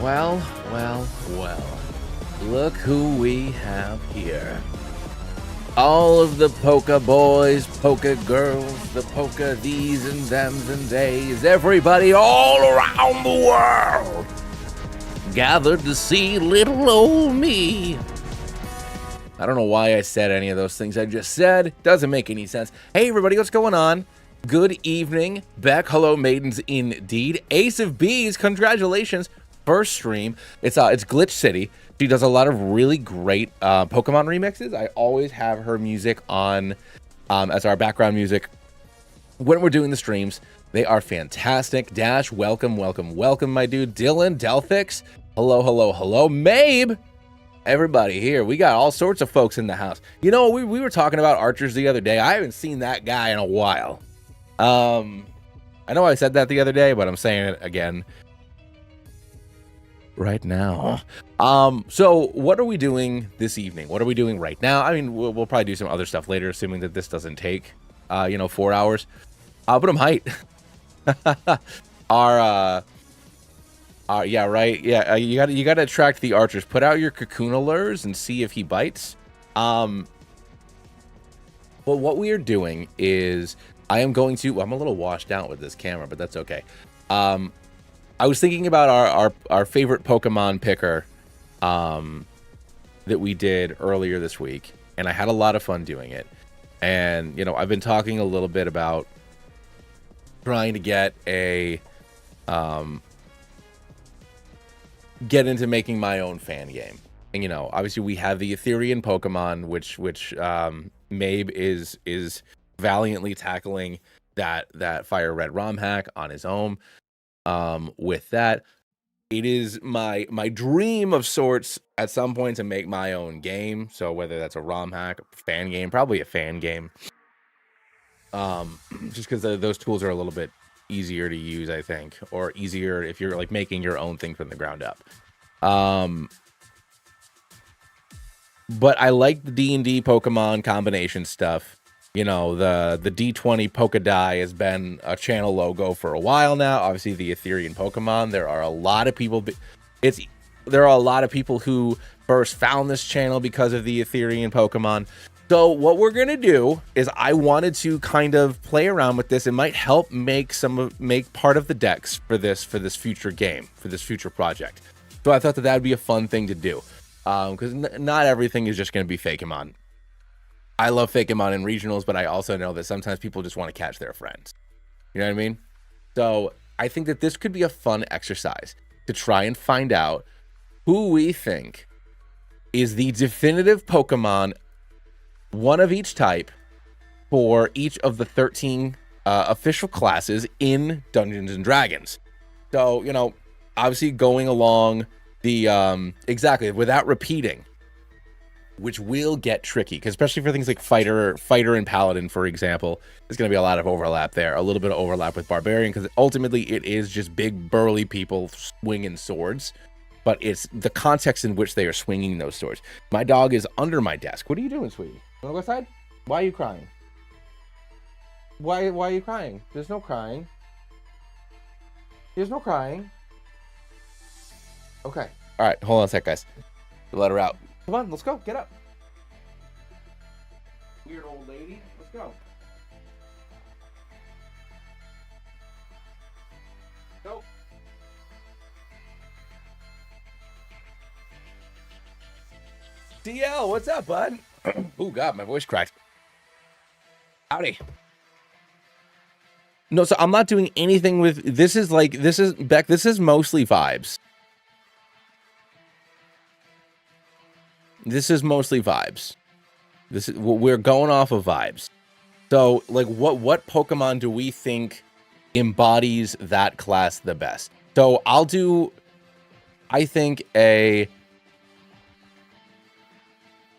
Well, well, well. Look who we have here. All of the polka boys, polka girls, the polka these and thems and days, everybody all around the world gathered to see little old me. I don't know why I said any of those things I just said. Doesn't make any sense. Hey, everybody, what's going on? Good evening. Beck, hello, maidens, indeed. Ace of Bees, congratulations. First stream. It's Glitch City. She does a lot of really great Pokemon remixes. I always have her music on as our background music when we're doing the streams. They are fantastic. Dash, welcome, welcome, welcome, my dude. Dylan, Delphix, hello, hello, hello. Mabe, everybody here. We got all sorts of folks in the house. You know, we were talking about archers the other day. I haven't seen that guy in a while. I know I said that the other day, but I'm saying it again right now. So what are we doing this evening? What are we doing right now? I mean, we'll probably do some other stuff later, assuming that this doesn't take 4 hours. But I'm hyped. Yeah, right. Yeah, you gotta attract the archers. Put out your cocoon allures and see if he bites. But what we are doing is I'm a little washed out with this camera, but that's okay. I was thinking about our favorite Pokemon picker that we did earlier this week, and I had a lot of fun doing it. And, I've been talking a little bit about trying to get get into making my own fan game. And, obviously we have the Ethereum Pokemon, which Mabe is valiantly tackling that Fire Red ROM hack on his own. With that, it is my dream of sorts at some point to make my own game. So whether that's a ROM hack, fan game, probably a fan game. Just because those tools are a little bit easier to use, I think, or easier if you're like making your own thing from the ground up. But I like the D&D Pokemon combination stuff. The D20 Poké Die has been a channel logo for a while now. Obviously, the Ethereum Pokemon. There are a lot of people who first found this channel because of the Ethereum Pokemon. So what we're gonna do is I wanted to kind of play around with this. It might help make part of the decks for this future game, for this future project. So I thought that would be a fun thing to do, because not everything is just gonna be Fakemon. I love Fakemon in regionals, but I also know that sometimes people just want to catch their friends. You know what I mean? So I think that this could be a fun exercise to try and find out who we think is the definitive Pokemon, one of each type, for each of the 13 official classes in Dungeons and Dragons. So, obviously going along the, exactly, without repeating, which will get tricky, because especially for things like fighter and paladin, for example, there's going to be a lot of overlap there, a little bit of overlap with barbarian, because ultimately it is just big burly people swinging swords, but it's the context in which they are swinging those swords. My dog is under my desk. What are you doing, sweetie? You want to go outside? Why are you crying? Why are you crying? There's no crying. There's no crying. Okay. All right, hold on a sec, guys. Let her out. Come on, let's go. Get up. Weird old lady. Let's go. Go. DL, what's up, bud? Oh, God, my voice cracked. Howdy. No, so I'm not doing anything with... This is Beck, this is mostly vibes. This is mostly vibes. We're going off of vibes. So, like, what Pokemon do we think embodies that class the best? So I'll do, I think, a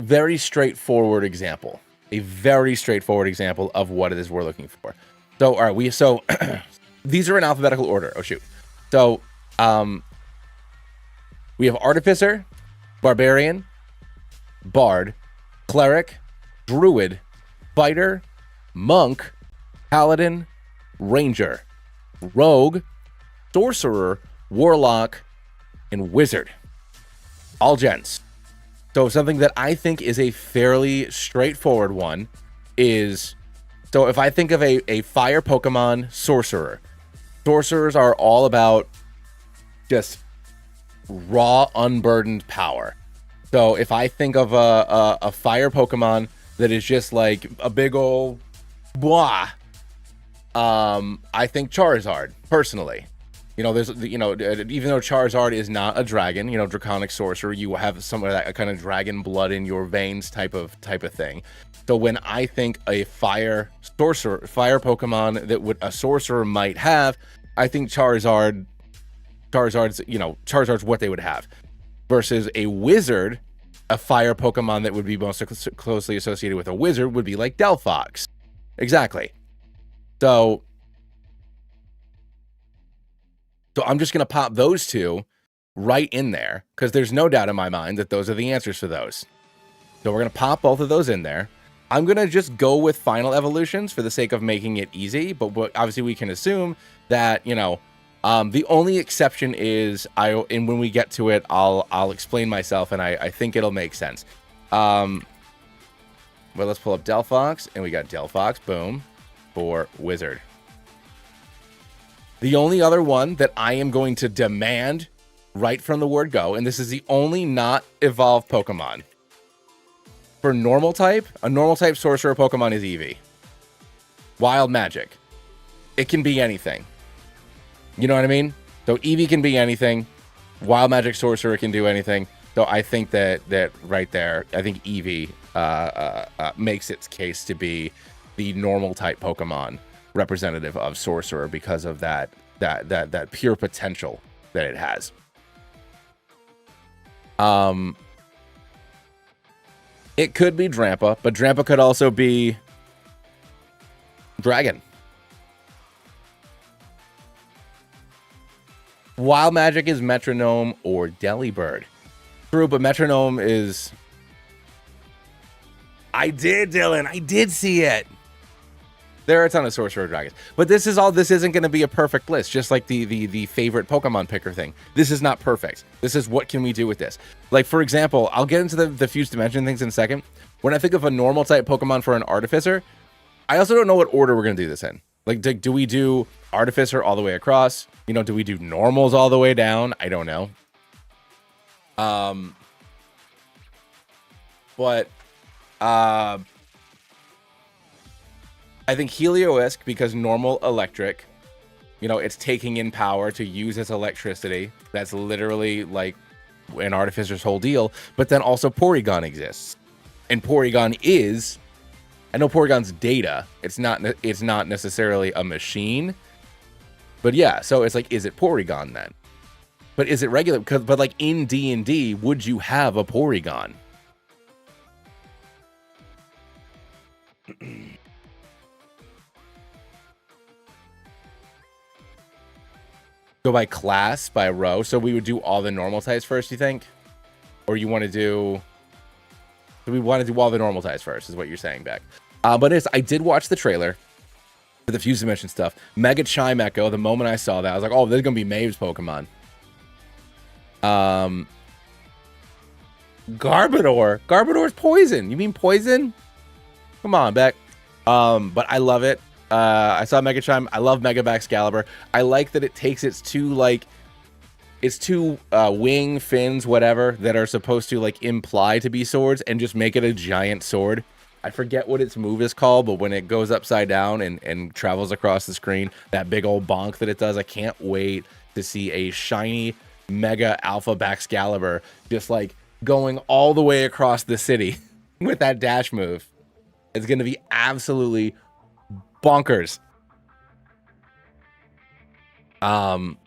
very straightforward example. A very straightforward example of what it is we're looking for. So, all right, these are in alphabetical order. Oh, shoot. So, we have Artificer, Barbarian, Bard, Cleric, Druid, Fighter, Monk, Paladin, Ranger, Rogue, Sorcerer, Warlock, and Wizard. All gens. So something that I think is a fairly straightforward one is, so if I think of a fire Pokemon Sorcerer, Sorcerers are all about just raw, unburdened power. So if I think of a fire Pokemon that is just like a big old blah, I think Charizard, personally. You know, there's, you know, even though Charizard is not a dragon, you know, draconic sorcerer, you have some of that kind of dragon blood in your veins type of thing. So when I think a fire Pokemon that would a sorcerer might have, I think Charizard's what they would have. Versus a wizard, a fire Pokemon that would be most closely associated with a wizard would be like Delphox. Exactly. So I'm just going to pop those two right in there because there's no doubt in my mind that those are the answers for those. So we're going to pop both of those in there. I'm going to just go with final evolutions for the sake of making it easy. But obviously we can assume that, you know, the only exception is and when we get to it, I'll explain myself and I think it'll make sense. Well, let's pull up Delphox and we got Delphox, boom, for wizard. The only other one that I am going to demand right from the word go, and this is the only not evolved Pokemon. For normal type, a normal type sorcerer Pokemon is Eevee. Wild magic. It can be anything. You know what I mean? So Eevee can be anything. Wild magic sorcerer can do anything. So I think that right there, I think Eevee makes its case to be the normal type Pokemon representative of sorcerer because of that pure potential that it has. It could be Drampa, but Drampa could also be dragon. Wild magic is Metronome or Delibird. True, but Metronome is... I did, Dylan. I did see it. There are a ton of sorcerer dragons, but this isn't going to be a perfect list, just like the favorite Pokemon picker thing. This is not perfect. This is what can we do with this? Like, for example, I'll get into the fused dimension things in a second. When I think of a normal type Pokemon for an Artificer, I also don't know what order we're going to do this in. Like, do we do Artificer all the way across? You know, do we do normals all the way down? I don't know. I think Heliolisk, because normal electric, you know, it's taking in power to use as electricity. That's literally like an Artificer's whole deal. But then also Porygon exists. And Porygon is, I know Porygon's data. It's not necessarily a machine. But yeah, so it's like, is it Porygon then? But is it regular? But like in D&D, would you have a Porygon? Go by class, by row. So we would do all the normal types first, you think? Or you want to do... We want to do all the normal types first, is what you're saying, Beck. But I did watch the trailer for the Fused Dimension stuff. Mega Chimecho, the moment I saw that, I was like, oh, this is going to be Maeve's Pokemon. Garbodor. Garbodor's poison. You mean poison? Come on, Beck. But I love it. I saw Mega Chime. I love Mega Excalibur. I like that it takes its two wing fins, whatever, that are supposed to like imply to be swords and just make it a giant sword. I forget what its move is called, but when it goes upside down and travels across the screen, that big old bonk that it does, I can't wait to see a shiny Mega Alpha Excalibur just like going all the way across the city with that dash move. It's going to be absolutely bonkers. But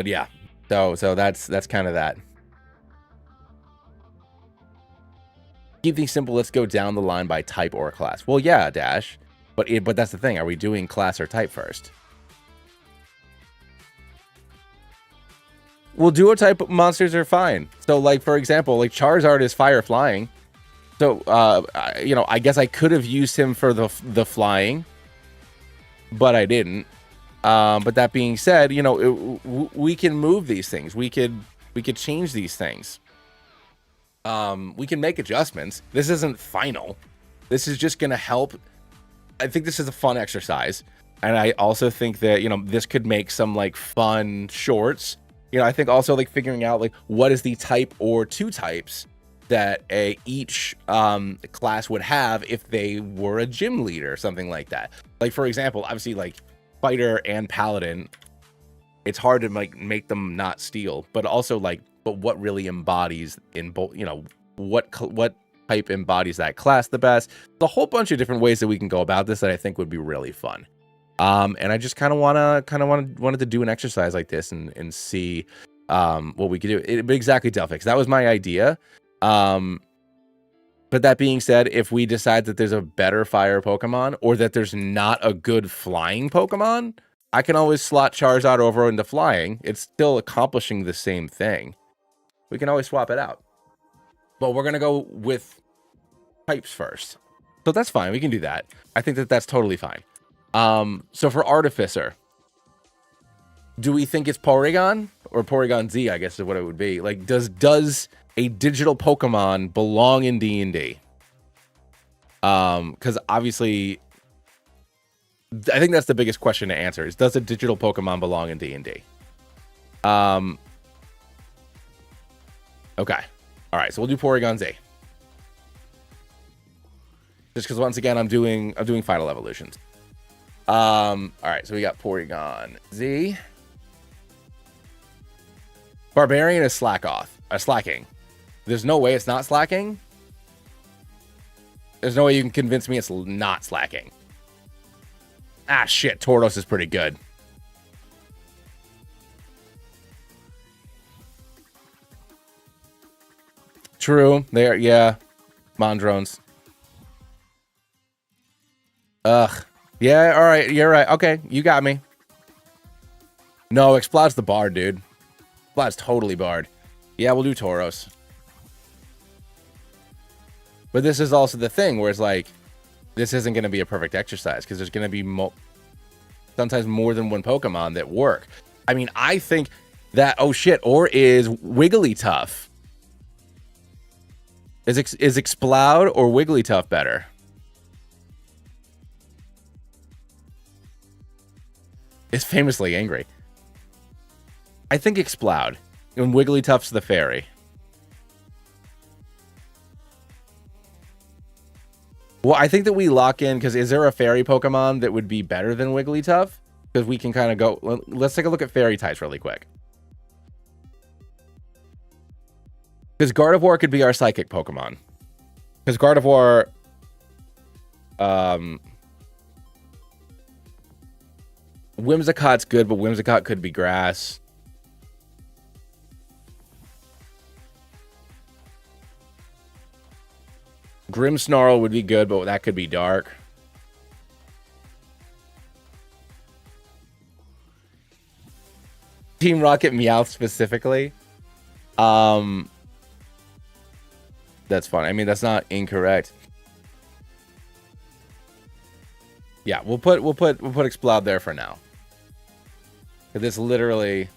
yeah, so that's kind of that. Keep things simple. Let's go down the line by type or class. Well, yeah, Dash, but that's the thing. Are we doing class or type first? Well, duo type monsters are fine. So, like for example, like Charizard is fire flying. So, you know, I guess I could have used him for the flying, but I didn't. But that being said, you know, we can move these things. We could change these things. We can make adjustments. This isn't final. This is just going to help. I think this is a fun exercise. And I also think that, you know, this could make some like fun shorts. You know, I think also like figuring out like what is the type or two types that each class would have if they were a gym leader or something like that. Like, for example, obviously like fighter and paladin, it's hard to like make them not steal, but also like, but what really embodies in both, you know, what type embodies that class the best. There's a whole bunch of different ways that we can go about this that I think would be really fun. And I just kind of wanted to do an exercise like this and see what we could do. But exactly, Delphix, that was my idea. But that being said, if we decide that there's a better fire Pokemon or that there's not a good flying Pokemon, I can always slot Charizard over into flying. It's still accomplishing the same thing. We can always swap it out. But we're going to go with types first. So that's fine. We can do that. I think that that's totally fine. So for Artificer, do we think it's Porygon or Porygon Z, I guess is what it would be. Like, does a digital Pokemon belong in D&D? Because obviously, I think that's the biggest question to answer is, does a digital Pokemon belong in D&D? Okay. All right. So we'll do Porygon Z. Just because once again, I'm doing final evolutions. All right. So we got Porygon Z. Barbarian is slacking. There's no way it's not slacking. There's no way you can convince me it's not slacking. Ah, shit. Tordos is pretty good. True. There, yeah. Mondrones. Ugh. Yeah, all right. You're right. Okay, you got me. No, Explode's the bard, dude. Explode's totally bard. Yeah, we'll do Tauros. But this is also the thing where it's like, this isn't going to be a perfect exercise because there's going to be sometimes more than one Pokemon that work. I mean, I think that, oh shit, or is Wigglytuff? Is Explode or Wigglytuff better? It's famously angry. I think Explode. And Wigglytuff's the fairy. Well, I think that we lock in, because is there a fairy Pokemon that would be better than Wigglytuff? Because we can kind of go, let's take a look at fairy types really quick. Because Gardevoir could be our psychic Pokemon. Because Gardevoir, Whimsicott's good, but Whimsicott could be grass. Grimmsnarl would be good, but that could be dark. Team Rocket Meowth specifically. That's fun. I mean, that's not incorrect. Yeah, we'll put Explode there for now. This literally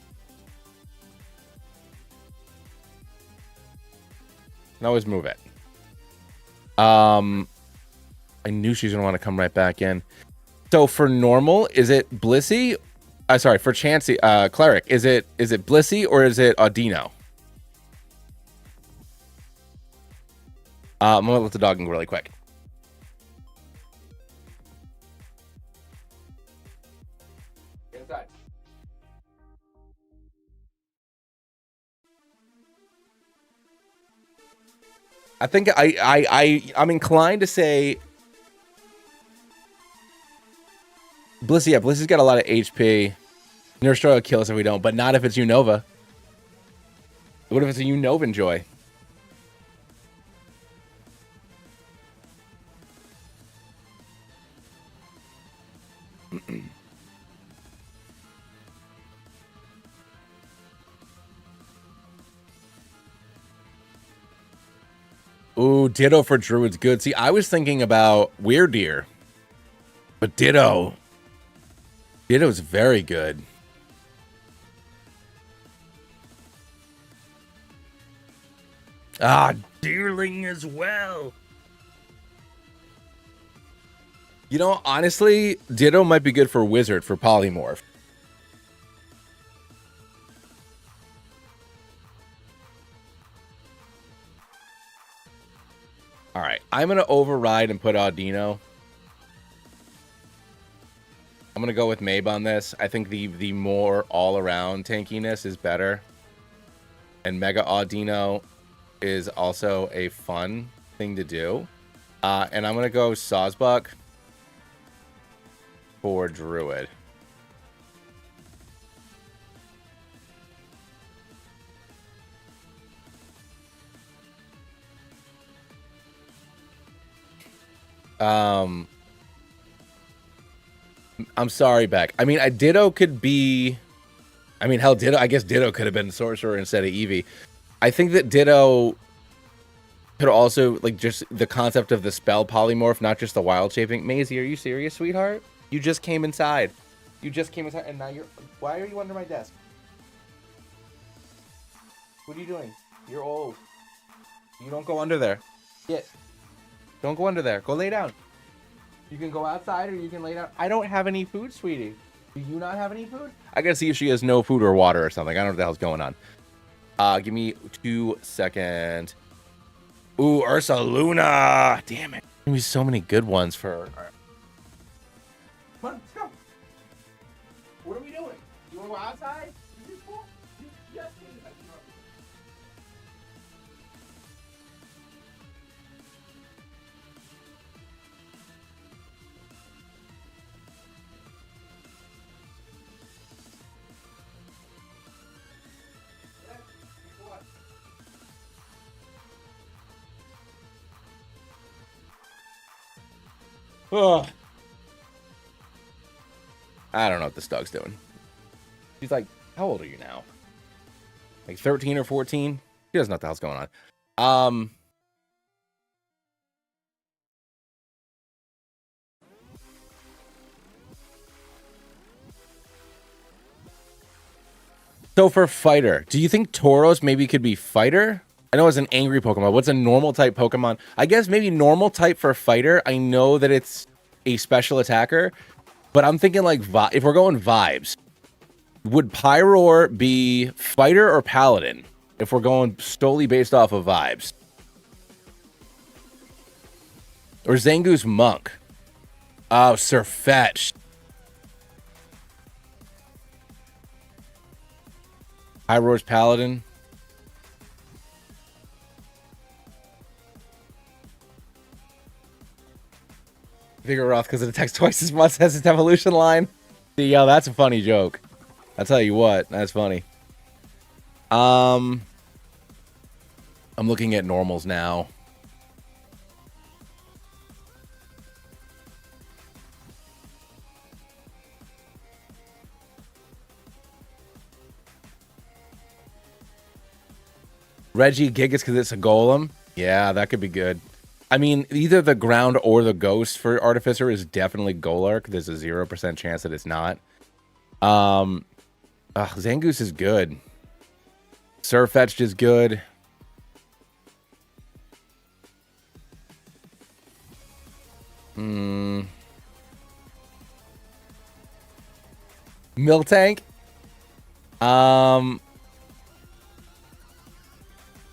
can always move it. I knew she's gonna want to come right back in. So for normal, is it Blissey? Sorry, for Chansey, Cleric, is it Blissey or is it Audino? I'm gonna let the dog go really quick. Inside. I think I'm inclined to say Blissey. Yeah, Blissey's got a lot of HP. Nurse will kill us if we don't, but not if it's Unova. What if it's a Unovan Joy? Ooh, Ditto for Druid's good. See, I was thinking about Weirdeer, but Ditto. Ditto's very good. Ah, Deerling as well. You know, honestly, Ditto might be good for Wizard for Polymorph. All right, I'm going to override and put Audino. I'm going to go with Mabe on this. I think the more all-around tankiness is better. And Mega Audino is also a fun thing to do. And I'm going to go Sawsbuck for Druid. I'm sorry, Beck. I mean, Ditto could be... I mean, hell, Ditto... I guess Ditto could have been Sorcerer instead of Eevee. I think that Ditto could also, like, just the concept of the spell polymorph, not just the wild shaping. Maisie, are you serious, sweetheart? You just came inside. You just came inside, and now you're... Why are you under my desk? What are you doing? You're old. You don't go under there. Get. Don't go under there. Go lay down. You can go outside or you can lay down. I don't have any food, sweetie. Do you not have any food? I gotta see if she has no food or water or something. I don't know what the hell's going on. Give me 2 seconds. Ooh, Ursa Luna. Damn it. There's gonna be so many good ones for... Come on, let's go. What are we doing? You wanna go outside? You just came inside. Ugh. I don't know what this dog's doing. She's like, how old are you now? Like 13 or 14? She doesn't know what the hell's going on. So for fighter, do you think Tauros maybe could be fighter? I know it's an angry Pokemon. What's a normal type Pokemon? I guess maybe normal type for fighter. I know that it's a special attacker, but I'm thinking like if we're going vibes, would Pyroar be fighter or paladin? If we're going solely based off of vibes, or Zangoose monk? Oh, Sirfetch'd. Pyroar's paladin. Vigoroth because it attacks twice as much as its evolution line. See, yo, that's a funny joke. I'll tell you what, that's funny. I'm looking at normals now. Reggie Gigas because it's a golem. Yeah, that could be good. I mean, either the ground or the ghost for Artificer is definitely Golurk. There's a 0% chance that it's not. Zangoose is good. Sirfetch'd is good. Miltank.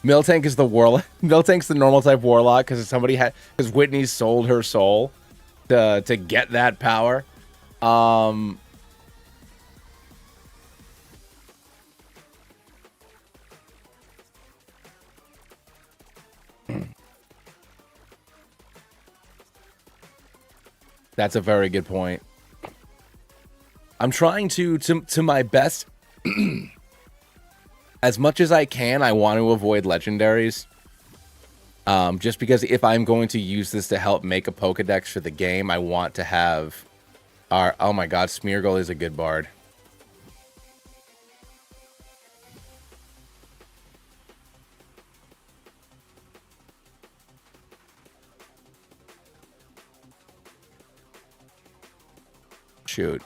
Miltank is the warlock. Miltank's the normal type warlock because because Whitney sold her soul to get that power. That's a very good point. I'm trying to my best. As much as I can, I want to avoid legendaries. Just because if I'm going to use this to help make a Pokedex for the game, I want to have our... Oh my god, Smeargle is a good bard. Shoot.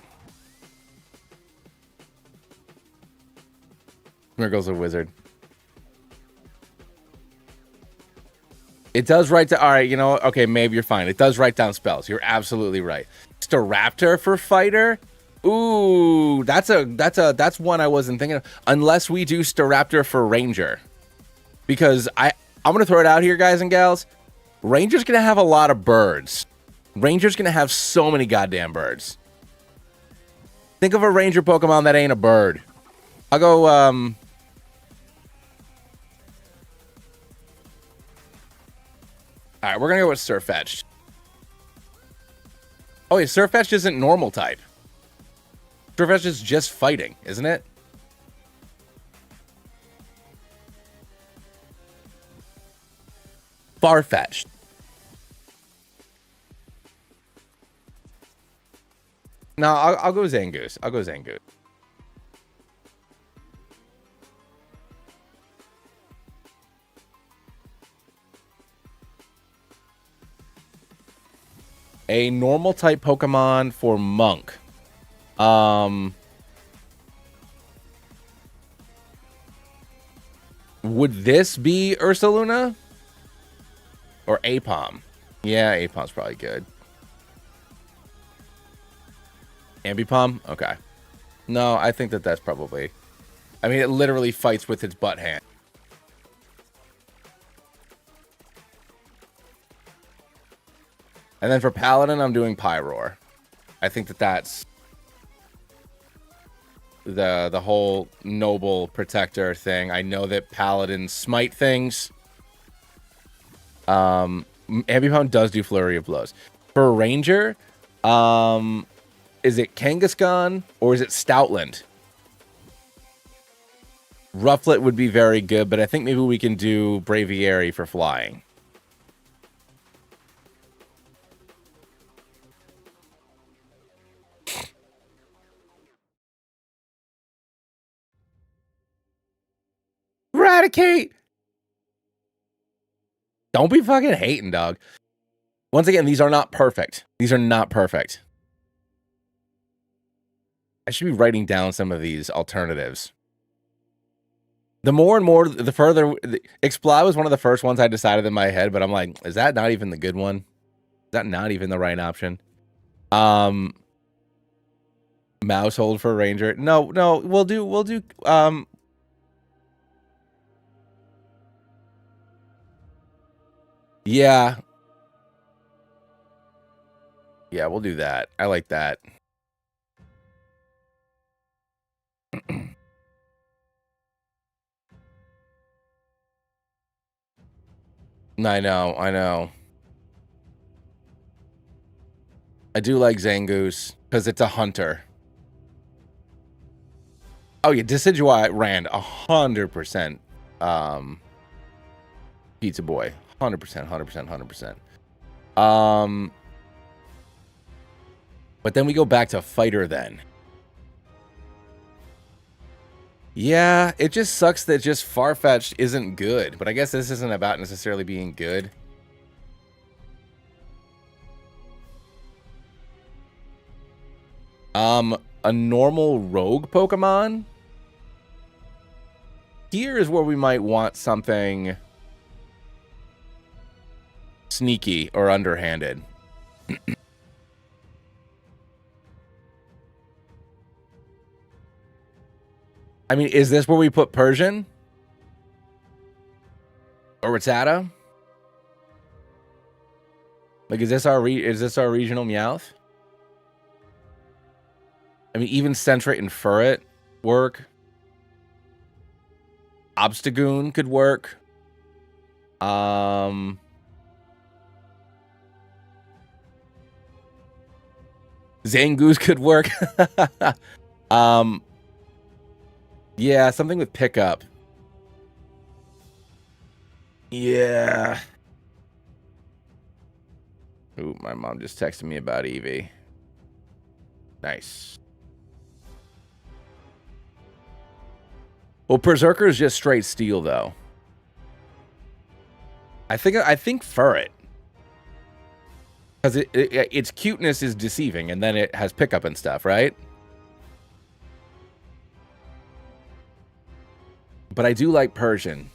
Smirgle's a wizard. It does write down. All right, you know what? Okay, maybe you're fine. It does write down spells. You're absolutely right. Staraptor for fighter. Ooh, that's one I wasn't thinking of. Unless we do Staraptor for ranger, because I'm gonna throw it out here, guys and gals. Ranger's gonna have a lot of birds. Ranger's gonna have so many goddamn birds. Think of a ranger Pokemon that ain't a bird. I'll go. All right, we're gonna go with Surfetched. Oh, yeah, Surfetched isn't normal type. Surfetched is just fighting, isn't it? Farfetch'd. No, I'll go Zangoose. I'll go Zangoose. A normal type Pokemon for Monk. Would this be Ursaluna? Or Apom? Yeah, Apom's probably good. Ambipom? Okay. No, I think that's probably... I mean, it literally fights with its butt hand. And then for Paladin, I'm doing Pyroar. I think that's the whole noble protector thing. I know that Paladins smite things. Ambipom does do Flurry of Blows. For Ranger, is it Kangaskhan or is it Stoutland? Rufflet would be very good, but I think maybe we can do Braviary for flying. Eradicate! Don't be fucking hating, dog. Once again, these are not perfect. These are not perfect. I should be writing down some of these alternatives. The more and more, the further... Exploud was one of the first ones I decided in my head, but I'm like, is that not even the good one? Is that not even the right option? Mousehold for Ranger. No, we'll do, yeah. Yeah, we'll do that. I like that. I know. I do like Zangoose because it's a hunter. Oh yeah, Decidueye ran 100%. Pizza Boy, 100%. But then we go back to Fighter then. Yeah, it just sucks that just Farfetch'd isn't good. But I guess this isn't about necessarily being good. A normal rogue Pokemon? Here is where we might want something sneaky or underhanded. I mean, is this where we put Persian? Or Rattata? Like, is this our regional Meowth? I mean, even Centrate and Furret work. Obstagoon could work. Zangoose could work. Yeah, something with pickup. Yeah. Ooh, my mom just texted me about Eevee. Nice. Well, Berserker is just straight steel, though. I think Furret. Because its cuteness is deceiving, and then it has pickup and stuff, right? But I do like Persian.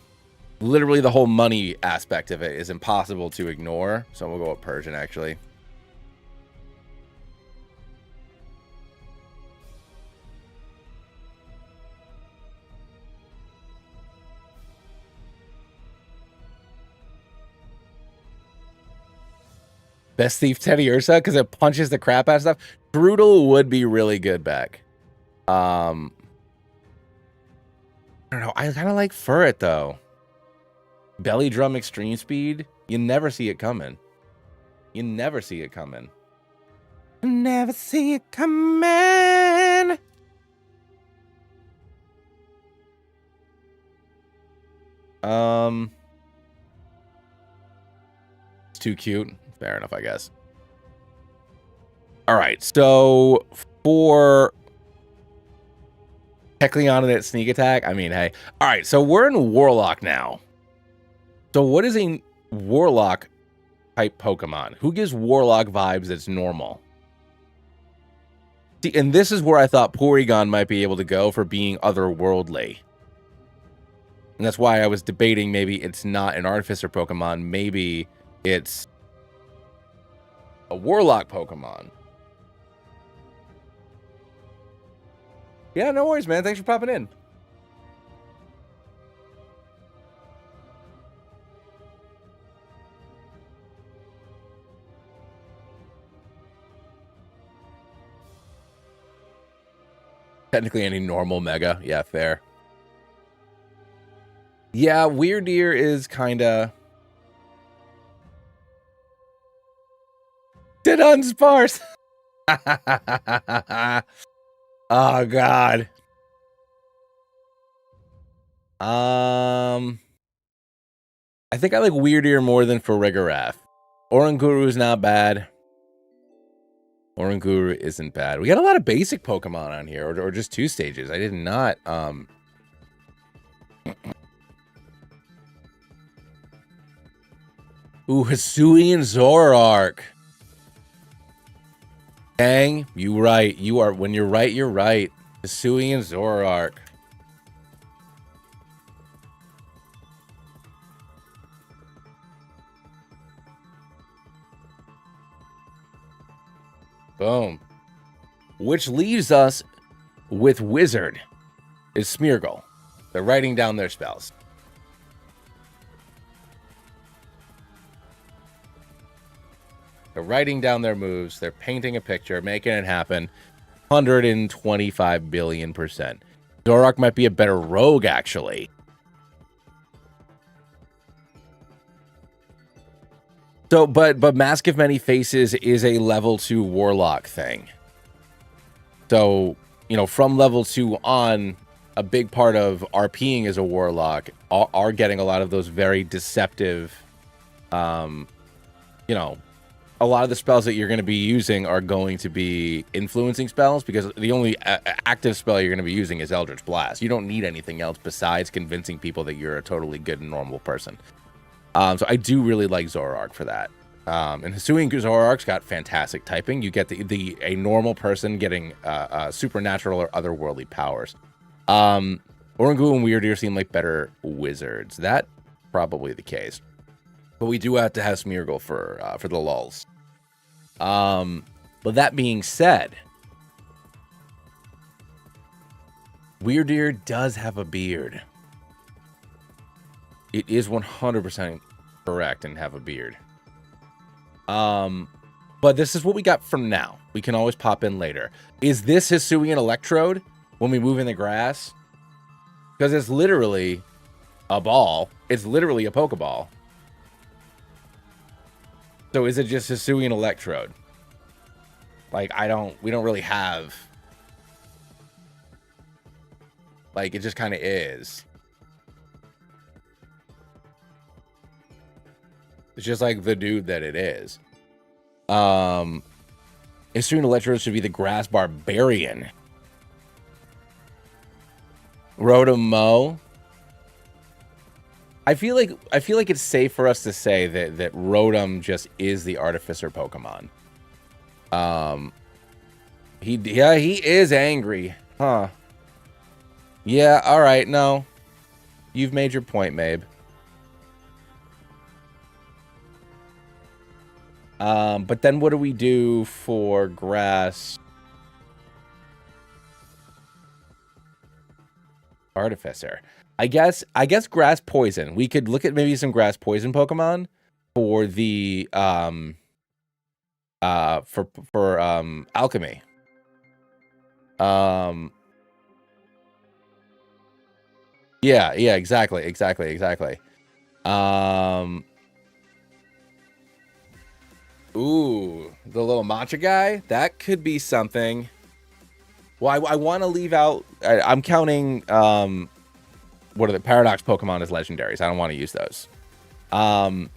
Literally the whole money aspect of it is impossible to ignore. So we'll go with Persian, actually. Best Thief Teddy Ursa because it punches the crap out of stuff. Brutal would be really good back. I don't know. I kind of like Furret though. Belly Drum Extreme Speed. You never see it coming. You never see it coming. You never see it coming. It's too cute. Fair enough, I guess. All right, so for Hecleon and its sneak attack, I mean, hey. All right, so we're in Warlock now. So what is a Warlock type Pokemon? Who gives Warlock vibes that's normal? See, and this is where I thought Porygon might be able to go for being otherworldly. And that's why I was debating maybe it's not an Artificer Pokemon. Maybe it's a Warlock Pokemon. Yeah, no worries, man. Thanks for popping in. Technically any normal Mega. Yeah, fair. Yeah, Weirdeer is kind of... Did unsparse. Oh, God. I think I like Weirdeer more than Farigiraf. Oranguru is not bad. Oranguru isn't bad. We got a lot of basic Pokemon on here, or just 2 stages. I did not, Ooh, Hisuian Zoroark. Dang, you right. You are, when you're right, you're right. Hisuian Zoroark. Boom. Which leaves us with Wizard. Is Smeargle. They're writing down their spells. They're writing down their moves. They're painting a picture, making it happen. 125 billion%. Zoroark might be a better rogue, actually. So, but Mask of Many Faces is a level 2 Warlock thing. So, you know, from level 2 on, a big part of RPing as a Warlock are getting a lot of those very deceptive, you know, a lot of the spells that you're going to be using are going to be influencing spells, because the only active spell you're going to be using is Eldritch Blast. You don't need anything else besides convincing people that you're a totally good and normal person. So I do really like Zoroark for that. And Hisuian Zoroark's got fantastic typing. You get a normal person getting supernatural or otherworldly powers. Oranguru and Weirdeer seem like better wizards. That's probably the case. But we do have to have Smeargle for the lulz. But that being said, Weirdeer does have a beard. It is 100% correct and have a beard. But this is what we got for now. We can always pop in later. Is this Hisuian Electrode when we move in the grass? Because it's literally a ball. It's literally a Pokeball. So is it just Hisuian Electrode? Like, we don't really have... Like, it just kind of is. It's just like the dude that it is. Hisuian Electrode should be the Grass Barbarian. Rotom-Mow. I feel like it's safe for us to say that Rotom just is the Artificer Pokemon. He is angry, huh? Yeah, all right, no. You've made your point, Mabe. But then what do we do for grass? Artificer. I guess grass poison. We could look at maybe some grass poison Pokemon for the for alchemy. Yeah, exactly. Ooh, the little matcha guy? That could be something. Well, I want to leave out... I'm counting... what are the Paradox Pokemon as legendaries? I don't want to use those. But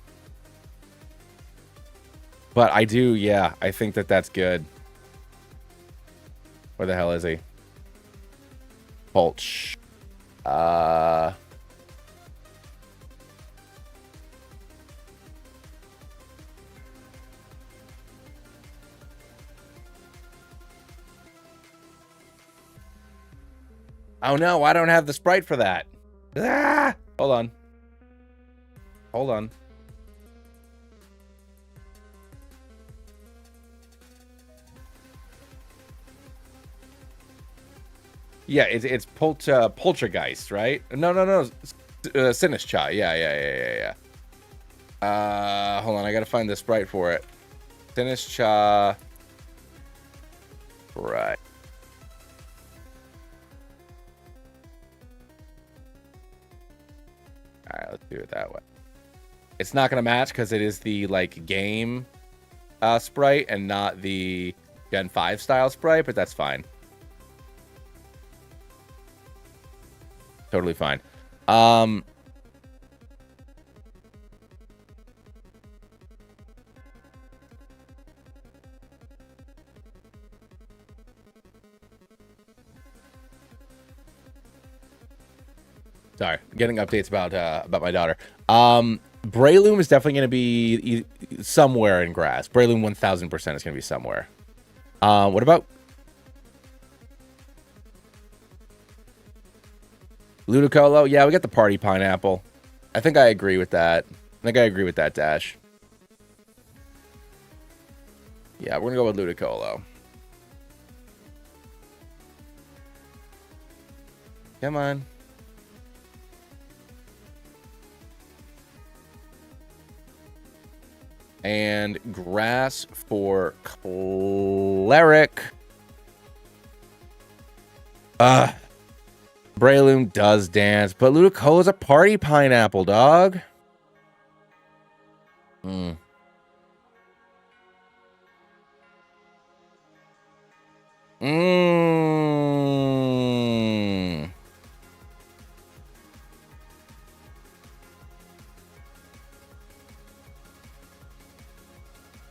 I do, yeah. I think that's good. Where the hell is he? Pulch. Oh no, I don't have the sprite for that. Ah! Hold on. Yeah, it's Poltergeist, right? No. Sinistcha. Yeah. Hold on, I gotta find the sprite for it. Sinistcha. Right. Alright, let's do it that way. It's not gonna match because it is the like game sprite and not the Gen 5 style sprite, but that's fine. Totally fine. Sorry, getting updates about my daughter. Breloom is definitely going to be somewhere in grass. Breloom 1000% is going to be somewhere. What about Ludicolo? Yeah, we got the party pineapple. I think I agree with that. Dash. Yeah, we're going to go with Ludicolo. Come on. And grass for cleric. Breloom does dance, but Ludicolo is a party pineapple, dog.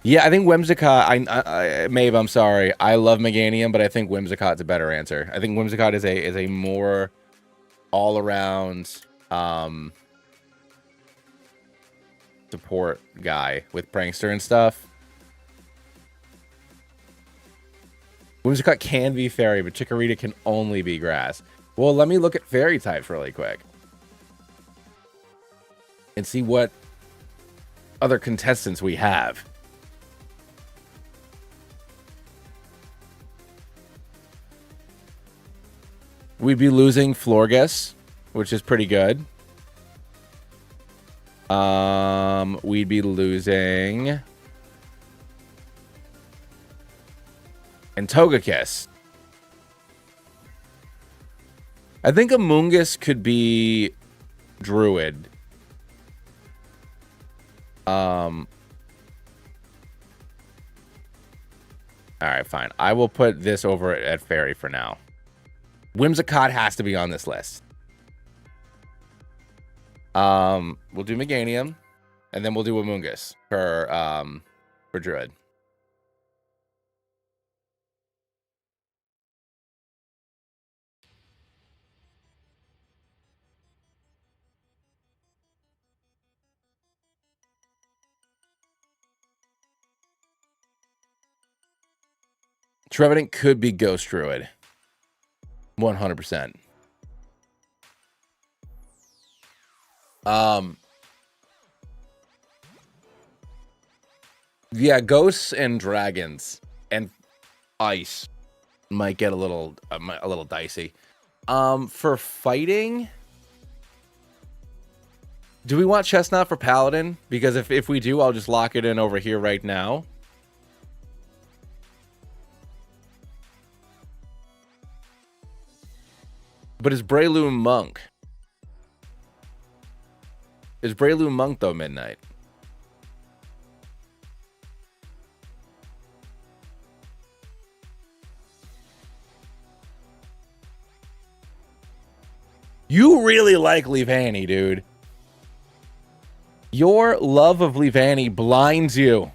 Yeah, I think Whimsicott. Maeve, I'm sorry. I love Meganium, but I think Whimsicott's a better answer. I think Whimsicott is a more all around support guy with Prankster and stuff. Whimsicott can be fairy, but Chikorita can only be grass. Well, let me look at fairy types really quick and see what other contestants we have. We'd be losing Florges, which is pretty good. We'd be losing and Togekiss. I think Amoonguss could be Druid. All right, fine. I will put this over at Fairy for now. Whimsicott has to be on this list. We'll do Meganium, and then we'll do Amoonguss for Druid. Trevenant could be Ghost Druid. 100%. Um, yeah, ghosts and dragons and ice might get a little dicey. For fighting, do we want Chestnut for Paladin? Because if we do, I'll just lock it in over here right now. But is Breloom Monk? Is Breloom Monk, though, Midnight? You really like Leavanny, dude. Your love of Leavanny blinds you.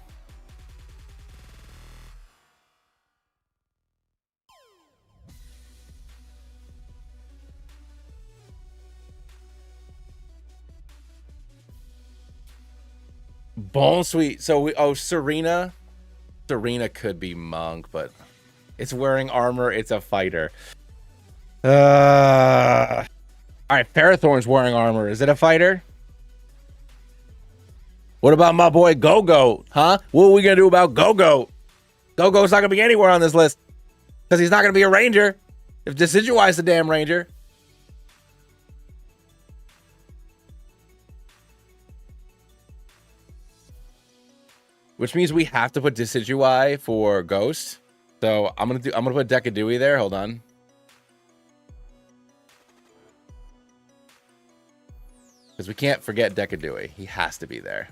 Bone Sweet. So Serena could be Monk, but it's wearing armor. It's a fighter. All right, Ferrothorn's wearing armor. Is it a fighter? What about my boy Go-Go? Huh? What are we gonna do about Go-Go? Go-Go's not gonna be anywhere on this list because he's not gonna be a ranger. If Decidueye's the damn ranger. Which means we have to put Decidueye for Ghost. So I'm gonna put Decadewey there. Hold on. Because we can't forget Decadewey. He has to be there.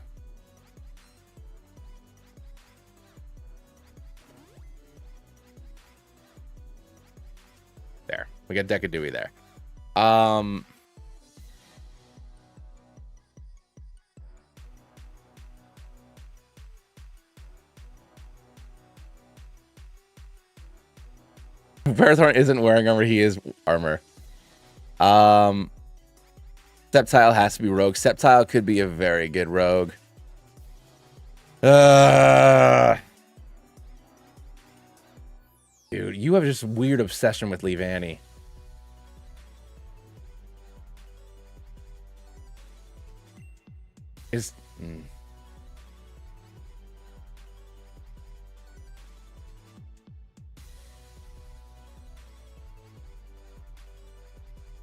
There. We got Decadewey there. Ferrothorn isn't wearing armor. He is armor. Sceptile has to be rogue. Sceptile could be a very good rogue. Dude, you have just weird obsession with Leavanny.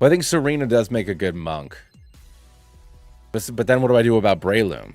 Well, I think Serena does make a good monk. But then what do I do about Breloom?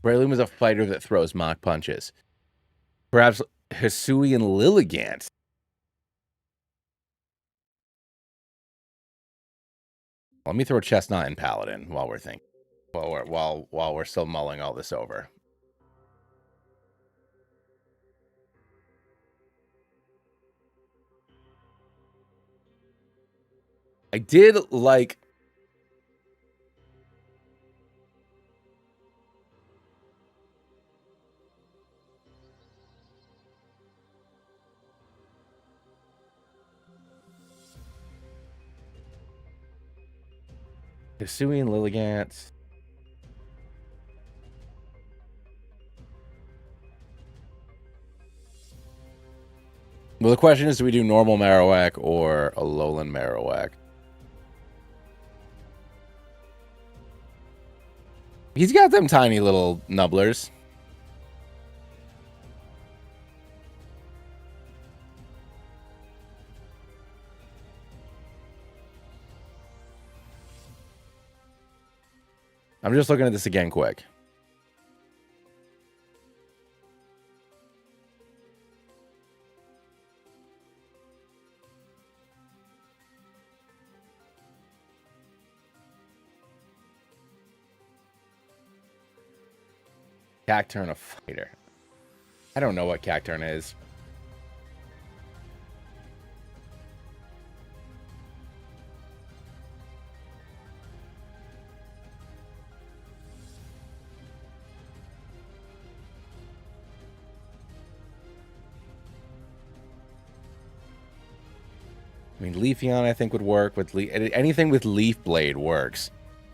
Breloom is a fighter that throws mock punches. Perhaps Hisuian Lilligant. Let me throw Chestnut and Paladin while we're thinking. While we're still mulling all this over. I did like Hisuian Lilligant. Well, the question is, do we do normal Marowak or a Alolan Marowak? He's got them tiny little nubblers. I'm just looking at this again quick. Cacturn a fighter. I don't know what Cacturn is. I mean, Leafeon I think would work with anything with Leaf Blade works.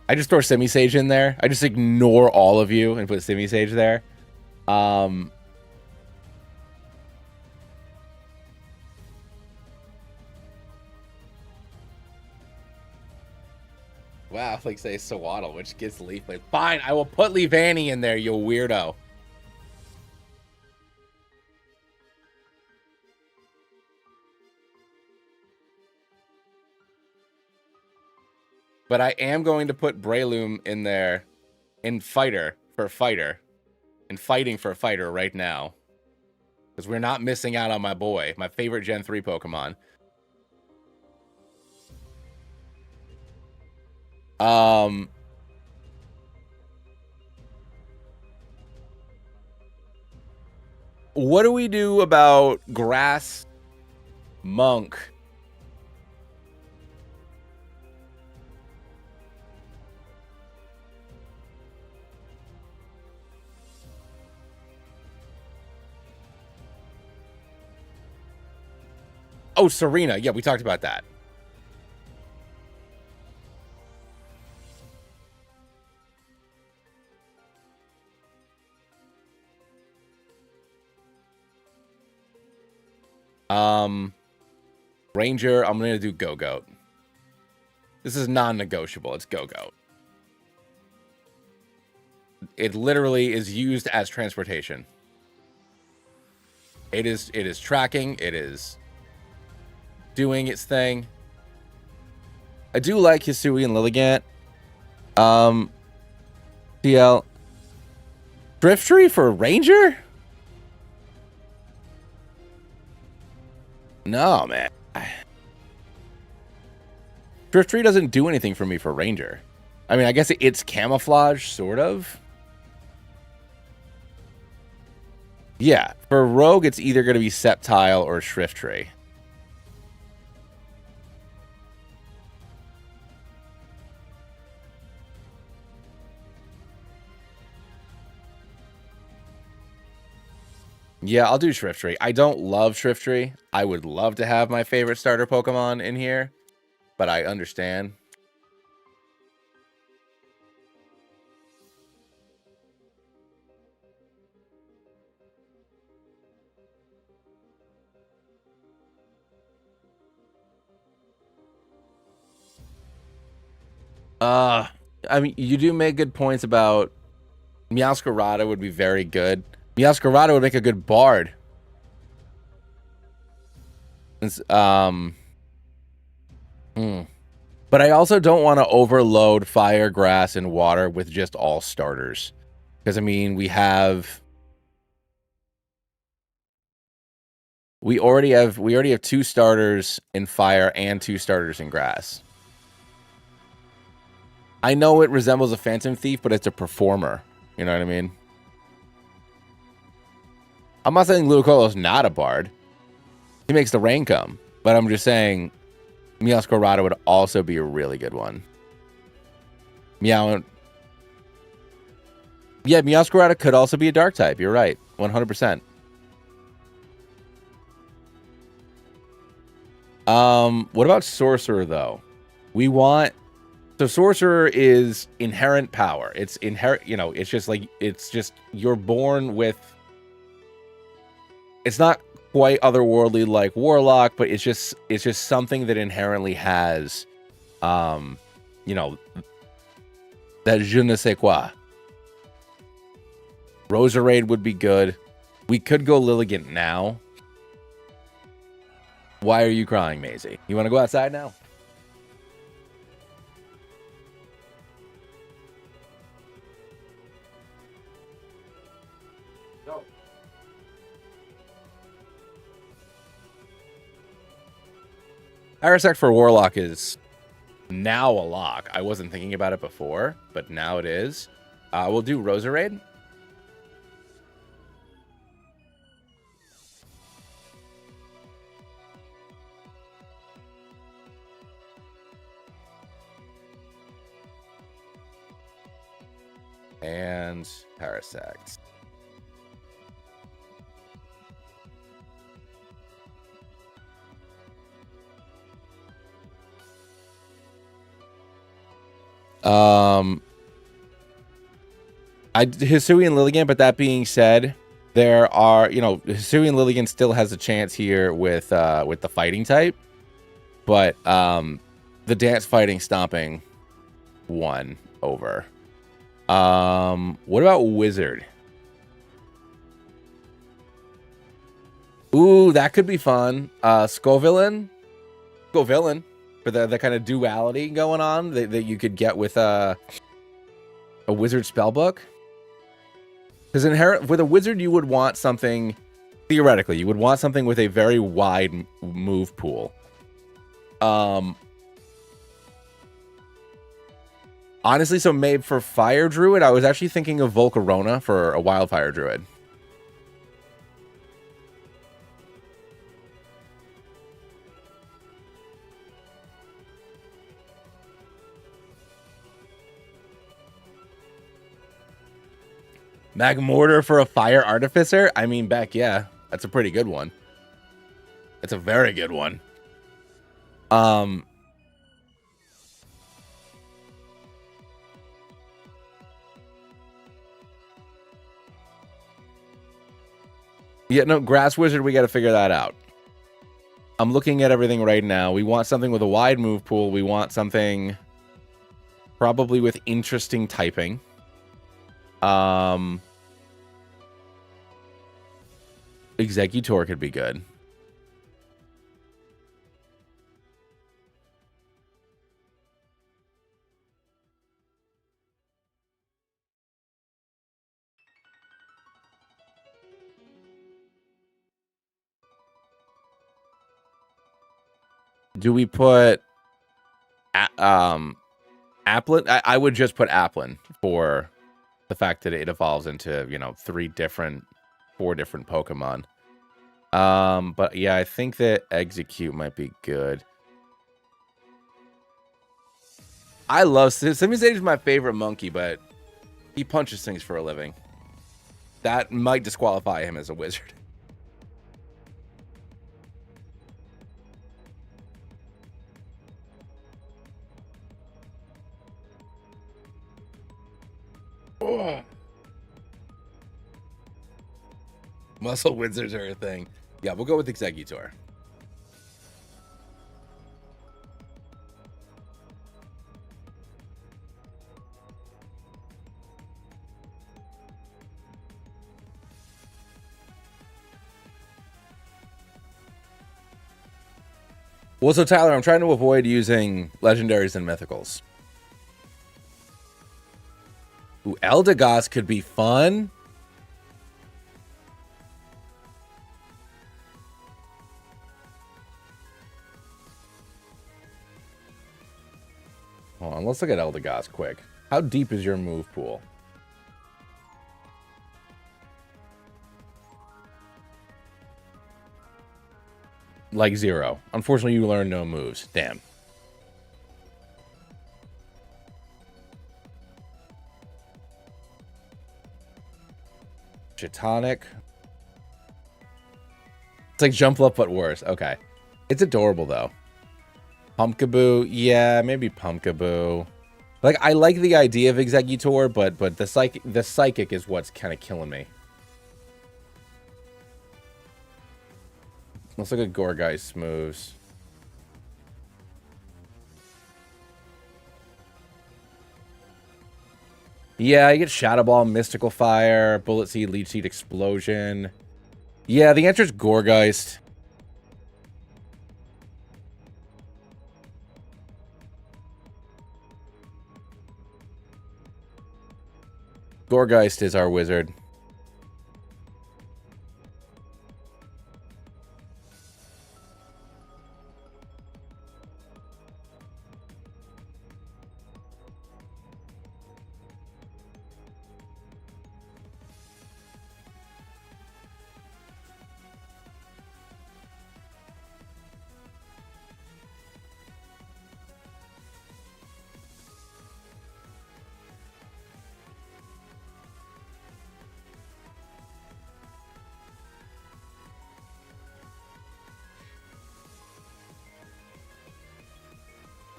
I just throw Simisage in there. I just ignore all of you and put Simisage there. Wow, like say Sewaddle, which gets Leaf Blade. Fine, I will put Leavanny in there, you weirdo. But I am going to put Breloom in there in Fighter for Fighter. And Fighting for Fighter right now. Because we're not missing out on my boy, my favorite Gen 3 Pokemon. What do we do about Grass Monk? Oh, Serena. Yeah, we talked about that. Ranger, I'm going to do Go-Goat. This is non-negotiable. It's Go-Goat. It literally is used as transportation. It is tracking. It is doing its thing. I do like Hisui and Lilligant. TL. Drifttree for Ranger? No, man. Drifttree doesn't do anything for me for Ranger. I mean, I guess it's camouflage, sort of. Yeah, for Rogue, it's either going to be Sceptile or Shifttree. Yeah, I'll do Shifttree. I don't love Shifttree. I would love to have my favorite starter Pokemon in here, but I understand. I mean, you do make good points about Meowscarada would be very good. Meowscarada would make a good bard. But I also don't want to overload fire, grass, and water with just all starters. Because, I mean, we already have 2 starters in fire and 2 starters in grass. I know it resembles a Phantom Thief, but it's a performer. You know what I mean? I'm not saying Ludicolo's not a bard. He makes the rain come. But I'm just saying Meowscarada would also be a really good one. Yeah, Meowscarada could also be a dark type. You're right. 100%. What about Sorcerer, though? So Sorcerer is inherent power. It's inherent, it's just you're born with. It's not quite otherworldly like Warlock, but it's just something that inherently has, that je ne sais quoi. Roserade would be good. We could go Lilligant now. Why are you crying, Maisie? You want to go outside now? Go. Parasect for Warlock is now a lock. I wasn't thinking about it before, but now it is. We'll do Roserade. And Parasect. Hisui and Lilligant, but that being said, there are, Hisui and Lilligant still has a chance here with the fighting type, but the dance fighting stomping won over. What about Wizard? Ooh, that could be fun. Scovillain for the kind of duality going on that you could get with a wizard spellbook. Because with a wizard, you would want something, theoretically, you would want something with a very wide move pool. Honestly, so maybe for Fire Druid, I was actually thinking of Volcarona for a Wildfire Druid. Magmortar for a Fire Artificer? I mean, Beck, yeah. That's a pretty good one. It's a very good one. Yeah, no, Grass Wizard, we got to figure that out. I'm looking at everything right now. We want something with a wide move pool. We want something probably with interesting typing. Executor could be good. Do we put Applin? I would just put Applin for the fact that it evolves into, 4 different Pokemon. But yeah, I think that Execute might be good. I love Simiusage is my favorite monkey, but he punches things for a living. That might disqualify him as a wizard. Oh. Muscle wizards are a thing. Yeah, we'll go with Executor. Well, so Tyler, I'm trying to avoid using legendaries and mythicals. Ooh, Eldegoss could be fun. Hold on, let's look at Eldegoss quick. How deep is your move pool? Like 0. Unfortunately, you learn no moves. Damn. Chitonic. It's like Jumpluff, but worse. Okay. It's adorable, though. Pumpkaboo. Yeah, maybe Pumpkaboo. Like, I like the idea of Executor, but the psychic is what's kind of killing me. Let's look at Gourgeist moves. Yeah, you get Shadow Ball, Mystical Fire, Bullet Seed, Leech Seed, Explosion. Yeah, the answer is Gourgeist. Gourgeist is our wizard.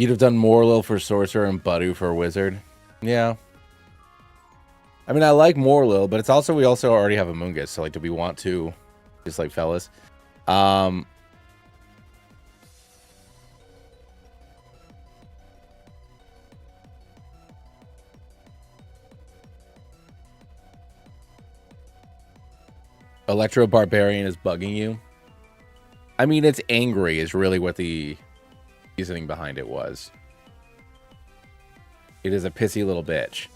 You'd have done Morlil for Sorcerer and Badu for Wizard. Yeah. I mean, I like Morlil, but it's also, we also already have a Moongus, so like, do we want to, just like fellas? Electro Barbarian is bugging you. I mean, it's angry is really what the reasoning behind it was. It is a pissy little bitch.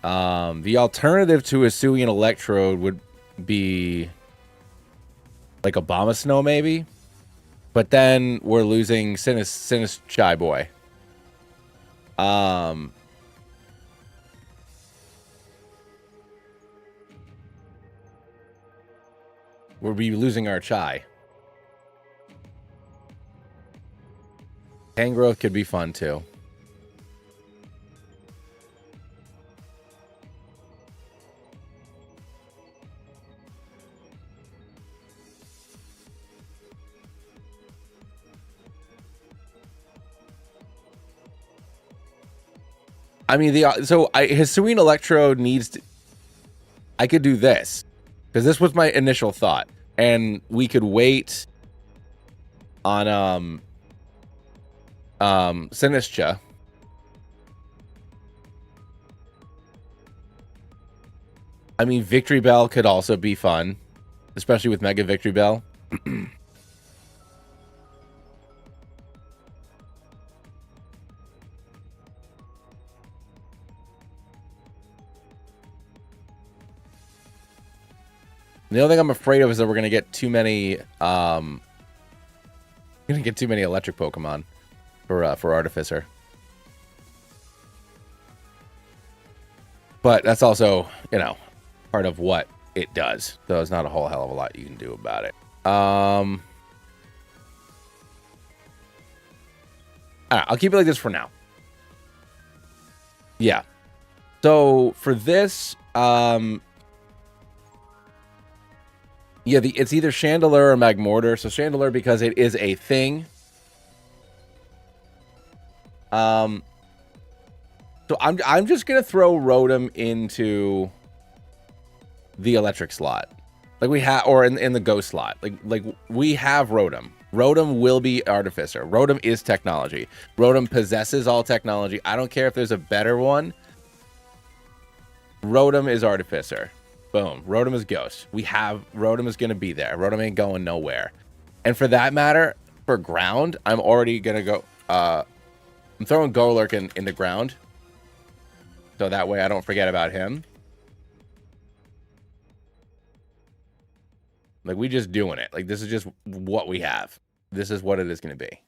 The alternative to a Hisuian Electrode would be like Abomasnow, maybe. But then we're losing Sinus Shy Boy. We'll be losing our Chai. Tangrowth could be fun too. I mean, Hisuian Electrode needs to... I could do this. Because this was my initial thought. And we could wait on Sinistra. I mean, Victory Bell could also be fun. Especially with Mega Victory Bell. The only thing I'm afraid of is that we're gonna get too many electric Pokemon for Artificer. But that's also, you know, part of what it does. So there's not a whole hell of a lot you can do about it. Alright, I'll keep it like this for now. Yeah. So for this, yeah, it's either Chandelure or Magmortar. So Chandelure because it is a thing. So I'm just gonna throw Rotom into the electric slot, like we have, or in the ghost slot. Like we have Rotom. Rotom will be Artificer. Rotom is technology. Rotom possesses all technology. I don't care if there's a better one. Rotom is Artificer. Boom. Rotom is Ghost. Rotom is going to be there. Rotom ain't going nowhere. And for that matter, for ground, I'm already going to go... I'm throwing Golurk in the ground. So that way I don't forget about him. Like, we just doing it. Like, this is just what we have. This is what it is going to be.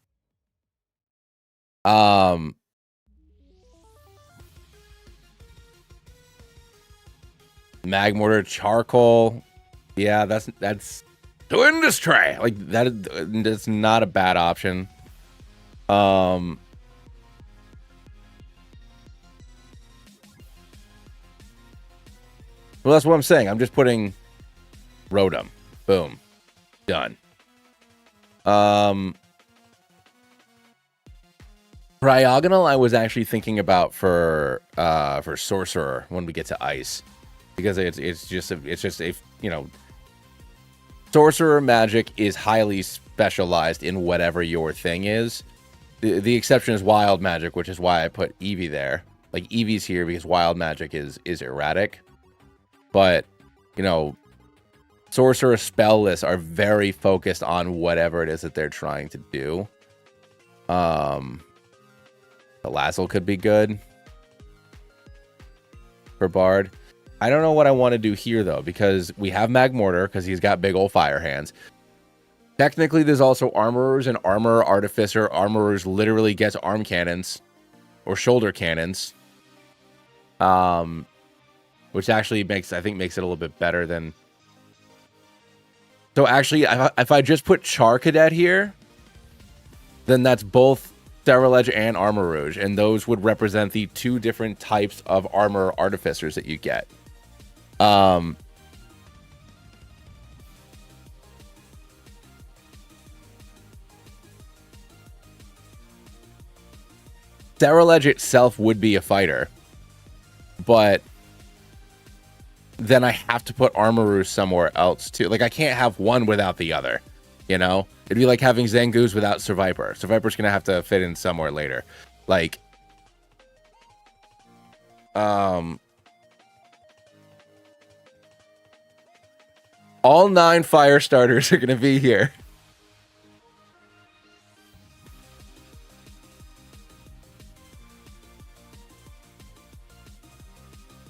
Magmortar, Charcoal. Yeah, that's to industry. Like that's not a bad option. Well, that's what I'm saying. I'm just putting Rotom. Boom. Done. Diagonal I was actually thinking about for Sorcerer when we get to Ice. Because it's just a you know, Sorcerer magic is highly specialized in whatever your thing is. The exception is Wild Magic, which is why I put Eevee there. Like Eevee's here because Wild Magic is erratic. But, you know, Sorcerer spell lists are very focused on whatever it is that they're trying to do. The Lazzle could be good for Bard. I don't know what I want to do here, though, because we have Magmortar, because he's got big old fire hands. Technically, there's also Armorers and Armor Artificer. Armorers literally gets arm cannons or shoulder cannons, which actually makes it a little bit better than... So actually, if I just put Char Cadet here, then that's both Sterile Edge and Armor Rouge, and those would represent the two different types of Armor Artificers that you get. Sterile Edge itself would be a fighter, but then I have to put Armarouge somewhere else too. Like I can't have one without the other, you know? It'd be like having Zangoose without Survivor. Survivor's gonna have to fit in somewhere later. Like, all 9 fire starters are gonna be here.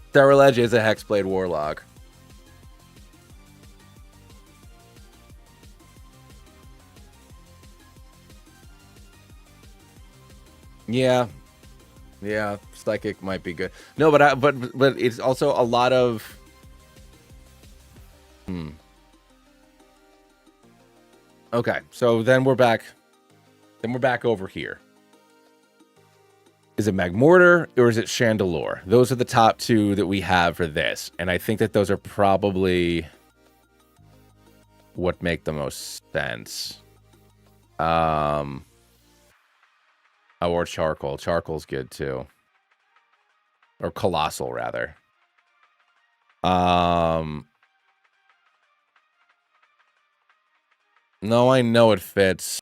Sterile Edge is a Hexblade Warlock. Yeah. Yeah, Psychic might be good. No, but it's also a lot of Okay, so then we're back. Then we're back over here. Is it Magmortar or is it Chandelure? Those are the top 2 that we have for this. And I think that those are probably what make the most sense. Oh, or Charcoal. Charcoal's good too. Or Colossal, rather. No, I know it fits.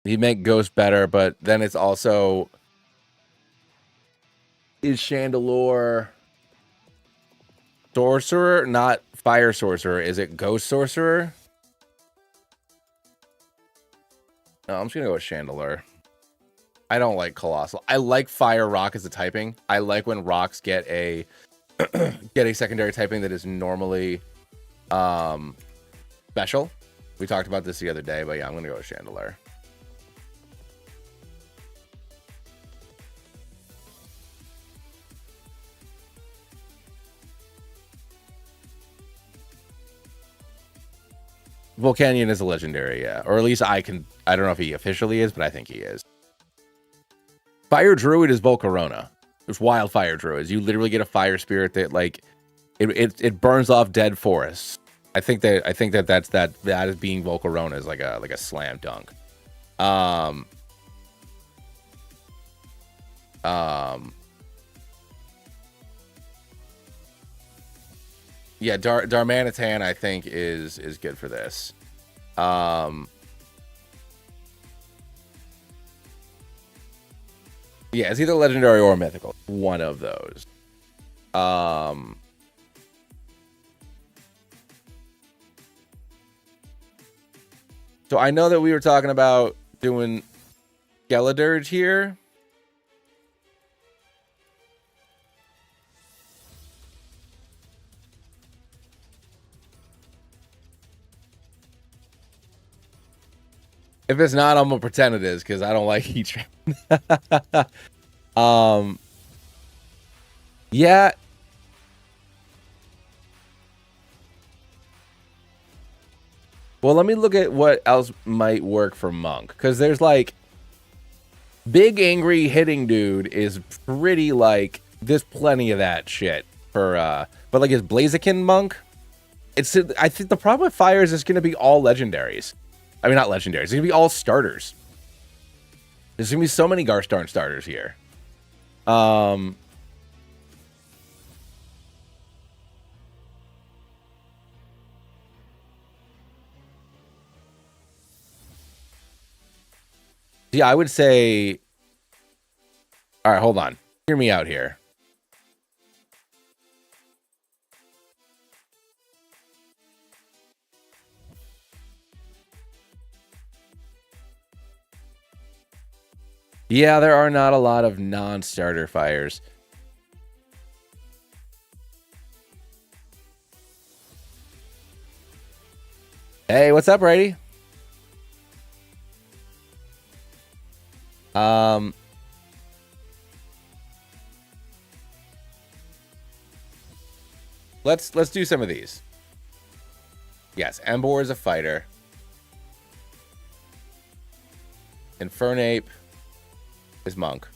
You make Ghost better, but then it's also... Is Chandelure Sorcerer, not Fire Sorcerer? Is it Ghost Sorcerer? No, I'm just gonna go with Chandelure. I don't like Colossal. I like Fire Rock as a typing. I like when rocks get a get a secondary typing that is normally special. We talked about this the other day, but yeah, I'm gonna go with Chandelure. Volcanion is a legendary, yeah. Or at least I don't know if he officially is, but I think he is. Fire Druid is Volcarona. There's Wildfire Druids. You literally get a fire spirit that like it burns off dead forests. I think that is being Volcarona is like a slam dunk. Yeah, Darmanitan I think is good for this. Yeah, it's either legendary or mythical. One of those. So I know that we were talking about doing Skeledirge here. If it's not, I'm gonna pretend it is because I don't like heat train. Yeah. Well, let me look at what else might work for Monk, because there's like big angry hitting dude is pretty like there's plenty of that shit for but like his Blaziken Monk, I think the problem with fire is it's gonna be all legendaries. I mean, not legendaries. It's going to be all starters. There's going to be so many Garstarn starters here. Yeah, I would say... All right, hold on. Hear me out here. Yeah, there are not a lot of non-starter fires. Hey, what's up, Brady? Let's do some of these. Yes, Embor is a fighter. Infernape is Monk.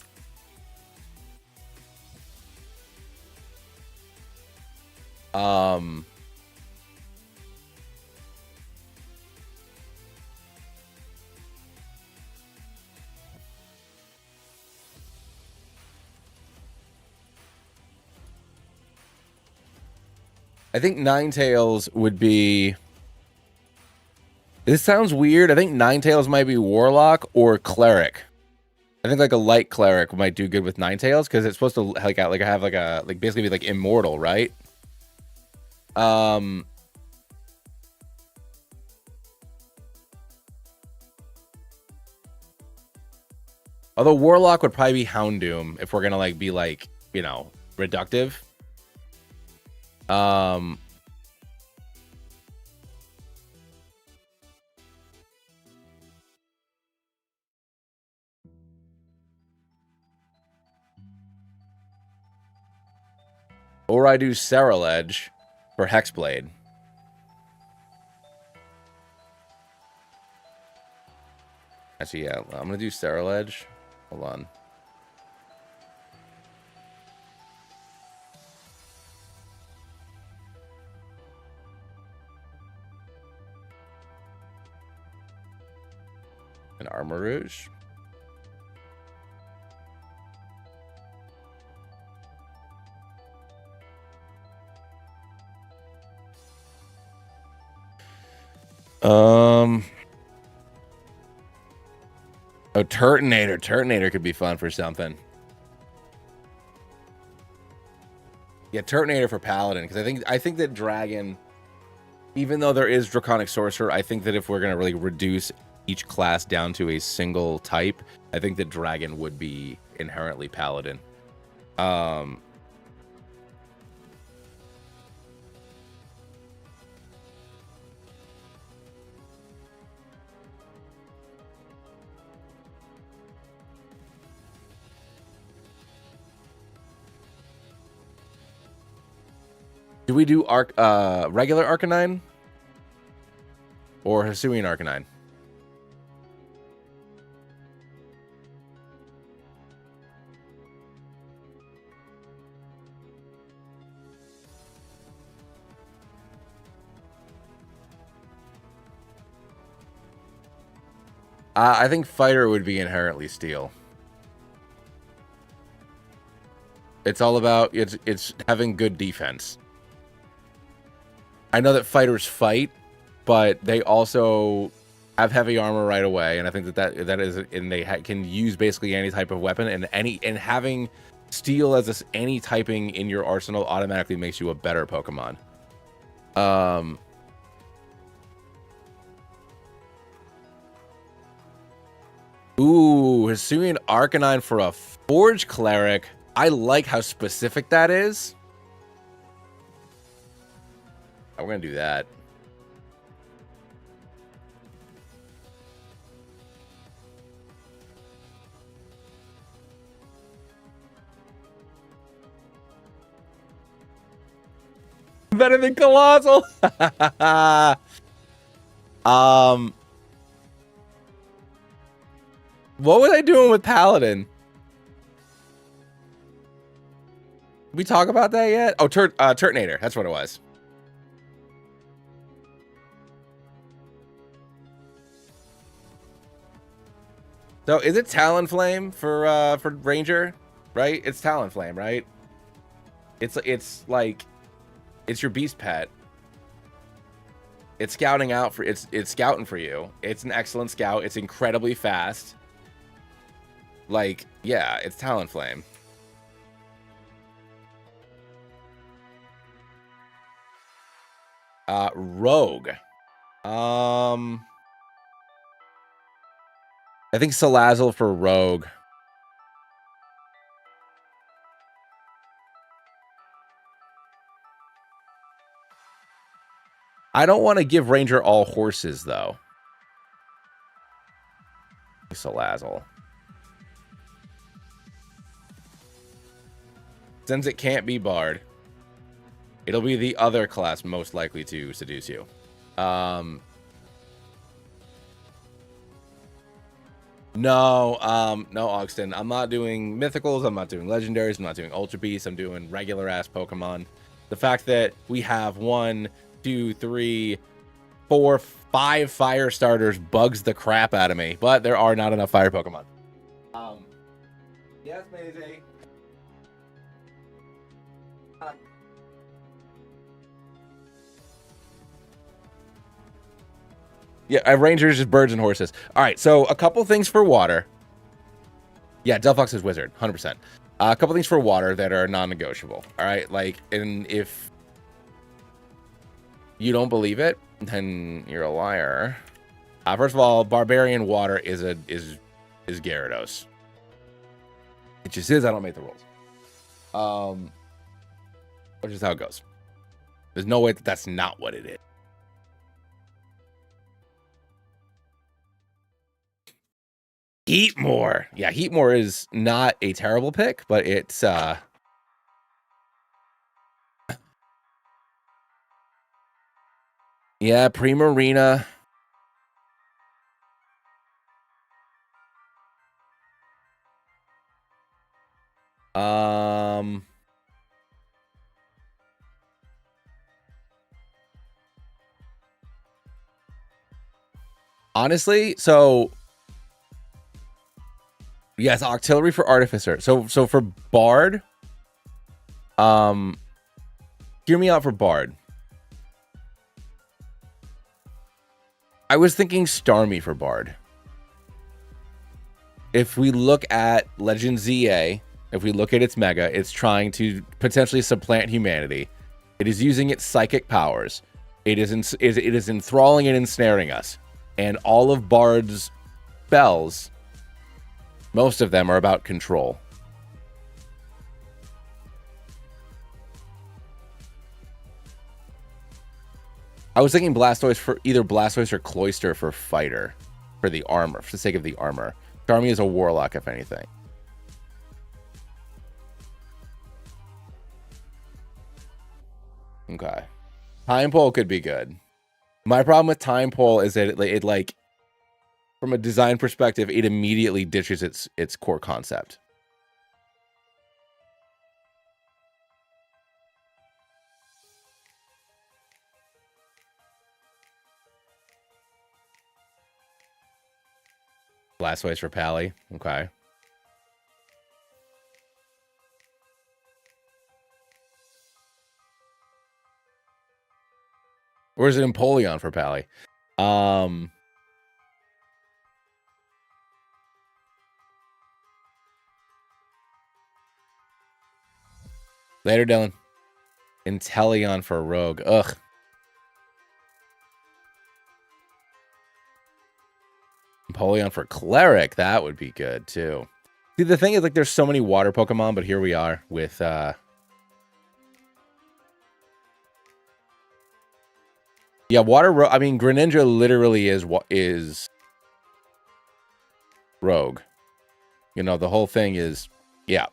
I think Ninetales would be... This sounds weird. I think Ninetales might be Warlock or Cleric. I think like a light Cleric might do good with Ninetales because it's supposed to like basically be like immortal, right? Although Warlock would probably be Houndoom if we're gonna like be like, you know, reductive. Or I do Saraledge for Hexblade. Actually, yeah, I'm gonna do Saraledge. Hold on. An Armor Rouge. Oh, Turtonator. Turtonator could be fun for something. Yeah, Turtonator for Paladin, because I think that Dragon, even though there is Draconic Sorcerer, I think that if we're gonna really reduce each class down to a single type, I think that Dragon would be inherently Paladin. Do we do regular Arcanine or Hisuian Arcanine? I think Fighter would be inherently Steel. It's all about it's having good defense. I know that fighters fight, but they also have heavy armor right away, and I think that is, and they can use basically any type of weapon, and having Steel as any typing in your arsenal automatically makes you a better Pokemon. Ooh, Hisuian Arcanine for a Forge Cleric. I like how specific that is. We're gonna do that. Better than Colossal. What was I doing with Paladin? Did we talk about that yet? Oh, Turtonator. That's what it was. So is it Talonflame for Ranger? Right? It's Talonflame, right? It's like it's your beast pet. It's scouting out for it's scouting for you. It's an excellent scout. It's incredibly fast. Like, yeah, it's Talonflame. Rogue. I think Salazzle for Rogue. I don't want to give Ranger all horses, though. Salazzle. Since it can't be Bard, it'll be the other class most likely to seduce you. No, Ogston. I'm not doing mythicals. I'm not doing legendaries. I'm not doing ultra beasts. I'm doing regular ass Pokemon. The fact that we have 1, 2, 3, 4, 5 fire starters bugs the crap out of me, but there are not enough fire Pokemon. Yes, Maisie. Yeah, Rangers is birds and horses. All right, so a couple things for water. Yeah, Delphox is wizard, 100%. A couple things for water that are non-negotiable. All right, like, and if you don't believe it, then you're a liar. First of all, barbarian water is Gyarados. It just is. I don't make the rules. Which is how it goes. There's no way that that's not what it is. Heatmore. Yeah, Heatmore is not a terrible pick, but it's yeah, Primarina. Honestly, so yes, Octillery for Artificer. So for Bard, hear me out for Bard. I was thinking Starmie for Bard. If we look at Legend ZA, if we look at its mega, it's trying to potentially supplant humanity. It is using its psychic powers. It is enthralling and ensnaring us. And all of Bard's spells, most of them are about control. I was thinking Blastoise for either Blastoise or Cloyster for fighter, for the armor, for the sake of the armor. Starmie is a warlock, if anything. Okay. Time Pole could be good. My problem with Time Pole is that it like, from a design perspective, it immediately ditches its core concept. Blastoise for Pally. Okay. Or is it Empoleon for Pally? Later, Dylan. Inteleon for Rogue. Ugh. Empoleon for Cleric. That would be good, too. See, the thing is, like, there's so many water Pokemon, but here we are with, yeah, I mean, Greninja literally is Rogue. You know, the whole thing is, yeah.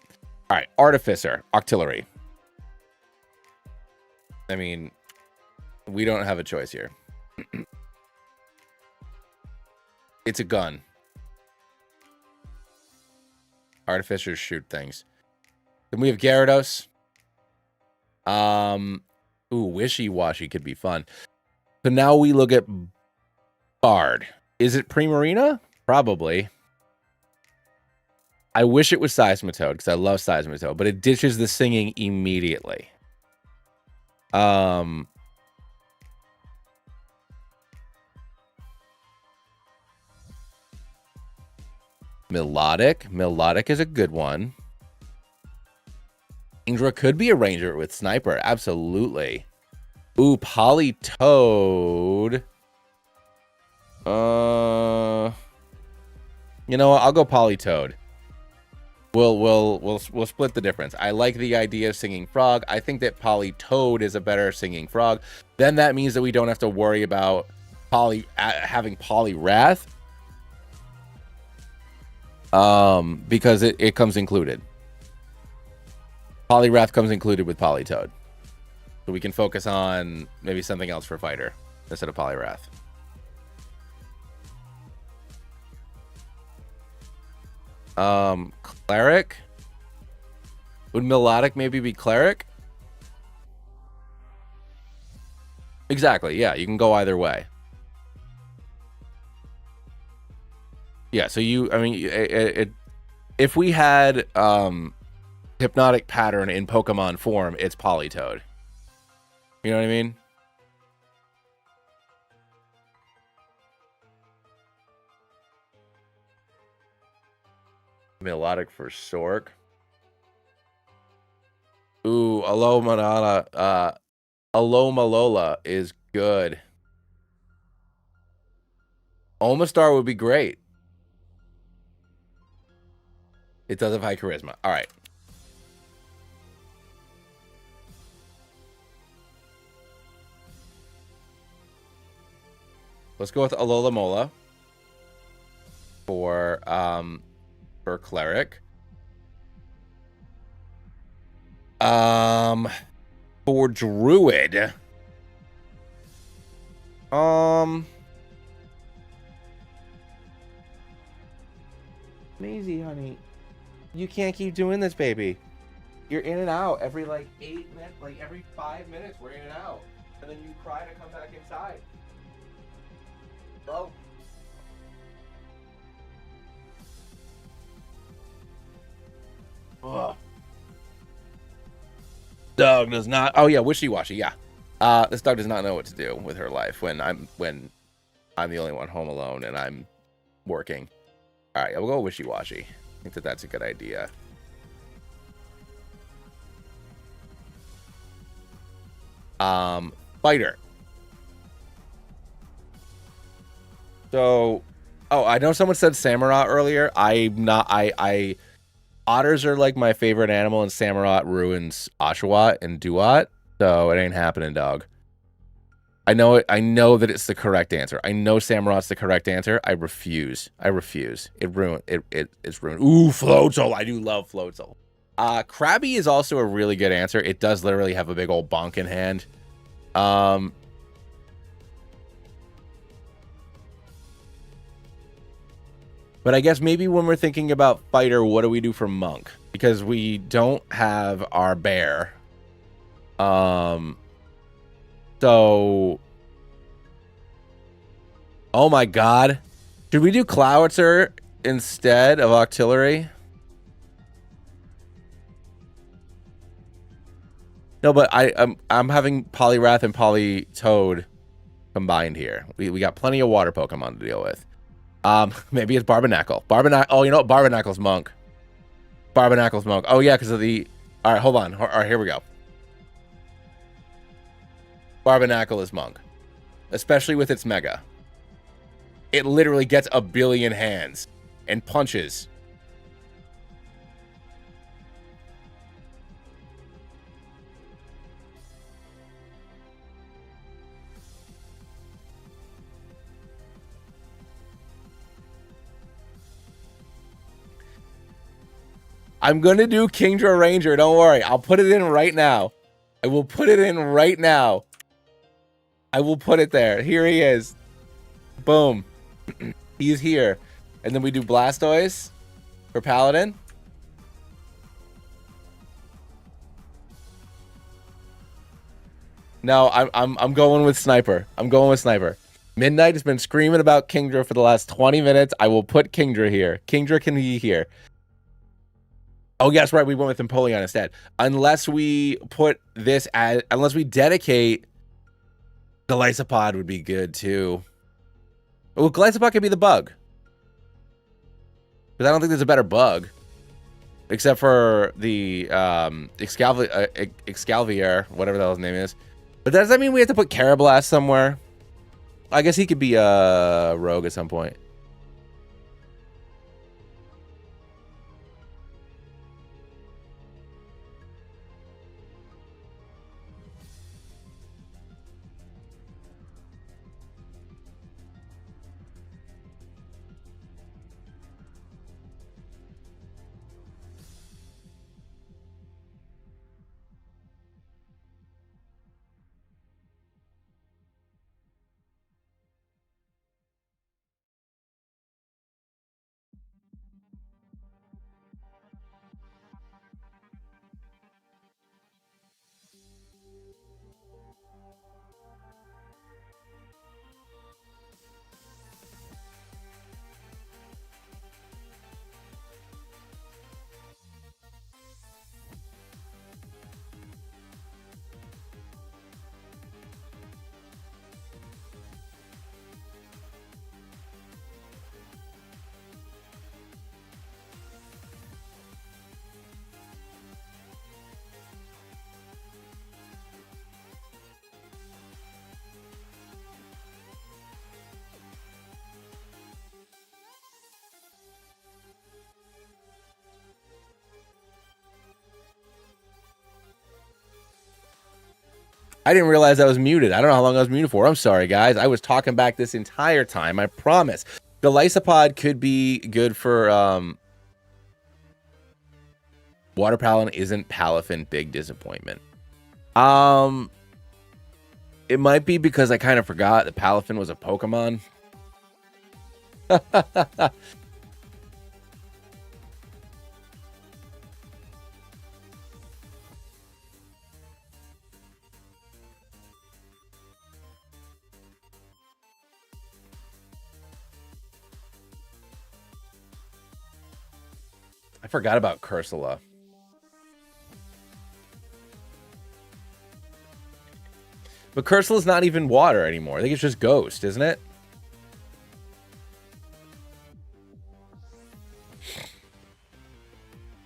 All right, Artificer, Octillery. I mean, we don't have a choice here. It's a gun. Artificers shoot things. Then we have Gyarados. Ooh, Wishy-Washy could be fun. So now we look at Bard. Is it Primarina? Probably. I wish it was Seismitoad because I love Seismitoad, but it ditches the singing immediately. Melodic. Melodic is a good one. Indra could be a ranger with Sniper. Absolutely. Ooh, Politoed. You know what? I'll go Politoed. We'll split the difference. I like the idea of singing frog. I think that Politoed is a better singing frog. Then that means that we don't have to worry about having Poliwrath. Because it comes included. Poliwrath comes included with Politoed. So we can focus on maybe something else for fighter instead of Poliwrath. Cleric? Would Melodic maybe be Cleric? Exactly, yeah, you can go either way. Yeah, so if we had Hypnotic Pattern in Pokemon form, it's Politoed. You know what I mean? Melodic for Sork. Ooh, Alo Manana. Alo Malola is good. Omastar would be great. It does have high charisma. All right. Let's go with Alola Mola for cleric. For druid. Maisie, honey, you can't keep doing this, baby. You're in and out every like 8 minutes, like every 5 minutes. We're in and out, and then you cry to come back inside. Bro. Ugh. Dog does not. Oh yeah, wishy-washy. Yeah. This dog does not know what to do with her life when I'm the only one home alone and I'm working. All right, I'll go wishy-washy. I think that's a good idea. Fighter. So, oh, I know someone said Samurott earlier. I'm not. Otters are like my favorite animal, and Samurott ruins Oshawott and Duat. So it ain't happening, dog. I know it. I know that it's the correct answer. I know Samurott's the correct answer. I refuse. I refuse. It ruined. It's ruined. Ooh, Floatzel. I do love Floatzel. Krabby is also a really good answer. It does literally have a big old bonk in hand. But I guess maybe when we're thinking about fighter, what do we do for monk? Because we don't have our bear. So, oh my God, should we do Clowitzer instead of Octillery? No, but I'm having Poliwrath and Politoed combined here. We got plenty of water Pokemon to deal with. Maybe it's Barbernacle. Oh, you know what? Barbernacle's monk. Barbernacle's monk. Oh yeah, because of the. All right, hold on. All right, here we go. Barbernacle is monk, especially with its mega. It literally gets a billion hands and punches. I'm going to do Kingdra Ranger. Don't worry. I'll put it in right now. I will put it in right now. I will put it there. Here he is. Boom. He's here. And then we do Blastoise for Paladin. No, I'm going with Sniper. I'm going with Sniper. Midnight has been screaming about Kingdra for the last 20 minutes. I will put Kingdra here. Kingdra can be here. Oh, yes, right. We went with Empoleon instead. Unless we put this as, unless we dedicate, Golisopod would be good too. Well, Golisopod could be the bug. Because I don't think there's a better bug. Except for the Excalibur, whatever the hell his name is. But does that mean we have to put Carablast somewhere? I guess he could be a rogue at some point. I didn't realize I was muted. I don't know how long I was muted for. I'm sorry, guys. I was talking back this entire time. I promise. The Lysopod could be good for Water Paladin isn't Palafin. Big disappointment. It might be because I kind of forgot that Palafin was a Pokemon. I forgot about Cursula. But Cursula's not even water anymore. I think it's just ghost, isn't it?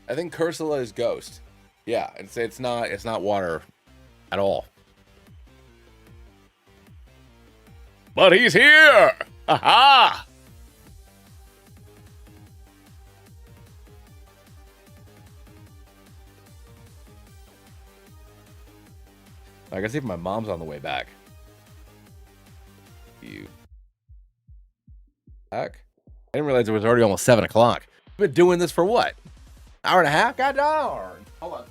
I think Cursula is ghost. Yeah, it's not water at all. But he's here! Aha! I gotta see if my mom's on the way back. You back? I didn't realize it was already almost 7 o'clock. Been doing this for what? Hour and a half? God darn. Hold on.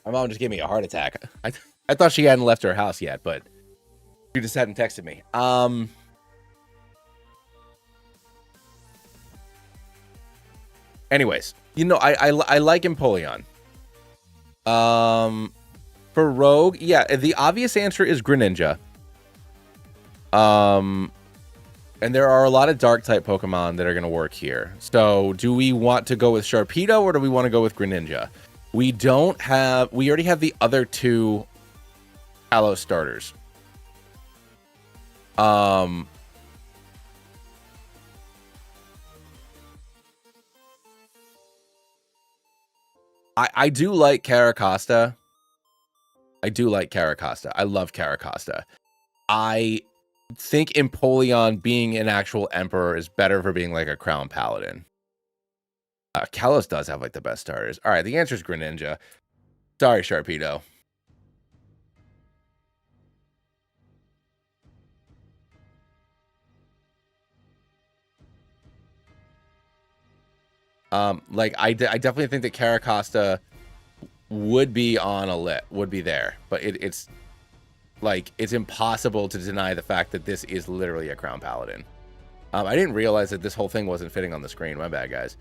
My mom just gave me a heart attack. I thought she hadn't left her house yet, but she just hadn't texted me. Anyways, you know, I like Empoleon. For Rogue, yeah, the obvious answer is Greninja. And there are a lot of dark type Pokemon that are going to work here. So do we want to go with Sharpedo or do we want to go with Greninja? We already have the other two Kalos starters. I do like Caracosta. I do like Caracosta. I love Caracosta. I think Empoleon being an actual Emperor is better for being like a Crown Paladin. Kalos does have like the best starters. All right, the answer is Greninja. Sorry, Sharpedo. Like I definitely think that Caracosta would be on a lit, would be there, but it's like it's impossible to deny the fact that this is literally a Crown Paladin. I didn't realize that this whole thing wasn't fitting on the screen. My bad, guys.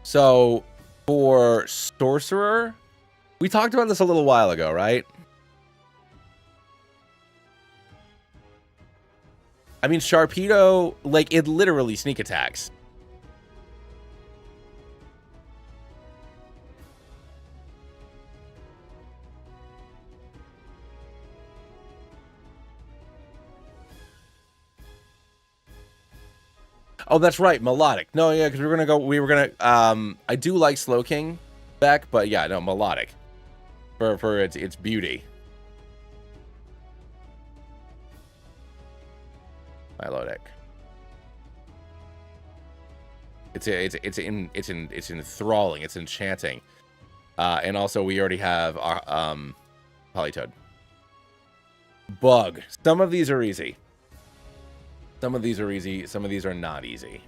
So for Sorcerer, we talked about this a little while ago, right? I mean, Sharpedo, like, it literally sneak attacks. Oh, that's right, Melodic. No, yeah, because we were gonna, I do like Slowking back, but yeah, no, Melodic. For its beauty. Melodic. It's enthralling, it's enchanting. And also we already have our Politoed. Bug. Some of these are easy. Some of these are easy, some of these are not easy.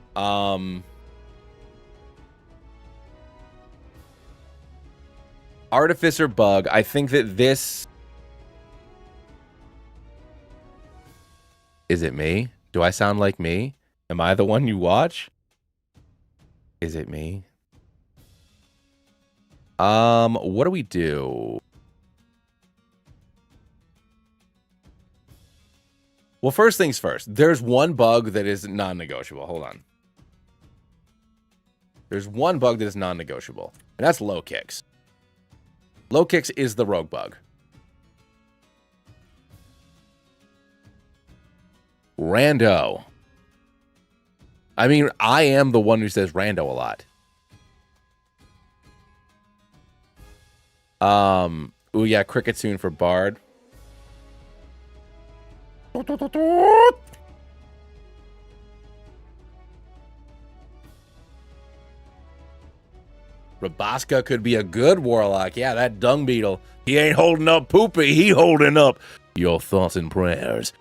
Artificer Bug. I think that this... Is it me? Do I sound like me? Am I the one you watch? Is it me? What do we do? Well, first things first. There's one bug that is non-negotiable. Hold on. There's one bug that is non-negotiable, and that's low kicks. Low kicks is the rogue bug. Rando. I mean, I am the one who says rando a lot. Oh yeah, cricket soon for Bard. Rabaska could be a good warlock. Yeah, that dung beetle. He ain't holding up poopy. He holding up your thoughts and prayers.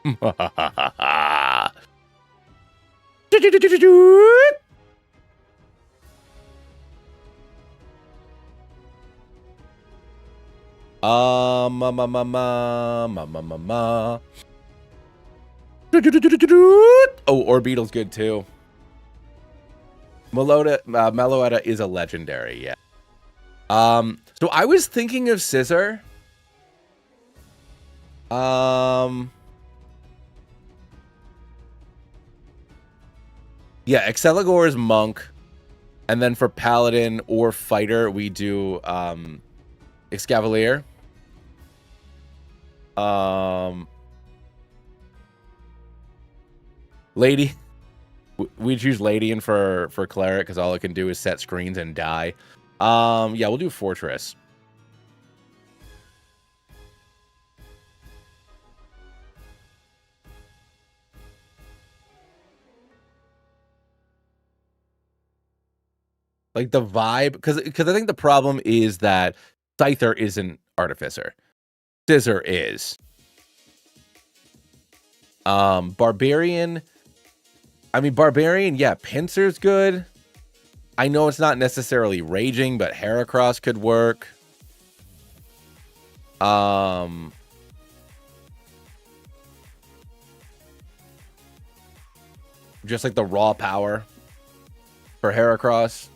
Oh, Orbeetle's good too. Meloetta is a legendary, yeah. So I was thinking of Scissor. Yeah, Exceligor is Monk. And then for Paladin or Fighter, we do Excavalier. Lady. We choose Ladian for Cleric because all it can do is set screens and die. Yeah, we'll do Fortress. Like the vibe, because I think the problem is that Scyther isn't Artificer. Scissor is. Barbarian. I mean, Barbarian, yeah, Pincer's good. I know it's not necessarily Raging, but Heracross could work. Just like the raw power for Heracross.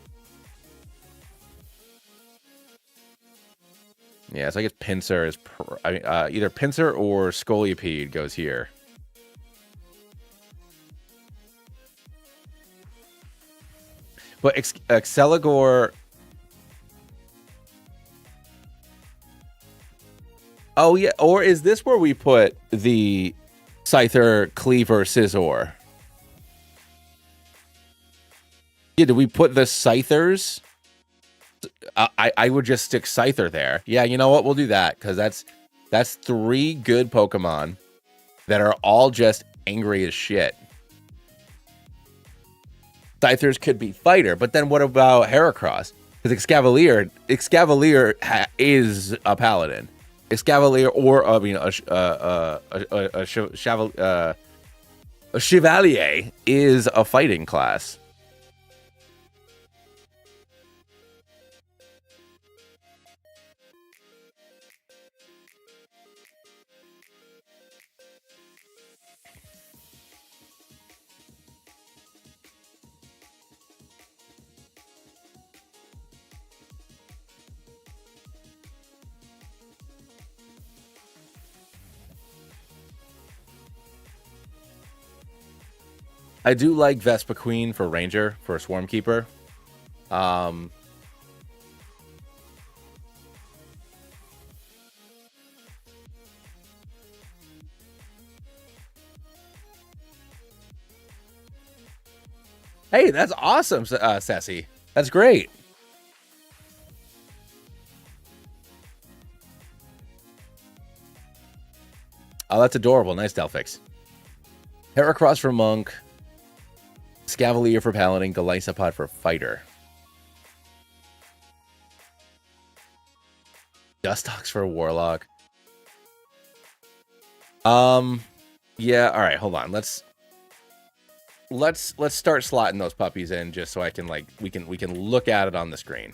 Yeah, so I guess Pinsir is... either Pinsir or Scolipede goes here. But Exceligor... Oh, yeah. Or is this where we put the Scyther, Cleaver, Scizor? Yeah, did we put the Scythers? I would just stick Scyther there. Yeah, you know what? We'll do that, because that's 3 good Pokemon that are all just angry as shit. Scythers could be Fighter, but then what about Heracross? Because Excavalier is a Paladin. Excavalier, or I mean, a Chevalier is a fighting class. I do like Vespa Queen for Ranger, for a Swarm Keeper. Hey, that's awesome, Sassy. That's great. Oh, that's adorable. Nice, Delphix. Heracross for Monk. Scavalier for Paladin. Golisopod for Fighter. Dustox for Warlock. Yeah, all right, hold on. Let's start slotting those puppies in just so I can we can look at it on the screen.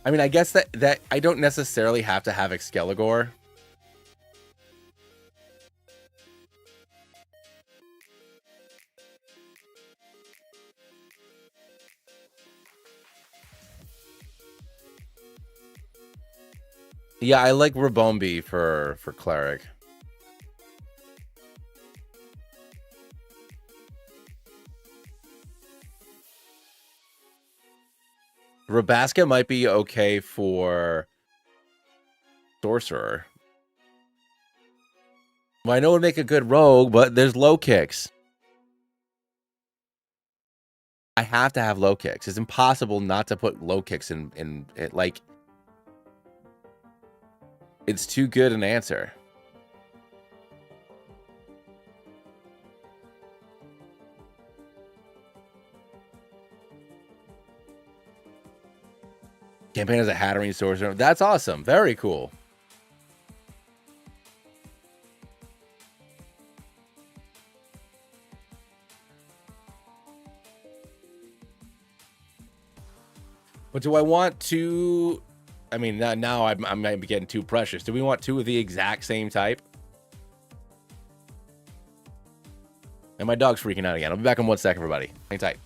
I mean, I guess that I don't necessarily have to have Exceligor. Yeah, I like Rabombi for cleric. Rabaska might be okay for sorcerer. Well, I know it would make a good rogue, but there's low kicks. I have to have low kicks. It's impossible not to put low kicks in it. Like, it's too good an answer. Campaign as a Hatterene sorcerer. That's awesome. Very cool. But do I want to? I mean, now I might be getting too precious. Do we want two of the exact same type? And my dog's freaking out again. I'll be back in 1 second, everybody. Hang tight.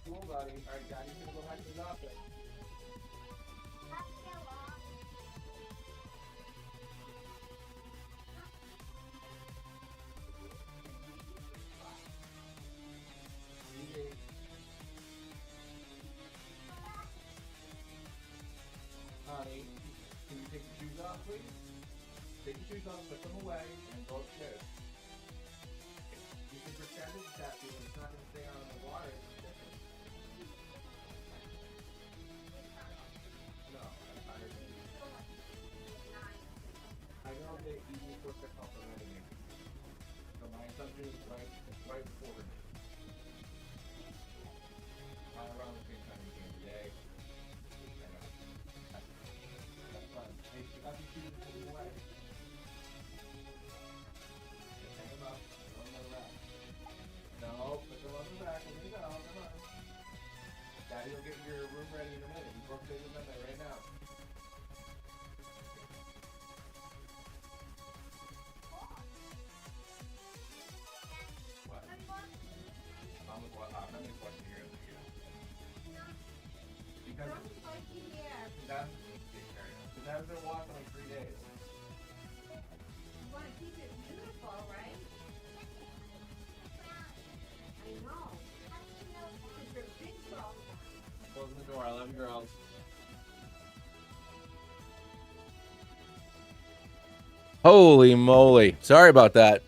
Cool, buddy. All right, Daddy's gonna go back to his office. Honey, can you take your shoes off, please? Take your shoes off, put them away, and go upstairs. You can pretend it's tattoo, and it's not going to stay out in the water. No, I'm tired. I know that you need to pick up on anything. So my assumption is right before me. Not around the same time you came today. I know. That's fine. Hey, you got your shoes, put them away. Hang them up. Put them on the rack. No, put them on the rack. There you go. Come on. Daddy will get your room ready in a minute. You broke things in there right now. What? How many questions are you going to get? Because it hasn't been washed in like 3 days. You want to keep it beautiful, right? I know. Because you're a big girl. Close the door. I love you, girls. Holy moly. Sorry about that.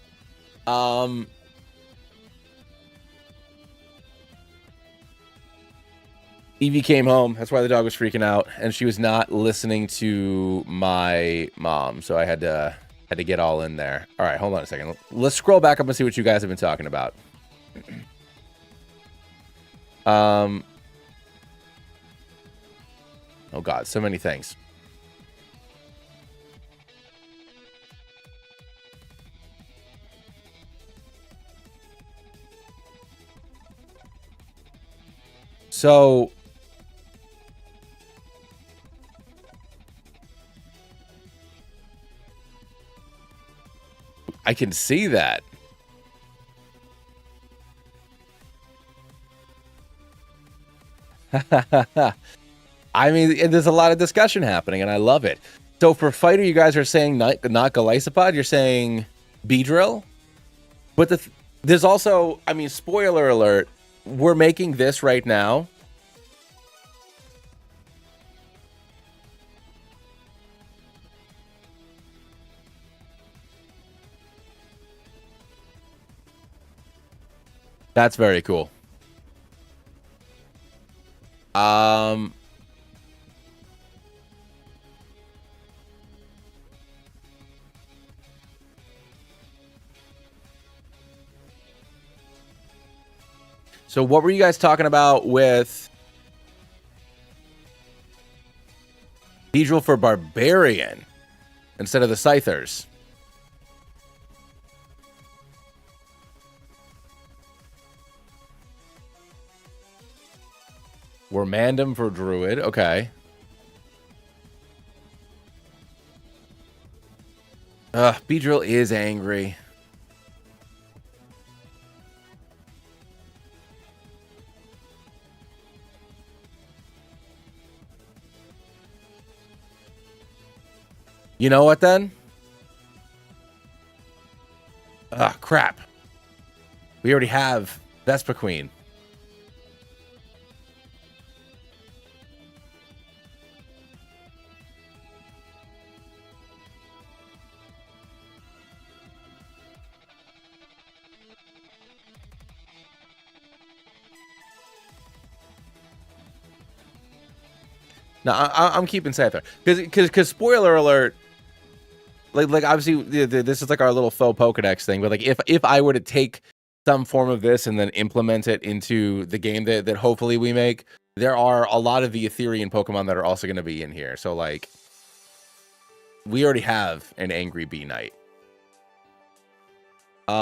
Evie came home. That's why the dog was freaking out, and she was not listening to my mom, so I had to get all in there. All right, hold on a second. Let's scroll back up and see what you guys have been talking about. Oh God, so many things. So I can see that. I mean, there's a lot of discussion happening, and I love it. So for fighter, you guys are saying not Galaisopod. You're saying Beedrill, but there's also, I mean, spoiler alert. We're making this right now. That's very cool. So what were you guys talking about with Beedrill for Barbarian instead of the Scythers? We're Mandem for Druid. Okay. Beedrill is angry. You know what then? Crap. We already have Vespa Queen. No, I'm keeping Scyther because spoiler alert. Like obviously this is like our little faux Pokedex thing, but like if I were to take some form of this and then implement it into the game that hopefully we make, there are a lot of the Ethereal Pokemon that are also going to be in here. So like we already have an Angry Bee Knight. But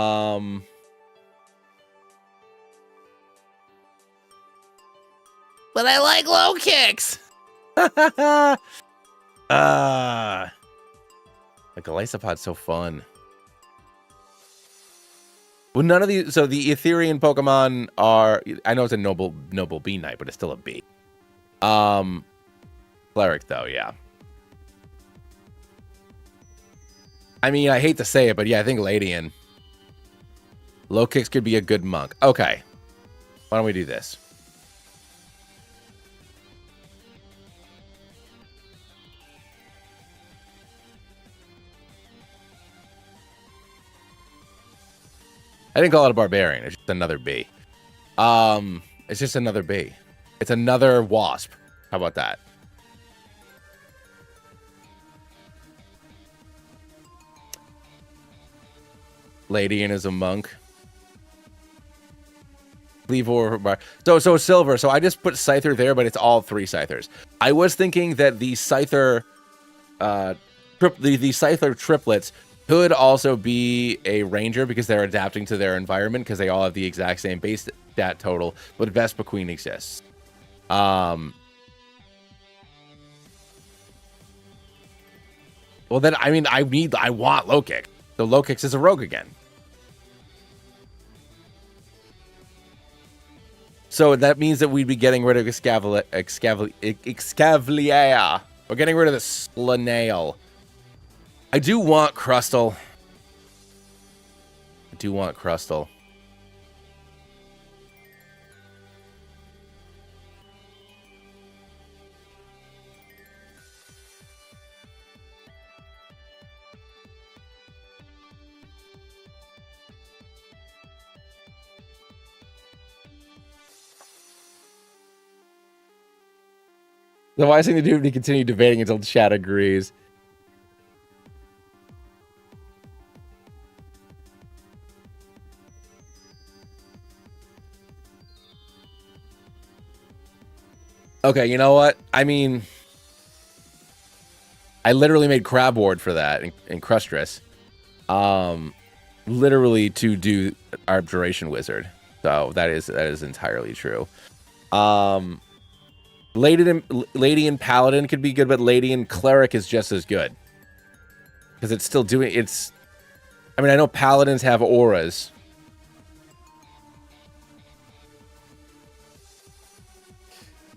I like low kicks. Like Galaisopod's so fun. Well, none of these. So the Etherean Pokemon are. I know it's a noble bee knight, but it's still a bee. Cleric though, yeah. I mean, I hate to say it, but yeah, I think Ladian. Low kicks could be a good monk. Okay, why don't we do this? I didn't call it a barbarian. It's just another bee. It's just another bee. It's another wasp. How about that? Ladian is a monk. Cleavor. So silver. So I just put Scyther there, but it's all 3 Scythers. I was thinking that the Scyther, the Scyther triplets could also be a ranger because they're adapting to their environment because they all have the exact same base stat total, but Vespa Queen exists. Well, then I mean I want low kick. So low kicks is a rogue again. So that means that we'd be getting rid of Excavalier. We're getting rid of the Slanail. I do want Crustle. The wise thing to do would be continue debating until Chad agrees. Okay, you know what? I mean, I literally made Crab Ward for that in Crustress. Literally to do Abjuration Wizard. So that is entirely true. Ladian Paladin could be good, but Ladian Cleric is just as good. Because it's still doing it's I mean, I know Paladins have auras.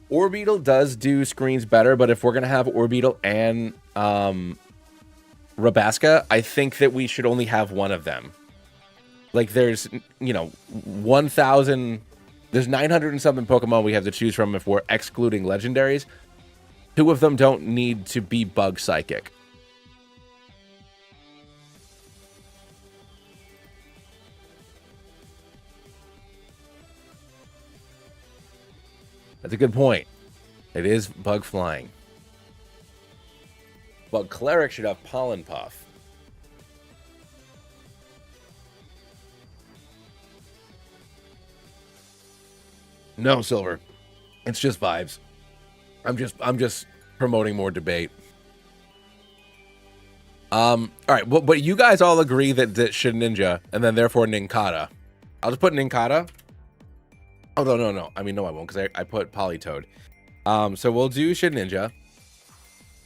Orbeetle does do screens better, but if we're gonna have Orbeetle and Rabasca, I think that we should only have one of them. Like there's 1,000 there's 900 and something Pokemon we have to choose from if we're excluding legendaries. 2 of them don't need to be bug psychic. That's a good point. It is bug flying. But Cleric should have Pollen Puff. No, Silver. It's just vibes. I'm just promoting more debate. All right, but you guys all agree that Shedinja and then therefore Nincada. I'll just put Nincada. Oh no. I mean, no, I won't because I put Politoed. So we'll do Shedinja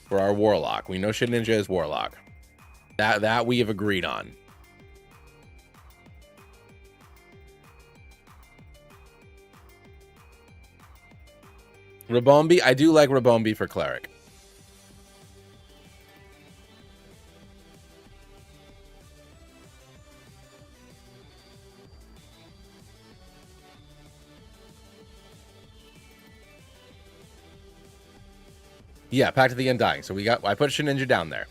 for our Warlock. We know Shedinja is Warlock. That we have agreed on. Rabombi, I do like Rabombi for Cleric. Yeah, Pact of the Undying. So I put Shedinja down there.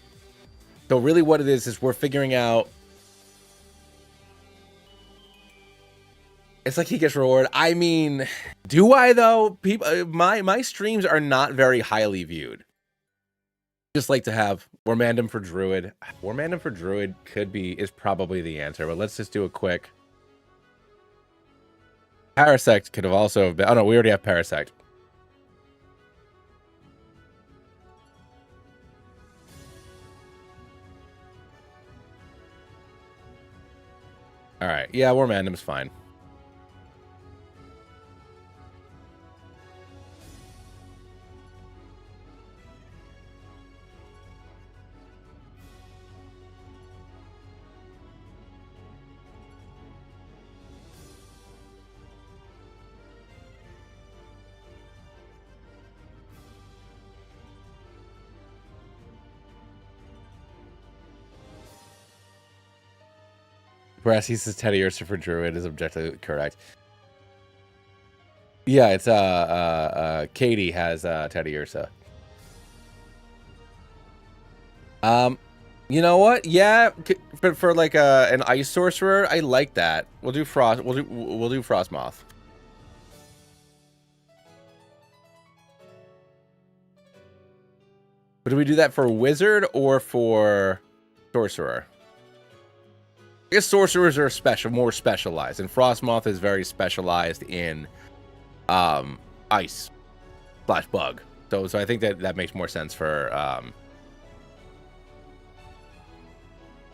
So really what it is we're figuring out. It's like he gets rewarded. I mean, do I though? People, my streams are not very highly viewed. Just like to have Wormandom for Druid. Wormandom for Druid is probably the answer, but let's just do a quick. Parasect could have also been. Oh no, we already have Parasect. All right, yeah, Wormandom's fine. Brassy says Teddy Ursa for Druid is objectively correct. Yeah, it's Katie has Teddy Ursa. You know what? Yeah, but for like an ice sorcerer, I like that. We'll do frost. We'll do frost moth. But do we do that for wizard or for sorcerer? I guess sorcerers are more specialized, and Frostmoth is very specialized in ice / bug. So I think that makes more sense for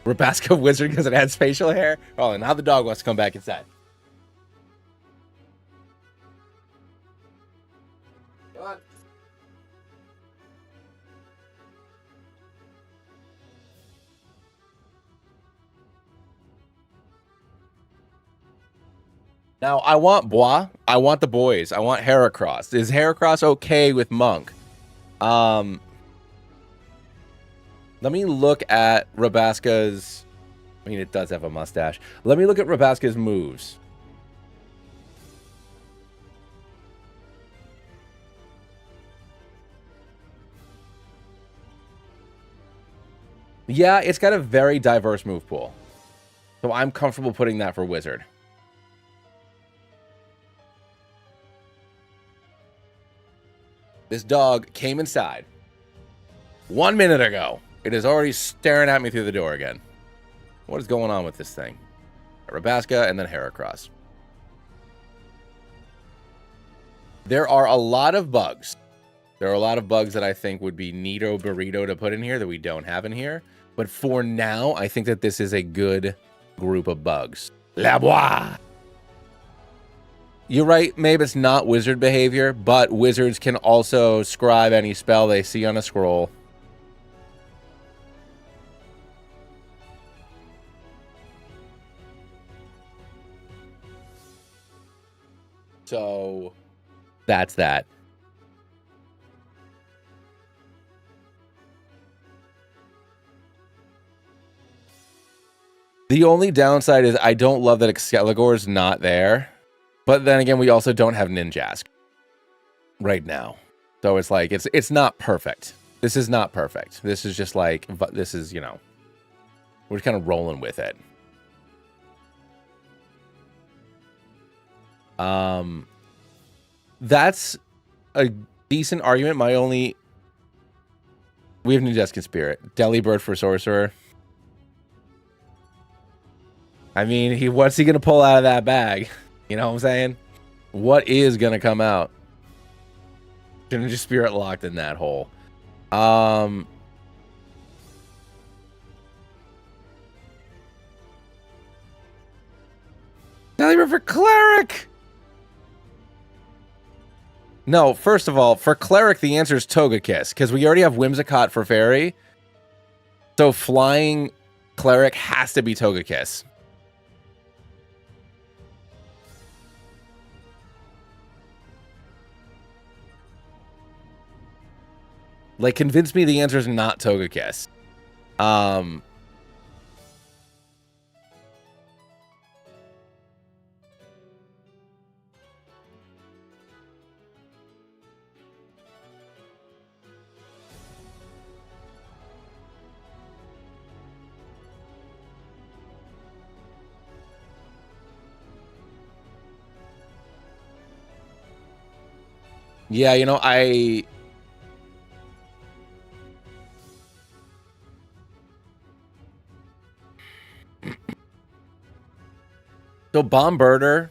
Rabasca wizard because it had facial hair. Oh, and now the dog wants to come back inside. Come on. Now, I want Bois. I want the boys. I want Heracross. Is Heracross okay with Monk? Let me look at Rabasca's... I mean, it does have a mustache. Let me look at Rabasca's moves. Yeah, it's got a very diverse move pool. So I'm comfortable putting that for Wizard. This dog came inside 1 minute ago. It is already staring at me through the door again. What is going on with this thing? Rabasca and then Heracross. There are a lot of bugs. There are a lot of bugs that I think would be neato burrito to put in here that we don't have in here. But for now, I think that this is a good group of bugs. La Bois! You're right, maybe it's not wizard behavior, but wizards can also scribe any spell they see on a scroll. So, that's that. The only downside is I don't love that Exceligor's not there. But then again, we also don't have Ninjask right now. So it's like, it's not perfect. This is not perfect. This is just like, this is, you know, we're just kind of rolling with it. That's a decent argument. My only... We have Ninjask in Spirit. Delibird for Sorcerer. I mean, what's he going to pull out of that bag? You know what I'm saying? What is going to come out? Shouldn't just Spirit locked in that hole. Delibird for Cleric! No, first of all, for Cleric, the answer is Togekiss, because we already have Whimsicott for Fairy. So flying Cleric has to be Togekiss. Like, convince me the answer is not Togekiss. Yeah, you know, So Bombirder,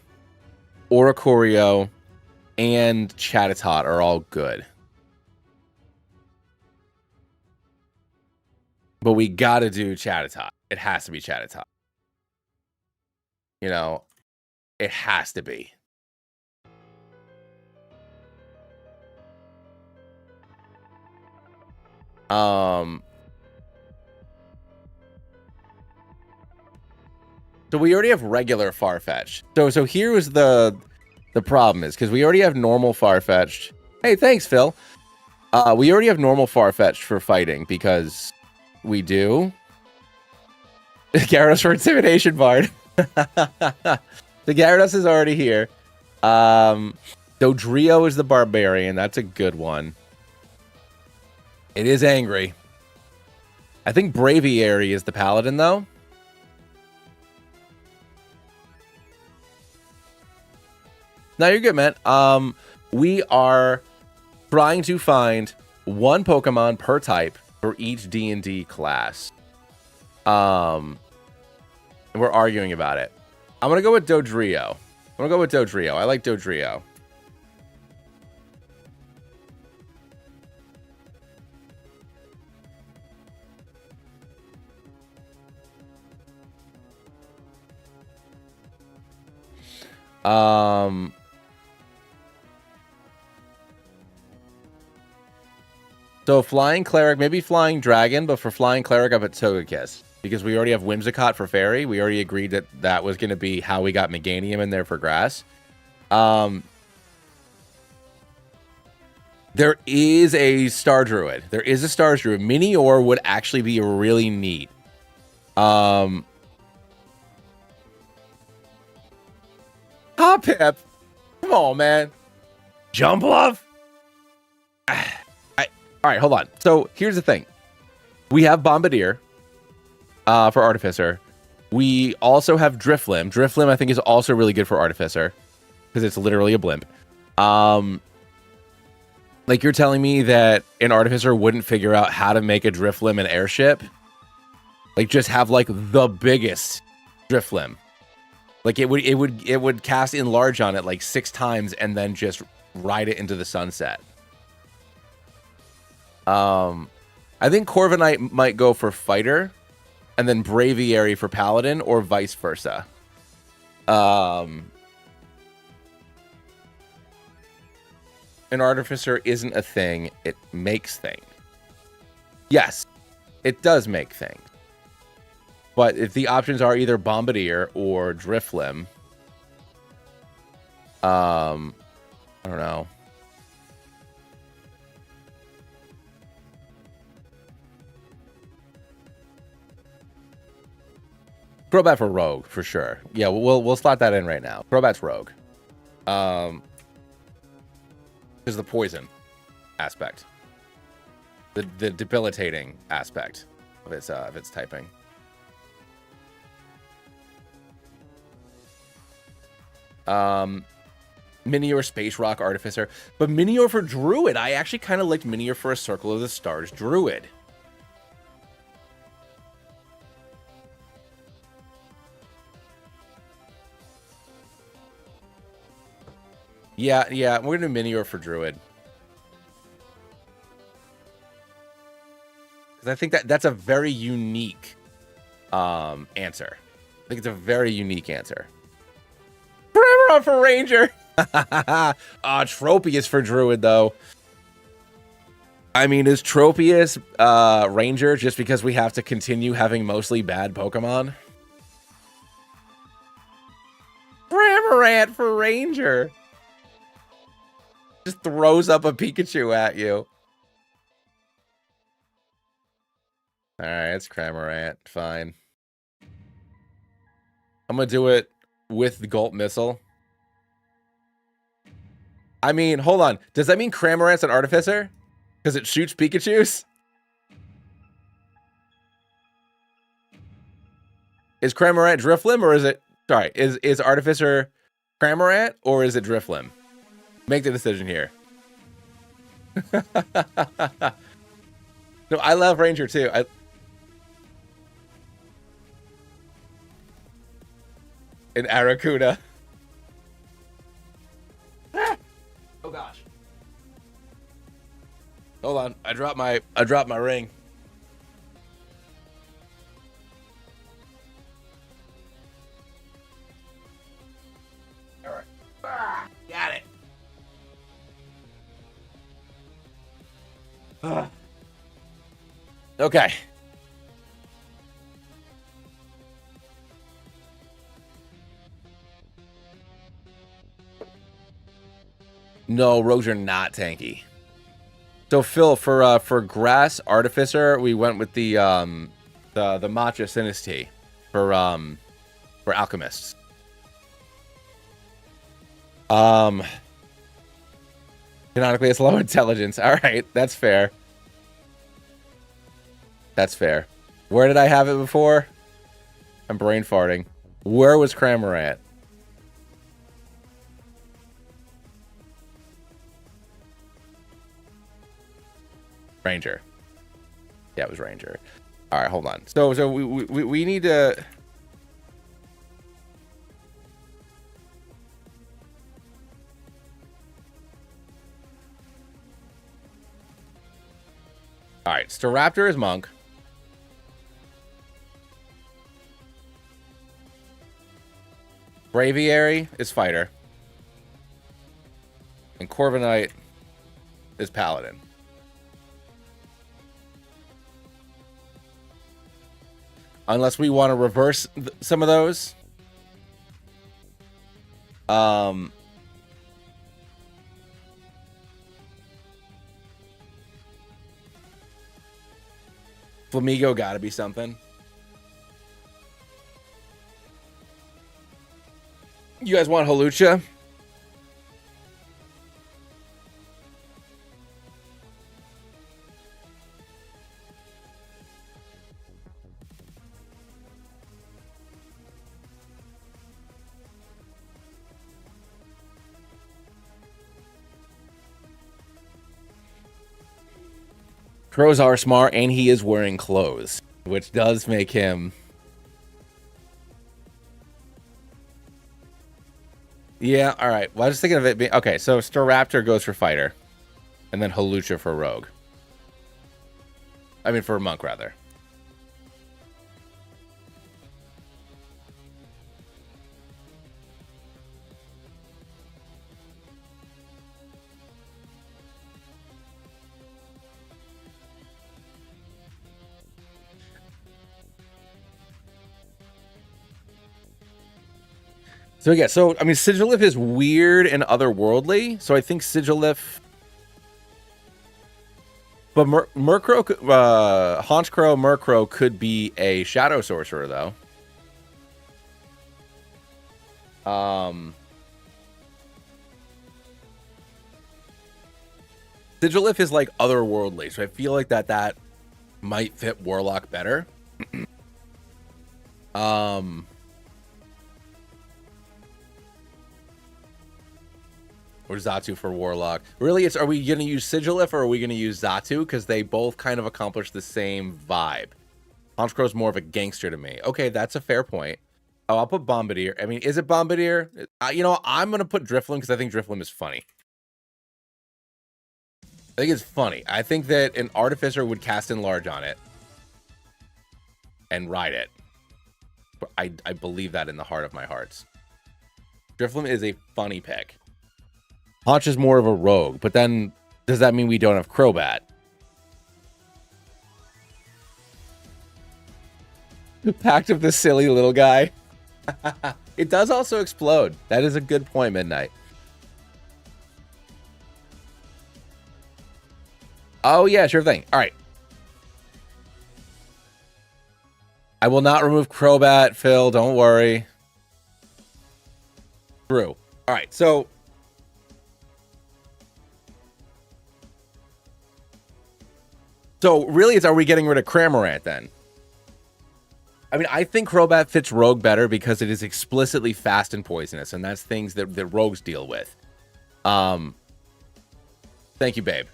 Oricorio, and Chatot are all good. But we gotta do Chatot. It has to be Chatot. You know, it has to be. So we already have regular Farfetch'd. So here was the problem is because we already have normal Farfetch'd. Hey, thanks, Phil. We already have normal Farfetch'd for fighting because we do. Gyarados for Intimidation Bard. The Gyarados is already here. Dodrio is the Barbarian. That's a good one. It is angry. I think Braviary is the Paladin, though. No, you're good, man. We are trying to find one Pokemon per type for each D&D class. And we're arguing about it. I'm going to go with Dodrio. I like Dodrio. So Flying Cleric, maybe Flying Dragon, but for Flying Cleric, I put Togekiss. Because we already have Whimsicott for Fairy. We already agreed that that was going to be how we got Meganium in there for Grass. There is a Star Druid. Minior would actually be really neat. Hoppip. Come on, man. Jumpluff? All right, hold on. So here's the thing. We have Bombardier for Artificer. We also have Driflim. Driflim, I think, is also really good for Artificer because it's literally a blimp. Like, you're telling me that an Artificer wouldn't figure out how to make a Driflim an airship? Like, just have, like, the biggest Driflim. Like, it would cast Enlarge on it, like, 6 times and then just ride it into the sunset. I think Corviknight might go for Fighter, and then Braviary for Paladin, or vice versa. An Artificer isn't a thing, it makes things. Yes, it does make things. But if the options are either Bombardier or Driflim, I don't know. Crobat for Rogue, for sure. Yeah, we'll slot that in right now. Crobat's Rogue. Is the poison aspect. The debilitating aspect of its typing. Minior Space Rock Artificer. But Minior for Druid. I actually kind of liked Minior for a Circle of the Stars Druid. Yeah, we're gonna do Minior for Druid. Because I think that's a very unique answer. I think it's a very unique answer. Forever for Ranger. Tropius for Druid, though. I mean, is Tropius Ranger just because we have to continue having mostly bad Pokemon? Cramorant for Ranger. Just throws up a Pikachu at you. Alright, it's Cramorant. Fine. I'm gonna do it with the Gulp Missile. I mean, hold on. Does that mean Cramorant's an Artificer? Because it shoots Pikachus? Is Cramorant Driflim, or is it... Sorry, is Artificer Cramorant, or is it Driflim? Make the decision here. No, I love Ranger too. In Arrokuda. Oh gosh. Hold on. I dropped my ring. All right. Got it. Okay. No, rogues are not tanky. So Phil, for Grass Artificer, we went with the Matcha Sinistea for for alchemists. Canonically, it's low intelligence. All right, that's fair. That's fair. Where did I have it before? I'm brain farting. Where was Cramorant? Ranger. Yeah, it was Ranger. All right, hold on. So we need to. All right, Staraptor is monk. Braviary is fighter. And Corviknight is paladin. Unless we want to reverse some of those. Flamigo gotta be something. You guys want Holucha? Crows are smart, and he is wearing clothes, which does make him... Yeah, all right. Well, I was just thinking of it being... Okay, so Staraptor goes for fighter, and then Holucha for rogue. I mean, for monk, rather. So yeah, so I mean, Sigilif is weird and otherworldly, so I think Sigilif. But Murkrow, Honchkrow, Murkrow could be a shadow sorcerer, though. Sigilif is like otherworldly, so I feel like that might fit Warlock better. Or Zatu for Warlock. Really, are we going to use Sigilif or are we going to use Zatu? Because they both kind of accomplish the same vibe. Honchkrow's more of a gangster to me. Okay, that's a fair point. Oh, I'll put Bombardier. I mean, is it Bombardier? You know, I'm going to put Drifloon because I think Drifloon is funny. I think it's funny. I think that an Artificer would cast Enlarge on it. And ride it. I believe that in the heart of my hearts. Drifloon is a funny pick. Haunch is more of a rogue, but then does that mean we don't have Crobat? Pact of the silly little guy. It does also explode. That is a good point, Midnight. Oh, yeah, sure thing. All right. I will not remove Crobat, Phil. Don't worry. True. All right, so... So, really, are we getting rid of Cramorant, then? I mean, I think Crobat fits Rogue better because it is explicitly fast and poisonous, and that's things that Rogues deal with. Thank you, babe.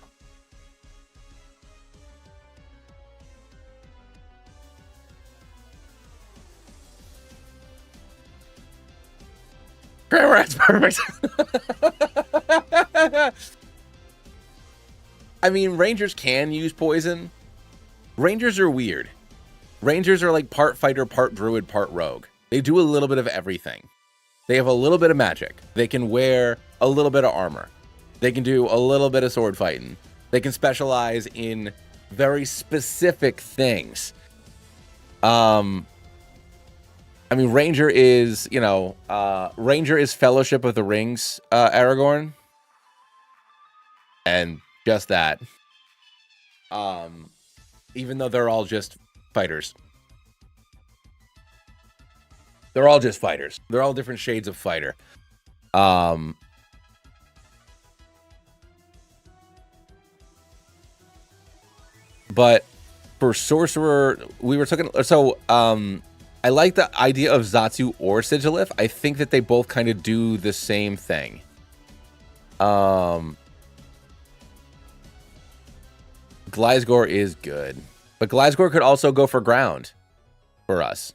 Cramorant's perfect. I mean, Rangers can use poison. Rangers are weird. Rangers are like part fighter, part druid, part rogue. They do a little bit of everything. They have a little bit of magic. They can wear a little bit of armor. They can do a little bit of sword fighting. They can specialize in very specific things. I mean, Ranger is, you know, Ranger is Fellowship of the Rings, Aragorn. And just that. Even though they're all just fighters. They're all just fighters. They're all different shades of fighter. But for sorcerer, we were talking. So I like the idea of Zatsu or Sigilif. I think that they both kind of do the same thing. Glisgor is good, but Glisgor could also go for ground for us.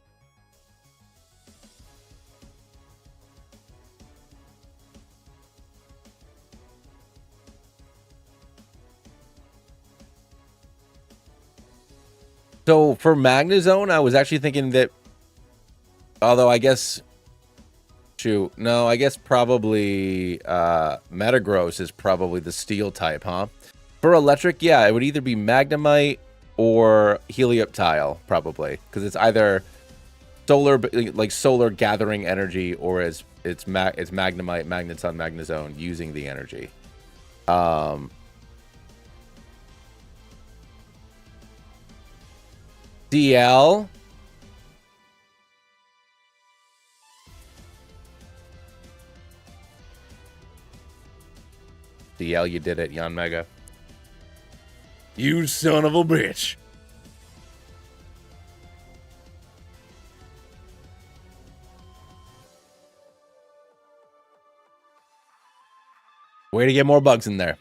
So for Magnezone, I was actually thinking that, although I guess, I guess probably Metagross is probably the steel type, huh? For electric, yeah, it would either be Magnemite or Helioptile, probably, because it's either solar, like solar gathering energy, or it's Magnemite, Magneton, Magnezone using the energy. DL. DL, you did it, Yanmega. You son of a bitch. Way to get more bugs in there.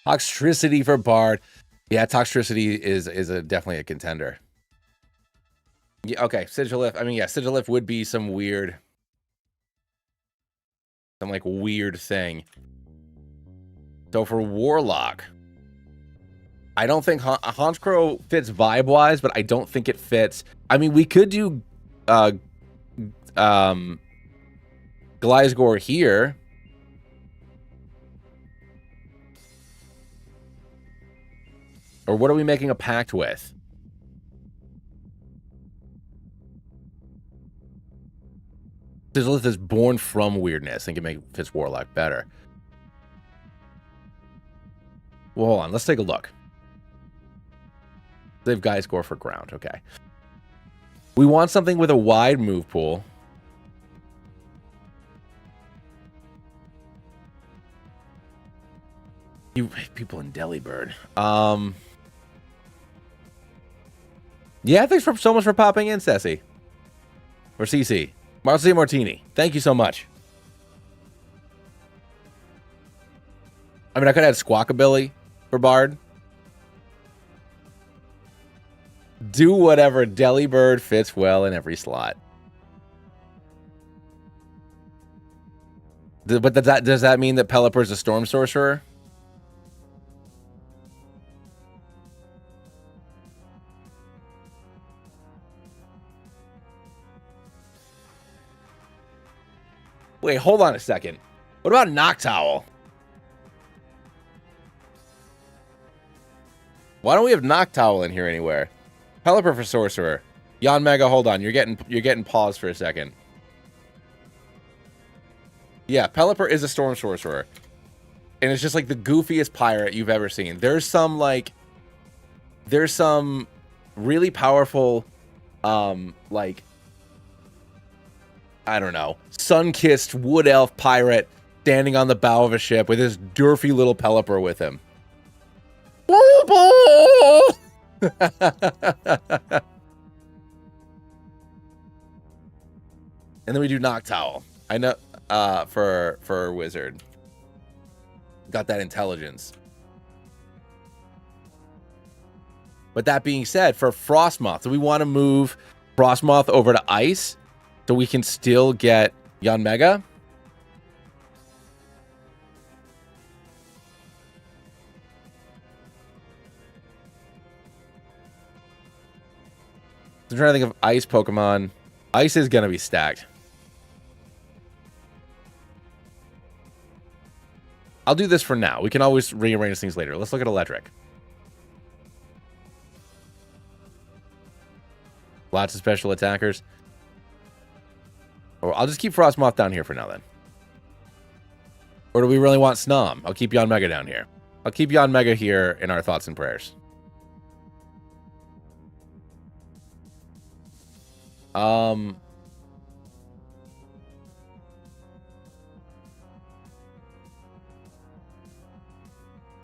Toxtricity for Bard. Yeah, Toxtricity is definitely a contender. Yeah, okay, Sigilif. I mean, yeah, Sigilif would be some weird thing. So for Warlock, I don't think Honchkrow fits vibe-wise, but I don't think it fits. I mean, we could do Glisgor here. Or what are we making a pact with? Sigilif is born from weirdness. I think it makes fits Warlock better. Well, hold on. Let's take a look. They've Glisgor for ground. Okay. We want something with a wide move pool. You people in Delibird. Yeah, thanks so much for popping in, Ceci. Or CC. Marcy Martini. Thank you so much. I mean, I could add Squawkabilly for Bard. Do whatever. Delibird fits well in every slot. But does that mean that Pelipper is a Storm Sorcerer? Wait, hold on a second. What about Noctowl? Why don't we have Noctowl in here anywhere? Pelipper for Sorcerer. Yanmega, hold on. You're getting paused for a second. Yeah, Pelipper is a Storm Sorcerer. And it's just like the goofiest pirate you've ever seen. There's some really powerful like, I don't know, sun-kissed wood elf pirate standing on the bow of a ship with his dwarfy little Pelipper with him. And then we do Noctowl. I know for Wizard. Got that intelligence. But that being said, for Frostmoth, do we want to move Frostmoth over to Ice so we can still get Yanmega? I'm trying to think of Ice Pokemon. Ice is going to be stacked. I'll do this for now. We can always rearrange things later. Let's look at Electric. Lots of special attackers. Or I'll just keep Frostmoth down here for now then. Or do we really want Snom? I'll keep Yanmega down here. I'll keep Yanmega here in our thoughts and prayers.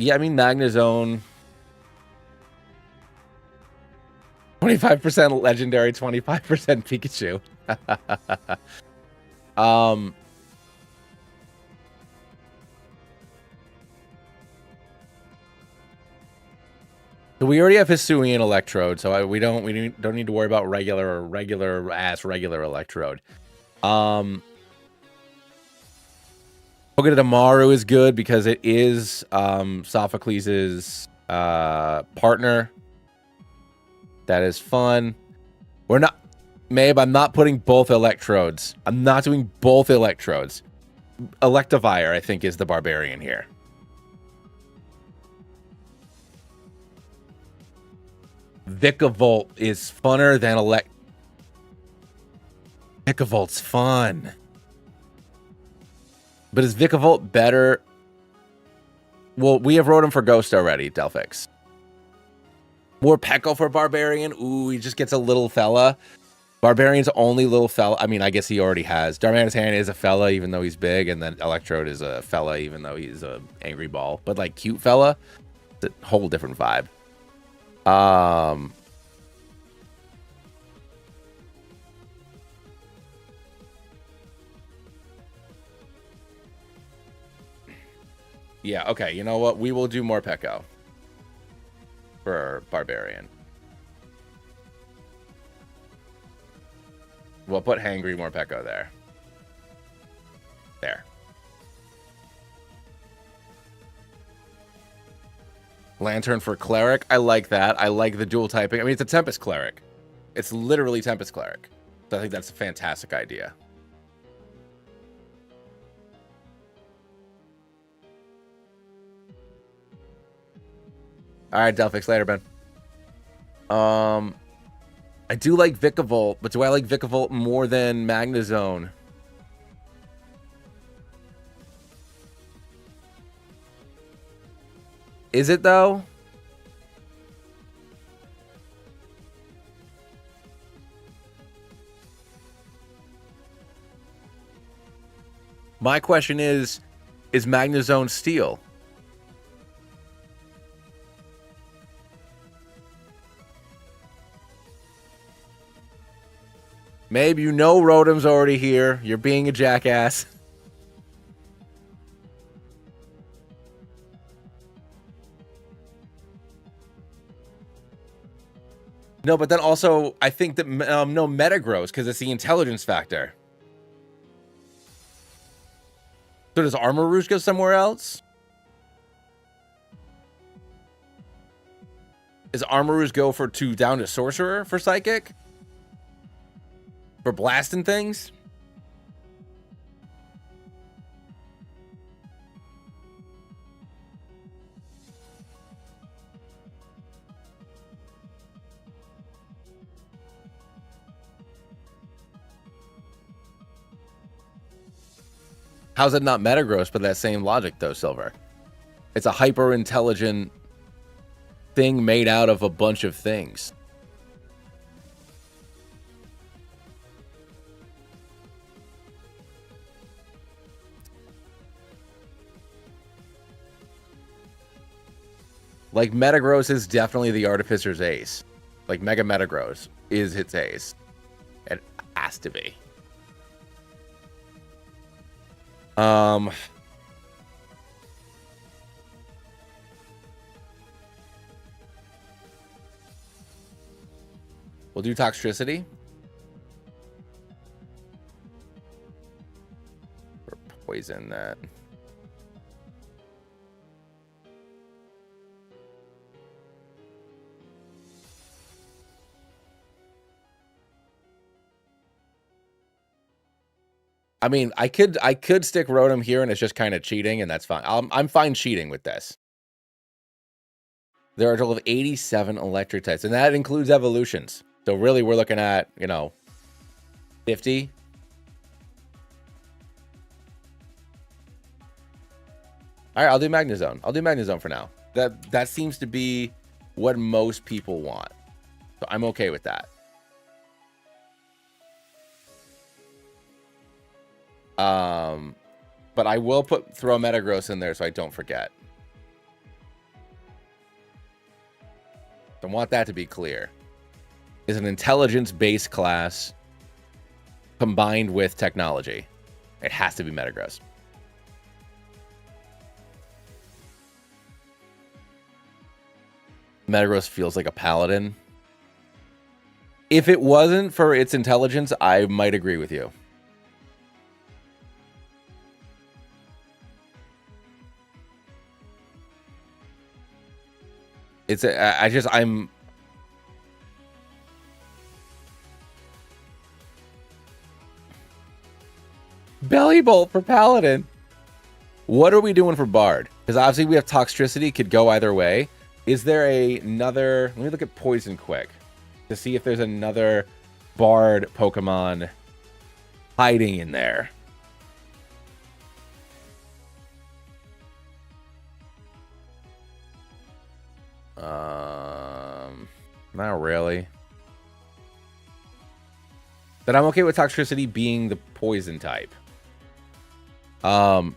Yeah, I mean, Magnezone. 25% legendary, 25% Pikachu. So we already have Hisuian Electrode, so we don't need to worry about regular Electrode. Togedemaru is good because it is Sophocles' partner. That is fun. We're not, Mabe, I'm not putting both Electrodes. I'm not doing both Electrodes. Electivire, I think, is the Barbarian here. Vikavolt is funner than Vikavolt's fun. But is Vikavolt better? Well, we have Rotom for Ghost already, Delphix. More Pekko for Barbarian. Ooh, he just gets a little fella. Barbarian's only little fella. I mean, I guess he already has. Darmanitan is a fella, even though he's big, and then Electrode is a fella, even though he's a angry ball. But like cute fella, it's a whole different vibe. Yeah, okay. You know what? We will do more Pekko for Barbarian. We'll put Hangry more Pekko there. There. Lantern for Cleric. I like that. I like the dual typing. I mean, it's a Tempest Cleric. It's literally Tempest Cleric. So I think that's a fantastic idea. All right, Delphix, later, Ben. I do like Vikavolt, but do I like Vikavolt more than Magnezone? Is it, though? My question is Magnezone Steel? Maybe you know Rotom's already here. You're being a jackass. No, but then also, I think that no Metagross, because it's the intelligence factor. So does Armarouge go somewhere else? Does Armarouge go down to Sorcerer for Psychic? For blasting things? How's it not Metagross, but that same logic, though, Silver? It's a hyper-intelligent thing made out of a bunch of things. Like, Metagross is definitely the Artificer's ace. Like, Mega Metagross is its ace. It has to be. We'll do Toxtricity. Or poison that. I mean, I could stick Rotom here, and it's just kind of cheating, and that's fine. I'm fine cheating with this. There are a total of 87 electric types, and that includes evolutions. So really, we're looking at, 50. All right, I'll do Magnezone. I'll do Magnezone for now. That seems to be what most people want. So I'm okay with that. But I will throw Metagross in there so I don't forget. I want that to be clear, is an intelligence-based class combined with technology. It has to be Metagross. Metagross feels like a paladin. If it wasn't for its intelligence, I might agree with you. I'm Belly Bolt for Paladin. What are we doing for Bard? Because obviously we have Toxtricity, could go either way. Is there another... Let me look at Poison quick to see if there's another Bard Pokemon hiding in there. Not really. But I'm okay with Toxtricity being the poison type. I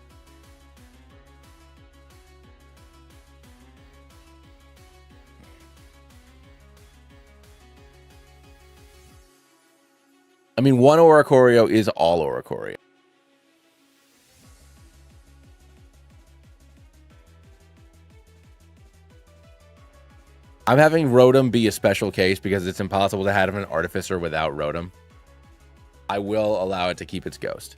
mean, one Oricorio is all Oricorio. I'm having Rotom be a special case because it's impossible to have an Artificer without Rotom. I will allow it to keep its ghost.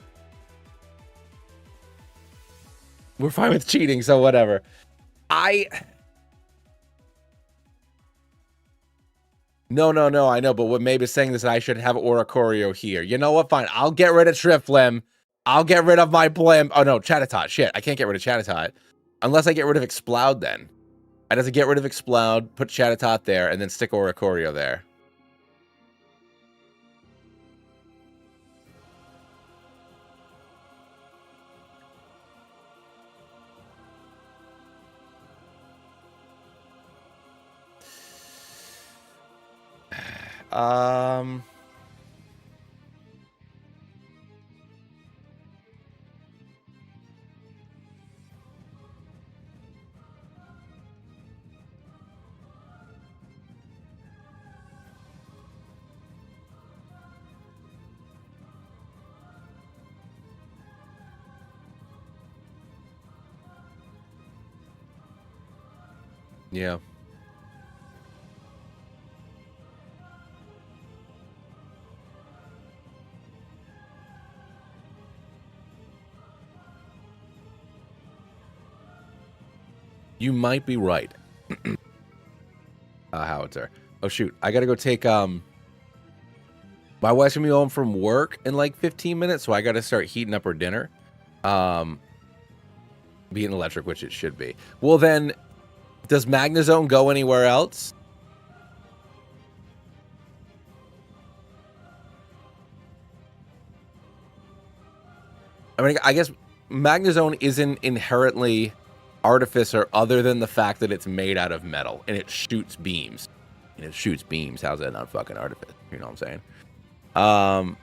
We're fine with cheating, so whatever. No, I know, but what Mabe is saying is that I should have Oricorio here. You know what? Fine. I'll get rid of Triflim. I'll get rid of my Blim. Oh, no, Chatot. Shit, I can't get rid of Chatot. Unless I get rid of Exploud, then. I just get rid of Exploud, put Chatot there, and then stick Oricorio there. Yeah. You might be right. Howitzer. Oh shoot, I gotta go take my wife's gonna be home from work in like 15 minutes, so I gotta start heating up her dinner. Being electric, which it should be. Well then, does Magnezone go anywhere else? I mean, I guess Magnezone isn't inherently Artificer other than the fact that it's made out of metal and it shoots beams. And it shoots beams. How's that not fucking Artificer? You know what I'm saying?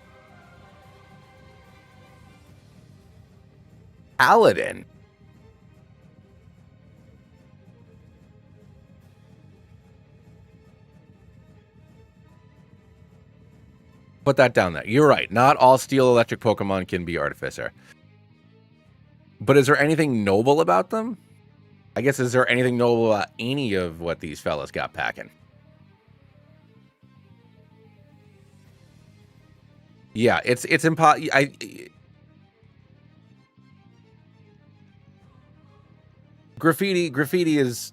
Paladin. Put that down there. You're right. Not all steel electric Pokemon can be Artificer. But is there anything noble about them? I guess, is there anything noble about any of what these fellas got packing? Yeah, it's impossible. Graffiti is...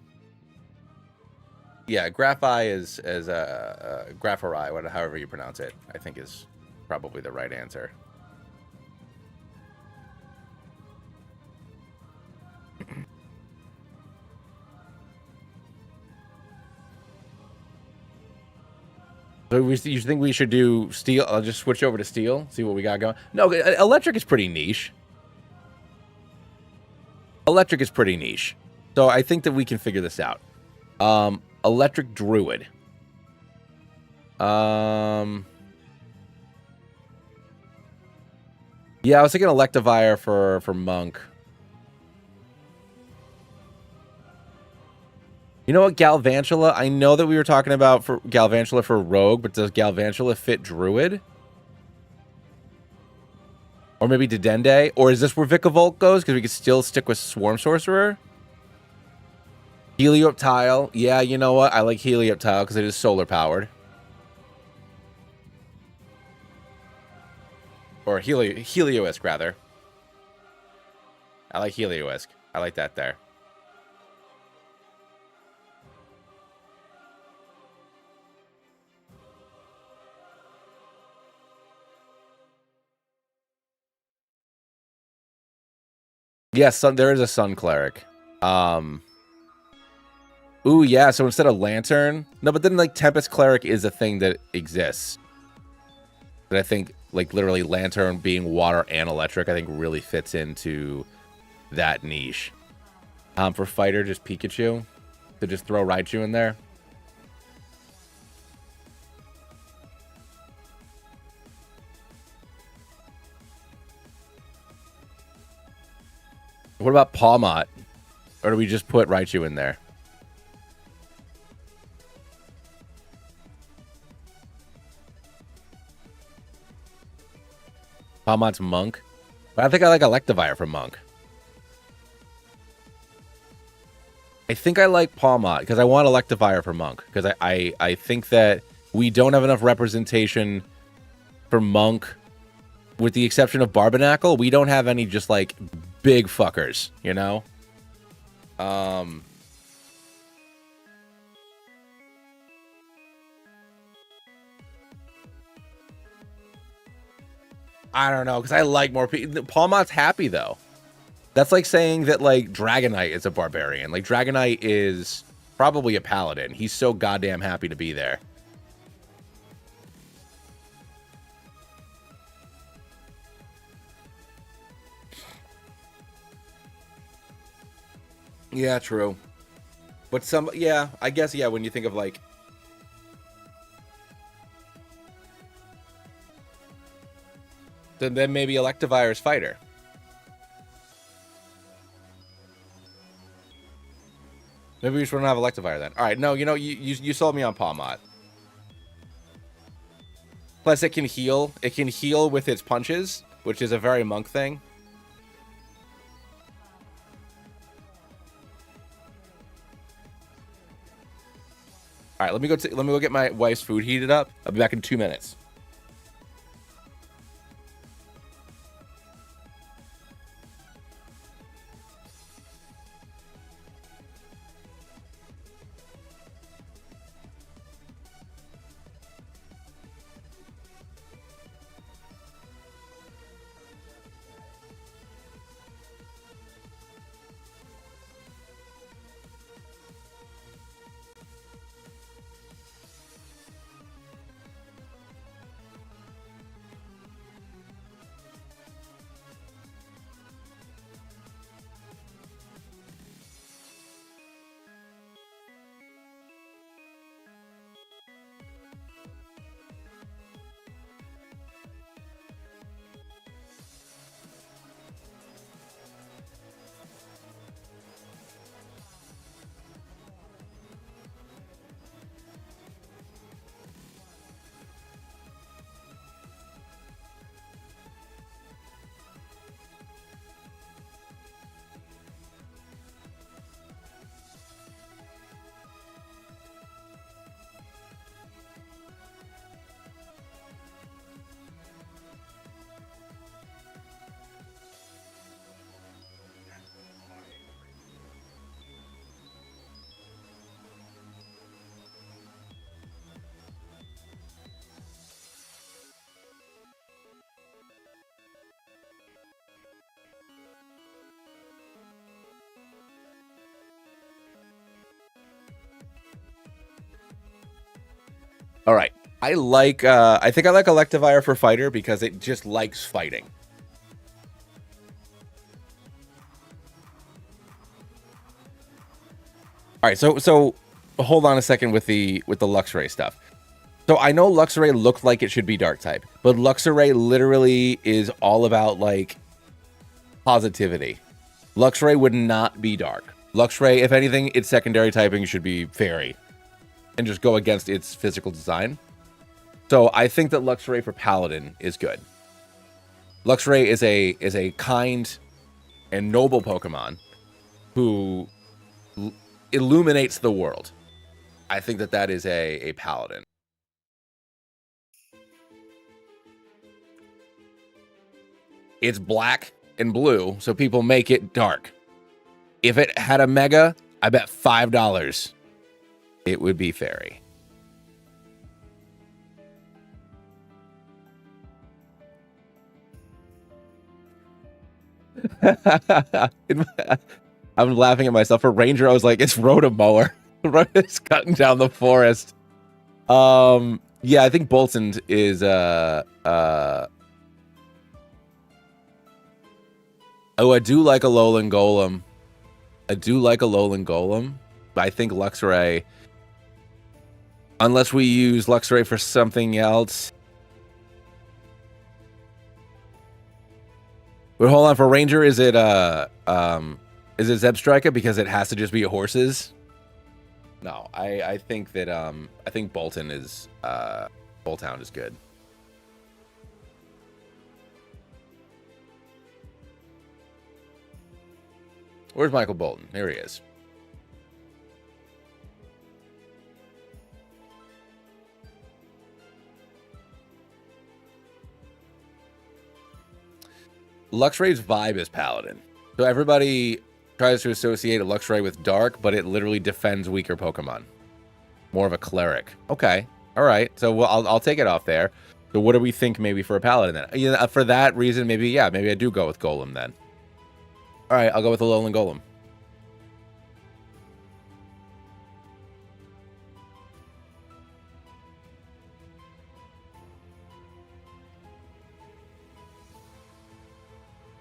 Yeah, Graphi is Grapharai, however you pronounce it, I think is probably the right answer. So you think we should do steel? I'll just switch over to steel, see what we got going. No, electric is pretty niche. Electric is pretty niche. So I think that we can figure this out. Electric Druid. Yeah, I was thinking Electivire for Monk. You know what, Galvantula? I know that we were talking about for Galvantula for Rogue, but does Galvantula fit Druid? Or maybe Dedenne? Or is this where Vikavolt goes? Because we could still stick with Swarm Sorcerer? Helioptile. Yeah, you know what? I like Helioptile because it is solar powered. Or Helioisk, rather. I like Helioisk. I like that there. Yes, there is a Sun Cleric. Ooh, yeah, so instead of Lantern... No, but then, like, Tempest Cleric is a thing that exists. But I think, like, literally Lantern being water and electric, I think really fits into that niche. For Fighter, just Pikachu. To just throw Raichu in there. What about Pawmot? Or do we just put Raichu in there? Pawmot's Monk. But I think I like Electivire from Monk. I think I like Pawmot because I want Electivire for Monk. Because I think that we don't have enough representation for Monk. With the exception of Barbarnacle, we don't have any just like big fuckers, you know? I don't know, because I like more people. Pawmot's happy, though. That's like saying that, like, Dragonite is a barbarian. Like, Dragonite is probably a paladin. He's so goddamn happy to be there. Yeah, true. But yeah, I guess, yeah, when you think of, like... Then maybe Electivire's Fighter. Maybe we just don't have Electivire then. All right, no, you know, you sold me on Pawmot. Plus, it can heal. It can heal with its punches, which is a very Monk thing. All right, let me go get my wife's food heated up. I'll be back in 2 minutes. All right. I think I like Electivire for Fighter because it just likes fighting. All right, so hold on a second with the Luxray stuff. So I know Luxray looked like it should be Dark type, but Luxray literally is all about like positivity. Luxray would not be Dark. Luxray, if anything, its secondary typing should be Fairy and just go against its physical design. So I think that Luxray for Paladin is good. Luxray is a kind and noble Pokemon who illuminates the world. I think that is a Paladin. It's black and blue, so people make it dark. If it had a Mega, I bet $5 it would be Fairy. I'm laughing at myself. For Ranger, I was like, it's Rotomower. It's cutting down the forest. Yeah, I think Boltund is oh, I do like a Alolan Golem. But I think Luxray, unless we use Luxray for something else. But hold on, for Ranger, is it Zebstrika because it has to just be horses? No, I think that I think Boltund is Bolthound is good. Where's Michael Bolton? Here he is. Luxray's vibe is Paladin. So everybody tries to associate a Luxray with Dark, but it literally defends weaker Pokemon. More of a Cleric. Okay. All right. So I'll take it off there. So what do we think maybe for a Paladin then? Yeah, for that reason, maybe I do go with Golem then. All right, I'll go with the Alolan Golem.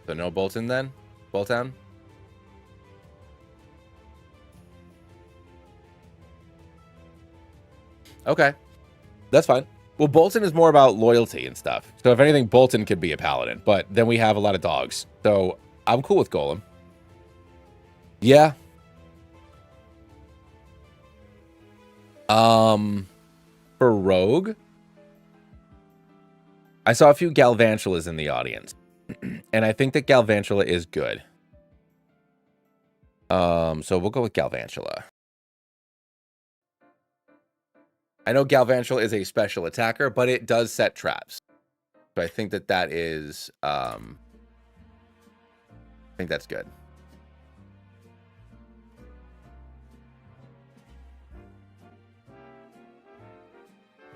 So no Boltund then? Bolthound? Okay. That's fine. Well, Boltund is more about loyalty and stuff. So if anything, Boltund could be a Paladin. But then we have a lot of dogs. So I'm cool with Golem. Yeah. For Rogue, I saw a few Galvantulas in the audience. And I think that Galvantula is good. So we'll go with Galvantula. I know Galvantula is a special attacker, but it does set traps. So I think that is I think that's good.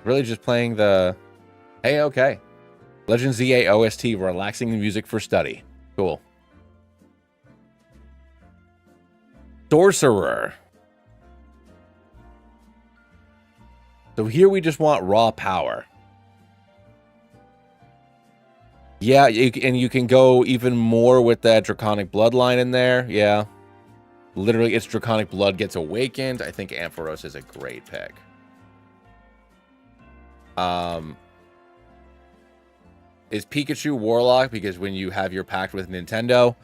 Really just playing the hey, okay. Legend ZA OST, relaxing the music for study. Cool. Sorcerer. So here we just want raw power. Yeah, and you can go even more with that Draconic Bloodline in there. Yeah. Literally, its Draconic Blood gets awakened. I think Ampharos is a great pick. Is Pikachu Warlock because when you have your pact with Nintendo,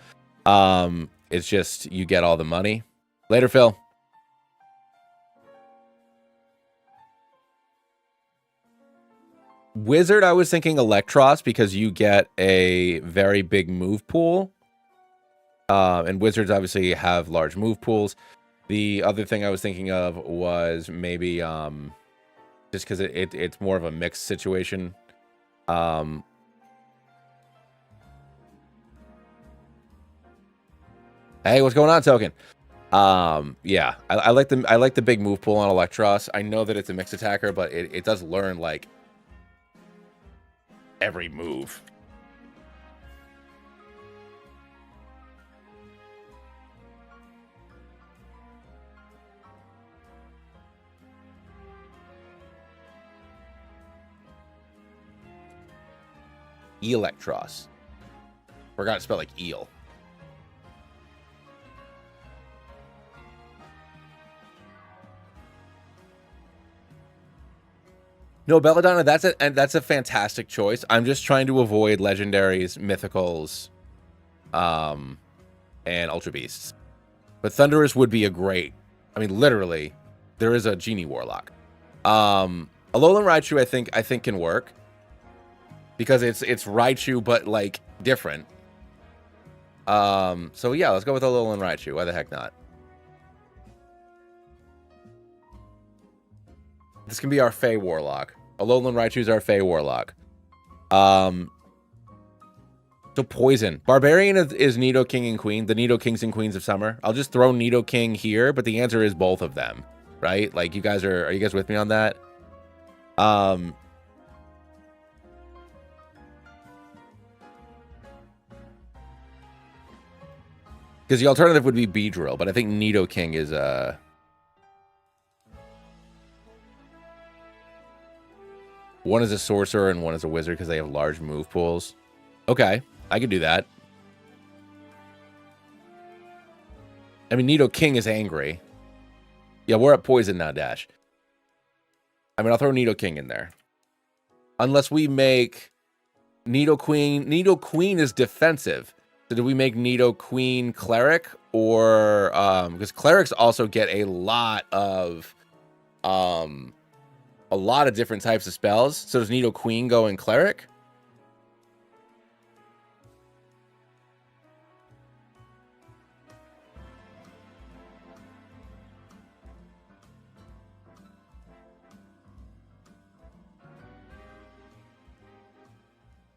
it's just you get all the money. Later, Phil. Wizard, I was thinking Electros because you get a very big move pool. And Wizards obviously have large move pools. The other thing I was thinking of was maybe just because it's more of a mixed situation. Hey, what's going on, Token? Yeah, I like the big move pool on Electros. I know that it's a mixed attacker, but it does learn like every move. Electros. Forgot to spell like eel. No, Belladonna, that's a fantastic choice. I'm just trying to avoid legendaries, mythicals, and Ultra Beasts. But Thunderous would be a great. I mean, literally, there is a Genie Warlock. Alolan Raichu, I think can work because it's Raichu, but like different. So yeah, let's go with Alolan Raichu. Why the heck not? This can be our Fey Warlock. Alolan Raichu's our Fey Warlock. So Poison. Barbarian is Nidoking and Queen. The Nidokings and Queens of Summer. I'll just throw Nidoking here, but the answer is both of them. Right? Like, you guys are you guys with me on that? Because the alternative would be Beedrill, but I think Nidoking is one is a sorcerer and one is a wizard because they have large move pools. Okay, I could do that. I mean, Nidoking is angry. Yeah, we're at poison now, Dash. I mean, I'll throw Nidoking in there. Unless we make Nidoqueen. Nidoqueen is defensive. So do we make Nidoqueen Cleric? Or, because Clerics also get a lot of different types of spells. So does Nidoqueen go in Cleric?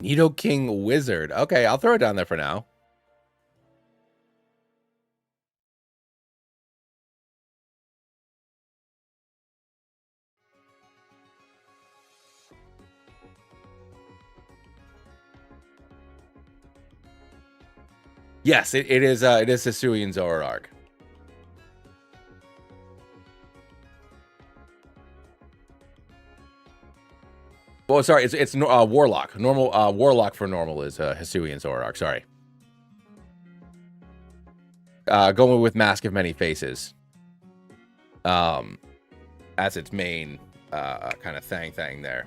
Nidoking Wizard. Okay, I'll throw it down there for now. Yes, it is Hisuian Zoroark. Oh, sorry, it's Warlock. Normal Warlock for normal is Hisuian Zoroark. Sorry. Going with Mask of Many Faces. As its main kind of thing there.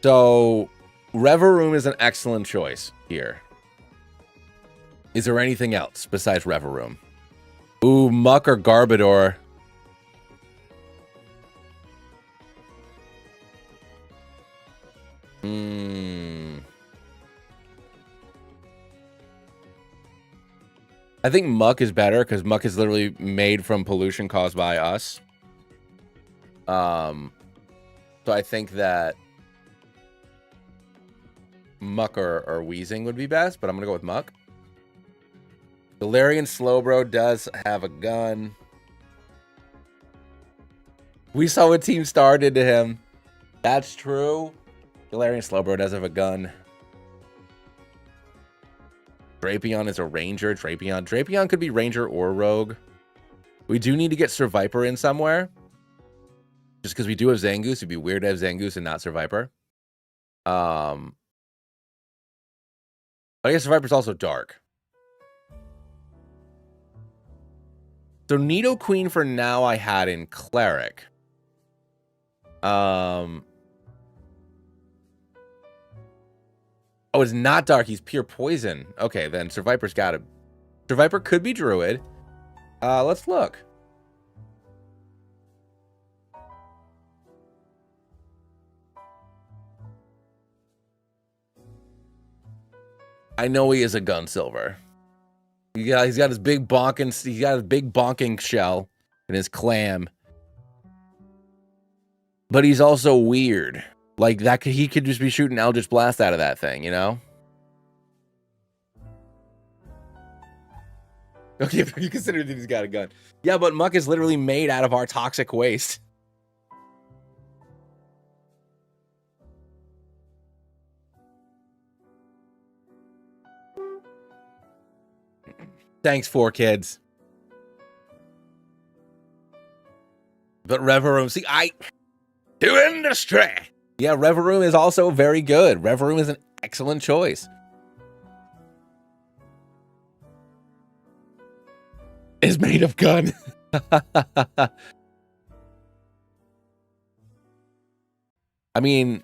So, Reverum is an excellent choice here. Is there anything else besides Reverum? Ooh, Muck or Garbodor. I think Muck is better because Muck is literally made from pollution caused by us. So I think that Muck or Weezing would be best, but I'm going to go with Muck. Galarian Slowbro does have a gun. We saw what Team Star did to him. That's true. Galarian Slowbro does have a gun. Drapion is a ranger. Drapion could be ranger or rogue. We do need to get Sir Viper in somewhere. Just because we do have Zangoose. It'd be weird to have Zangoose and not Sir Viper. I guess Sir Viper's also dark. So Nidoqueen for now I had in Cleric. Oh, it's not dark. He's pure poison. Okay, then Sir Viper's got him. Sir Viper could be Druid. Let's look. I know he is a Gun Silver. He's got his big bonking shell and his clam. But he's also weird. Like that he could just be shooting Eldritch Blast out of that thing, you know? Okay, you consider that he's got a gun. Yeah, but Muck is literally made out of our toxic waste. Thanks, 4Kids. But Reverum, see, to industry. Yeah, Reverum is also very good. Reverum is an excellent choice. Is made of gun. I mean,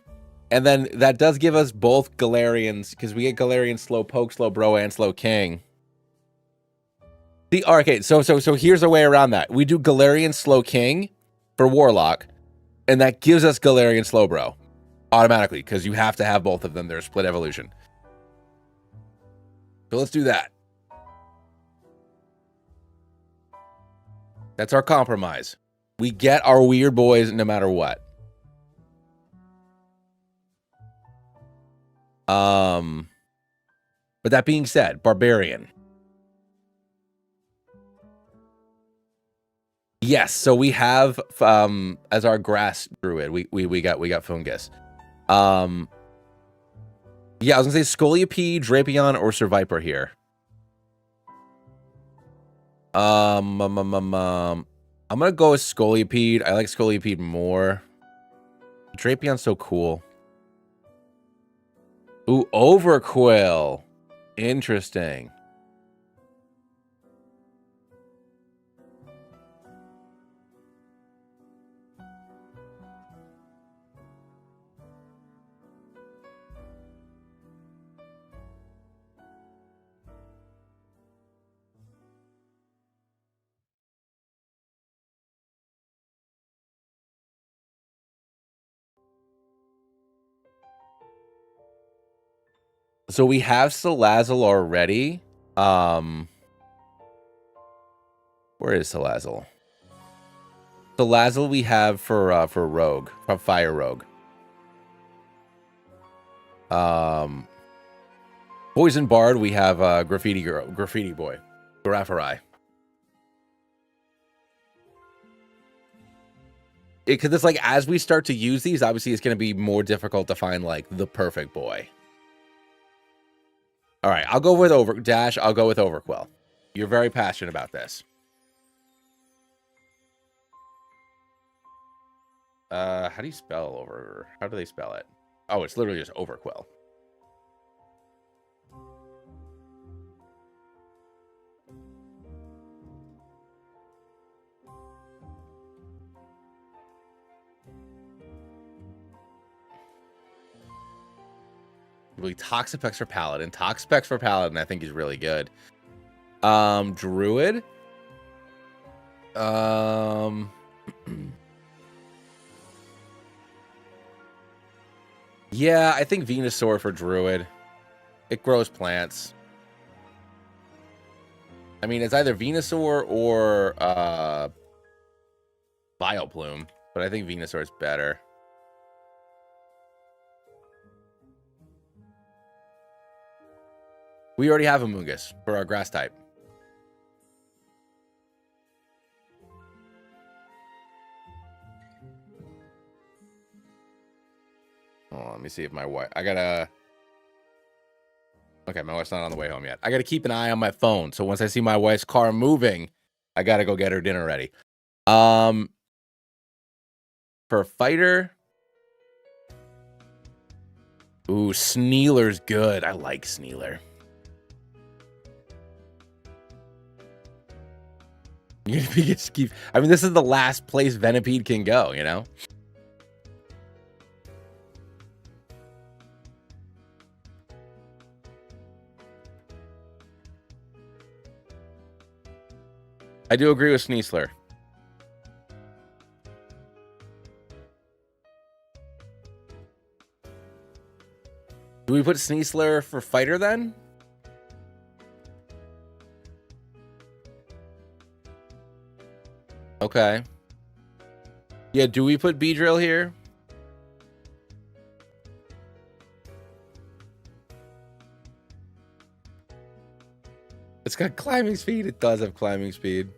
And then that does give us both Galarians, because we get Galarian slow poke, slow bro, and slow king. The okay, so here's a way around that. We do Galarian slow king for Warlock, and that gives us Galarian slow bro automatically, because you have to have both of them. They're a split evolution. So let's do that. That's our compromise. We get our weird boys no matter what. But that being said, Barbarian. Yes, so we have as our grass druid, we got Fungus. Yeah, I was gonna say Scolipede, Drapion, or Surviper here. I'm gonna go with Scolipede. I like Scolipede more. Drapion's so cool. Ooh, Overquill. Interesting. So we have Salazzle already. Where is Salazzle? Salazzle we have for Rogue, for Fire Rogue. Poison Bard we have Graffiti Boy, Garafarai. Because it's like as we start to use these, obviously it's going to be more difficult to find like the perfect boy. All right, I'll go with Dash. I'll go with Overquill. You're very passionate about this. How do you spell over? How do they spell it? Oh, it's literally just Overquill. Really, Toxapex for Paladin. Toxapex for Paladin, I think he's really good. Druid. Yeah, I think Venusaur for Druid. It grows plants. I mean, it's either Venusaur or Vileplume, but I think Venusaur is better. We already have a Mungus for our grass type. Oh, let me see if my wife... I gotta... Okay, my wife's not on the way home yet. I gotta keep an eye on my phone, so once I see my wife's car moving, I gotta go get her dinner ready. For fighter... Ooh, Snealer's good. I like Snealer. Just keep... I mean, this is the last place Venipede can go, you know? I do agree with Sneasler. Do we put Sneasler for fighter then? Okay. Yeah, do we put Beedrill here? It's got climbing speed. It does have climbing speed.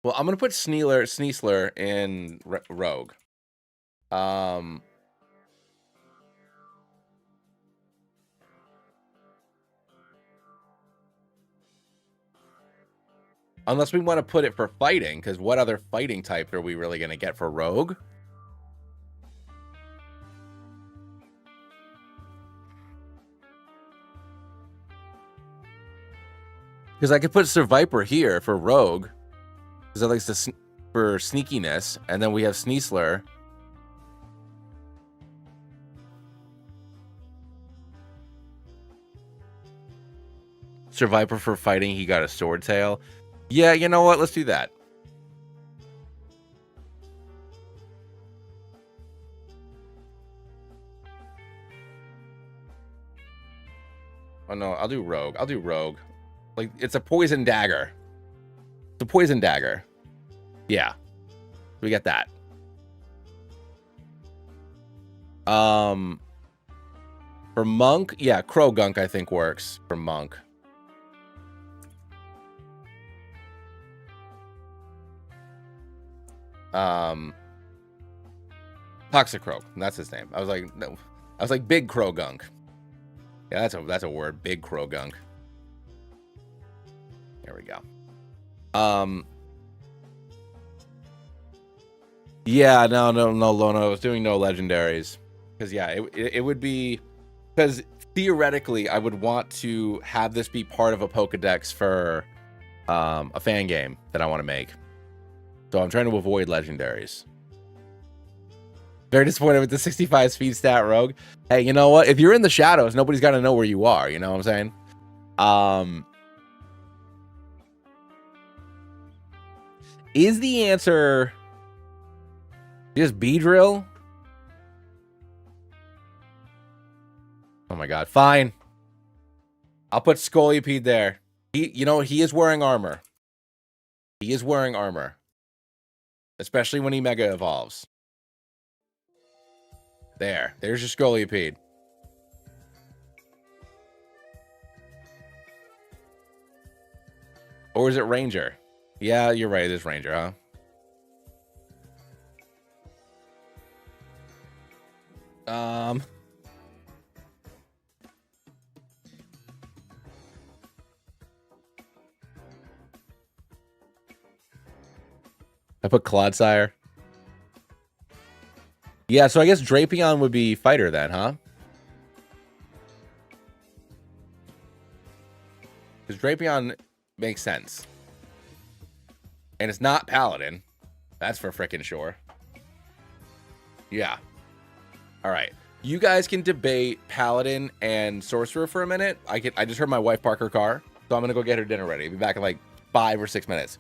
Well, I'm gonna put Sneasler in Rogue. Unless we want to put it for fighting, because what other fighting type are we really gonna get for Rogue? Because I could put Surviper here for Rogue. Because that likes to for sneakiness. And then we have Sneasler. Surviper for fighting. He got a sword tail. Yeah, you know what? Let's do that. Oh no, I'll do Rogue. I'll do Rogue. Like, it's a poison dagger. It's a poison dagger. Yeah. We got that. For Monk, yeah, Crow Gunk I think works for Monk. Toxicroak, that's his name. I was like, no. I was like Big Crow Gunk. Yeah, that's a word. Big Crow Gunk. There we go. Yeah, no, Lona. I was doing no legendaries. Because, yeah, it would be... Because, theoretically, I would want to have this be part of a Pokedex for a fan game that I want to make. So I'm trying to avoid legendaries. Very disappointed with the 65 speed stat Rogue. Hey, you know what? If you're in the shadows, nobody's got to know where you are. You know what I'm saying? Is the answer just Beedrill? Oh my god. Fine. I'll put Scolipede there. You know, he is wearing armor. He is wearing armor. Especially when he Mega Evolves. There's your Scolipede. Or is it Ranger? Yeah, you're right. It is Ranger, huh? I put Clodsire. Yeah, so I guess Drapion would be fighter then, huh? Because Drapion makes sense. And it's not Paladin. That's for frickin' sure. Yeah. All right. You guys can debate Paladin and Sorcerer for a minute. I just heard my wife park her car, so I'm going to go get her dinner ready. I'll be back in like 5 or 6 minutes.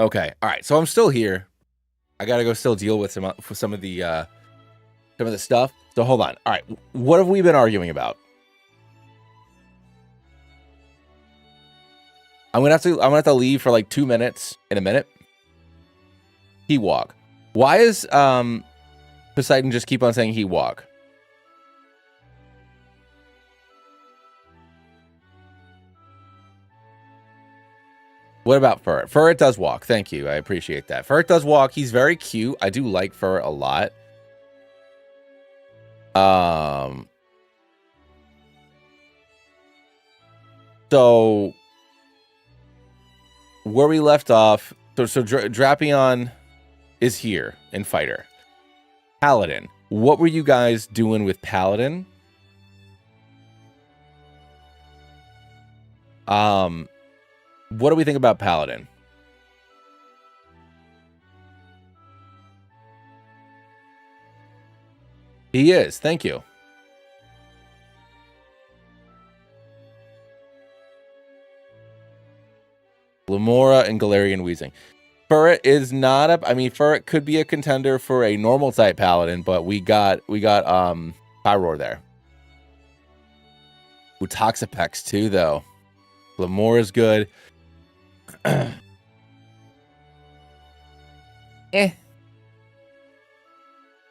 Okay. All right. So I'm still here. I gotta go still deal with some of the stuff. So hold on. All right. What have we been arguing about? I'm gonna have to leave for like 2 minutes in a minute. He walk. Why is Poseidon just keep on saying he walk? What about Furret? Furret does walk. Thank you. I appreciate that. Furret does walk. He's very cute. I do like Furret a lot. So where we left off, so Drapion is here in Fighter. Paladin. What were you guys doing with Paladin? What do we think about Paladin? He is. Thank you. Lamora and Galarian Wheezing. Furret is not up. I mean, Furret could be a contender for a normal type Paladin, but we got Pyroar there. Ooh, Toxapex too, though. Lamora's good.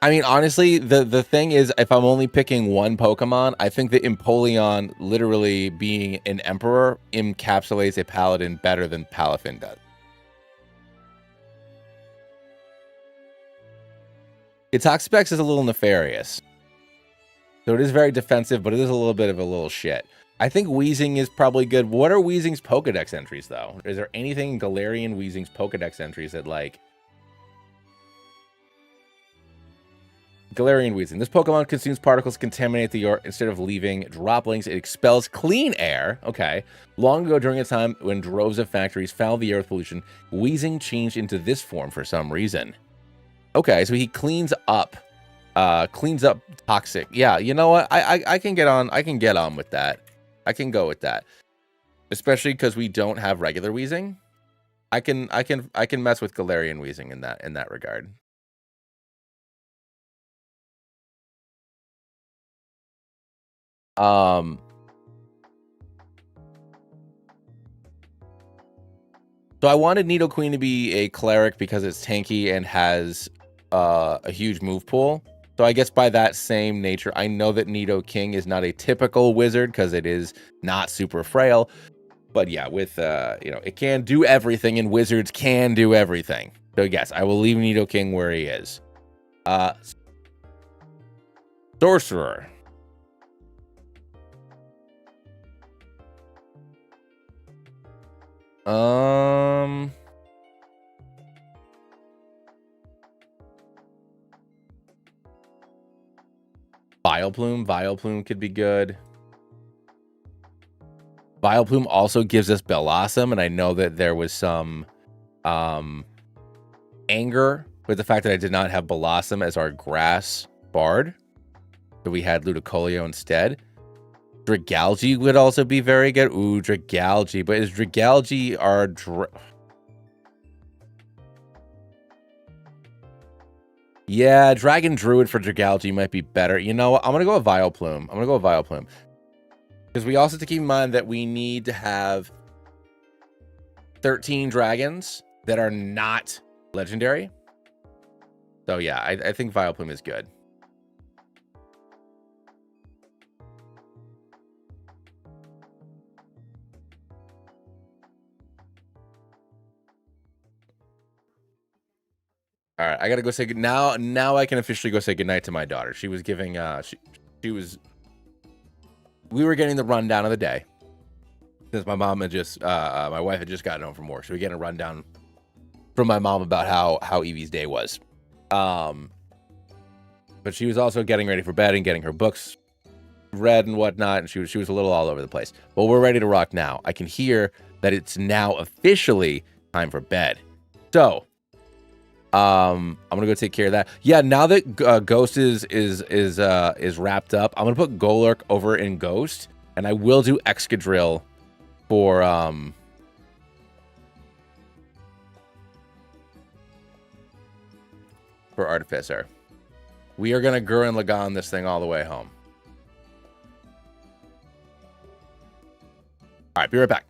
I mean, honestly, the thing is, if I'm only picking one Pokemon, I think that Empoleon literally being an Emperor encapsulates a Paladin better than Palafin does. Toxapex is a little nefarious. So it is very defensive, but it is a little bit of a little shit. I think Weezing is probably good. What are Weezing's Pokedex entries, though? Is there anything in Galarian Weezing's Pokedex entries that, like... Galarian Weezing. This Pokemon consumes particles, contaminate the air. Instead of leaving droplings, it expels clean air. Okay. Long ago, during a time when droves of factories fouled the air with pollution, Weezing changed into this form for some reason. Okay, so he cleans up toxic. Yeah, you know what? I can get on with that. I can go with that. Especially because we don't have regular Weezing. I can mess with Galarian Weezing in that regard. So I wanted Nidoqueen to be a cleric because it's tanky and has a huge move pool. So I guess by that same nature, I know that Nidoking is not a typical wizard because it is not super frail. But yeah, with it can do everything, and wizards can do everything. So yes, I will leave Nidoking where he is. Sorcerer. Vileplume could be good. Vileplume also gives us Bellossom, and I know that there was some anger with the fact that I did not have Bellossom as our grass bard. So we had Ludicolio instead. Dragalge would also be very good. Ooh, Dragalge. But is Dragalge our... Yeah, Dragon Druid for Dragalge might be better. You know what? I'm going to go with Vileplume. Because we also have to keep in mind that we need to have 13 dragons that are not legendary. So yeah, I think Vileplume is good. All right, I gotta go say good now. Now I can officially go say goodnight to my daughter. She was giving we were getting the rundown of the day since my mom had just my wife had just gotten home from work. So we getting a rundown from my mom about how Evie's day was. But she was also getting ready for bed and getting her books read and whatnot, and she was a little all over the place. But we're ready to rock now. I can hear that it's now officially time for bed. So I'm gonna go take care of that. Yeah, now that Ghost is wrapped up, I'm gonna put Golurk over in Ghost, and I will do Excadrill for for Artificer. We are going to Gurren Lagann this thing all the way home. All right, be right back.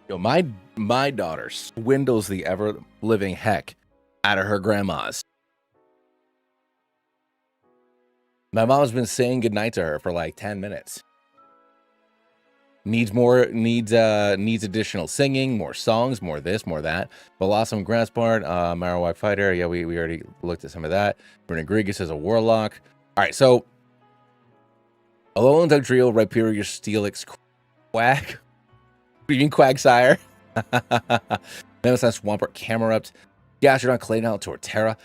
Yo, my daughter swindles the ever living heck out of her grandmas. My mom's been saying goodnight to her for like 10 minutes. Needs additional singing, more songs, more this, more that. Blossom Grasspart, Marowak Fighter. Yeah, we already looked at some of that. Bernagrigus is a warlock. All right, so Alolan Dugtrio, Rhyperior, Steelix, Quack. You mean Quagsire? Mammoth Swampert, Camerupt, Gastrodon, Claydol, Torterra.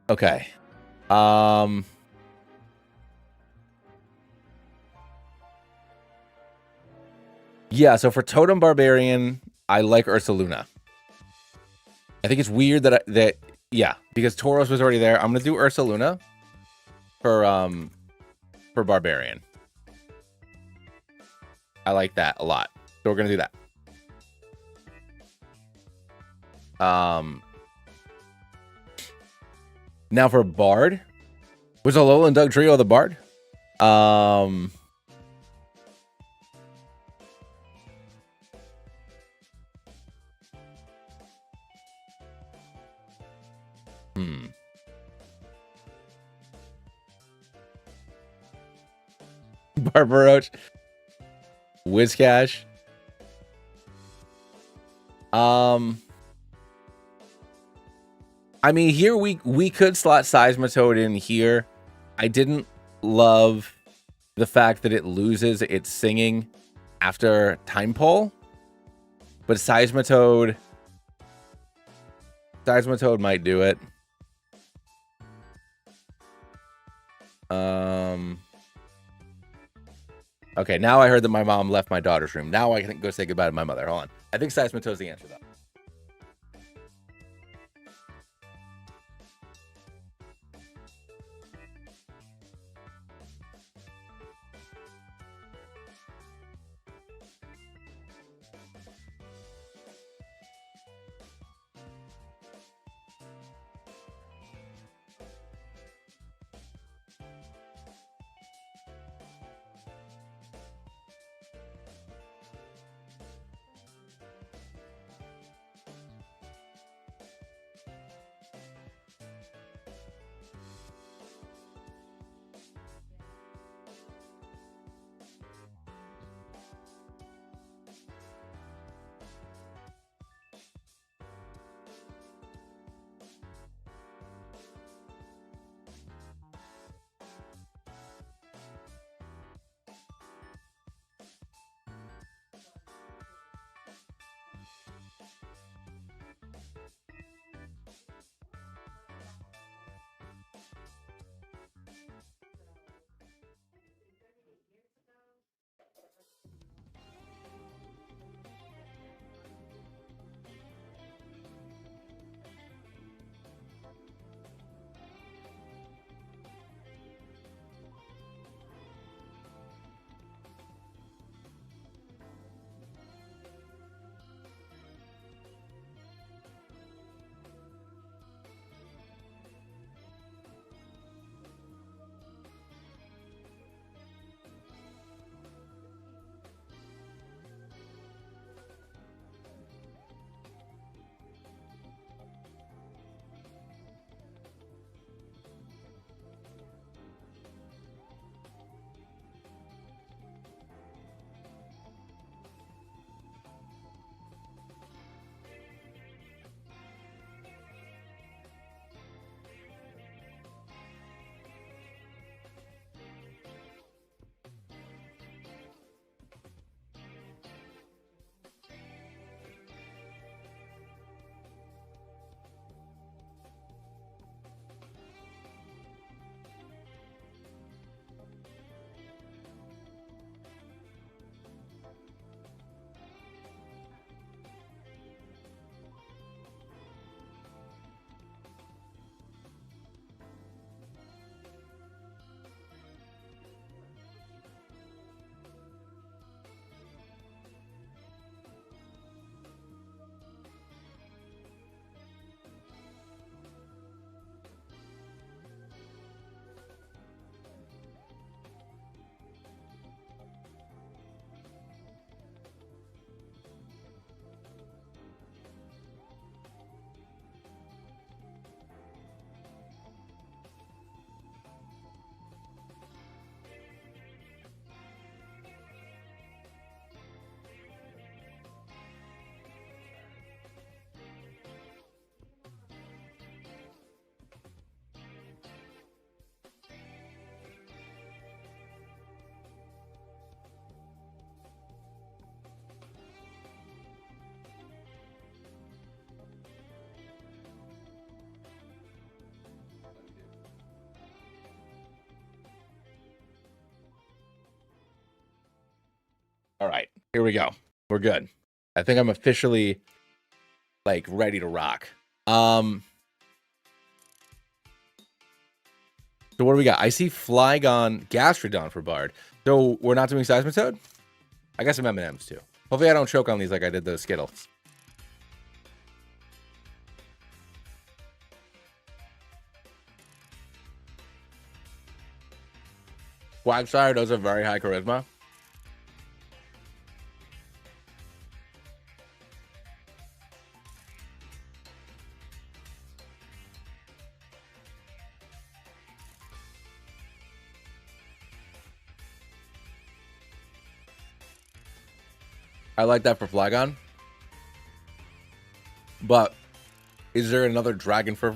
Okay. Yeah, so for Totem Barbarian, I like Ursa Luna. I think it's weird that yeah, because Tauros was already there. I'm gonna do Ursa Luna for Barbarian. I like that a lot. So we're gonna do that. Now for Bard. Was Alola and Doug Trio the Bard? Barbaroach. Whiscash. I mean, here we could slot Seismitoad in here. I didn't love the fact that it loses its singing after Time Pull, but Seismitoad might do it. Okay, now I heard that my mom left my daughter's room. Now I can go say goodbye to my mother. Hold on. I think Seismitoad's the answer, though. Here we go. We're good. I think I'm officially like ready to rock. So what do we got? I see Flygon, Gastrodon for Bard. So we're not doing Seismitoad? I got some M&Ms too. Hopefully I don't choke on these like I did the Skittles. Quagsire does have very high charisma. I like that for Flygon. But is there another dragon for...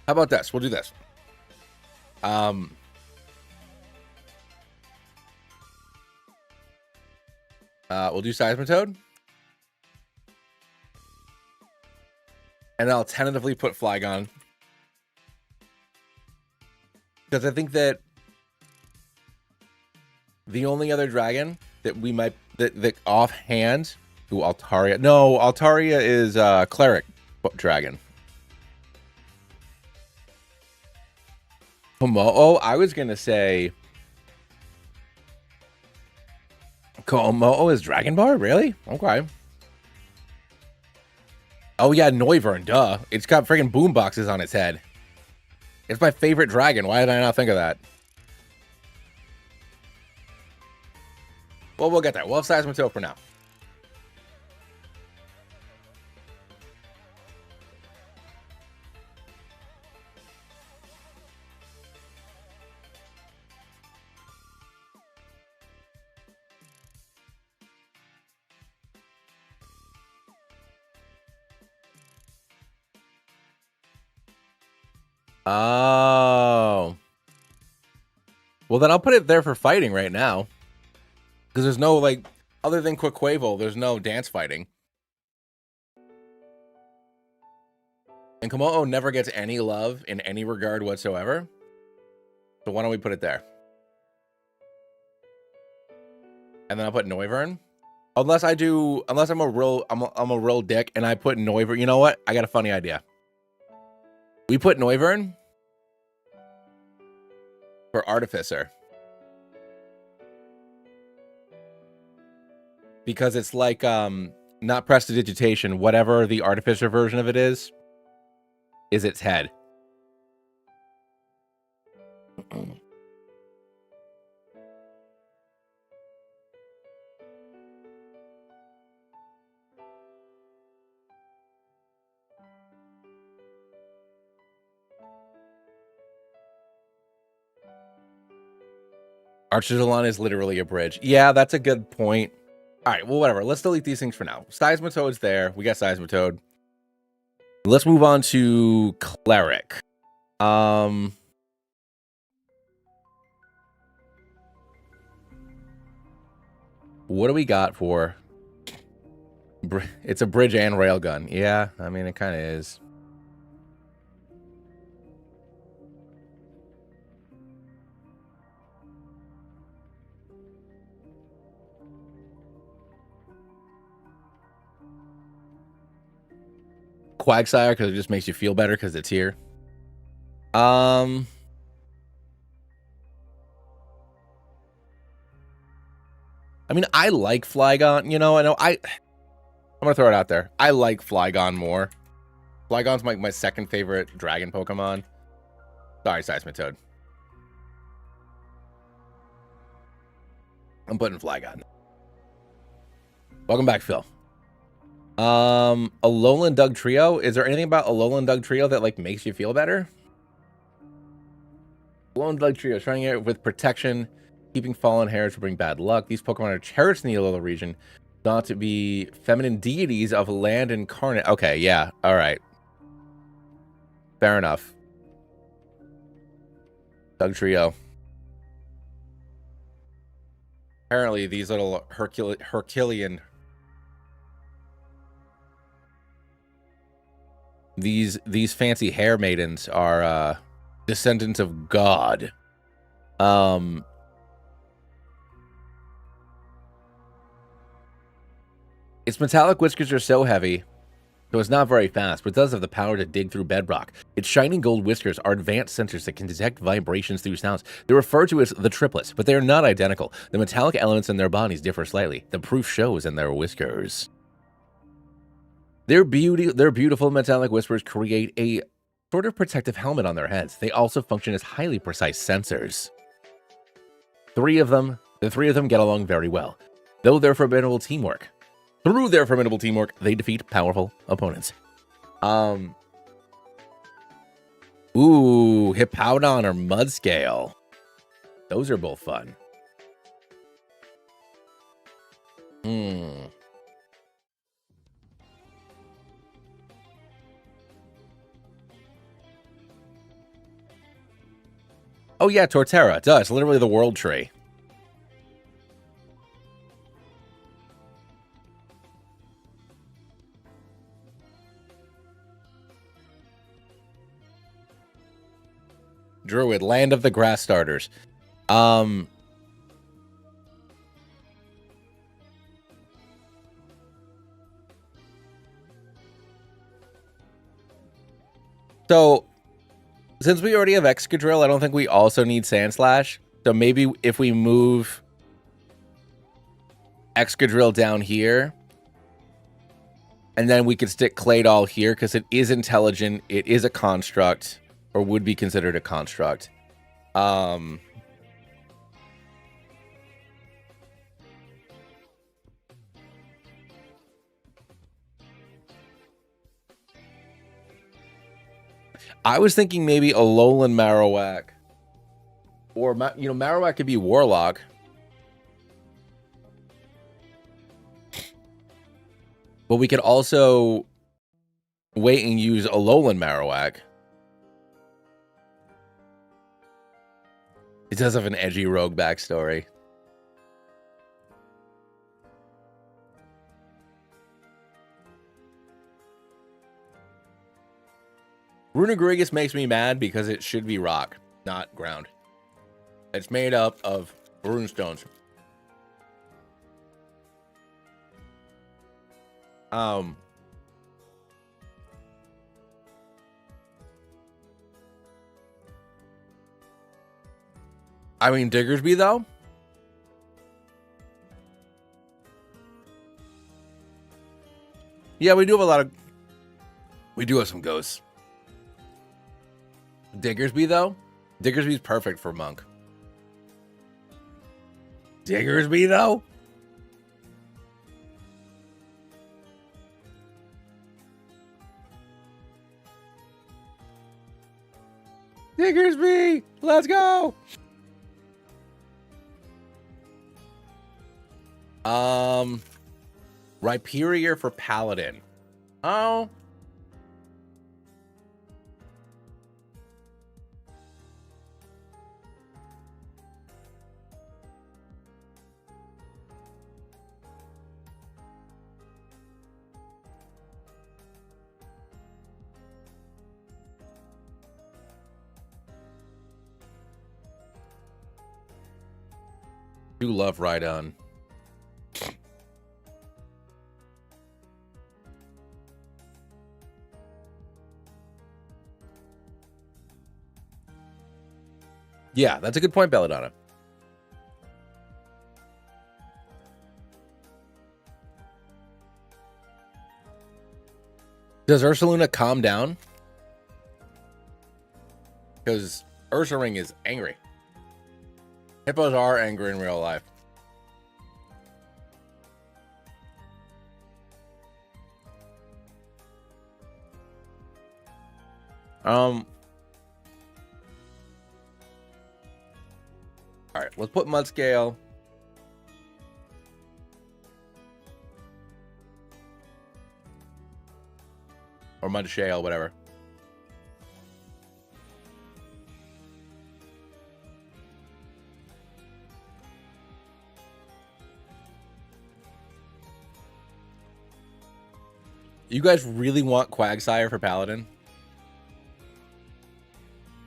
How about this? We'll do this. We'll do Seismitoad. And I'll tentatively put Flygon. Because I think that the only other dragon that we might... That offhand... Ooh, Altaria. No, Altaria is Cleric dragon. Komodo, I was going to say... Komodo is Dragon Bard? Really? Okay. Oh, yeah, Noivern, duh. It's got freaking boom boxes on its head. It's my favorite dragon. Why did I not think of that? Well, we'll get there. We'll have Seismitoad for now. Oh. Well, then I'll put it there for fighting right now. Because there's no, like, other than Quaquaval, there's no dance fighting. And Komodo never gets any love in any regard whatsoever. So why don't we put it there? And then I'll put Noivern. Unless I'm a real dick and I put Noivern. You know what? I got a funny idea. We put Noivern for Artificer. Because it's like, not prestidigitation, whatever the Artificer version of it is its head. Archidolon is literally a bridge. Yeah, that's a good point. All right, well, whatever. Let's delete these things for now. Seismitoad's there. We got Seismitoad. Let's move on to Cleric. What do we got for... It's a bridge and railgun. Yeah, I mean, it kind of is. Quagsire, because it just makes you feel better because it's here. I mean, I like Flygon. You know, I'm gonna throw it out there. I like Flygon more. Flygon's my second favorite dragon Pokemon. Sorry, Seismitoad. I'm putting Flygon. Welcome back, Phil. Alolan Doug Trio. Is there anything about Alolan Doug Trio that like makes you feel better? Alolan Doug Trio, trying it with protection, keeping fallen hairs to bring bad luck. These Pokemon are cherished in the Alola region, thought to be feminine deities of land incarnate. Okay, yeah, all right. Fair enough. Doug Trio. Apparently, these little Herculean. These fancy hair maidens are descendants of God. Its metallic whiskers are so heavy, so it's not very fast, but it does have the power to dig through bedrock. Its shining gold whiskers are advanced sensors that can detect vibrations through sounds. They're referred to as the triplets, but they are not identical. The metallic elements in their bodies differ slightly. The proof shows in their whiskers. Their beautiful metallic whiskers create a sort of protective helmet on their heads. They also function as highly precise sensors. The three of them get along very well, though through their formidable teamwork, they defeat powerful opponents. Ooh, Hippowdon or Mudscale. Those are both fun. Oh yeah, Torterra. Duh, it's literally the world tree. Druid, land of the grass starters. So, since we already have Excadrill, I don't think we also need Sandslash. So maybe if we move Excadrill down here, and then we could stick Claydol here, because it is intelligent, it is a construct, or would be considered a construct. I was thinking maybe a Alolan Marowak. Or, Marowak could be Warlock. But we could also wait and use Alolan Marowak. It does have an edgy rogue backstory. Runagrigus makes me mad because it should be rock, not ground. It's made up of runestones. I mean, Diggersby, though? Yeah, we do have some ghosts. Diggersby, though? Diggersby's perfect for Monk. Diggersby, though? Diggersby! Let's go! Rhyperior for Paladin. Oh. Do love Rhydon. Yeah, that's a good point, Belladonna. Does Ursaluna calm down? Because Ursaring is angry. Hippos are angry in real life. All right, let's put Mudscale. Or Mudshale, whatever. You guys really want Quagsire for Paladin?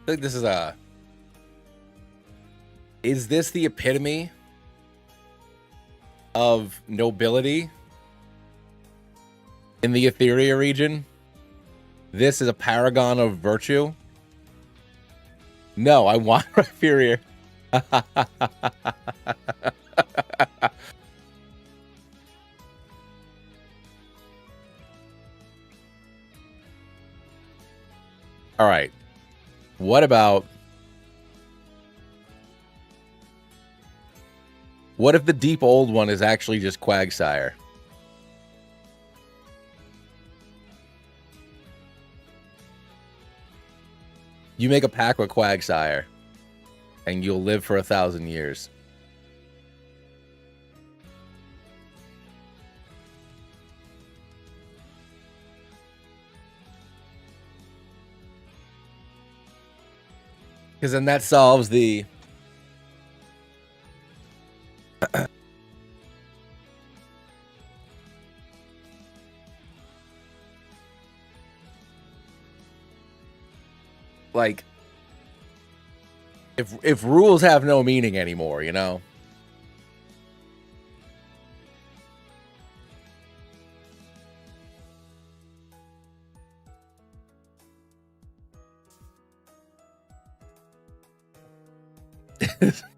I think this is a... Is this the epitome of nobility? in the Etheria region. This is a paragon of virtue. No, I want Rhyperior. All right. What about... What if the deep old one is actually just Quagsire? You make a pact with Quagsire, and you'll live for 1,000 years. Because then that solves the... like, if rules have no meaning anymore, you know?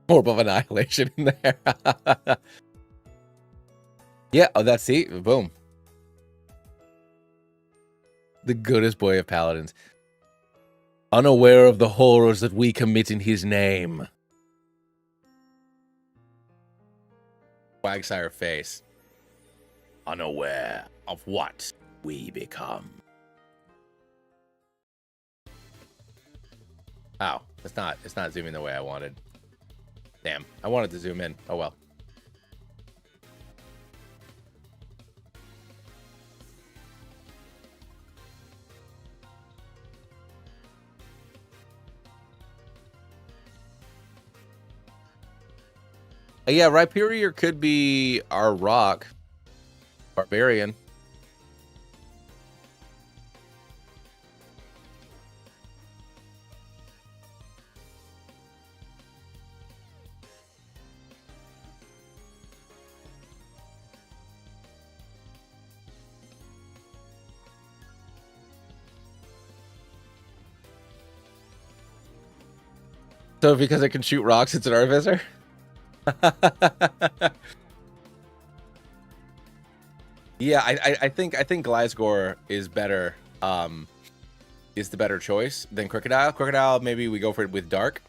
Orb of Annihilation in there. Yeah, oh, that's it. Boom. The goodest boy of paladins. Unaware of the horrors that we commit in his name. Quagsire face. Unaware of what we become. Oh, it's not zooming the way I wanted. Damn, I wanted to zoom in. Oh well. Yeah, Rhyperior could be our rock. Barbarian. So because it can shoot rocks, it's an Artificer? Yeah, I think Gliscor is better, is the better choice than Crocodile. Crocodile, maybe we go for it with Dark.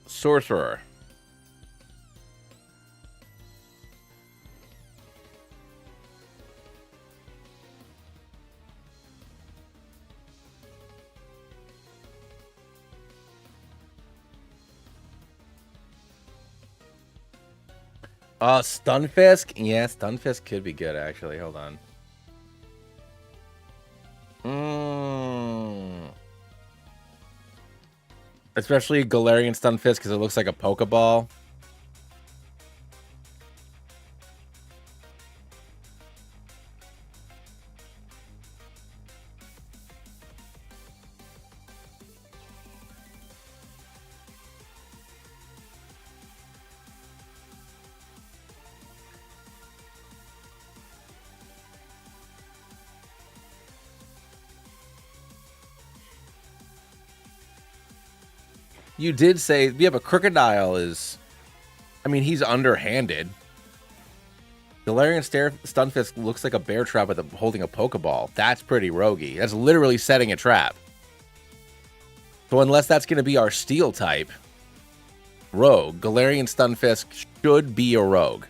Sorcerer. Stunfisk? Yeah, Stunfisk could be good, actually. Hold on. Especially Galarian Stunfisk, because it looks like a Pokeball. You did say, yeah, but Crocodile is... I mean, he's underhanded. Galarian Stunfisk looks like a bear trap with holding a Pokeball. That's pretty roguey. That's literally setting a trap. So unless that's going to be our Steel type rogue, Galarian Stunfisk should be a rogue.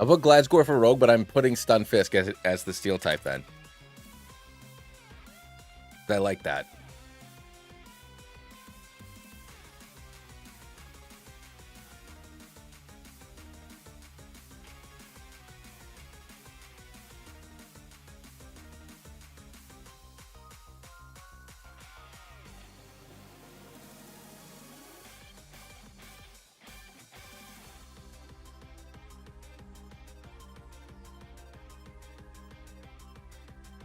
I'll put Gliscor for rogue, but I'm putting Stunfisk as the Steel type then. I like that.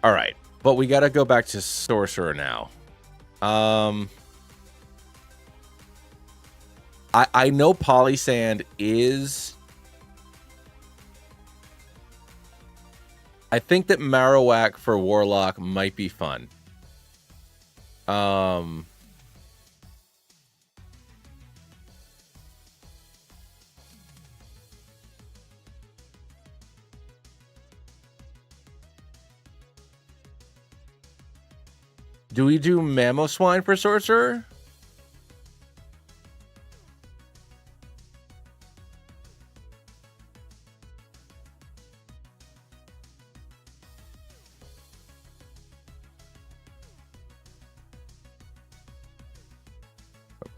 All right, but we got to go back to Sorcerer now. I know Polysand is... I think that Marowak for Warlock might be fun. Do we do Mamoswine for Sorcerer?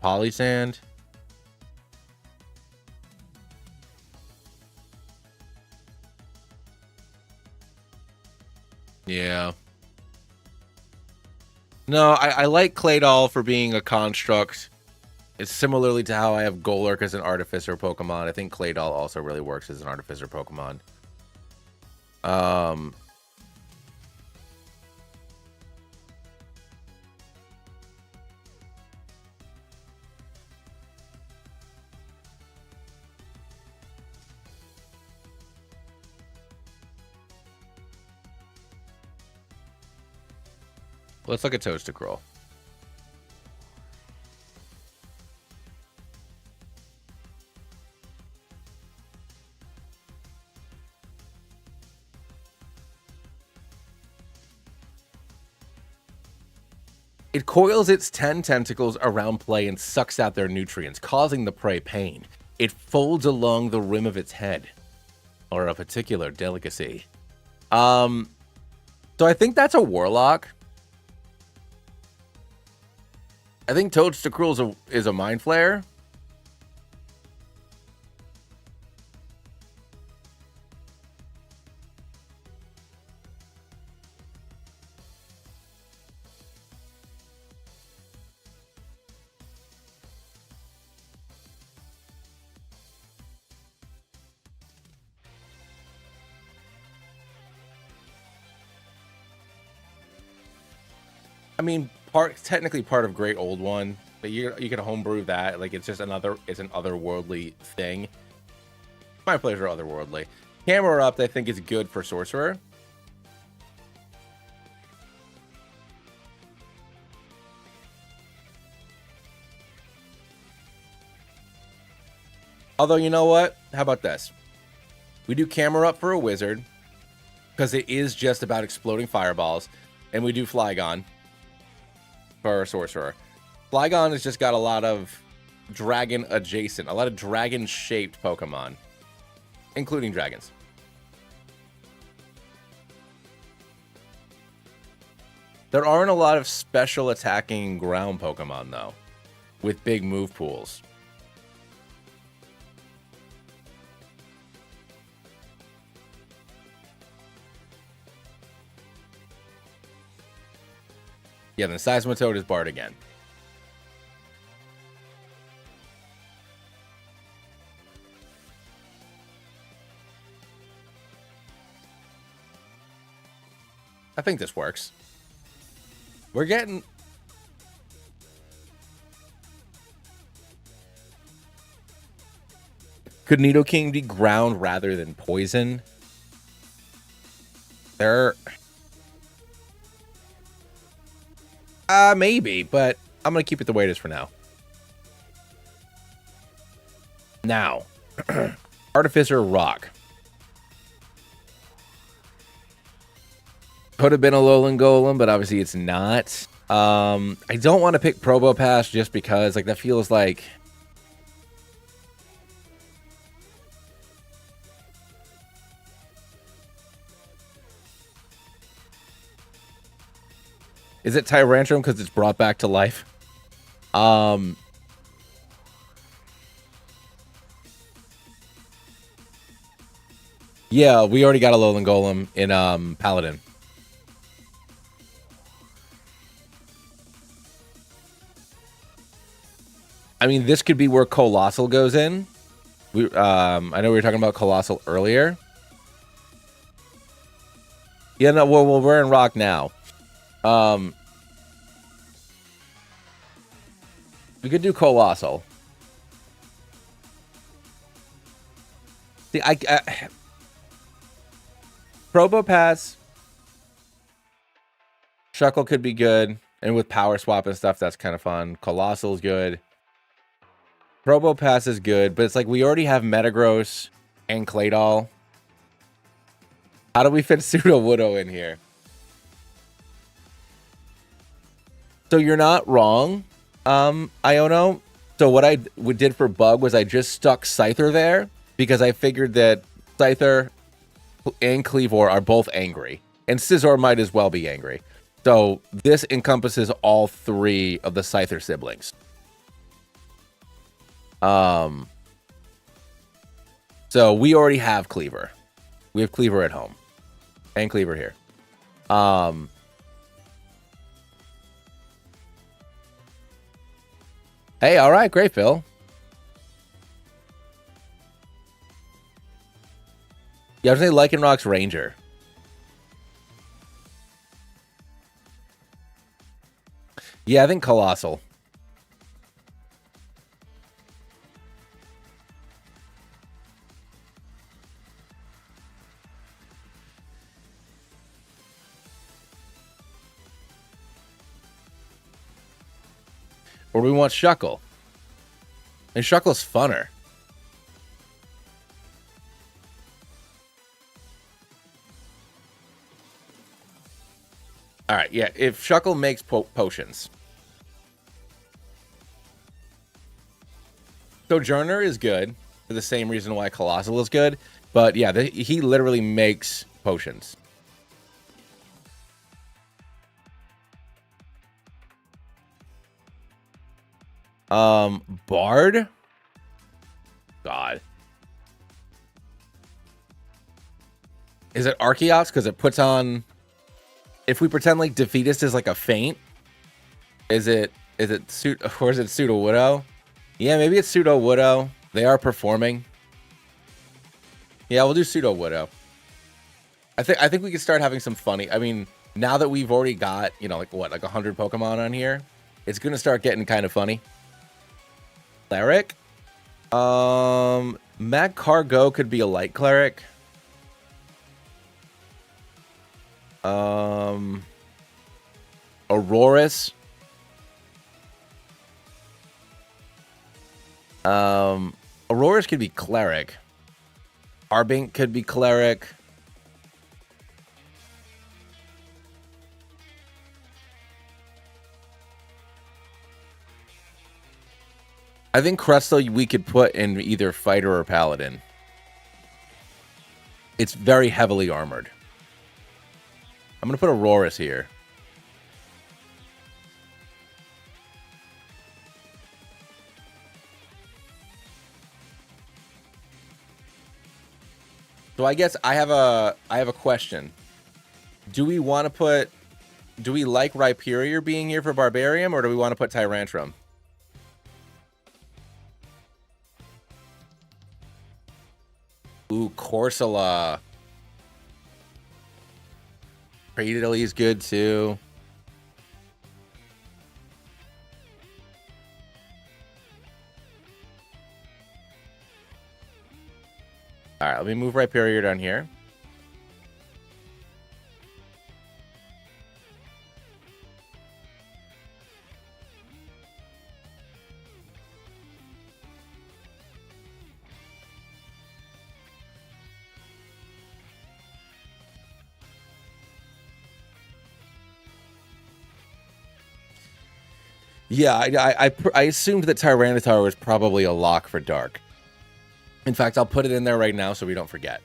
Polysand? Yeah. No, I like Claydol for being a construct. It's similarly to how I have Golurk as an Artificer Pokemon. I think Claydol also really works as an Artificer Pokemon. Let's look at Toadstool. It coils its 10 tentacles around prey and sucks out their nutrients, causing the prey pain. It folds along the rim of its head, or a particular delicacy. So I think that's a Warlock. I think Toadstool is a Mind Flare. I mean, technically part of Great Old One, but you can homebrew that. Like, it's just it's an otherworldly thing. My players are otherworldly. Camera Up, I think, is good for Sorcerer. Although, you know what? How about this? We do Camera Up for a Wizard, because it is just about exploding fireballs, and we do Flygon for a Sorcerer. Flygon has just got a lot of dragon adjacent, a lot of dragon shaped Pokemon, including dragons. There aren't a lot of special attacking ground Pokemon though, with big move pools. Yeah, then Seismitoad is barred again. I think this works. We're getting... Could Nidoking be ground rather than poison? Maybe, but I'm going to keep it the way it is for now. Now, Artificer Rock. Could have been a Alolan Golem, but obviously it's not. I don't want to pick Probopass just because, like, that feels like... Is it Tyrantrum because it's brought back to life? Yeah, we already got a Alolan Golem in Paladin. I mean, this could be where Colossal goes in. I know we were talking about Colossal earlier. Yeah, no, well, we're in rock now. We could do colossal. See, Probopass, Shuckle could be good, and with power swap and stuff, that's kind of fun. Colossal's good. Probopass is good, but it's like we already have Metagross and Claydol. How do we fit Sudowoodo in here? So you're not wrong, Iono. So what I did for Bug was I just stuck Scyther there because I figured that Scyther and Cleavor are both angry, and Scizor might as well be angry. So this encompasses all three of the Scyther siblings. So we already have Cleaver. We have Cleaver at home. And Cleaver here. Hey, all right, great, Phil. Yeah, I was saying Lycanroc's Ranger. Yeah, I think Colossal. Or we want Shuckle. And Shuckle's funner. All right, yeah, if Shuckle makes potions. Sojourner is good for the same reason why Colossal is good. But yeah, he literally makes potions. Bard? God. Is it Archeops? Because it puts on... If we pretend like Defeatist is like a feint, is it or is it Sudowoodo? Yeah, maybe it's Sudowoodo. They are performing. Yeah, we'll do Sudowoodo. I think we can start having some funny. I mean, now that we've already got, you know, like 100 Pokemon on here, it's gonna start getting kind of funny. Cleric? Magcargo could be a light cleric. Aurorus. Aurorus could be cleric. Arbink could be cleric. I think Crustle we could put in either fighter or paladin. It's very heavily armored. I'm going to put Aurorus here. So I guess I have a question. Do we want to put... Do we like Rhyperior being here for Barbarian, or do we want to put Tyrantrum? Ooh, Corsola. Cradily is good too. All right, let me move Rhyperior down here. Yeah, I assumed that Tyranitar was probably a lock for Dark. In fact, I'll put it in there right now so we don't forget.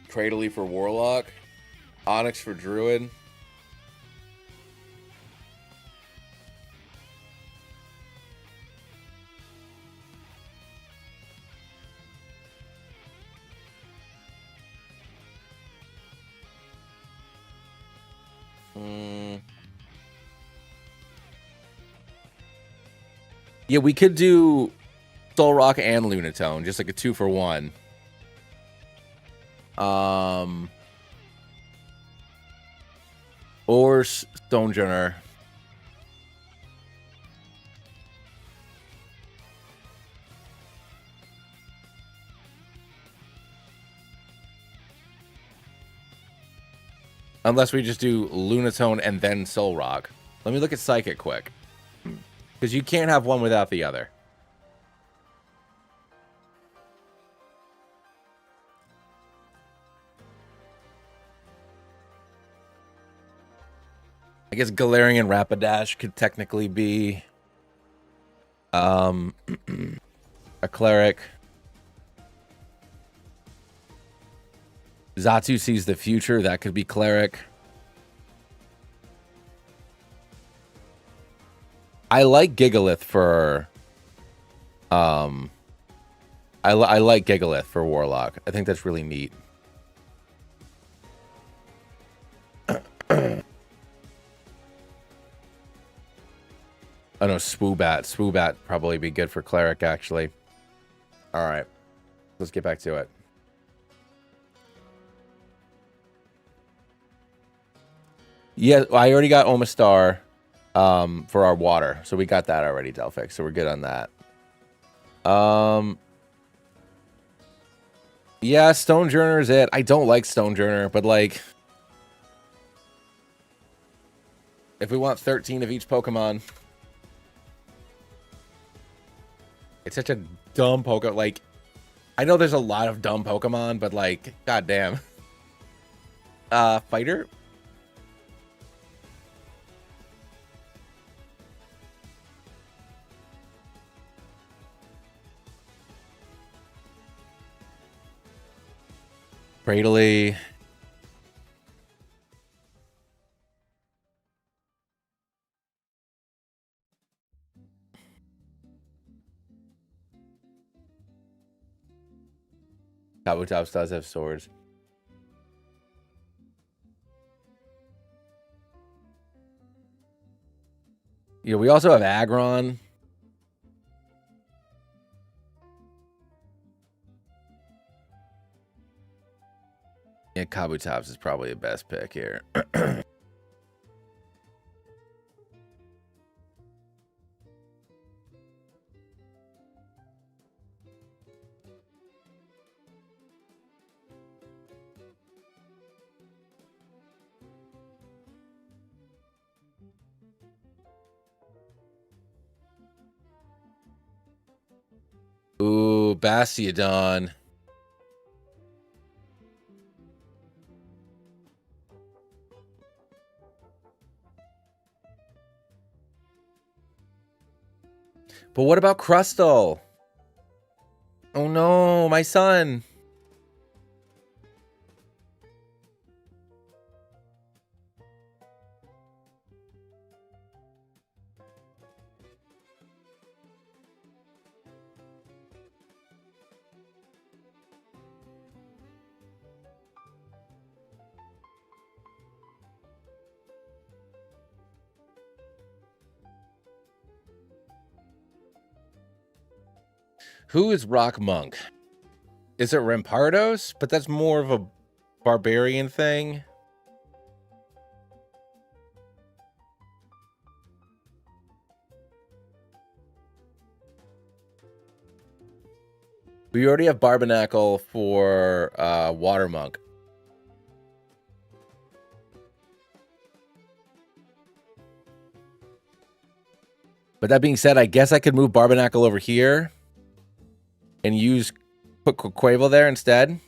Cradily for Warlock. Onyx for Druid. Yeah, we could do Soul Rock and Lunatone, just like a 2-for-1. Or Stonejourner. Unless we just do Lunatone and then Soul Rock. Let me look at Psychic quick. Because you can't have one without the other. I guess Galarian Rapidash could technically be a cleric. Zatu sees the future. That could be cleric. I like Gigalith for I like Gigalith for Warlock. I think that's really neat. Oh no, Swoobat. Swoobat probably be good for cleric, actually. All right, let's get back to it. Yeah, I already got Omastar for our water, so we got that already, Delphix. So we're good on that. Yeah, Stonejourner is it. I don't like Stonejourner, but like, if we want 13 of each Pokemon. It's such a dumb Pokemon. Like, I know there's a lot of dumb Pokemon, but like, goddamn. Fighter? Cradily. Kabutops does have swords. Yeah, we also have Aggron. Yeah, Kabutops is probably the best pick here. Ooh, Bastiodon. But what about Crustle? Oh no, my son. Who is Rock Monk? Is it Rampardos? But that's more of a barbarian thing. We already have Barbarnacle for Water Monk. But that being said, I guess I could move Barbarnacle over here and use put Quavel there instead.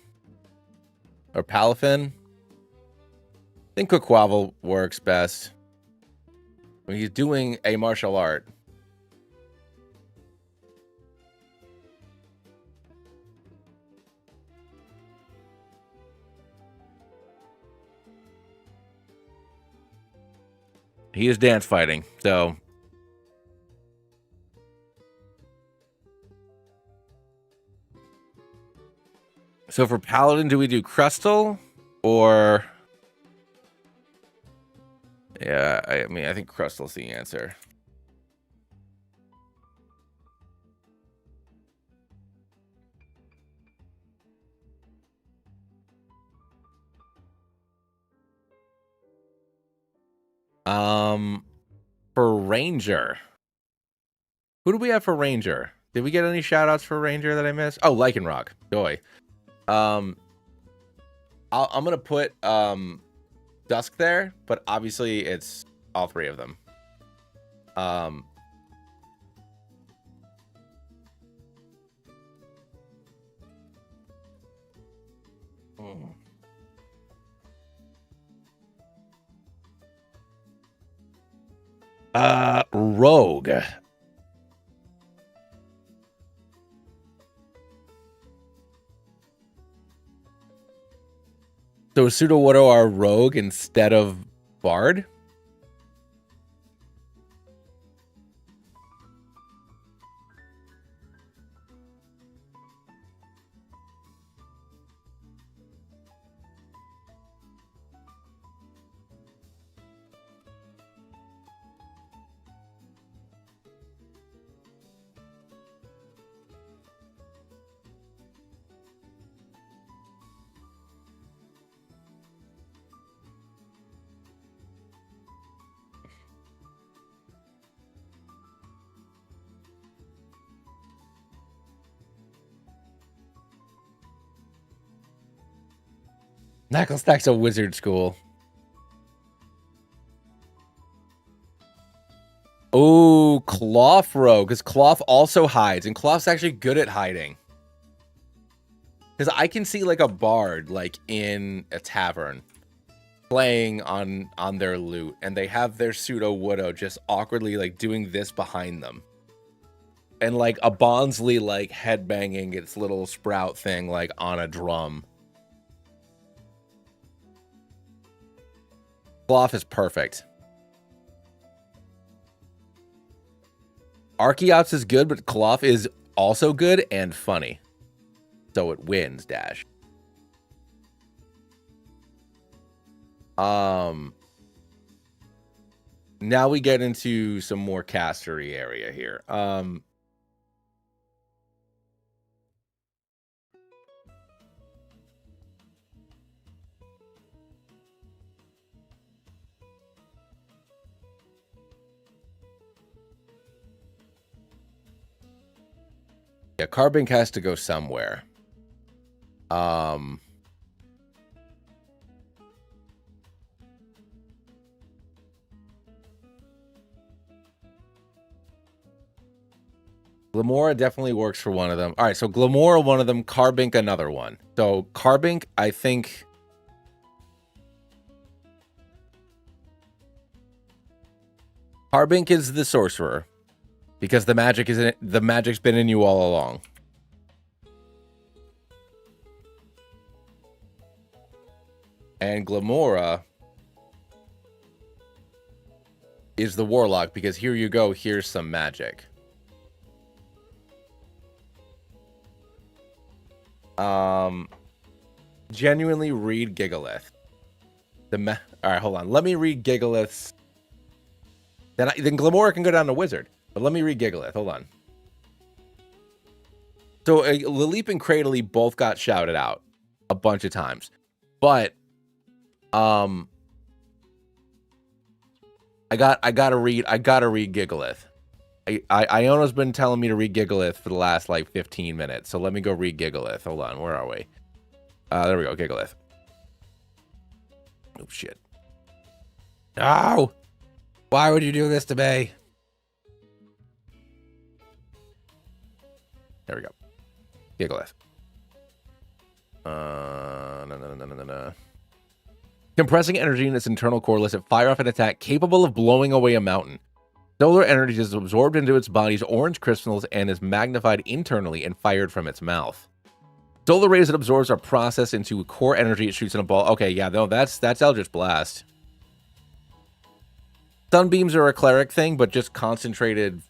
Or Palafin. I think Quavel works best. When he's doing a martial art. He is dance fighting, so. So for Paladin, do we do Crustle or? Yeah, I mean, I think Crustle's the answer. For Ranger. Who do we have for Ranger? Did we get any shout outs for Ranger that I missed? Oh, Lycanroc. Joy. I'm gonna put Dusk there, but obviously it's all three of them. Rogue. So Sudowoodo are Rogue instead of Bard? Knucklestack's a wizard school. Oh, Cloth Rogue, because Cloth also hides, and Cloth's actually good at hiding. Because I can see like a bard like in a tavern playing on their lute, and they have their Sudowoodo just awkwardly like doing this behind them. And like a Bonsley like headbanging its little sprout thing like on a drum. Cloth is perfect. Archeops is good, but Cloth is also good and funny. So it wins, Dash. Now we get into some more castery area here. Yeah, Carbink has to go somewhere. Glamora definitely works for one of them. All right, so Glamora, one of them. Carbink, another one. So Carbink, I think... Carbink is the sorcerer. Because the magic is in, the magic's been in you all along. And Glamora is the warlock, because here you go, here's some magic. Genuinely read Gigalith. All right, hold on. Let me read Gigalith's. Then Glamora can go down to Wizard. But let me read Gigalith. Hold on. So Laleep and Cradley both got shouted out a bunch of times. But I gotta read Gigalith. Iona's been telling me to read Gigalith for the last like 15 minutes. So let me go read Gigalith. Hold on, where are we? There we go, Gigalith. Oh shit. No! Why would you do this to me? There we go. Gigalith. No. Compressing energy in its internal core lets it fire off an attack capable of blowing away a mountain. Solar energy is absorbed into its body's orange crystals and is magnified internally and fired from its mouth. Solar rays it absorbs are processed into core energy it shoots in a ball. Okay, yeah, no, that's Eldritch Blast. Sunbeams are a cleric thing, but just concentrated.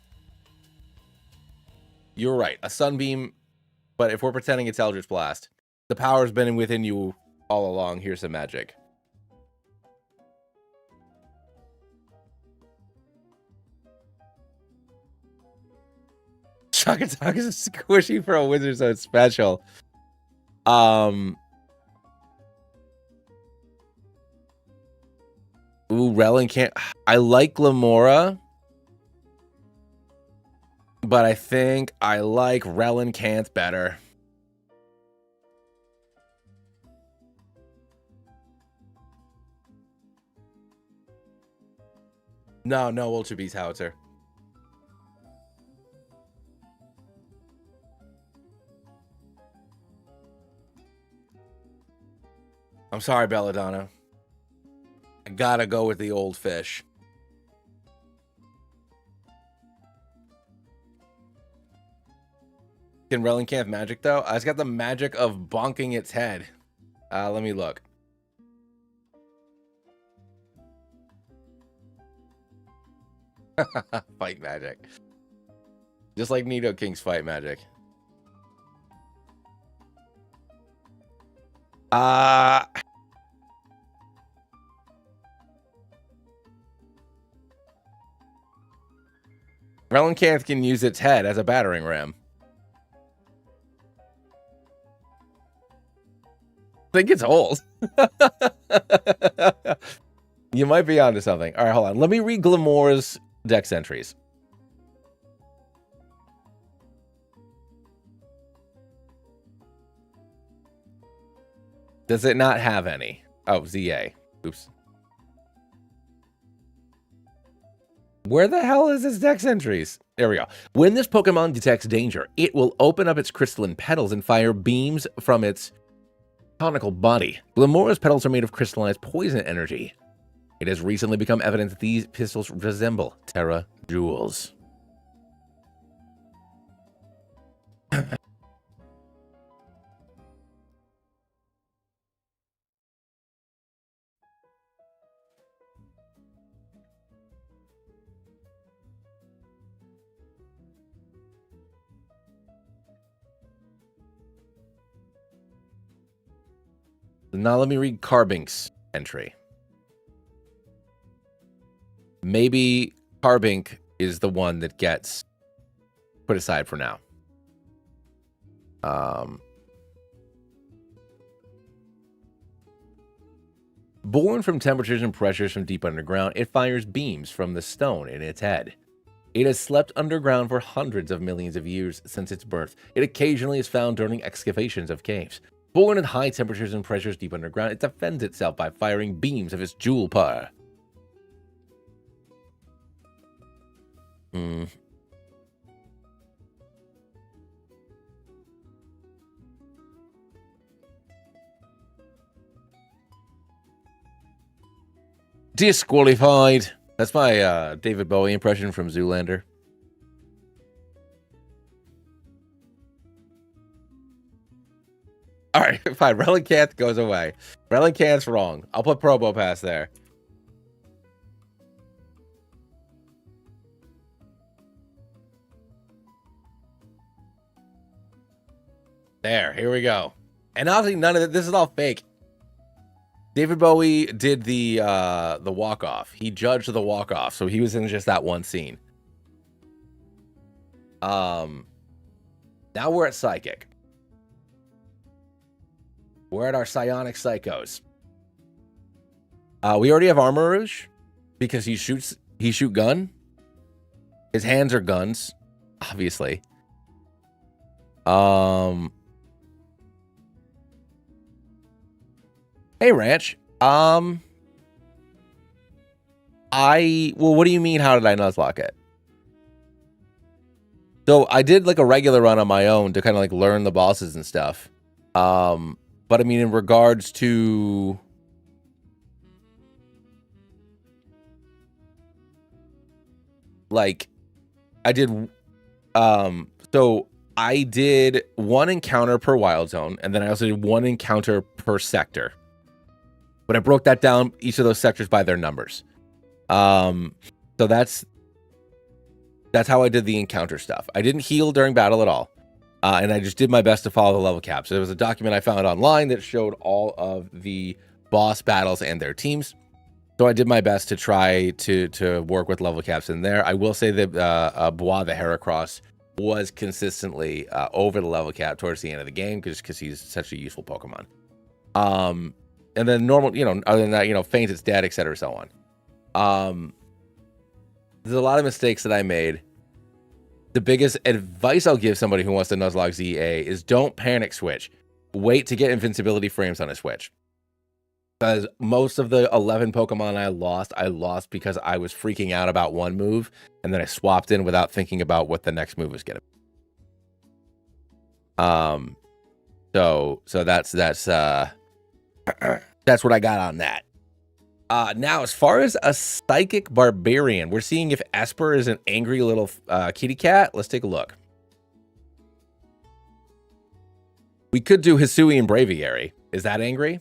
You're right, a sunbeam, but if we're pretending it's Eldritch Blast, the power's been within you all along. Here's some magic. Shock Attack is squishy for a wizard, so it's special. Ooh, Ooh, Relin can't. I like Glamora, but I think I like Relin can't better. No, Ultra Beast Howitzer. I'm sorry, Belladonna. I gotta go with the old fish. Can Relin can't have magic though? It's got the magic of bonking its head. Let me look. Fight magic. Just like Nidoking's fight magic. Relincanth can use its head as a battering ram. I think it's old. You might be onto something. All right, hold on. Let me read Glamour's dex entries. Does it not have any? Oh, ZA. Oops. Where the hell is its dex entries? There we go. When this Pokemon detects danger, it will open up its crystalline petals and fire beams from its conical body. Glamora's petals are made of crystallized poison energy. It has recently become evident that these pistols resemble Terra Jewels. Now let me read Carbink's entry. Maybe Carbink is the one that gets put aside for now. Born from temperatures and pressures from deep underground, it fires beams from the stone in its head. It has slept underground for hundreds of millions of years since its birth. It occasionally is found during excavations of caves. Born at high temperatures and pressures deep underground, it defends itself by firing beams of its jewel power. Disqualified. That's my David Bowie impression from Zoolander. All right, fine. Relincanth goes away. Relincanth's wrong. I'll put Probopass there. There, here we go. And honestly, none of this is all fake. David Bowie did the walk-off. He judged the walk-off, so he was in just that one scene. Now we're at Psychic. We're at our Psionic Psychos. We already have Armor Rouge because he shoot gun. His hands are guns, obviously. Hey, Ranch. Well, what do you mean? How did I nuzlocke it? So I did like a regular run on my own to kind of like learn the bosses and stuff. But I mean, in regards to like, I did, so I did one encounter per wild zone, and then I also did one encounter per sector. But I broke that down, each of those sectors by their numbers. So that's how I did the encounter stuff. I didn't heal during battle at all. And I just did my best to follow the level caps. So there was a document I found online that showed all of the boss battles and their teams. So I did my best to try to work with level caps in there. I will say that Bois the Heracross was consistently over the level cap towards the end of the game because he's such a useful Pokemon. And then normal, other than that, Faint, it's dead, etc., so on. There's a lot of mistakes that I made. The biggest advice I'll give somebody who wants to Nuzlocke ZA is don't panic switch. Wait to get invincibility frames on a switch. Because most of the 11 Pokemon I lost because I was freaking out about one move, and then I swapped in without thinking about what the next move was going to be. So that's what I got on that. Now, as far as a psychic barbarian, we're seeing if Esper is an angry little kitty cat. Let's take a look. We could do Hisuian Braviary. Is that angry?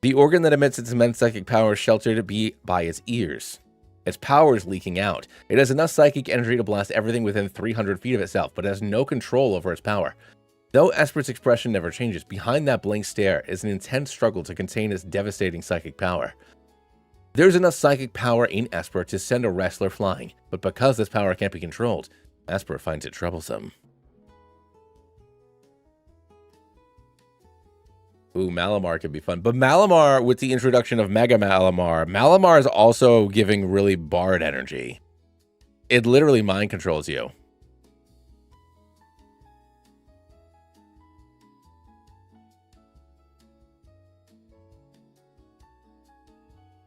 The organ that emits its immense psychic power is sheltered by its ears. Its power is leaking out. It has enough psychic energy to blast everything within 300 feet of itself, but has no control over its power. Though Esper's expression never changes, behind that blank stare is an intense struggle to contain its devastating psychic power. There's enough psychic power in Esper to send a wrestler flying, but because this power can't be controlled, Esper finds it troublesome. Ooh, Malamar could be fun. But Malamar, with the introduction of Mega Malamar is also giving really Bard energy. It literally mind controls you.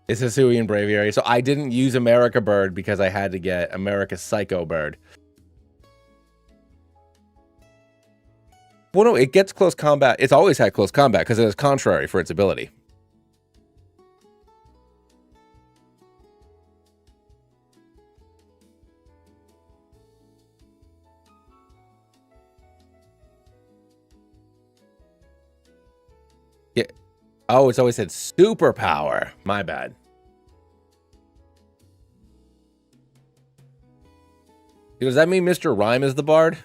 It's Hisuian Braviary. So I didn't use America Bird because I had to get America Psycho Bird. Well, no, it gets close combat. It's always had close combat because it is contrary for its ability. Yeah. Oh, it's always had superpower. My bad. Does that mean Mr. Rhyme is the bard?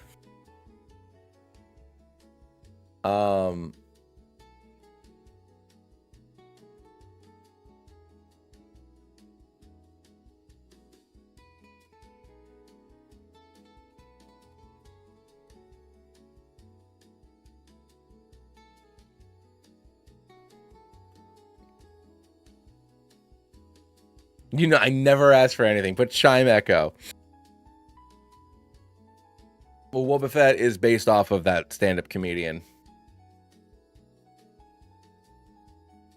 You know, I never asked for anything, but Chime Echo. Well, Boba Fett is based off of that stand-up comedian.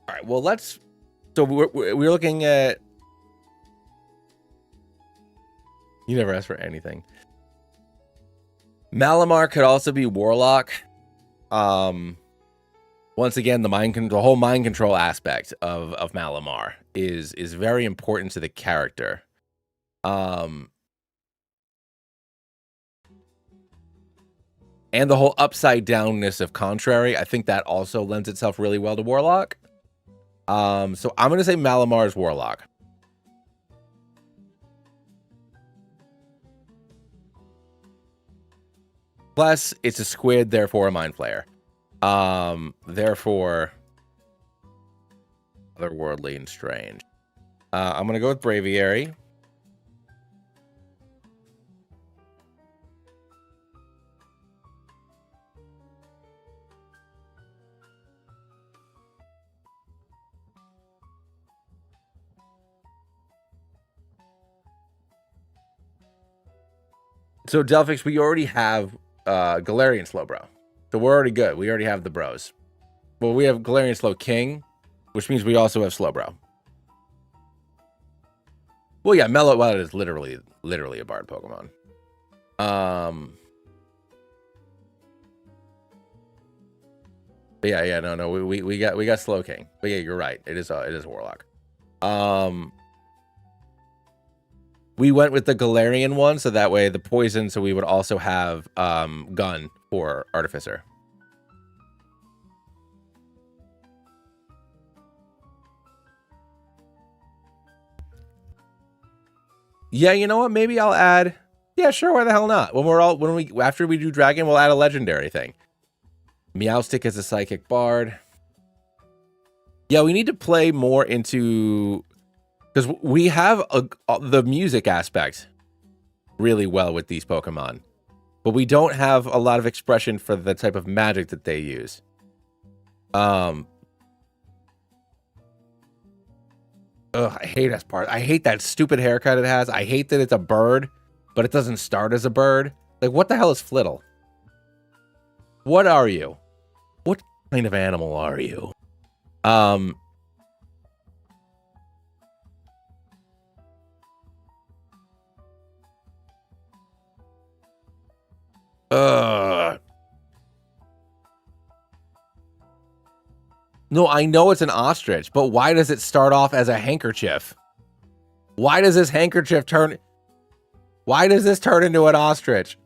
All right, well, let's... So we're looking at... You never asked for anything. Malamar could also be Warlock. Once again, the whole mind control aspect of Malamar is very important to the character. And the whole upside downness of Contrary, I think that also lends itself really well to Warlock. So I'm gonna say Malamar's Warlock. Plus, it's a squid, therefore a Mind Flayer. Therefore, otherworldly and strange. I'm gonna go with Braviary. So Delphix, we already have Galarian Slowbro. So we're already good. We already have the bros. Well, we have Galarian Slow King, which means we also have Slowbro. Well, yeah, Mellow Wild is literally a Bard Pokemon. But yeah, no, we got Slow King. But yeah, you're right. It is a Warlock. We went with the Galarian one, so that way the poison, so we would also have Gun for Artificer. Yeah, you know what? Maybe I'll add. Yeah, sure. Why the hell not? After we do Dragon, we'll add a legendary thing. Meowstic is a Psychic Bard. Yeah, we need to play more into, because we have the music aspect really well with these Pokemon, but we don't have a lot of expression for the type of magic that they use. Ugh, I hate that part. I hate that stupid haircut it has. I hate that it's a bird, but it doesn't start as a bird. Like, what the hell is Flittle? What are you? What kind of animal are you? No, I know it's an ostrich, but why does it start off as a handkerchief? Why does this handkerchief turn... Why does this turn into an ostrich?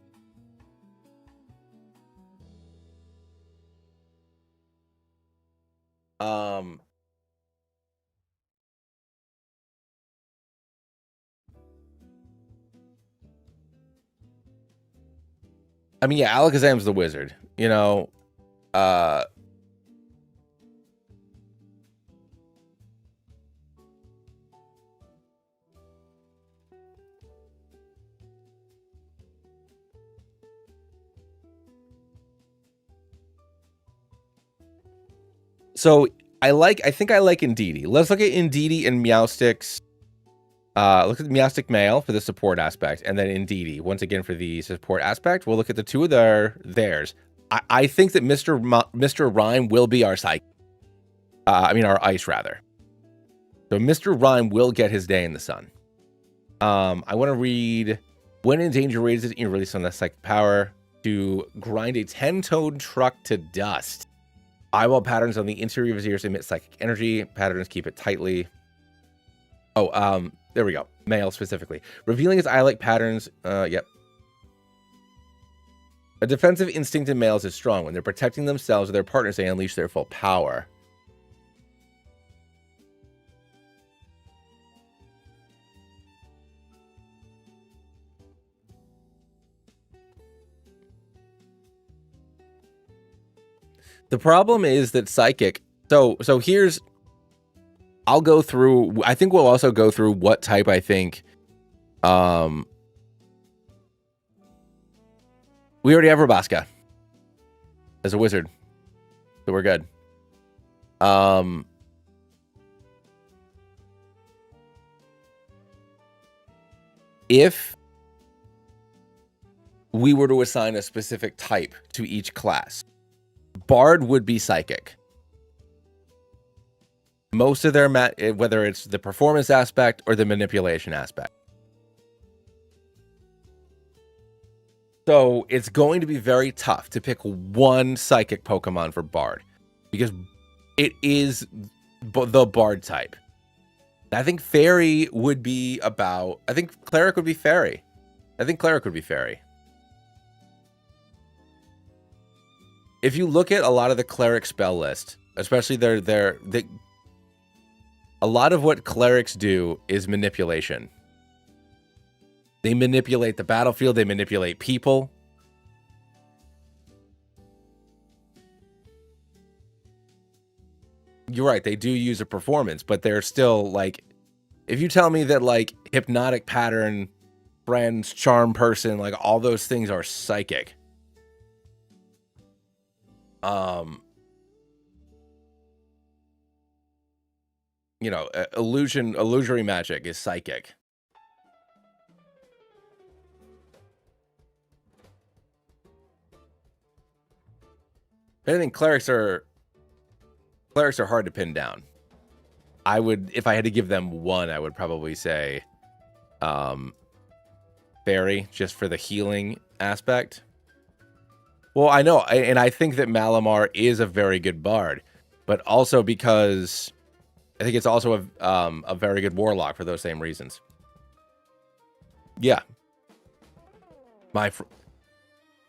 I mean, yeah, Alakazam's the wizard, you know. So I think I like Indeedee. Let's look at Indeedee and Meowstic's. Look at the Meowstic male for the support aspect, and then Indeedee once again for the support aspect. We'll look at the two of theirs. I think that Mr. Rhyme will be our psychic. I mean our ice rather. So Mr. Rhyme will get his day in the sun. I want to read when in danger raises you release on the psychic power to grind a 10-toed truck to dust. Eyeball patterns on the interior of his ears emit psychic energy. Patterns keep it tightly. Oh, there we go. Male specifically. Revealing his eye-like patterns. Yep. A defensive instinct in males is strong. When they're protecting themselves or their partners, they unleash their full power. The problem is that psychic. So here's. I'll go through. I think we'll also go through what type I think. We already have Rabaska as a wizard, so we're good. If we were to assign a specific type to each class, Bard would be psychic. Most of their whether it's the performance aspect or the manipulation aspect. So it's going to be very tough to pick one psychic Pokemon for Bard because it is the Bard type. I think Fairy would be about... I think Cleric would be Fairy. If you look at a lot of the Cleric spell list, especially a lot of what Clerics do is manipulation. They manipulate the battlefield. They manipulate people. You're right. They do use a performance, but they're still like, if you tell me that like hypnotic pattern, friends, charm person, like all those things are psychic. You know, illusory magic is psychic. I think clerics are hard to pin down. I would, if I had to give them one, I would probably say Fairy, just for the healing aspect. Well, I know, and I think that Malamar is a very good bard, but also because I think it's also a very good warlock for those same reasons. Yeah.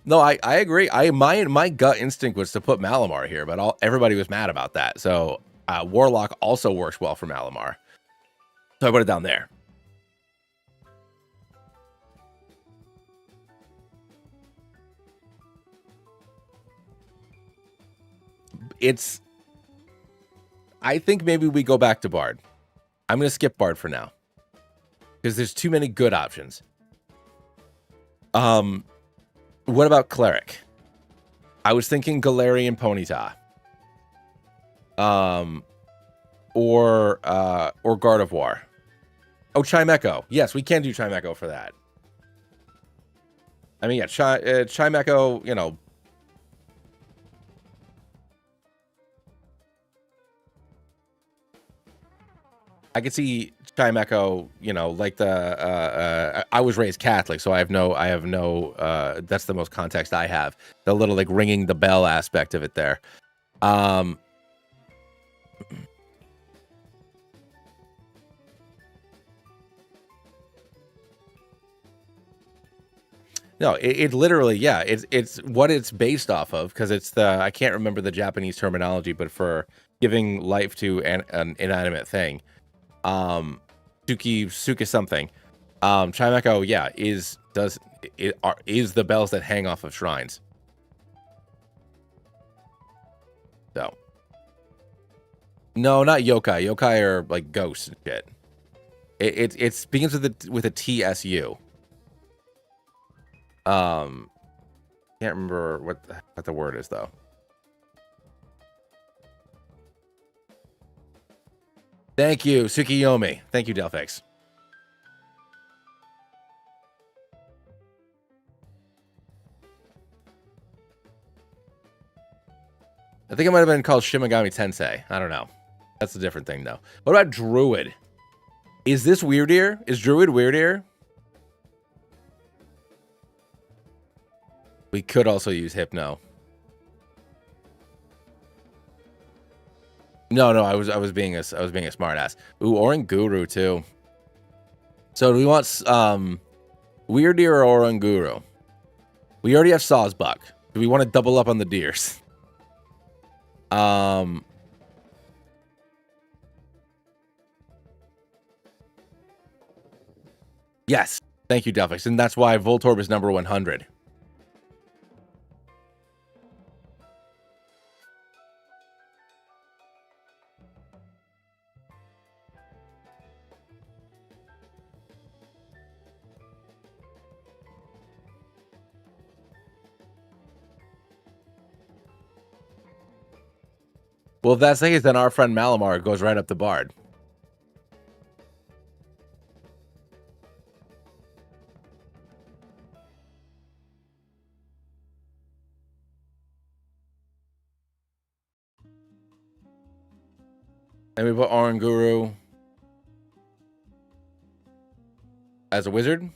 No, I agree. My gut instinct was to put Malamar here, but everybody was mad about that. So Warlock also works well for Malamar. So I put it down there. I think maybe we go back to Bard. I'm going to skip Bard for now, because there's too many good options. What about Cleric? I was thinking Galarian Ponyta. or Gardevoir. Oh, Chimecho. Yes, we can do Chimecho for that. I mean, yeah, Chimecho, you know. I could see Chimecho, you know, like I was raised Catholic, so I have no, that's the most context I have. The little, like, ringing the bell aspect of it there. No, it literally, yeah, it's what it's based off of, because it's I can't remember the Japanese terminology, but for giving life to an inanimate thing, Suki something, Chimecho, yeah, is the bells that hang off of shrines. So, no, not yokai. Yokai are like ghosts and shit. It begins with a TSU. Can't remember what the word is though. Thank you, Tsukiyomi. Thank you, Delphix. I think it might have been called Shimigami Tensei. I don't know. That's a different thing though. What about Druid? Is this Weird Ear? Is Druid Weird Ear? We could also use Hypno. No, I was being a smartass. Ooh, Oranguru too. So do we want Weird Ear or Oranguru? We already have Sawsbuck. Do we want to double up on the deers? Yes. Thank you, Delphix. And that's why Voltorb is number 100. Well, if that's the case, then our friend Malamar goes right up the Bard. And we put Oranguru as a wizard.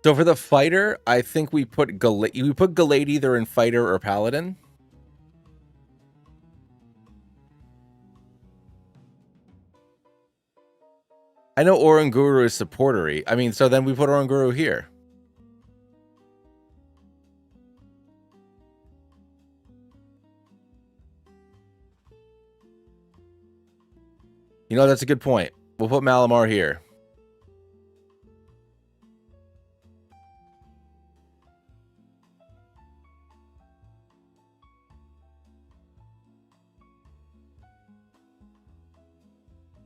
So for the fighter, I think we put Gallade either in fighter or paladin. I know Oranguru is supportery. I mean, so then we put Oranguru here. You know, that's a good point. We'll put Malamar here.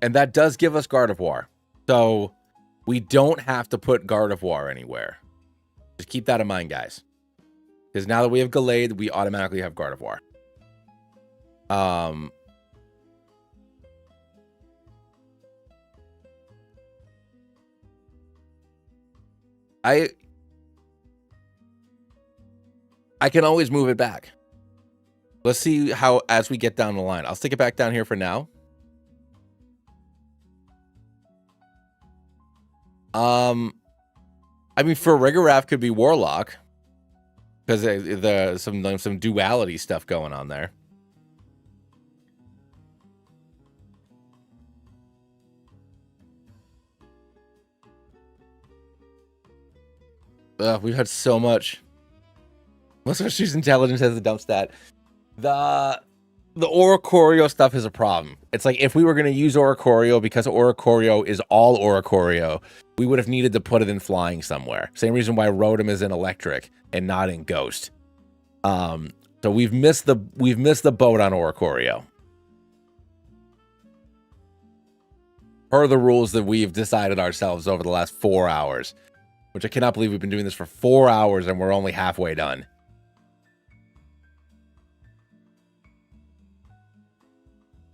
And that does give us Gardevoir. So we don't have to put Gardevoir anywhere. Just keep that in mind, guys. Because now that we have Gallade, we automatically have Gardevoir. I can always move it back. Let's see how, as we get down the line. I'll stick it back down here for now. I mean, for Rigoraph could be Warlock. Because there's some duality stuff going on there. We've had so much. Most of us intelligence has a dump stat. The Oricorio stuff is a problem. It's like if we were going to use Oricorio, because Oricorio is all Oricorio, we would have needed to put it in flying somewhere. Same reason why Rotom is in electric and not in ghost. So we've missed the boat on Oricorio. Per the rules that we've decided ourselves over the last 4 hours, which I cannot believe we've been doing this for 4 hours and we're only halfway done.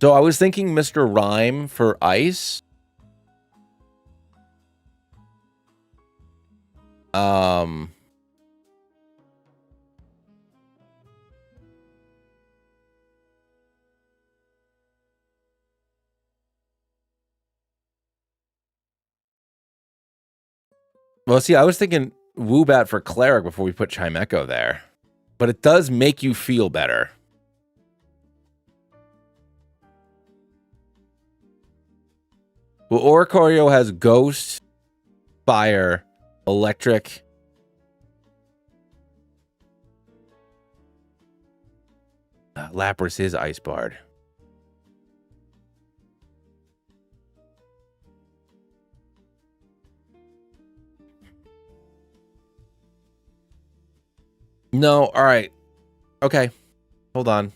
So I was thinking Mr. Rhyme for ice. Well, see, I was thinking Woobat for Cleric before we put Chimecho there. But it does make you feel better. Well, Oricorio has Ghost, Fire, Electric. Lapras is Ice Bard. No, all right. Okay. Hold on.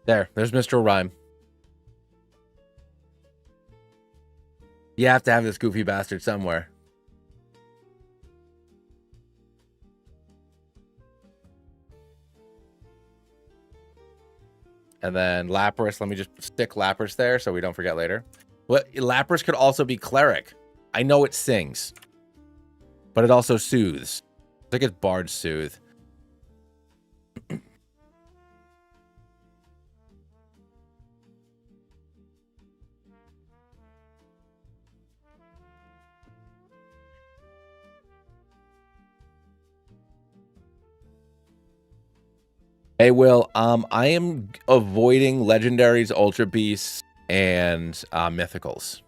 There's Mr. Rhyme. You have to have this goofy bastard somewhere. And then Lapras. Let me just stick Lapras there so we don't forget later. Well, Lapras could also be Cleric. I know it sings, but it also soothes. I think it's Bard Soothe. Hey, Will, I am avoiding legendaries, ultra beasts, and mythicals.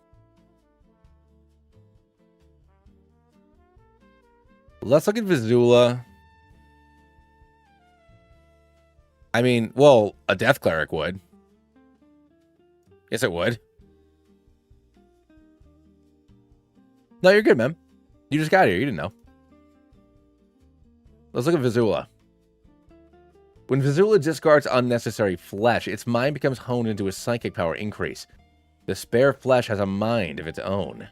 Let's look at Vizula. I mean, well, a death cleric would. Yes, it would. No, you're good, man. You just got here. You didn't know. Let's look at Vizula. When Vizula discards unnecessary flesh, its mind becomes honed into a psychic power increase. The spare flesh has a mind of its own.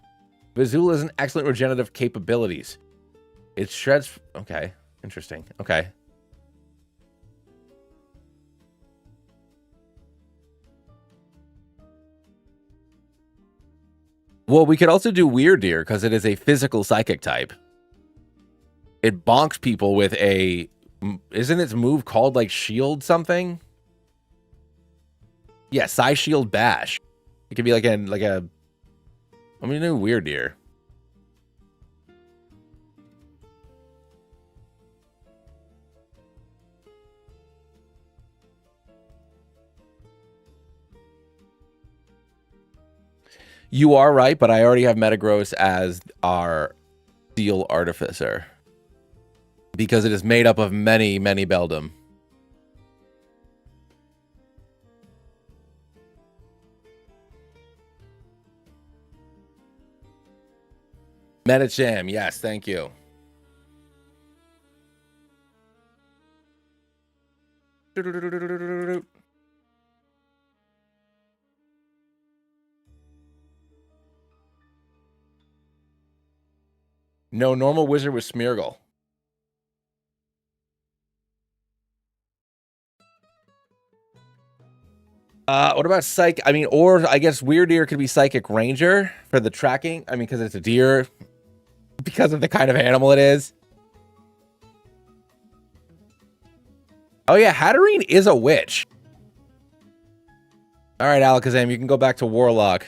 Vizula has an excellent regenerative capabilities. It shreds... Okay, interesting. Okay. Well, we could also do Weird Deer because it is a physical psychic type. It bonks people with a... Isn't its move called like Shield something? Yeah, Psy Shield Bash. It could be like a I'm gonna do Weird Deer. You are right, but I already have Metagross as our Steel Artificer. Because it is made up of many, many Beldum. Metacham, yes, thank you. No, normal wizard was Smeargle. What about Psych? I mean, or I guess Weird Deer could be Psychic Ranger for the tracking. I mean, because it's a deer. Because of the kind of animal it is. Oh, yeah, Hatterene is a witch. All right, Alakazam, you can go back to Warlock.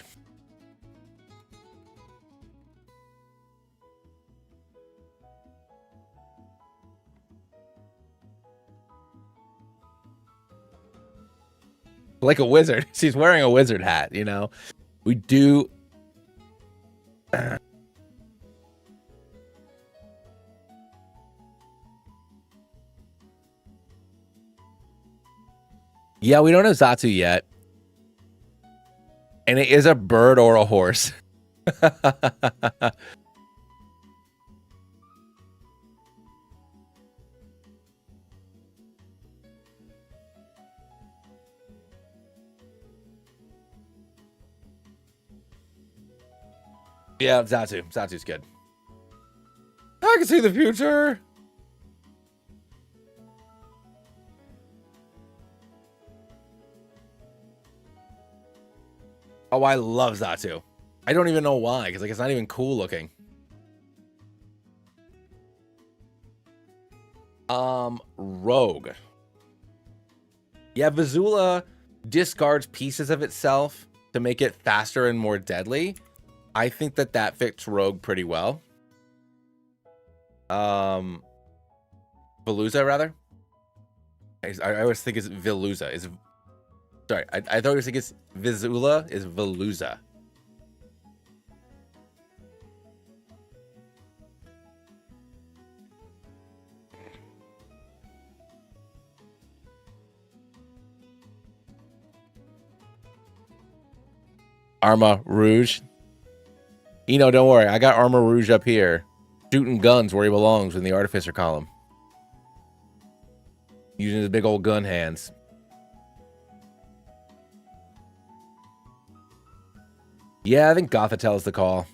Like a wizard. She's wearing a wizard hat, you know. We do... Yeah, we don't have Zatsu yet. And it is a bird or a horse. Yeah, Zatu. Zatu's good. I can see the future. Oh, I love Zatu. I don't even know why, because like it's not even cool looking. Rogue. Yeah, Vizula discards pieces of itself to make it faster and more deadly. I think that fits Rogue pretty well. Veluza, rather. I always think it's Veluza. Sorry, I thought you think it's Vizula is Veluza. Arma Rouge. Don't worry. I got Arma Rouge up here. Shooting guns where he belongs in the Artificer column. Using his big old gun hands. Yeah, I think Gothitelle is the call.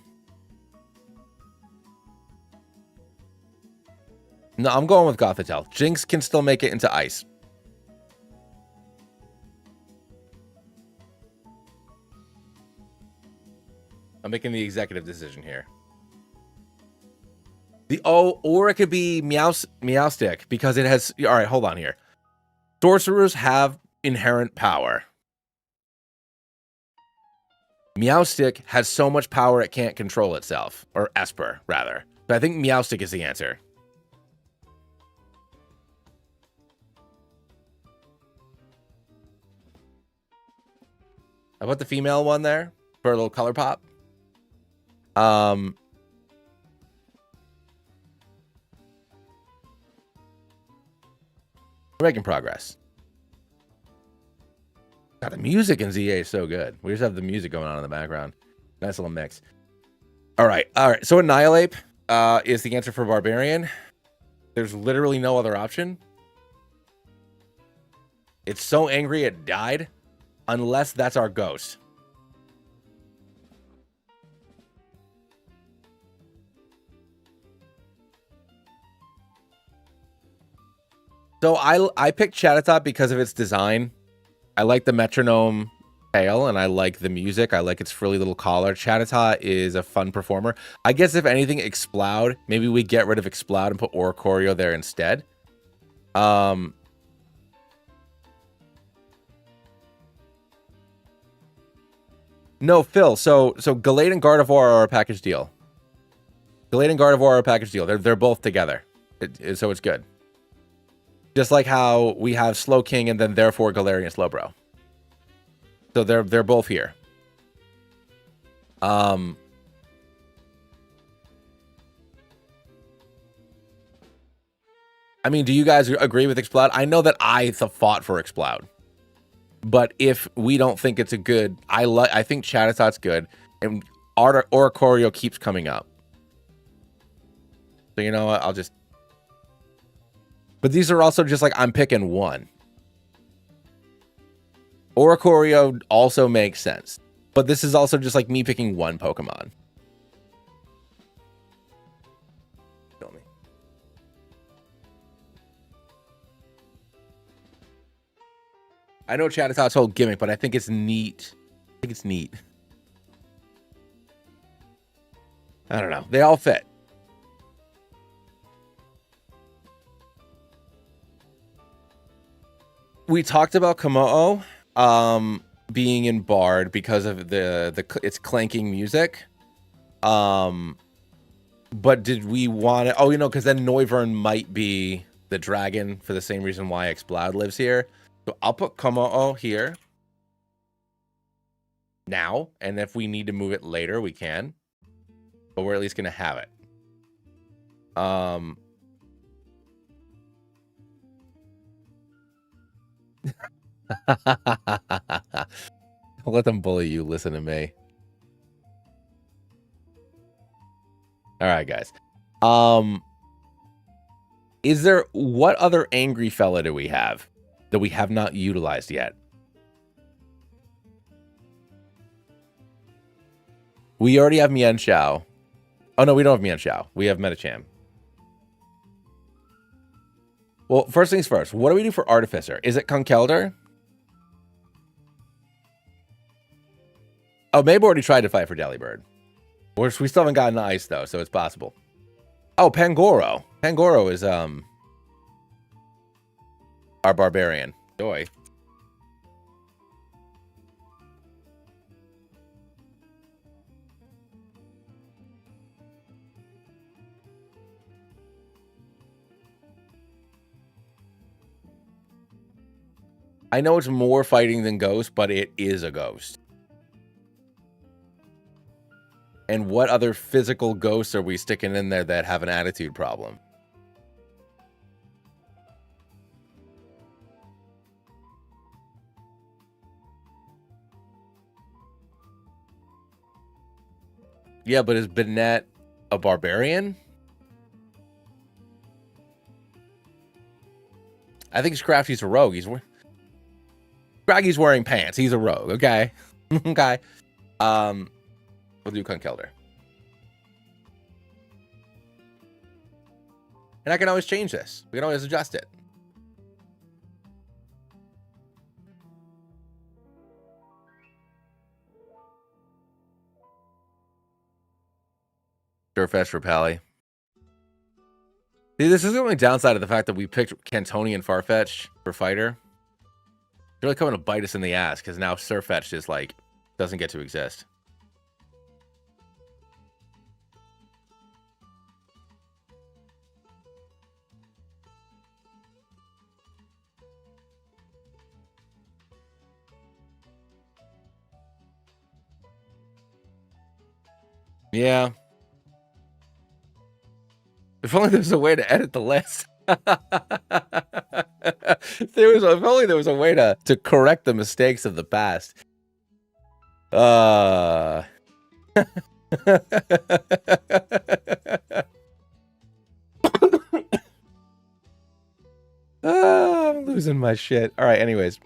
No, I'm going with Gothitelle. Jinx can still make it into ice. I'm making the executive decision here. Or it could be Meowstick because it has. All right, hold on here. Sorcerers have inherent power. Meowstick has so much power it can't control itself, or Esper rather. But I think Meowstick is the answer. I put the female one there for a little color pop. We're making progress. God, the music in ZA is so good. We just have the music going on in the background. Nice little mix. All right. So Annihilate is the answer for Barbarian. There's literally no other option. It's so angry it died, unless that's our ghost. So I picked Chatot because of its design. I like the metronome tail, and I like the music. I like its frilly little collar. Chatot is a fun performer. I guess if anything, Exploud. Maybe we get rid of Exploud and put Oricorio there instead. No, Phil. So Gallade and Gardevoir are a package deal. Gallade and Gardevoir are a package deal. They're both together, so it's good. Just like how we have Slowking and then therefore Galarian Slowbro. So they're both here. I mean, do you guys agree with Exploud? I know that I fought for Exploud. But if we don't think it's a good, I think Charizard's good, and Oricorio keeps coming up. So you know what? I'll just. But these are also just like I'm picking one. Oricorio also makes sense, but this is also just like me picking one Pokemon. Feel me? I know Charizard's whole gimmick, but I think it's neat. I don't know. They all fit. We talked about Komodo being in Bard because of its clanking music. But did we want to? Oh, because then Noivern might be the dragon for the same reason why Exploud lives here. So I'll put Komodo here now, and if we need to move it later, we can. But we're at least gonna have it. let them bully you. Listen to me. All right, guys. Is there, what other angry fella do we have that we have not utilized yet? We already have Mian Xiao. Oh no, we don't have Mian Xiao. We have Metacham. Well, first things first. What do we do for Artificer? Is it Conkelder? Oh, Mabe already tried to fight for Delibird. We still haven't gotten ice though, so it's possible. Oh, Pangoro. Pangoro is our barbarian. Joy. I know it's more fighting than Ghost, but it is a Ghost. And what other physical ghosts are we sticking in there that have an attitude problem? Yeah, but is Bennett a barbarian? I think Scrafty's a rogue. Scraggy's wearing pants. He's a rogue. Okay. Okay. We'll do Conkelder. And I can always change this. We can always adjust it. Surefetch for Pally. See, this is the only downside of the fact that we picked Cantoni and Farfetch for Fighter. It's really coming to bite us in the ass because now Surfetch is like, doesn't get to exist. Yeah. If only there was a way to edit the list. If only there was a way to correct the mistakes of the past. I'm losing my shit. All right, anyways.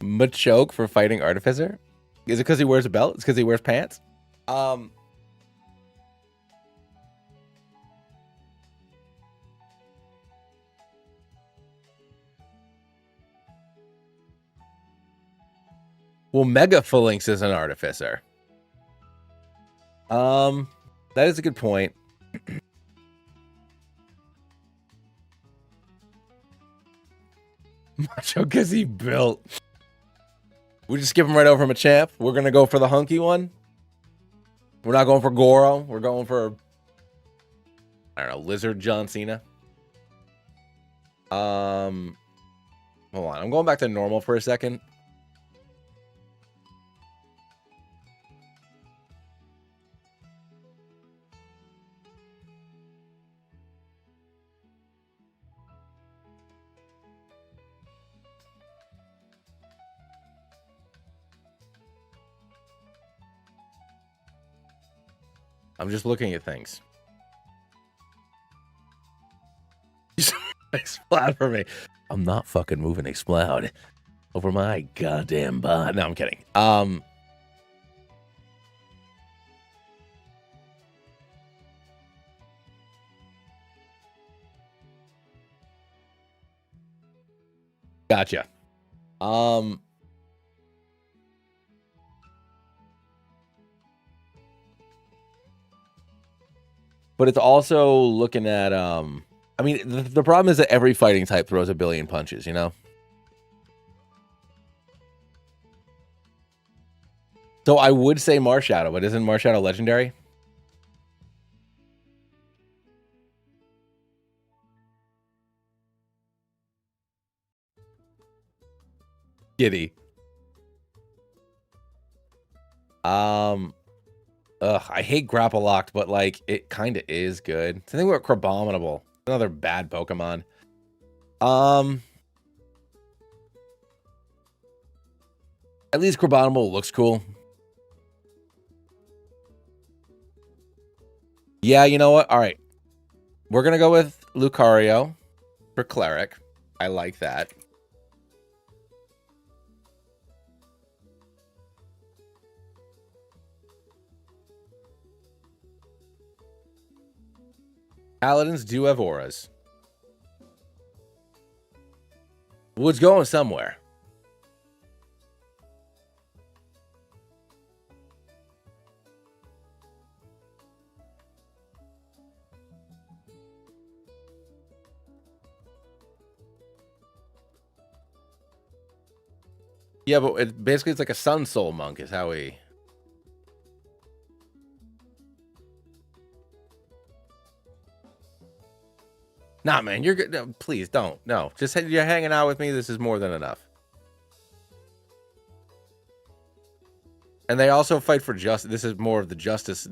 Machoke for fighting Artificer? Is it because he wears a belt? It's because he wears pants? Well, Mega Phalanx is an Artificer. That is a good point. Macho because he built. We just skip him right over Machamp. We're going to go for the hunky one. We're not going for Goro. We're going for, I don't know, Lizard John Cena. Hold on. I'm going back to normal for a second. I'm just looking at things. Explode for me. I'm not fucking moving Explode over my goddamn bot. No, I'm kidding. Gotcha. But it's also looking at I mean, the problem is that every fighting type throws a billion punches, you know? So I would say Marshadow, but isn't Marshadow legendary? Giddy. I hate Grapple Locked, but like it kind of is good. It's the thing about Crabominable. Another bad Pokemon. At least Crabominable looks cool. Yeah, you know what? All right. We're going to go with Lucario for Cleric. I like that. Paladins do have auras. Wood's going somewhere. Yeah, but it's like a Sun Soul Monk is how he... Nah, man, you're good. No, please don't. No, just you're hanging out with me. This is more than enough. And they also fight for justice. This is more of the justice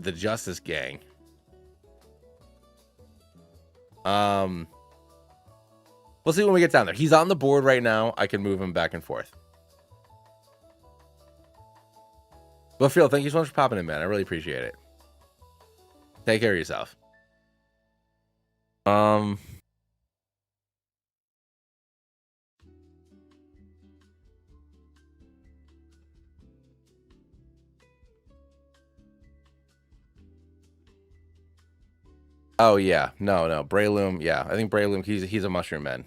gang. We'll see when we get down there. He's on the board right now. I can move him back and forth. But Phil, thank you so much for popping in, man. I really appreciate it. Take care of yourself. Oh yeah, no, Breloom. Yeah, I think Breloom. He's a mushroom man.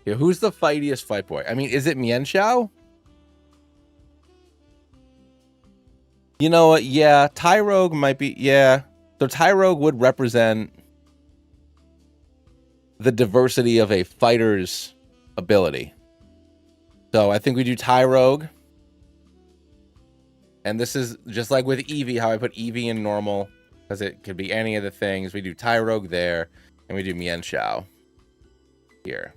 Yeah, who's the fightiest fight boy? I mean, is it Mienshao? You know what? Yeah, Tyrogue might be. Yeah, so Tyrogue would represent the diversity of a fighter's ability. So I think we do Tyrogue. And this is just like with Eevee, how I put Eevee in normal, because it could be any of the things. We do Tyrogue there, and we do Mienshao here.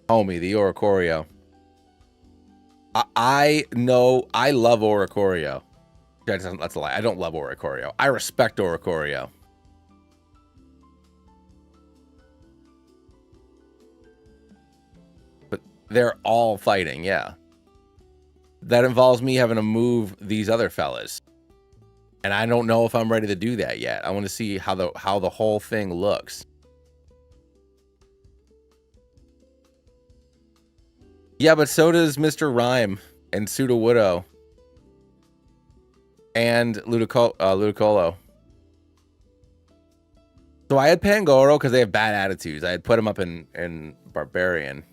Homie, the Oricorio. I know, I love Oricorio. That's a lie. I don't love Oricorio. I respect Oricorio. But they're all fighting, yeah. That involves me having to move these other fellas. And I don't know if I'm ready to do that yet. I want to see how the whole thing looks. Yeah, but so does Mr. Rhyme and Sudowoodo and Ludicolo. So I had Pangoro because they have bad attitudes. I had put him up in Barbarian.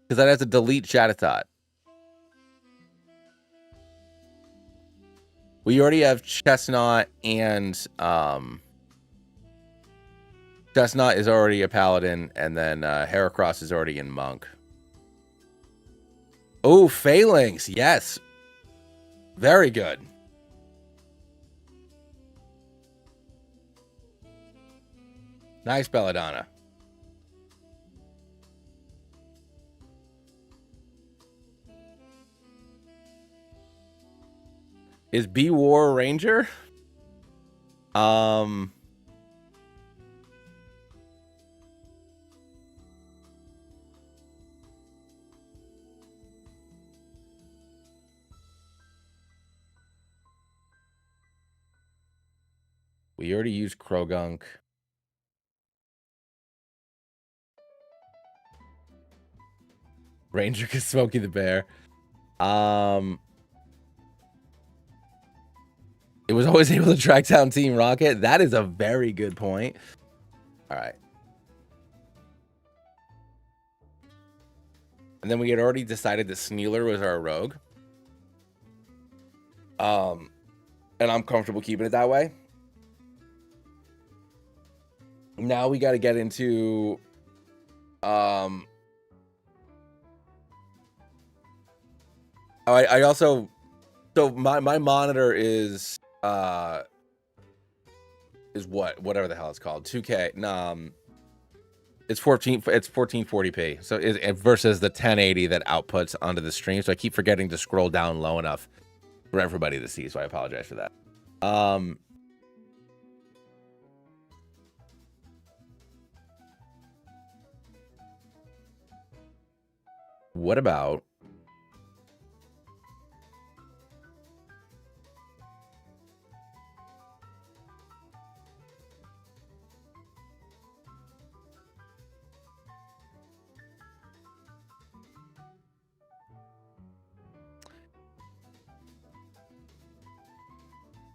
Because I'd have to delete Chattatot. We already have Chestnut, and Chestnut is already a Paladin, and then Heracross is already in Monk. Oh, Phalanx, yes. Very good. Nice, Belladonna. Is B War Ranger? We already used Krogunk. Ranger is Smokey the Bear. It was always able to track down Team Rocket. That is a very good point. All right. And then we had already decided that Snealer was our rogue. And I'm comfortable keeping it that way. Now we got to get into I also, so my monitor is whatever the hell it's called, 2K. It's 1440p. So it versus the 1080 that outputs onto the stream. So I keep forgetting to scroll down low enough for everybody to see. So I apologize for that. What about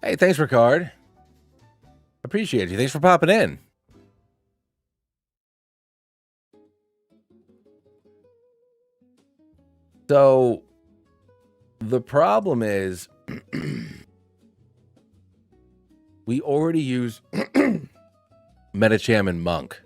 hey, thanks, Ricard. Appreciate you. Thanks for popping in. So the problem is we already use Metacham and Monk.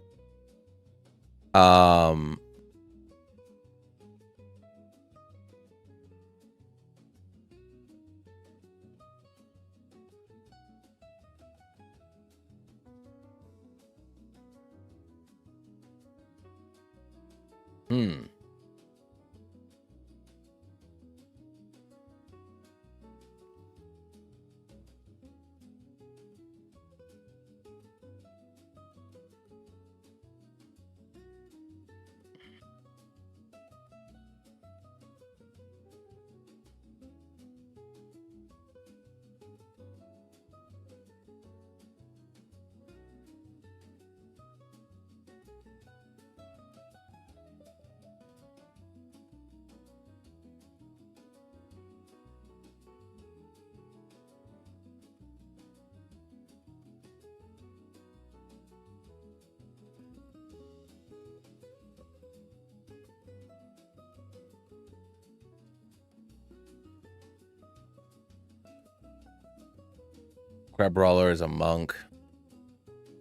Crab Brawler is a Monk.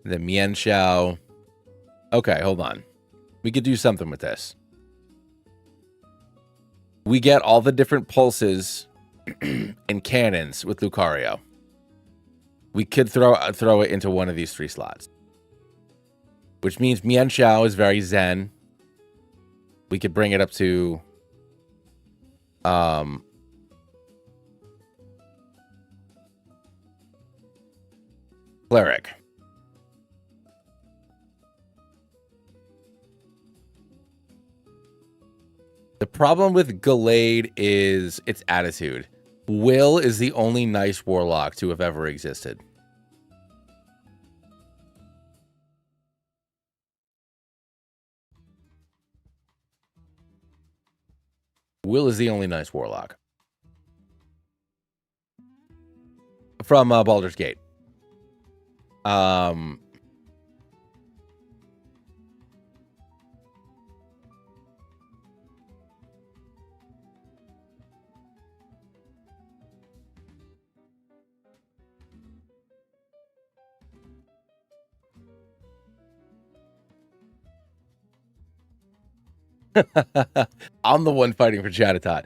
The Mian Xiao. Okay, hold on. We could do something with this. We get all the different pulses and cannons with Lucario. We could throw it into one of these 3 slots. Which means Mian Xiao is very zen. We could bring it up to Cleric. The problem with Gallade is its attitude. Will is the only nice warlock to have ever existed. Will is the only nice warlock. From Baldur's Gate. I'm the one fighting for Chattatot.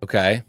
Okay.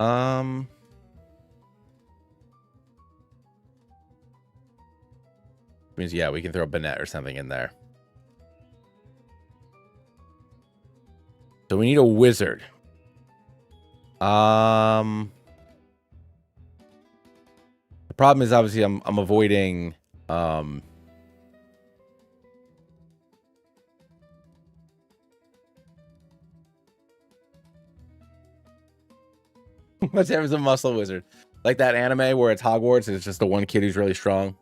Um. Means yeah, we can throw Bennett or something in there. So we need a wizard. The problem is obviously I'm avoiding Machamp is a muscle wizard. Like that anime where it's Hogwarts and it's just the one kid who's really strong.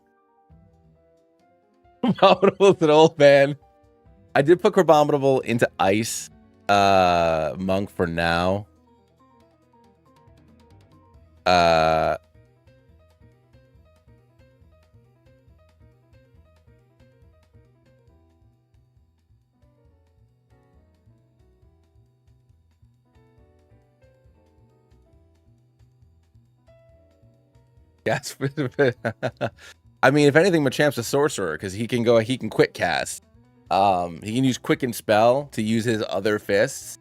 Abominable's an old man. I did put Crabominable into ice monk for now. Yes. I mean, if anything, Machamp's a sorcerer because he can quick cast. He can use quicken spell to use his other fists.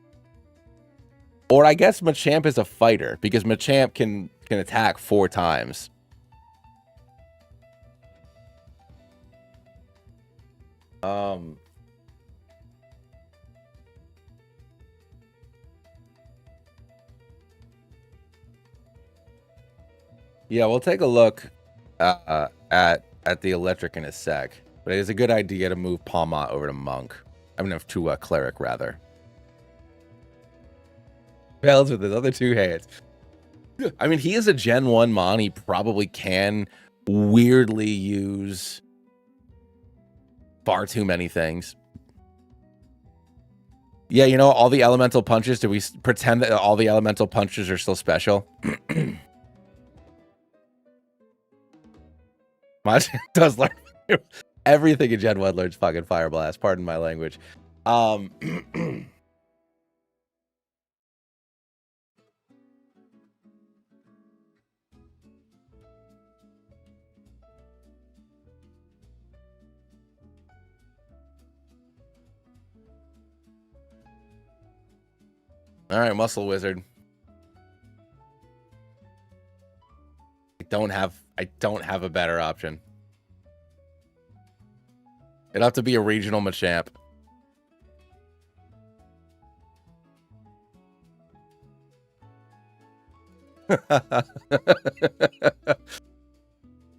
Or I guess Machamp is a fighter because Machamp can attack 4 times. Yeah, we'll take a look at the electric in a sec. But it is a good idea to move Palmot over to Monk. I mean, to Cleric, rather. Fails with his other 2 hands. I mean, he is a Gen 1 Mon. He probably can weirdly use far too many things. Yeah, you know, all the elemental punches, do we pretend that all the elemental punches are still special? Machamp does learn everything in Gen 1 learns fucking Fire Blast. Pardon my language. All right, Muscle Wizard. I don't have a better option. It'd have to be a regional Machamp.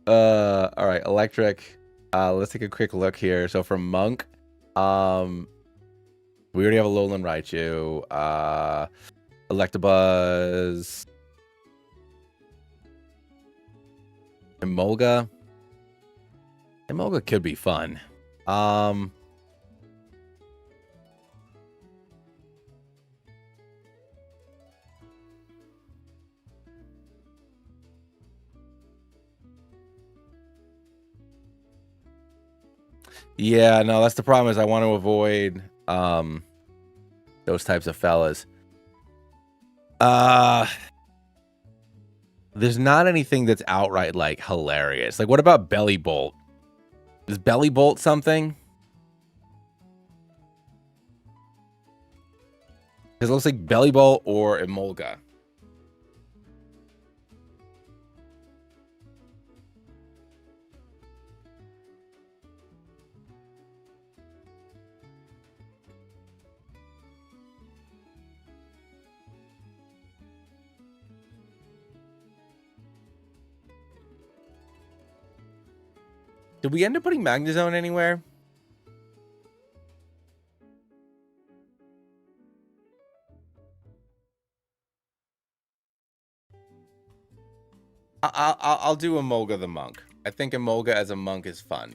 All right, electric. Let's take a quick look here. So for Monk, we already have a Alolan Raichu. Electabuzz. Emolga. Emolga could be fun. Yeah, no, that's the problem is I want to avoid those types of fellas. There's not anything that's outright like hilarious. Like what about Belly Bolt? Is Belly Bolt something? Because it looks like Belly Bolt or Emolga. Did we end up putting Magnezone anywhere? I'll do Emolga the Monk. I think Emolga as a monk is fun.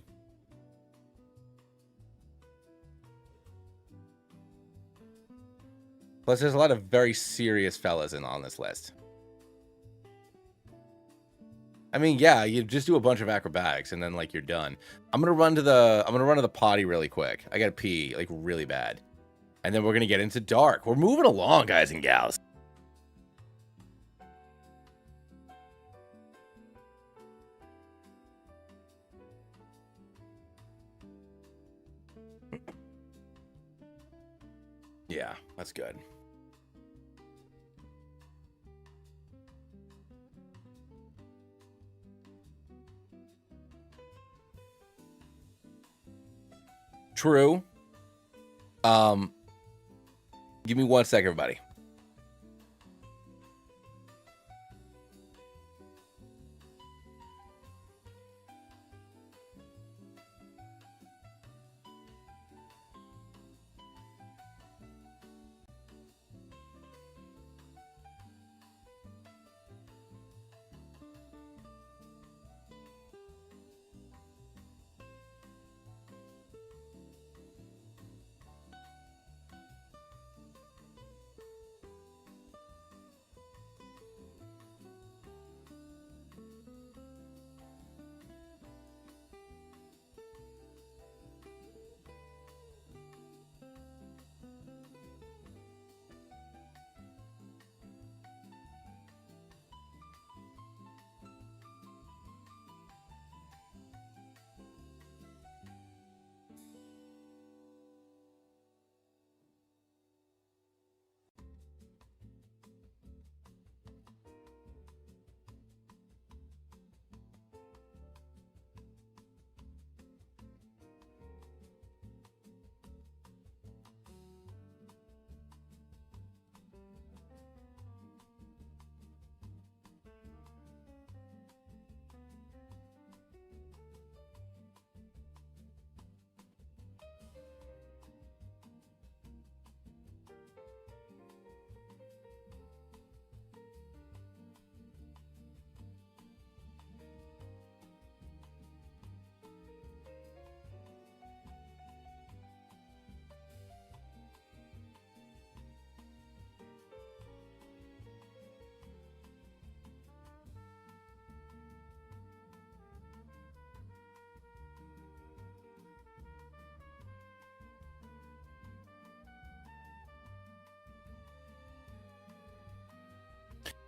Plus, there's a lot of very serious fellas on this list. I mean, yeah, you just do a bunch of acrobatics and then like you're done. I'm gonna run to the potty really quick. I gotta pee like really bad, and then we're gonna get into dark. We're moving along, guys and gals. Yeah, that's good. true. Give me 1 second, everybody.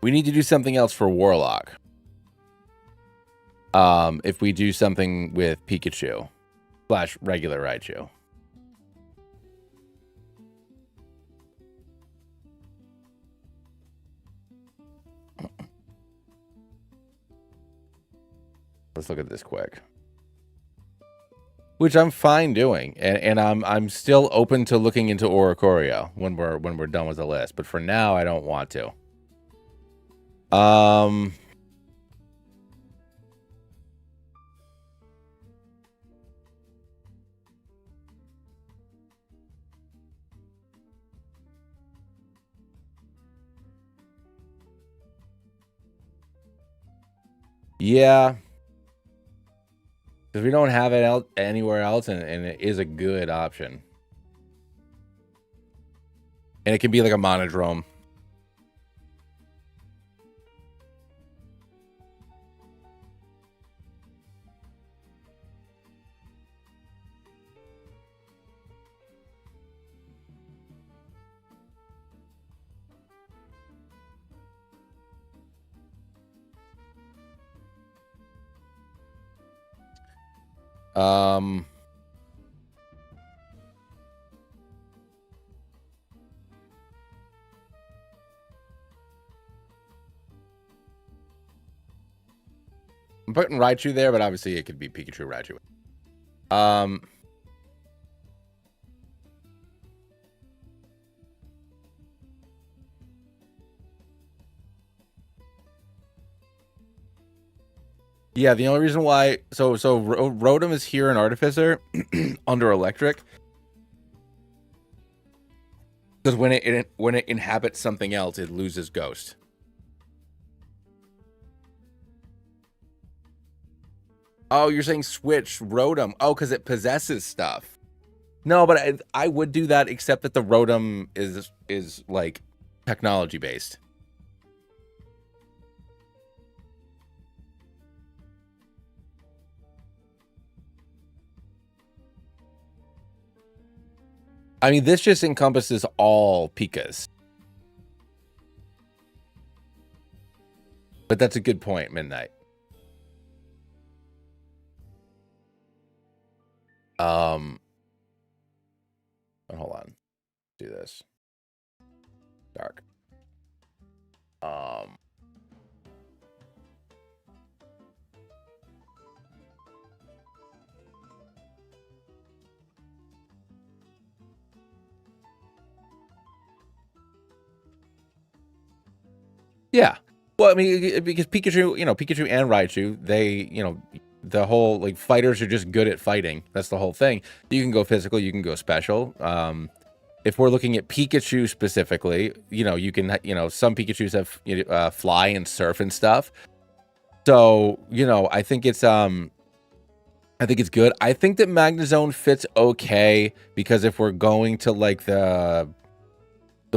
We need to do something else for Warlock. If we do something with Pikachu / regular Raichu. Let's look at this quick. Which I'm fine doing, and I'm still open to looking into Oricorio when we're done with the list. But for now, I don't want to. Yeah. Because we don't have it anywhere else, and it is a good option. And it can be like a monodrome. I'm putting Raichu there, but obviously it could be Pikachu, Raichu. Yeah, the only reason why so Rotom is here in Artificer under Electric, because when it inhabits something else, it loses Ghost. Oh, you're saying switch Rotom? Oh, because it possesses stuff. No, but I would do that, except that the Rotom is like technology based. I mean, this just encompasses all Pikas. But that's a good point, Midnight. Hold on. Do this. Dark. Yeah. Well, I mean, because Pikachu, Pikachu and Raichu, they, the whole like fighters are just good at fighting. That's the whole thing. You can go physical, you can go special. If we're looking at Pikachu specifically, you can, some Pikachus have fly and surf and stuff. So, I think it's good. I think that Magnezone fits okay because if we're going to like the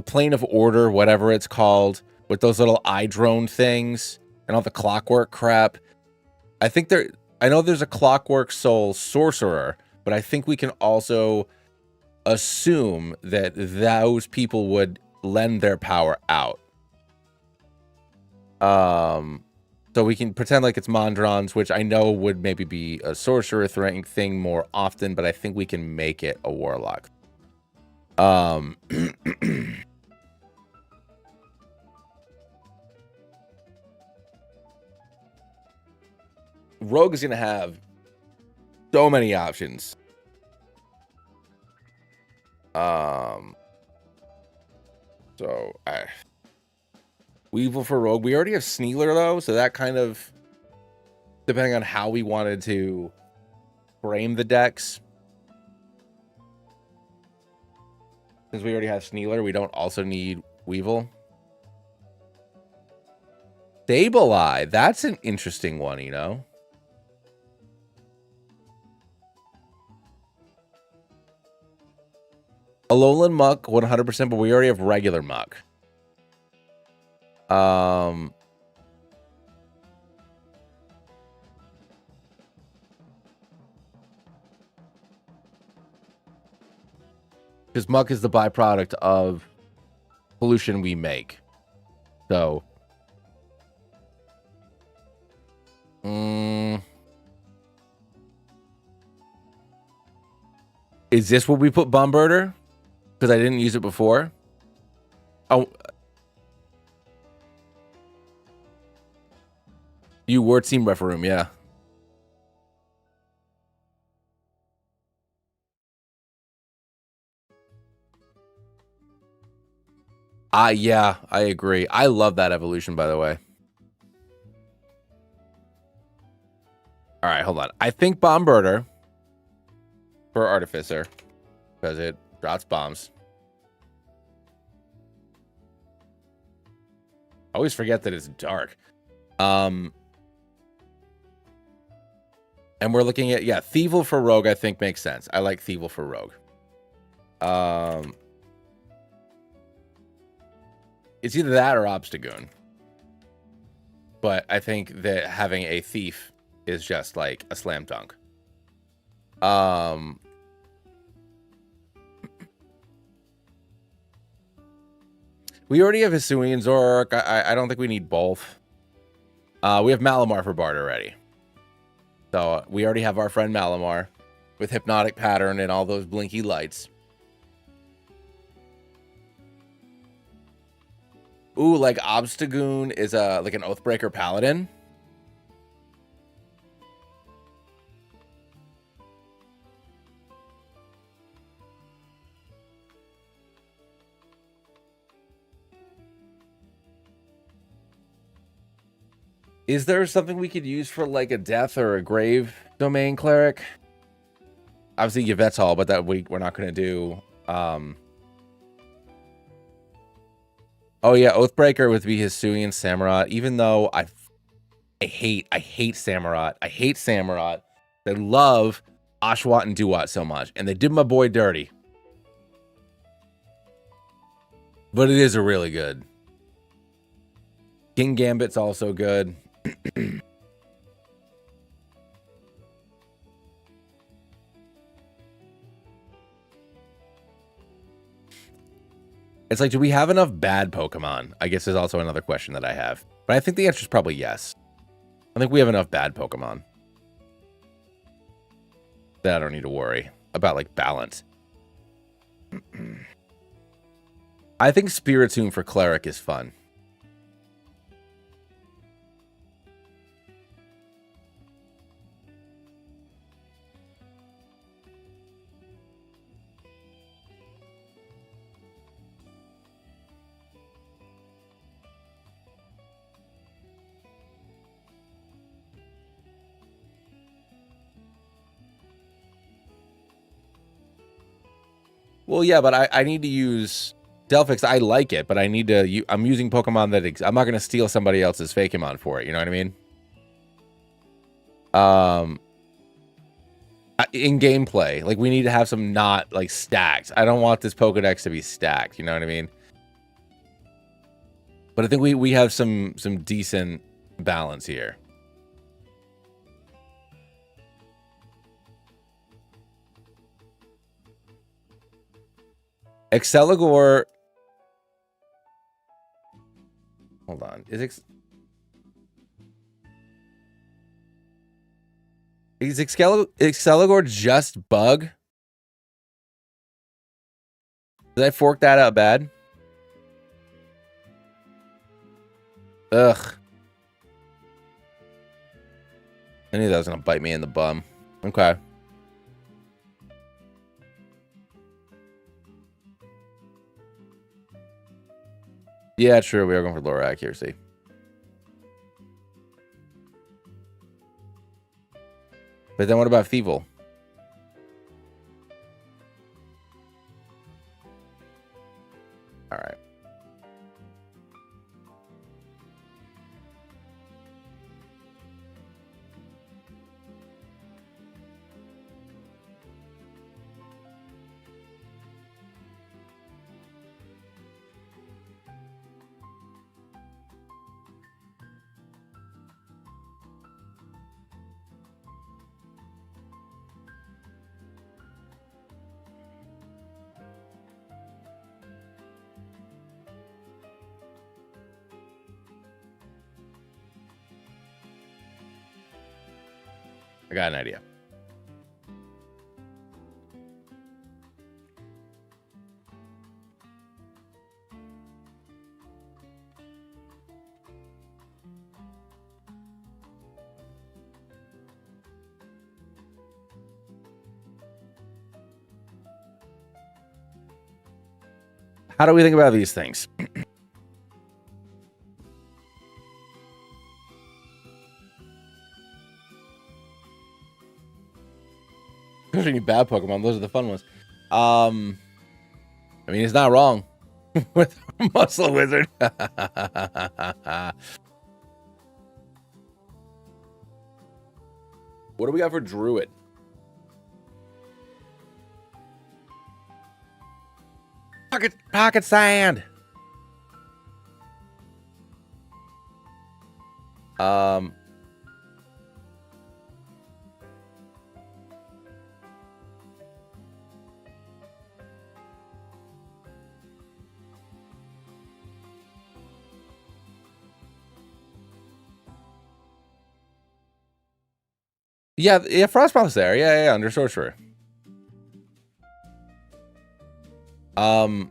plane of order, whatever it's called, with those little eye drone things and all the clockwork crap, I think I know there's a Clockwork Soul sorcerer, but I think we can also assume that those people would lend their power out. So we can pretend like it's Mondrons, which I know would maybe be a sorcerer thing more often, but I think we can make it a warlock. Rogue is going to have so many options. Weevil for Rogue. We already have Snealer, though, so that kind of, depending on how we wanted to frame the decks. Since we already have Snealer, we don't also need Weevil. Sableye. That's an interesting one, Alolan Muck, 100%, but we already have regular Muck. Because Muck is the byproduct of pollution we make. So. Is this what we put Bombirder? Because I didn't use it before. Oh. You were Team Referoom, yeah. Yeah, I agree. I love that evolution, by the way. All right, hold on. I think Bombirder for Artificer because it drops bombs. I always forget that it's dark. And we're looking at, Thievul for Rogue, I think makes sense. I like Thievul for Rogue. It's either that or Obstagoon. But I think that having a Thief is just like a slam dunk. We already have Hisuian Zoroark. I don't think we need both. We have Malamar for Bard already. So we already have our friend Malamar with Hypnotic Pattern and all those blinky lights. Ooh, like Obstagoon is like an Oathbreaker Paladin. Is there something we could use for like a death or a grave domain cleric? Obviously Yvettal, but that we're not going to do. Oh yeah, Oathbreaker would be Hisuian Samurott. Even though I hate Samurott. I hate Samurott. They love Oshawott and Duat so much, and they did my boy dirty. But it is a really good. King Gambit's also good. It's like, do we have enough bad Pokemon? I guess is also another question that I have. But I think the answer is probably yes. I think we have enough bad Pokemon that I don't need to worry about, like, balance. I think Spiritomb for Cleric is fun. Well, yeah, but I need to use Delphix. I like it, but I need to. I'm using Pokemon that I'm not going to steal somebody else's Fakemon for it. You know what I mean? In gameplay, like we need to have some not like stacked. I don't want this Pokedex to be stacked. You know what I mean? But I think we have some decent balance here. Exceligor. Hold on. Is Exceligor just bug? Did I fork that out bad? Ugh. I knew that was gonna bite me in the bum. Okay. Yeah, true. We are going for lower accuracy. But then what about Thievul? All right. I got an idea. How do we think about these things? Any bad Pokemon, those are the fun ones. I mean, he's not wrong with Muscle Wizard. What do we got for Druid? Pocket sand. Yeah, Frostpump's there. Yeah, under Sorcerer. Oh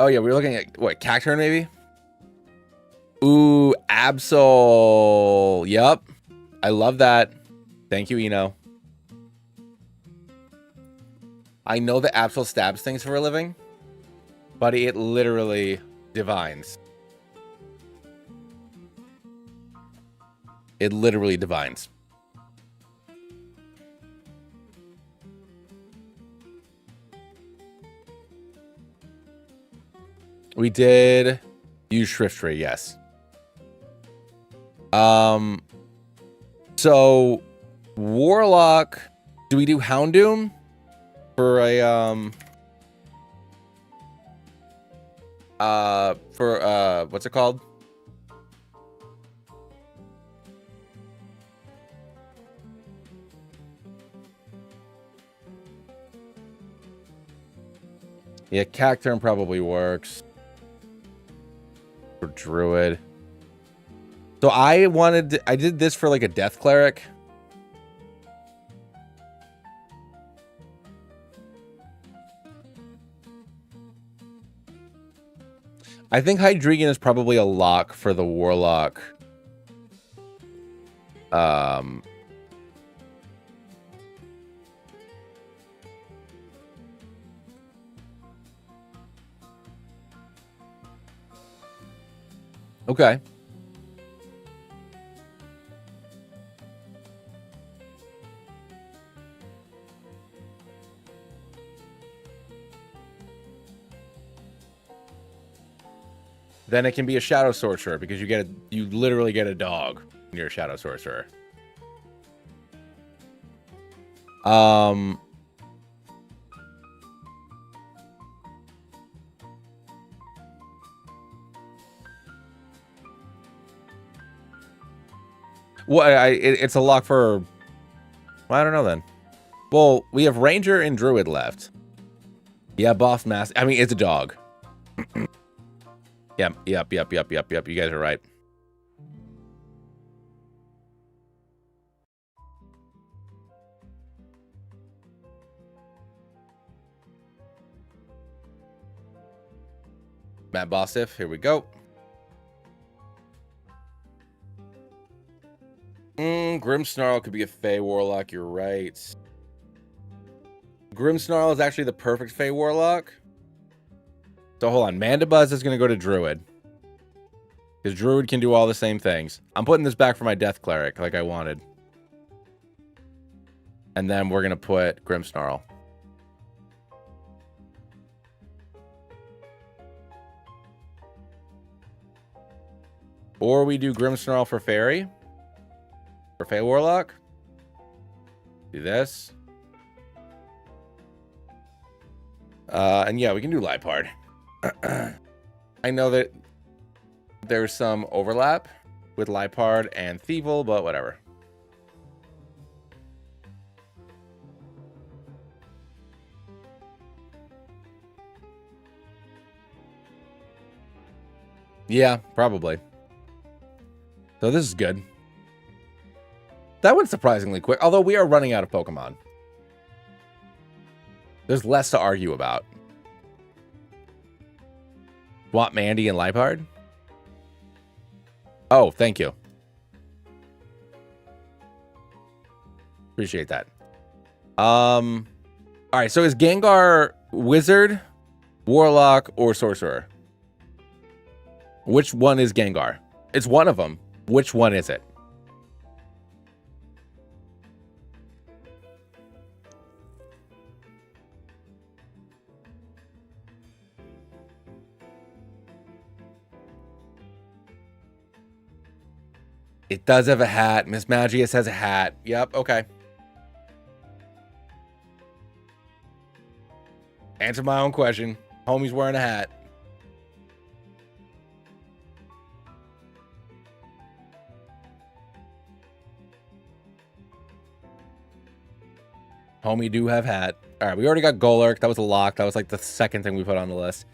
yeah, we were looking at what, Cacturn maybe? Ooh, Absol. Yep. I love that. Thank you, Eno. I know that Absol stabs things for a living, but it literally divines. It literally divines. We did use Shriftry, yes. So Warlock, do we do Houndoom for a what's it called? Yeah, Cacturn probably works for Druid. So I did this for like a Death Cleric. I think Hydreigon is probably a lock for the Warlock. Okay. then it can be a Shadow Sorcerer because you literally get a dog when you're a Shadow Sorcerer. Well, it's a lock for... Well, I don't know then. Well, we have Ranger and Druid left. Yeah, Boss Mask. I mean, it's a dog. Yep. You guys are right. Matt Bostiff, here we go. Grimmsnarl could be a Fey Warlock, you're right. Grimmsnarl is actually the perfect Fey Warlock. So hold on, Mandibuzz is going to go to Druid. Because Druid can do all the same things. I'm putting this back for my Death Cleric like I wanted. And then we're going to put Grimmsnarl. Or we do Grimmsnarl for Fairy. For Fey Warlock. Do this. And yeah, we can do Lipard. I know that there's some overlap with Lipard and Thievel, but whatever. Yeah, probably. So this is good. That went surprisingly quick, although we are running out of Pokemon. There's less to argue about. Want Mandy and Lipard? Oh, thank you. Appreciate that. All right, so is Gengar Wizard, Warlock, or Sorcerer? Which one is Gengar? It's one of them. Which one is it? It does have a hat. Miss Magius has a hat. Yep, okay. Answer my own question. Homie's wearing a hat. Homie do have hat. All right, we already got Golurk. That was a lock. That was like the second thing we put on the list.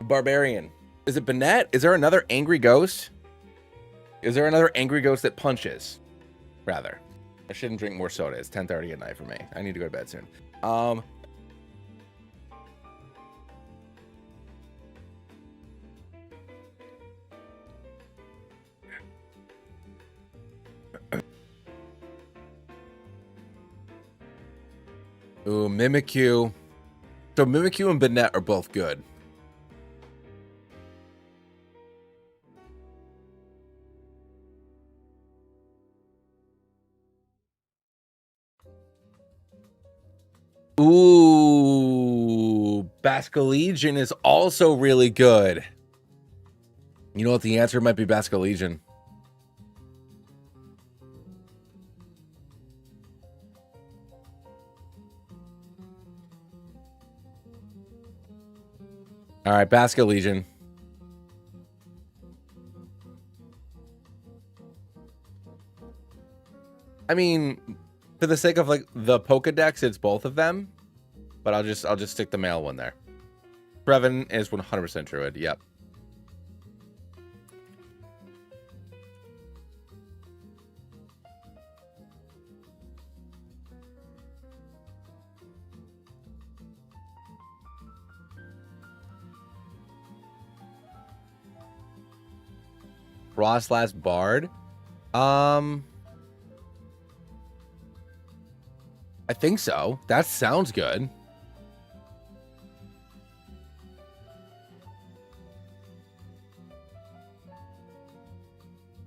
Barbarian. Is it Banette? Is there another angry ghost? Is there another angry ghost that punches? Rather. I shouldn't drink more soda. It's 10:30 at night for me. I need to go to bed soon. Ooh, Mimikyu. So Mimikyu and Banette are both good. Ooh, Basculegion is also really good. You know what? The answer might be Basculegion. All right, Basculegion. I mean, for the sake of like the Pokedex, it's both of them, but I'll just stick the male one there. Brevin is 100% Druid. Yep. Froslass Bard. I think so. That sounds good.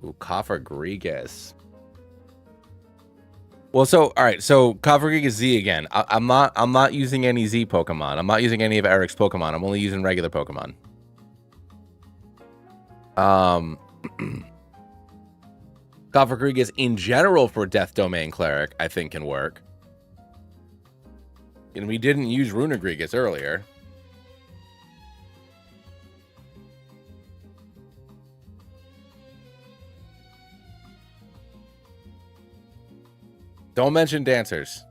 Ooh, Cofagrigus. Well, so all right, so Kofragig is Z again. I'm not using any Z Pokemon. I'm not using any of Eric's Pokemon. I'm only using regular Pokemon. Kofragig is in general for Death Domain Cleric, I think can work. And we didn't use Runegrigus earlier. Don't mention dancers.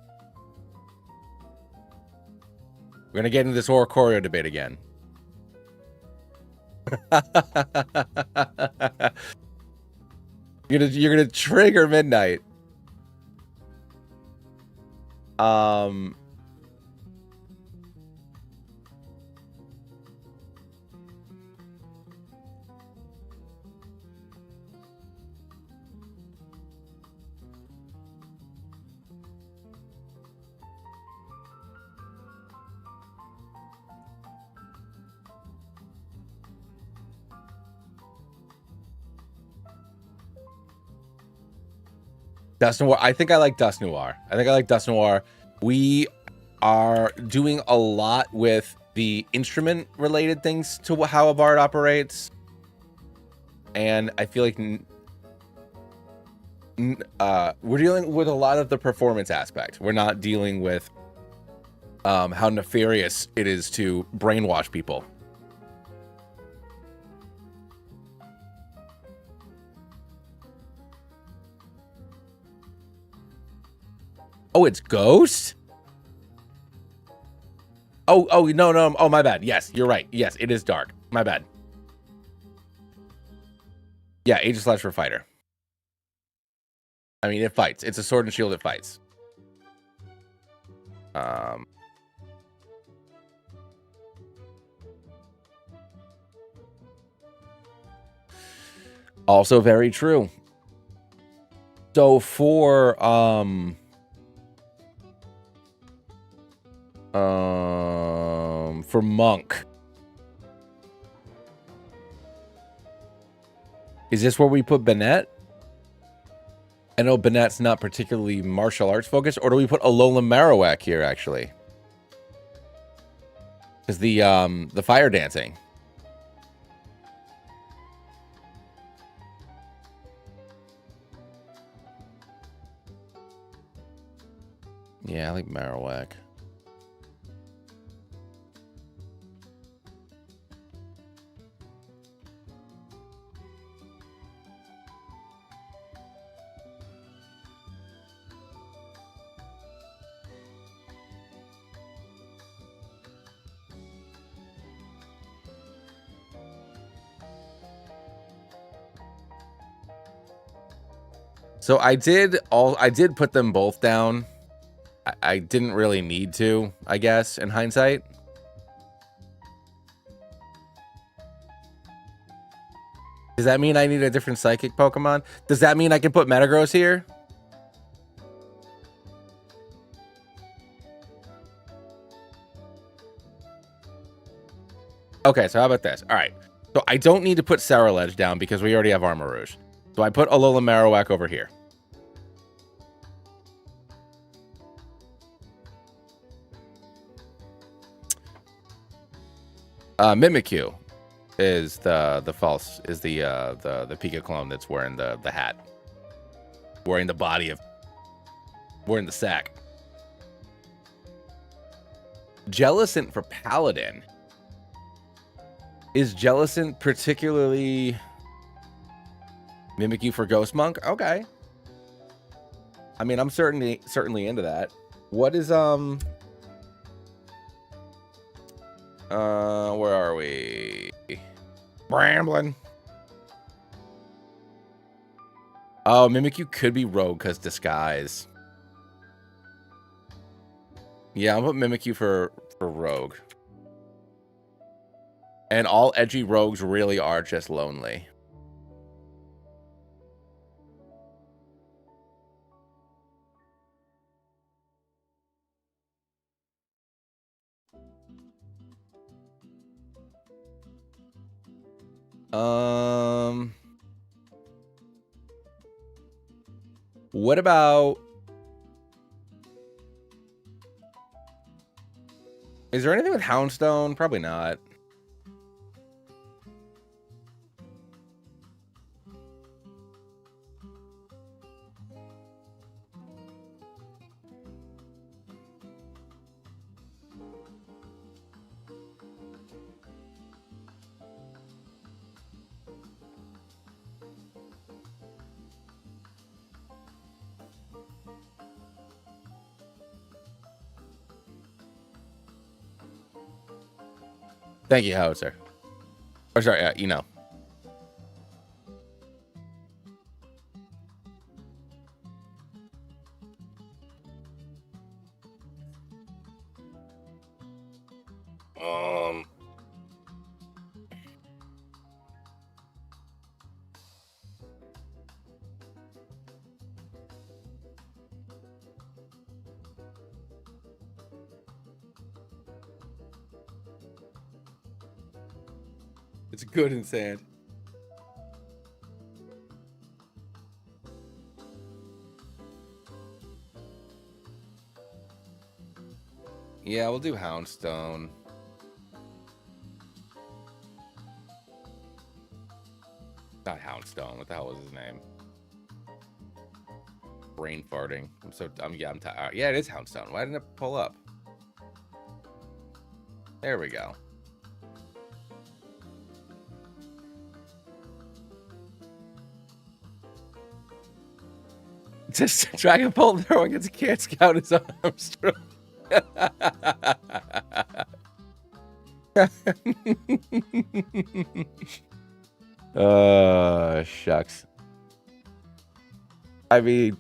We're gonna get into this Oricorio debate again. You're gonna trigger Midnight. Dust Noir. I think I like Dust Noir. We are doing a lot with the instrument related things to how a bard operates. And I feel like we're dealing with a lot of the performance aspect. We're not dealing with how nefarious it is to brainwash people. Oh, it's Ghost? Oh, no. Oh, my bad. Yes, you're right. Yes, it is dark. My bad. Yeah, Aegislash for fighter. I mean, it fights. It's a sword and shield. It fights. Also very true. So for Monk, is this where we put Bennett? I know Bennett's not particularly martial arts focused, or do we put Alola Marowak here actually? Because the fire dancing. Yeah, I like Marowak. So I did put them both down. I didn't really need to, I guess, in hindsight. Does that mean I need a different psychic Pokemon? Does that mean I can put Metagross here? Okay, so how about this? All right. So I don't need to put Ceruledge down because we already have Armarouge. So I put Alola Marowak over here. Mimikyu is the Pika clone that's wearing the hat, wearing the sack. Jellicent for Paladin. Is Jellicent particularly Mimikyu for Ghost Monk? Okay. I mean, I'm certainly into that. What is where are we? Bramblin. Oh, Mimikyu could be Rogue because Disguise. Yeah, I'll put Mimikyu for Rogue. And all edgy rogues really are just lonely. What about Is there anything with Houndstone? Probably not. Thank you, Howitzer. Or sorry, you know. It's good in sand. Yeah, we'll do Houndstone. Not Houndstone. What the hell was his name? Brain farting. I'm tired. Yeah, it is Houndstone. Why didn't it pull up? There we go. Just Dragonbolt throwing its can't scout his arms. Shucks. I mean,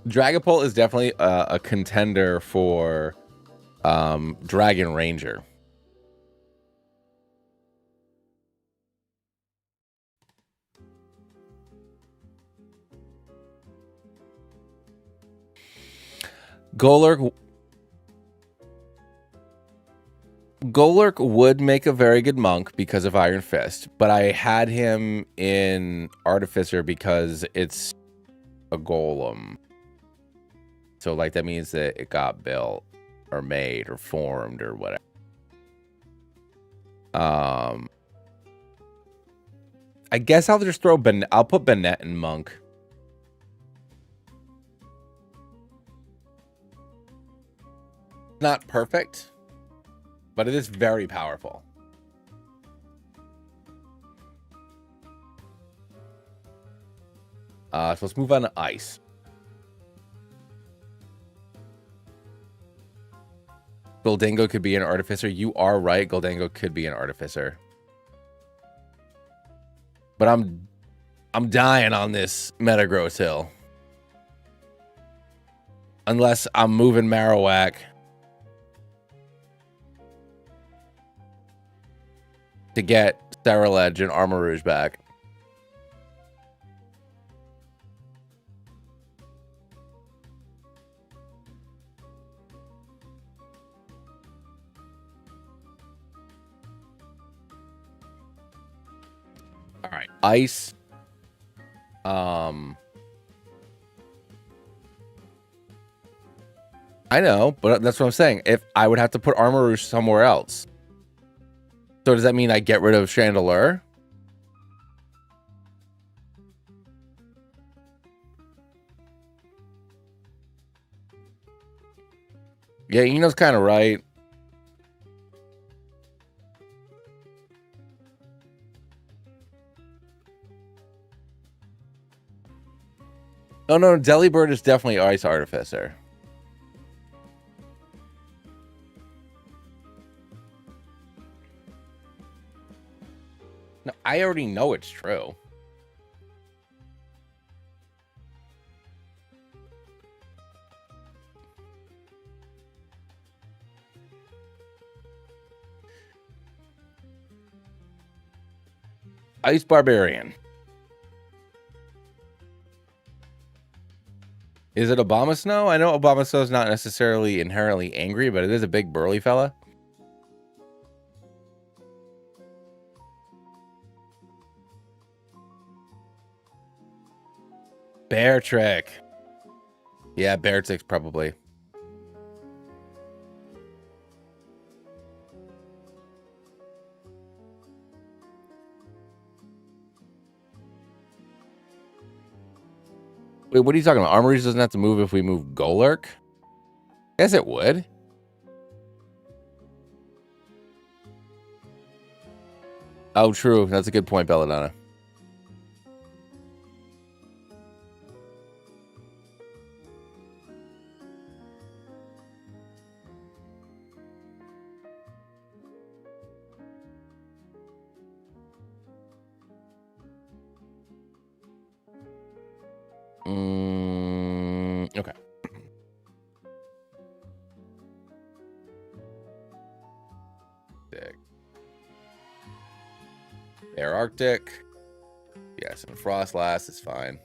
Dragapult is definitely a contender for Dragon Ranger. Golurk would make a very good monk because of Iron Fist, but I had him in Artificer because it's a golem. So, like, that means that it got built or made or formed or whatever. I guess I'll just throw I'll put Bennett in monk. Not perfect, but it is very powerful. So let's move on to ice. Goldango could be an artificer. You are right. Goldango could be an artificer. But I'm dying on this Metagross hill. Unless I'm moving Marowak. To get Sterilege and Armarouge back. All right, ice. I know, but that's what I'm saying. If I would have to put Armarouge somewhere else. So does that mean I get rid of Chandelure? Yeah, Eno's kind of right. No, Delibird is definitely Ice Artificer. No, I already know it's true. Ice Barbarian. Is it Abomasnow? I know Abomasnow is not necessarily inherently angry, but it is a big burly fella. Bear trick. Yeah, bear trick's probably. Wait, what are you talking about? Armories doesn't have to move if we move Golurk? Yes, it would. Oh, true. That's a good point, Belladonna. Okay. Air Arctic. Yes, and Frost Last is fine.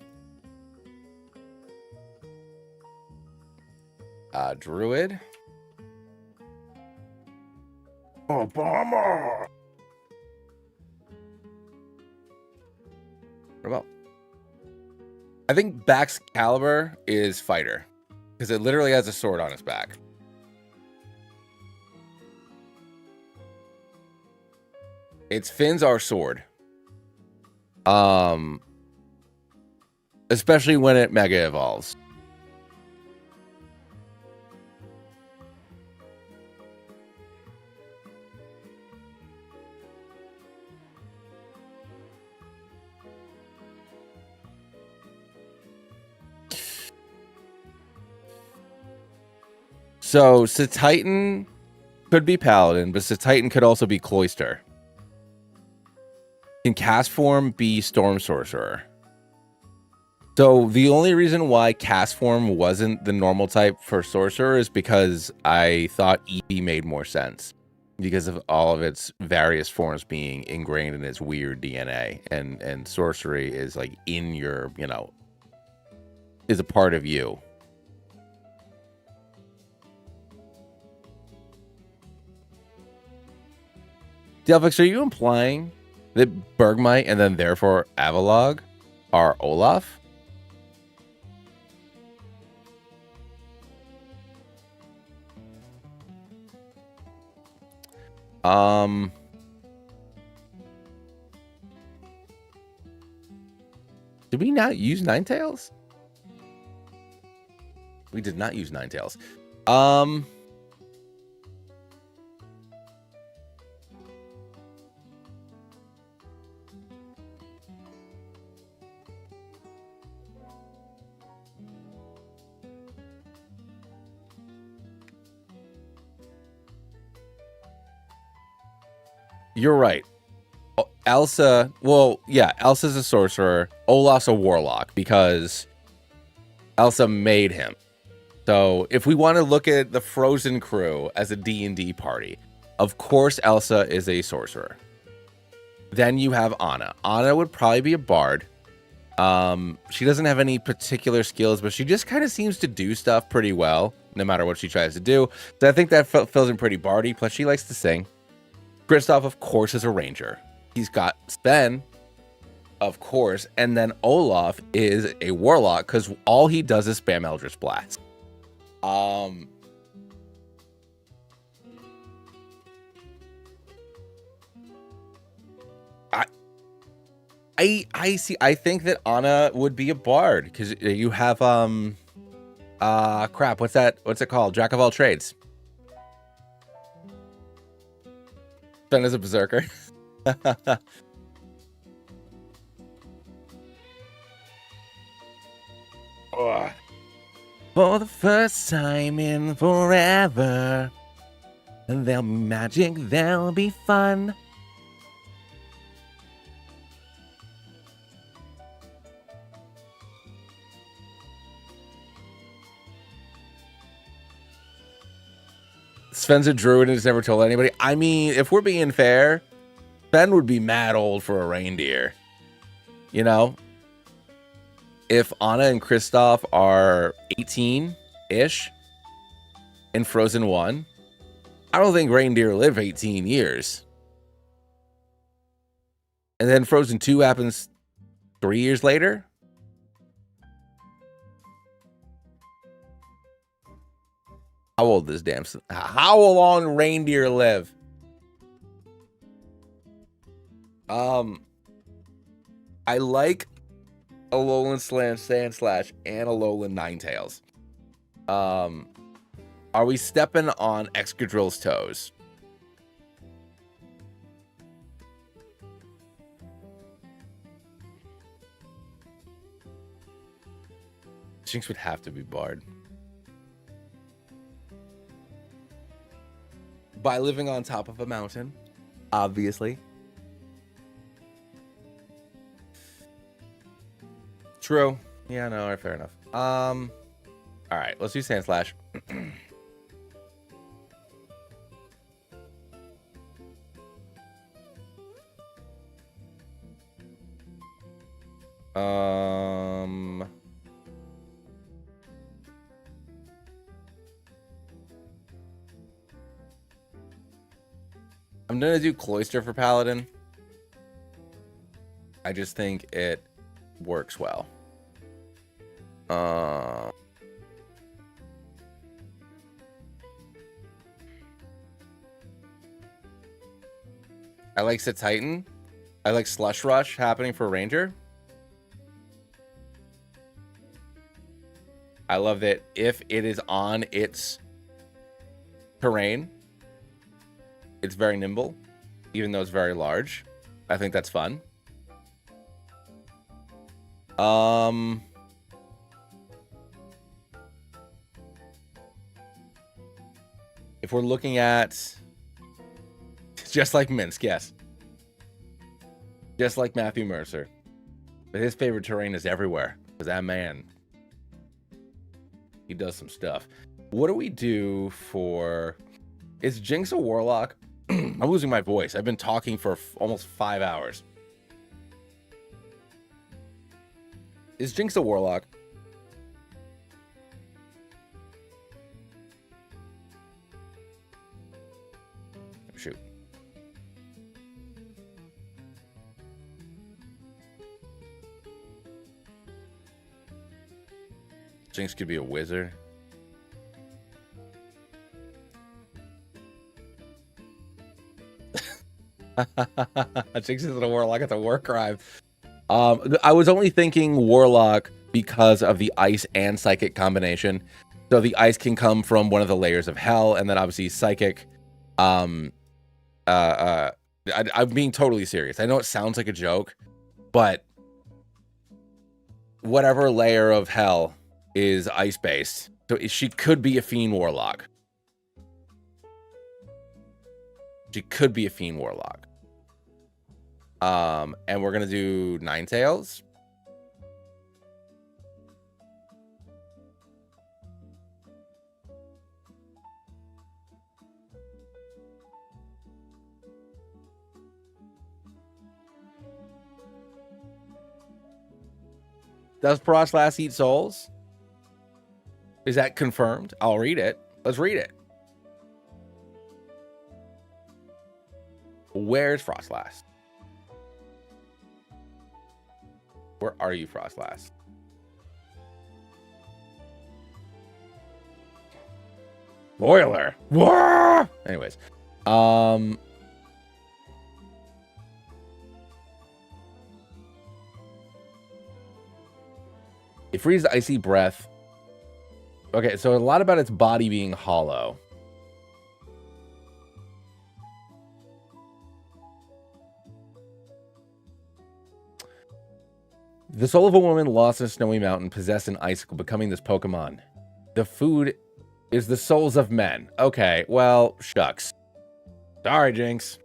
Druid. Obama. What about? I think Back's Caliber is fighter because it literally has a sword on its back. Its fins are sword. Especially when it mega evolves. So Titan could be Paladin, but Titan could also be Cloister. Can Cast Form be Storm Sorcerer? So the only reason why Cast Form wasn't the normal type for Sorcerer is because I thought EV made more sense because of all of its various forms being ingrained in its weird DNA, and sorcery is like in your, you know, is a part of you. Delphix, are you implying that Bergmite and then therefore Avalog are Olaf? Did we not use Ninetales? We did not use Ninetales. You're right. Elsa, well, yeah, Elsa's a sorcerer. Olaf's a warlock because Elsa made him. So if we want to look at the Frozen crew as a D&D party, of course Elsa is a sorcerer. Then you have Anna. Anna would probably be a bard. She doesn't have any particular skills, but she just kind of seems to do stuff pretty well, no matter what she tries to do. So I think that fills in pretty bardy. Plus, she likes to sing. Kristoff, of course, is a ranger. He's got Sven, of course, and then Olaf is a warlock because all he does is spam Eldritch Blast. I see. I think that Anna would be a bard because you have crap. What's that? What's it called? Jack of all trades. Sven is a berserker. For the first time in forever, there'll be magic, there'll be fun. Sven's a druid and has never told anybody. I mean, if we're being fair, Sven would be mad old for a reindeer. You know? If Anna and Kristoff are 18-ish in Frozen 1, I don't think reindeer live 18 years. And then Frozen 2 happens 3 years later. How old is damn? How long reindeer live? I like Alolan Sandslash and Alolan Ninetales. Are we stepping on Excadrill's toes? Jinx would have to be barred. By living on top of a mountain, obviously. True. Yeah, no, fair enough. All right, let's do Sandslash. I'm gonna do Cloyster for Paladin. I just think it works well. I like Titan. I like Slush Rush happening for Ranger. I love that if it is on its terrain, it's very nimble, even though it's very large. I think that's fun. If we're looking at just like Minsk, yes. Just like Matthew Mercer. But his favorite terrain is everywhere. Because that man, he does some stuff. What do we do for... Is Jinx a Warlock? I'm losing my voice. I've been talking for almost 5 hours. Is Jinx a Warlock? Shoot. Jinx could be a wizard. Jinx isn't a warlock, it's a war crime. I was only thinking warlock because of the ice and psychic combination. So the ice can come from one of the layers of hell, and then obviously psychic. I'm being totally serious. I know it sounds like a joke, but whatever layer of hell is ice based, so she could be a fiend warlock. She could be a fiend warlock. And we're gonna do Ninetales. Does Frostlass eat souls? Is that confirmed? I'll read it. Let's read it. Where's Frostlass? Where are you, Frostlass? Boiler. Whoa! Anyways, it freezes icy breath. Okay, so a lot about its body being hollow. The soul of a woman lost in a snowy mountain, possessed an icicle, becoming this Pokemon. The food is the souls of men. Okay, well, shucks. Sorry, Jinx.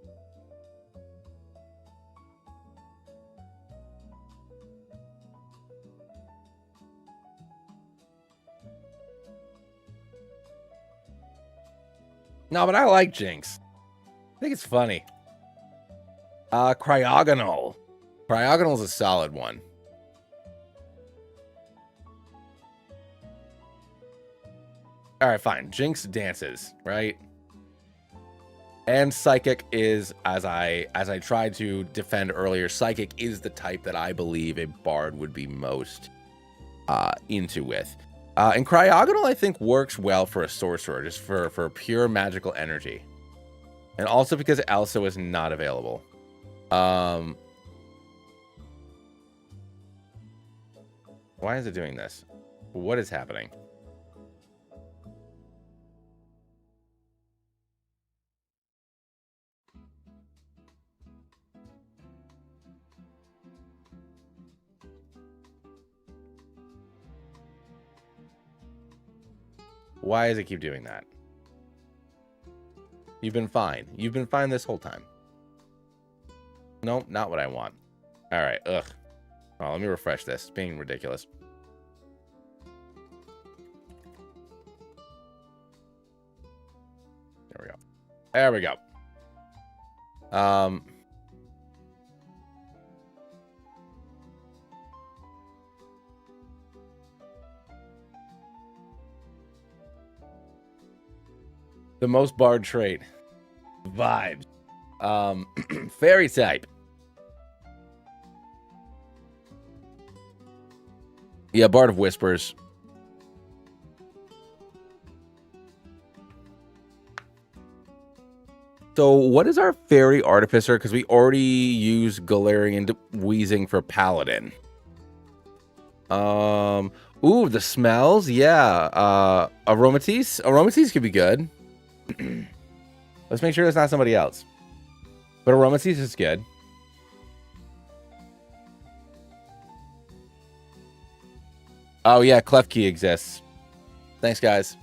No, but I like Jinx. I think it's funny. Cryogonal. Cryogonal's a solid one. All right, fine. Jinx dances, right? And Psychic is, as I tried to defend earlier, Psychic is the type that I believe a bard would be most into with. And Cryogonal, I think, works well for a sorcerer, just for pure magical energy. And also because Elsa is not available. Why is it doing this? What is happening? Why does it keep doing that? You've been fine. You've been fine this whole time. Nope, not what I want. All right, ugh. Oh, let me refresh this. It's being ridiculous. There we go. There we go. The most bard trait. Vibes. Fairy type. Yeah, Bard of Whispers. So what is our Fairy Artificer? Because we already use Galarian Wheezing for Paladin. Ooh, the smells. Yeah. Aromatisse. Aromatisse could be good. Let's make sure it's not somebody else. But Aromatisse is good. Oh, yeah. Clef Key exists. Thanks, guys.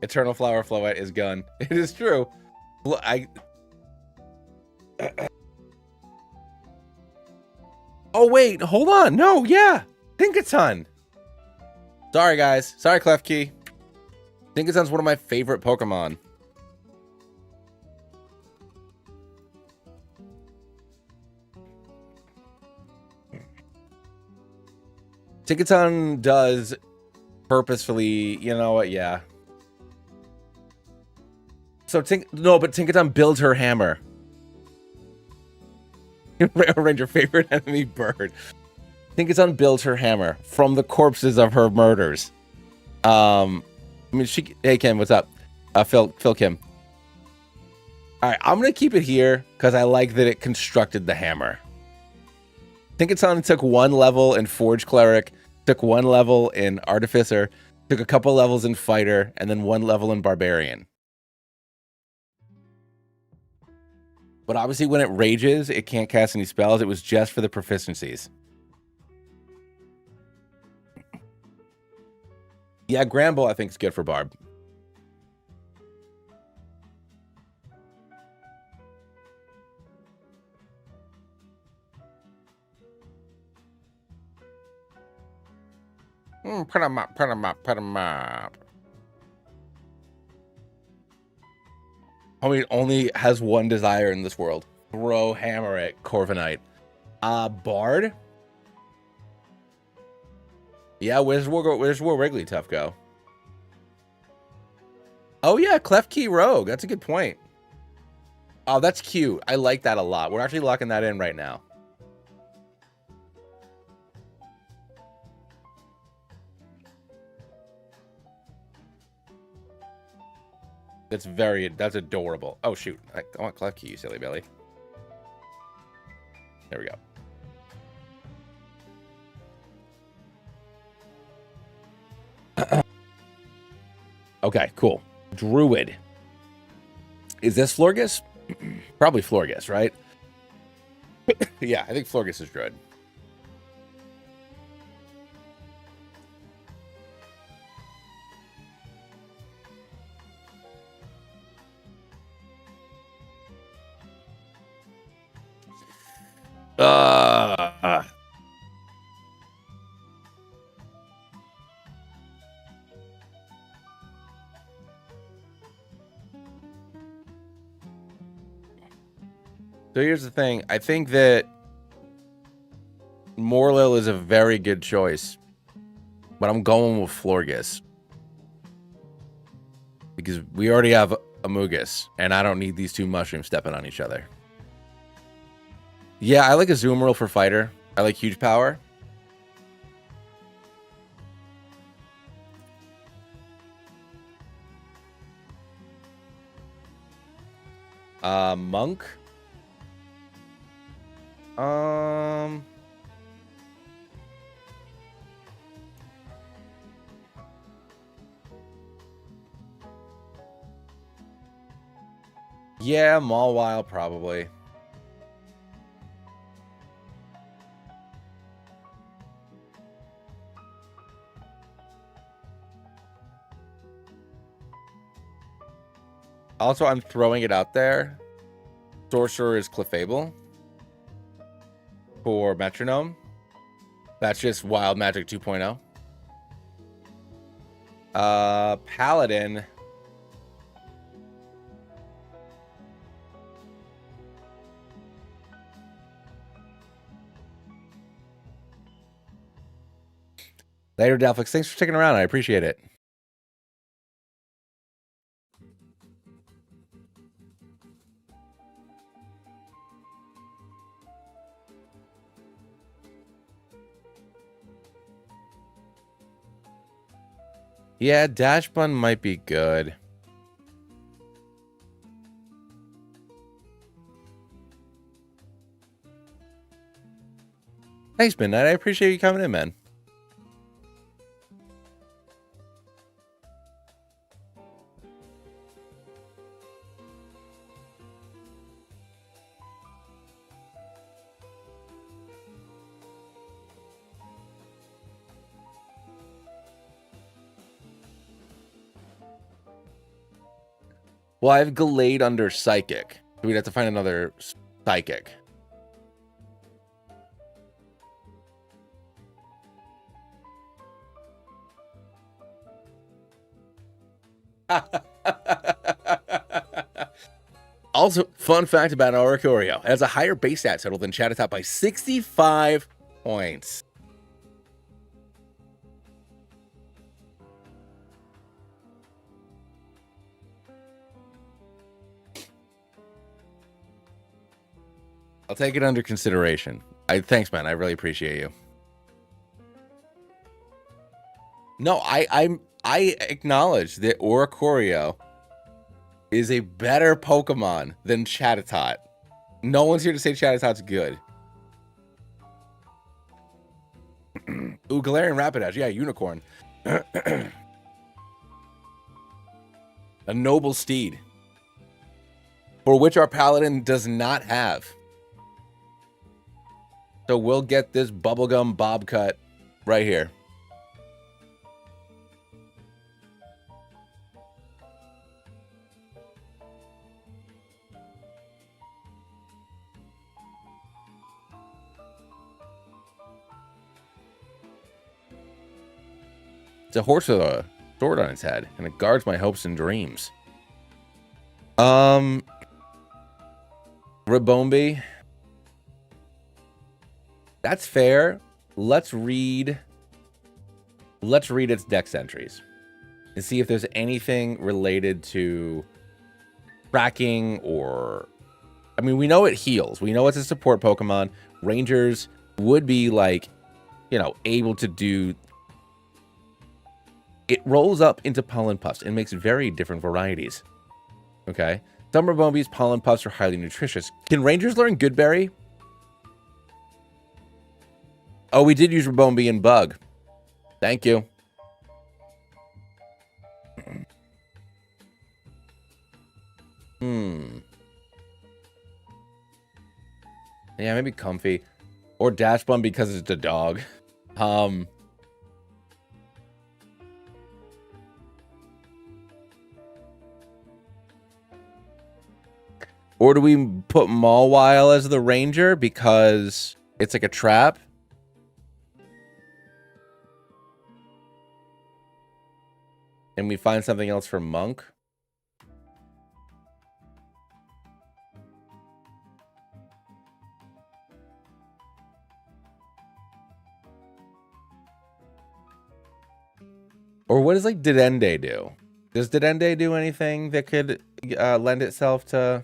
Eternal Flower Floette is gone. It is true. Oh, wait. Hold on. No, yeah. Tinkaton. Sorry, guys. Sorry, Clef Key. Tinkaton's one of my favorite Pokemon. Tinkaton does purposefully, you know what? Yeah. So, but Tinkaton builds her hammer. Ranger, favorite enemy bird. Tinkaton builds her hammer from the corpses of her murders. I mean, hey, Kim, what's up? Phil Kim. All right, I'm going to keep it here because I like that it constructed the hammer. Tinkaton took 1 level in Forge Cleric, took 1 level in Artificer, took a couple levels in Fighter, and then 1 level in Barbarian. But obviously when it rages, it can't cast any spells. It was just for the proficiencies. Yeah, Gramble I think is good for Barb. Put 'em up, put 'em up, put 'em up. Homie only has one desire in this world. Throw hammer at Corviknight. Bard? Yeah, where's Wigglytuff go? Oh yeah, Clef Key Rogue. That's a good point. Oh, that's cute. I like that a lot. We're actually locking that in right now. That's adorable. Oh shoot, I want Clef Key, you silly Billy. There we go. Okay, cool. Druid. Is this Florges? Probably Florges, right? Yeah, I think Florges is Druid. So here's the thing. I think that Morlil is a very good choice, but I'm going with Florges because we already have Amogus, and I don't need these two mushrooms stepping on each other. Yeah, I like a Azumarill for fighter. I like huge power. Monk. Yeah, Mawile probably. Also, I'm throwing it out there. Sorcerer is Clefable for Metronome. That's just Wild Magic 2.0. Paladin. Later, Delphix. Thanks for sticking around. I appreciate it. Yeah, Dash Bun might be good. Thanks, Midnight. I appreciate you coming in, man. Well, I have Gallade under Psychic. We'd have to find another Psychic. Also, fun fact about Oricorio. It has a higher base stat total than Chatot by 65 points. I'll take it under consideration. Thanks, man. I really appreciate you. No, I acknowledge that Oricorio is a better Pokemon than Chatot. No one's here to say Chattot's good. Ooh, Galarian Rapidash. Yeah, Unicorn. A noble steed. For which our Paladin does not have. So we'll get this bubblegum bob cut right here. It's a horse with a sword on its head, and it guards my hopes and dreams. Rabombi. That's fair. Let's read its dex entries and see if there's anything related to tracking or... I mean, we know it heals. We know it's a support Pokemon. Rangers would be like, you know, able to do... It rolls up into pollen puffs and makes very different varieties. Okay? Some Rabombi's pollen puffs are highly nutritious. Can Rangers learn Goodberry? Oh, we did use Rabombi and Bug. Thank you. Yeah, maybe Comfy. Or Dash Bun because it's a dog. Or do we put Mawile as the Ranger because it's like a trap? And we find something else for Monk? Or what does like Dedenne do? Does Dedenne do anything that could lend itself to...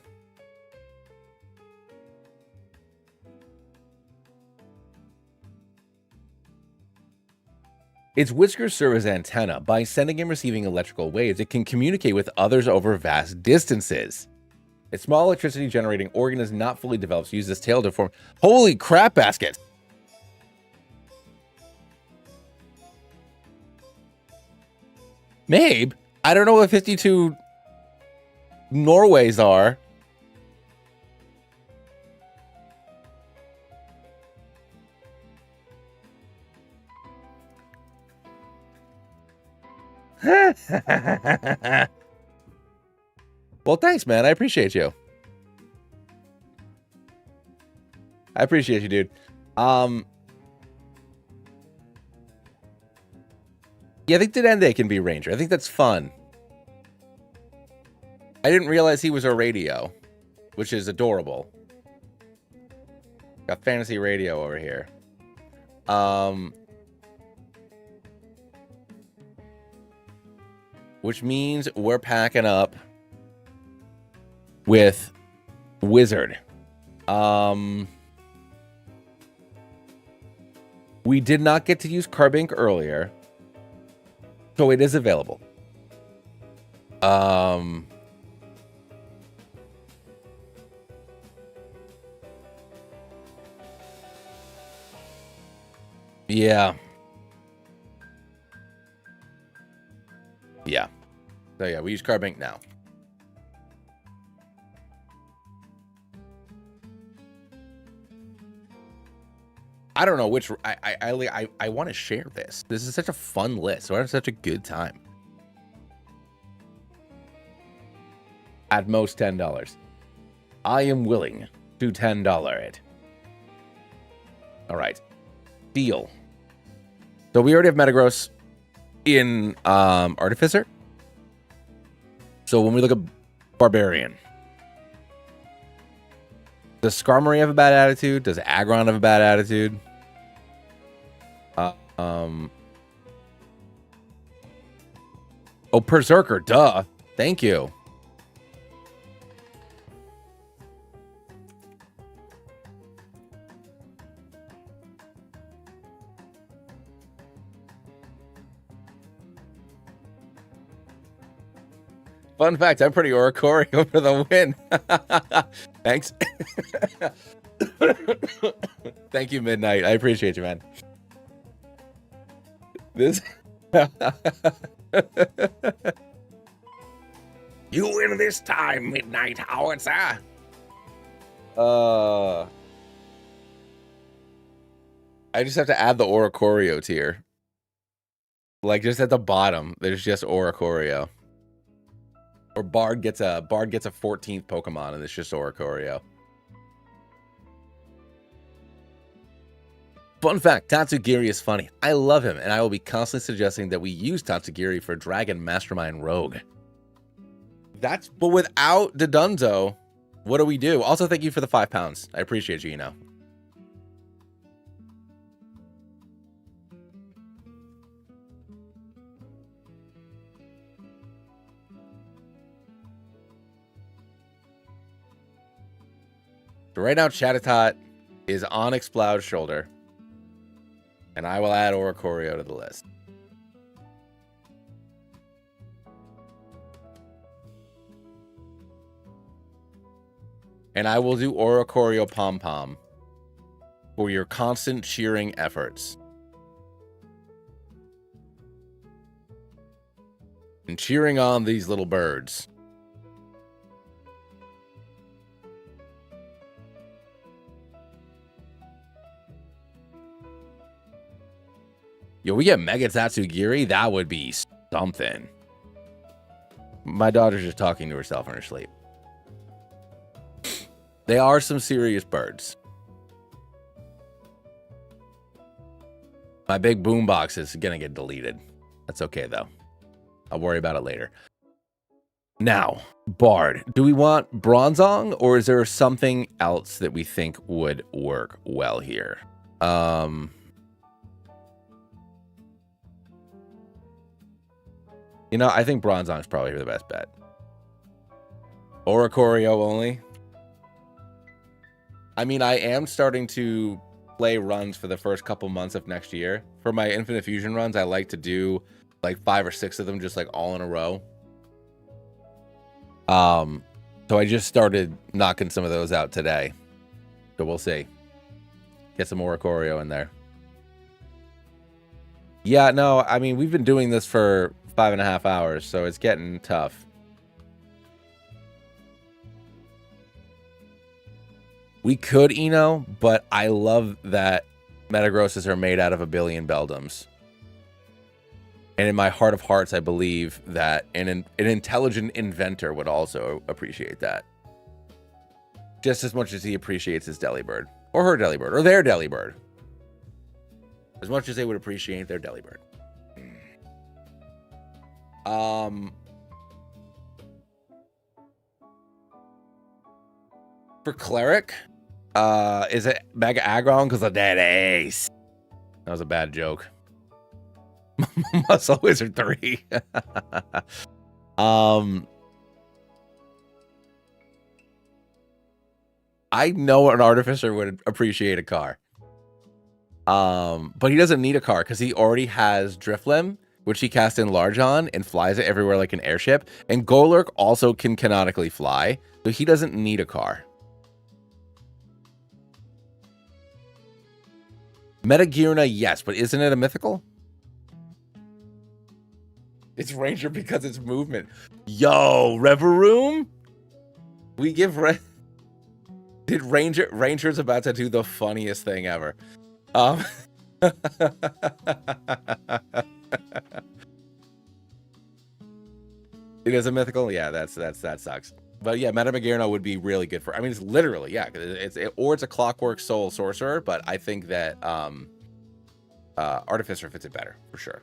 Its whiskers serve as antenna. By sending and receiving electrical waves, it can communicate with others over vast distances. Its small electricity generating organ is not fully developed, so use this tail to form... Holy crap basket! Maybe. I don't know what 52 Norways are. Well, thanks, man. I appreciate you. I appreciate you, dude. Yeah, I think DND can be Ranger. I think that's fun. I didn't realize he was a radio, which is adorable. Got fantasy radio over here. Which means we're packing up with Wizard. We did not get to use Carbink earlier, so it is available. Yeah. Yeah. So yeah, we use Carbink now. I don't know which I want to share this. This is such a fun list. We're having such a good time. At most $10. I am willing to $10 it. All right. Deal. So we already have Metagross in Artificer. So when we look at Barbarian, does Skarmory have a bad attitude? Does Aggron have a bad attitude? Oh, Berserker, duh. Thank you. Fun fact, I'm pretty Oricorio for the win. Thanks. Thank you, Midnight. I appreciate you, man. This... You win this time, Midnight Howitzer. I just have to add the Oricorio tier. Like, just at the bottom, there's just Oricorio. Or Bard gets a 14th Pokemon, and it's just Oricorio. Fun fact, Tatsugiri is funny. I love him, and I will be constantly suggesting that we use Tatsugiri for Dragon Mastermind Rogue. But without Dodonzo, what do we do? Also, thank you for the £5. I appreciate you, So right now, Chatot is on Exploud's shoulder. And I will add Oricorio to the list. And I will do Oricorio Pom Pom for your constant cheering efforts. And cheering on these little birds. Yo, we get Mega Tatsugiri? That would be something. My daughter's just talking to herself in her sleep. They are some serious birds. My big boombox is going to get deleted. That's okay, though. I'll worry about it later. Now, Bard. Do we want Bronzong, or is there something else that we think would work well here? You know, I think Bronzong is probably the best bet. Oricorio only. I mean, I am starting to play runs for the first couple months of next year. For my Infinite Fusion runs, I like to do like 5 or 6 of them just like all in a row. So I just started knocking some of those out today. So we'll see. Get some Oricorio in there. Yeah, no, I mean, we've been doing this for 5.5 hours, so it's getting tough. We could Eno, but I love that Metagrosses are made out of a billion Beldums. And in my heart of hearts, I believe that an intelligent inventor would also appreciate that. Just as much as he appreciates his Delibird. Or her Delibird. Or their Delibird. As much as they would appreciate their Delibird. For Cleric, is it Mega Aggron because of that ace? That was a bad joke. Muscle Wizard 3. I know an Artificer would appreciate a car. But he doesn't need a car because he already has Drifblim, which he casts Enlarge on and flies it everywhere like an airship. And Golurk also can canonically fly, so he doesn't need a car. Metagirna, yes, but isn't it a mythical? It's Ranger because it's movement. Yo, Reveroom? We give Did Ranger's about to do the funniest thing ever. It is a mythical? Yeah, that sucks. But yeah, Metagirna would be really good for. I mean, it's literally, yeah, it's a Clockwork Soul sorcerer, but I think that Artificer fits it better for sure.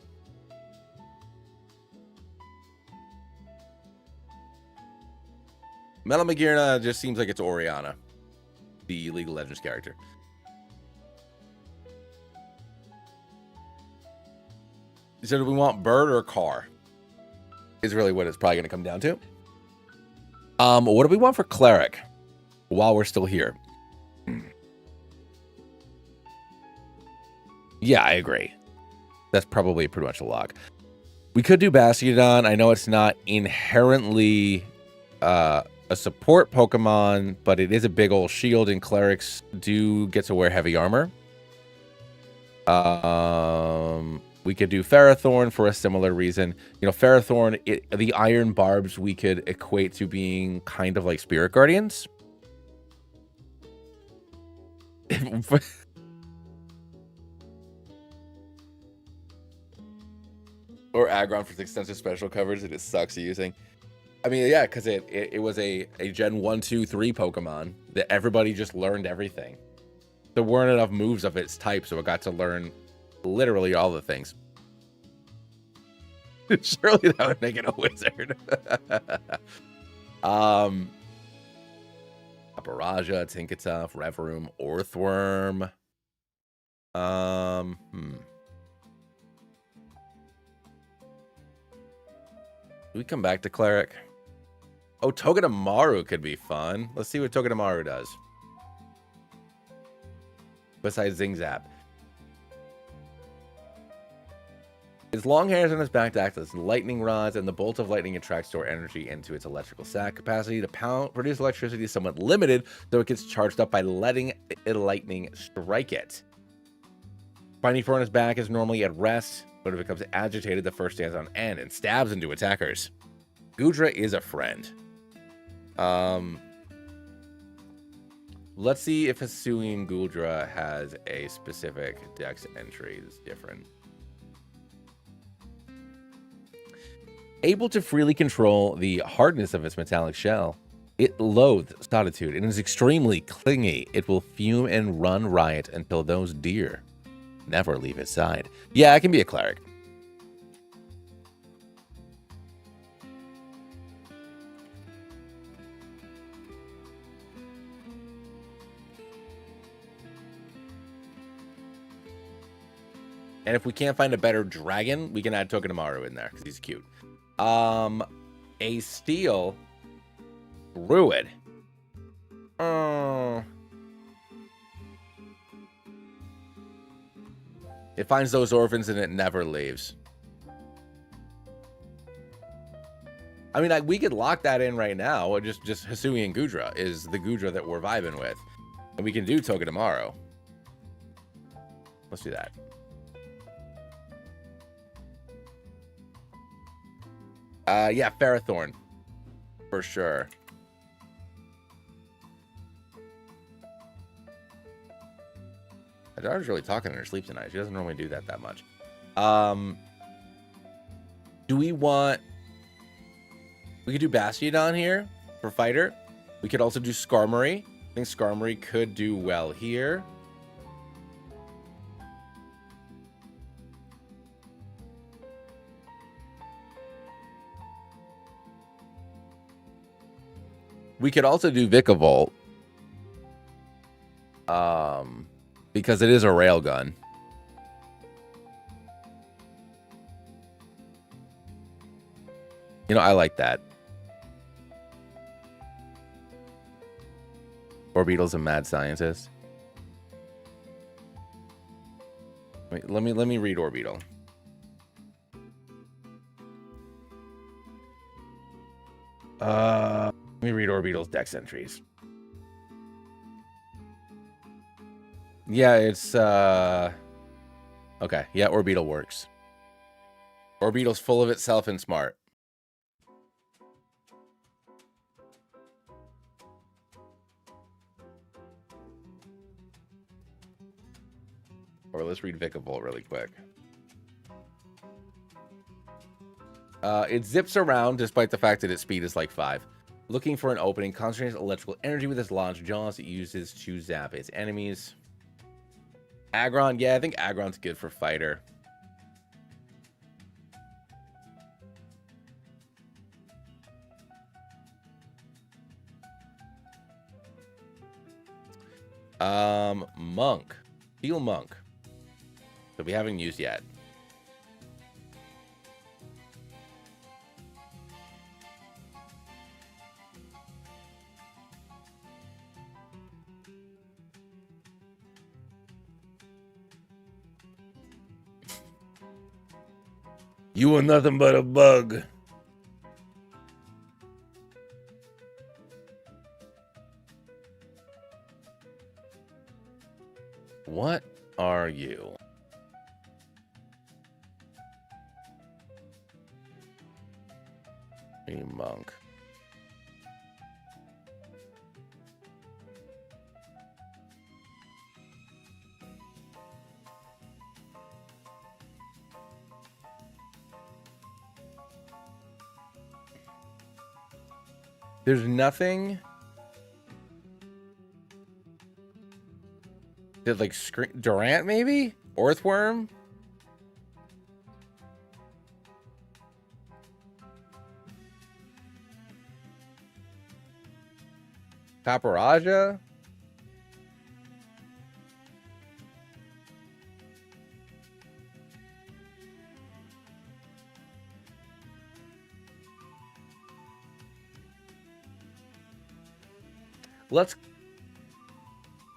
Metagirna just seems like it's Oriana, the League of Legends character. So do we want bird or car? Is really what it's probably going to come down to. What do we want for Cleric while we're still here? Yeah, I agree. That's probably pretty much a lock. We could do Bastiodon. I know it's not inherently a support Pokemon, but it is a big old shield, and clerics do get to wear heavy armor. We could do Ferrothorn for a similar reason. You know, Ferrothorn, the iron barbs we could equate to being kind of like Spirit Guardians. Or Aggron for extensive special coverage that it sucks using. I mean, yeah, because it was a Gen 1, 2, 3 Pokemon that everybody just learned everything. There weren't enough moves of its type, so it got to learn literally all the things. Surely that would make it a wizard. Paparaja, Tinkatuff, Reveroom, Orthworm. Do we come back to Cleric? Oh, Togedemaru could be fun. Let's see what Togedemaru does. Besides Zing Zap. Its long hairs on its back act as lightning rods, and the bolt of lightning attracts store energy into its electrical sac. Capacity to produce electricity is somewhat limited, though it gets charged up by letting a lightning strike it. Spiny fur on its back is normally at rest, but if it becomes agitated, the fur stands on end and stabs into attackers. Goodra is a friend. Let's see if Hisuian Goodra has a specific dex entry that's different. Able to freely control the hardness of its metallic shell, it loathes solitude and is extremely clingy. It will fume and run riot until those dear never leave its side. Yeah, I can be a cleric. And if we can't find a better dragon, we can add Togedemaru in there because he's cute. A steel. Druid. Oh. It finds those orphans and it never leaves. I mean, like, we could lock that in right now. Just Hisui and Gudra is the Gudra that we're vibing with. And we can do Toga tomorrow. Let's do that. Yeah, Ferrothorn. For sure. My daughter's really talking in her sleep tonight. She doesn't normally do that much. Do we want... We could do Bastiodon here for fighter. We could also do Skarmory. I think Skarmory could do well here. We could also do Vikavolt. Because it is a railgun. You know, I like that. Orbeetle's a mad scientist. Wait, let me read Orbeetle. Let me read Orbeetle's dex entries. Yeah, it's okay. Yeah, Orbeetle works. Orbeetle's full of itself and smart. Or let's read Vikavolt really quick. It zips around despite the fact that its speed is like 5. Looking for an opening, concentrates electrical energy with its launch jaws it uses to zap its enemies. Aggron, yeah, I think Aggron's good for fighter. Monk. Steel Monk. That we haven't used yet. You are nothing but a bug. What are you? A monk. There's nothing that like Durant maybe? Earthworm? Paparaja?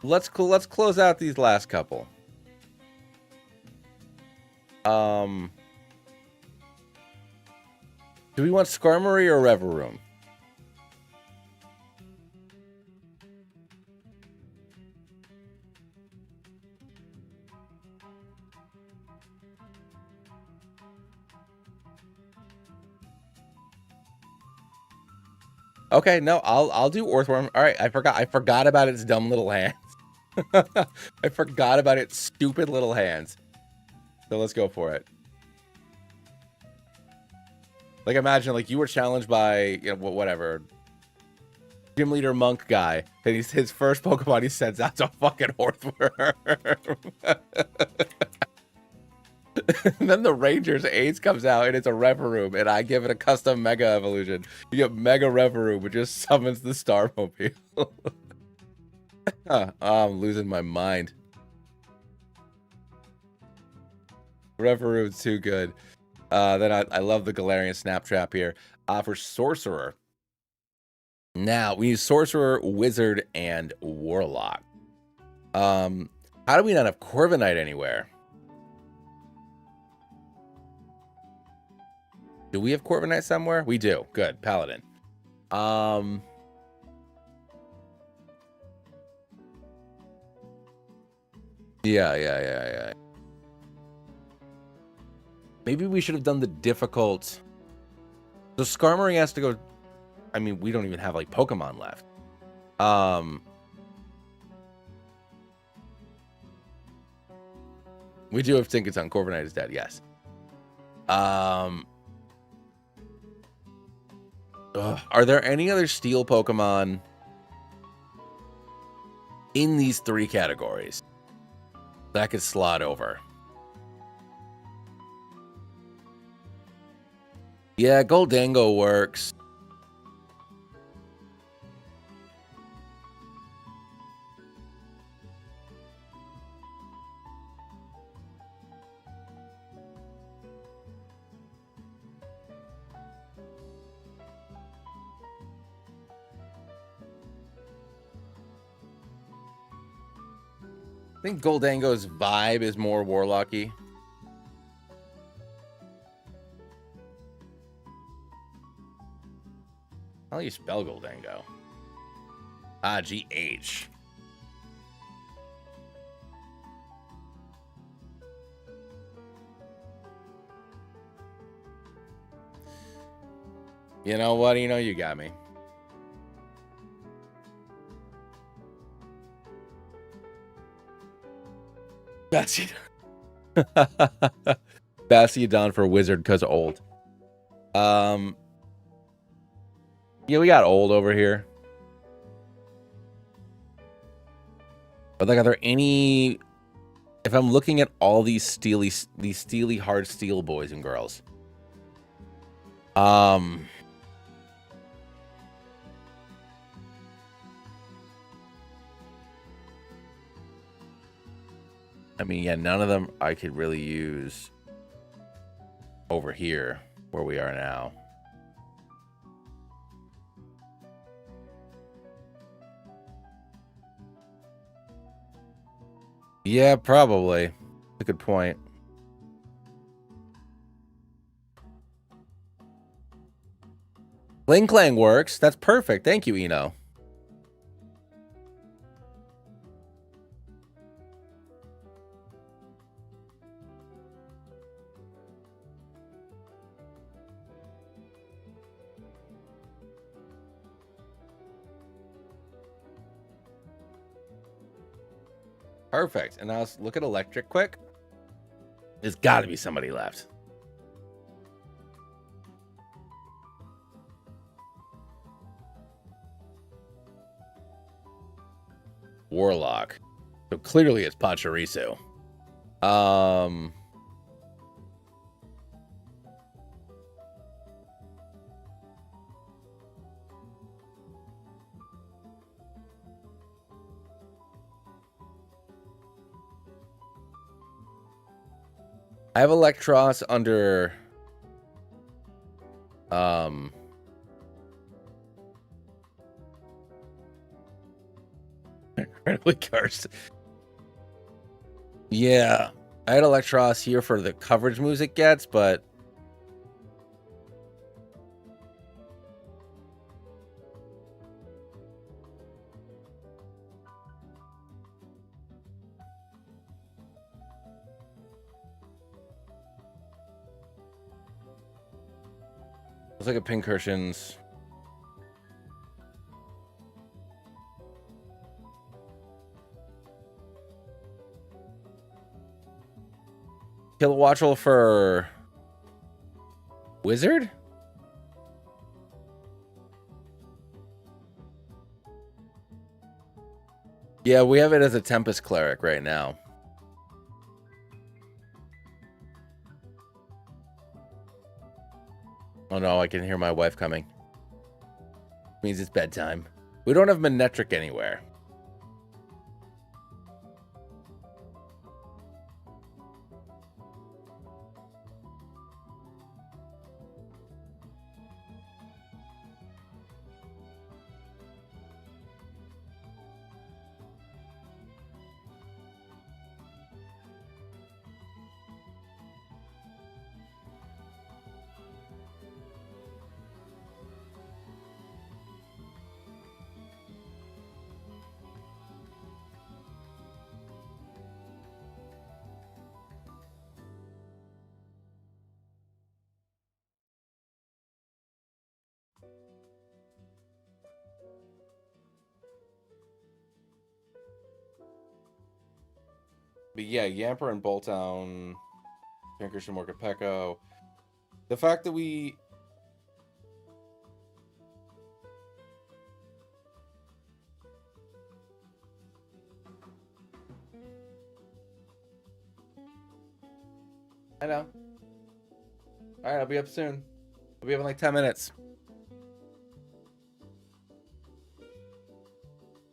Let's close out these last couple. Do we want Skarmory or Reverum? Okay, no, I'll do Earthworm. All right, I forgot about its dumb little hands. I forgot about its stupid little hands. So let's go for it. Like, imagine, like, you were challenged by, you know, whatever, gym leader monk guy, and his first Pokemon he sends out's a fucking Earthworm. And then the Ranger's Ace comes out, and it's a Reverum, and I give it a custom Mega Evolution. You get Mega Reverum, which just summons the Starmobile. Oh, I'm losing my mind. Reverum's too good. Then I love the Galarian Snap Trap here. For Sorcerer, Now we use sorcerer, wizard, and warlock. How do we not have Corviknight anywhere? Do we have Corviknight somewhere? We do. Good. Paladin. Yeah. Maybe we should have done the difficult. So Skarmory has to go. I mean, we don't even have like Pokemon left. We do have Tinkaton. Corviknight is dead. Yes. Are there any other steel Pokemon in these three categories that could slot over? Yeah, Goldango works. I think Goldango's vibe is more warlocky. How do you spell Goldango? GH. You know what? You got me. Bastiodon for wizard because old. Yeah, we got old over here. But like, are there any? If I'm looking at all these steely hard steel boys and girls, I mean, yeah, none of them I could really use over here where we are now. Yeah, probably. That's a good point. Kling Clang works. That's perfect. Thank you, Eno. Perfect. And now let's look at electric quick. There's got to be somebody left. Warlock. So clearly it's Pachirisu. I have Electros under incredibly cursed. Yeah, I had Electros here for the coverage moves it gets, but let's look at Pincushions. Kilowattrel for Wizard? Yeah, we have it as a Tempest Cleric right now. Oh no, I can hear my wife coming. Means it's bedtime. We don't have Manectric anywhere. But yeah, Yamper and Boltown, Pincushion, Morcapeco. The fact that we... I know. All right, I'll be up soon. I'll be up in like 10 minutes.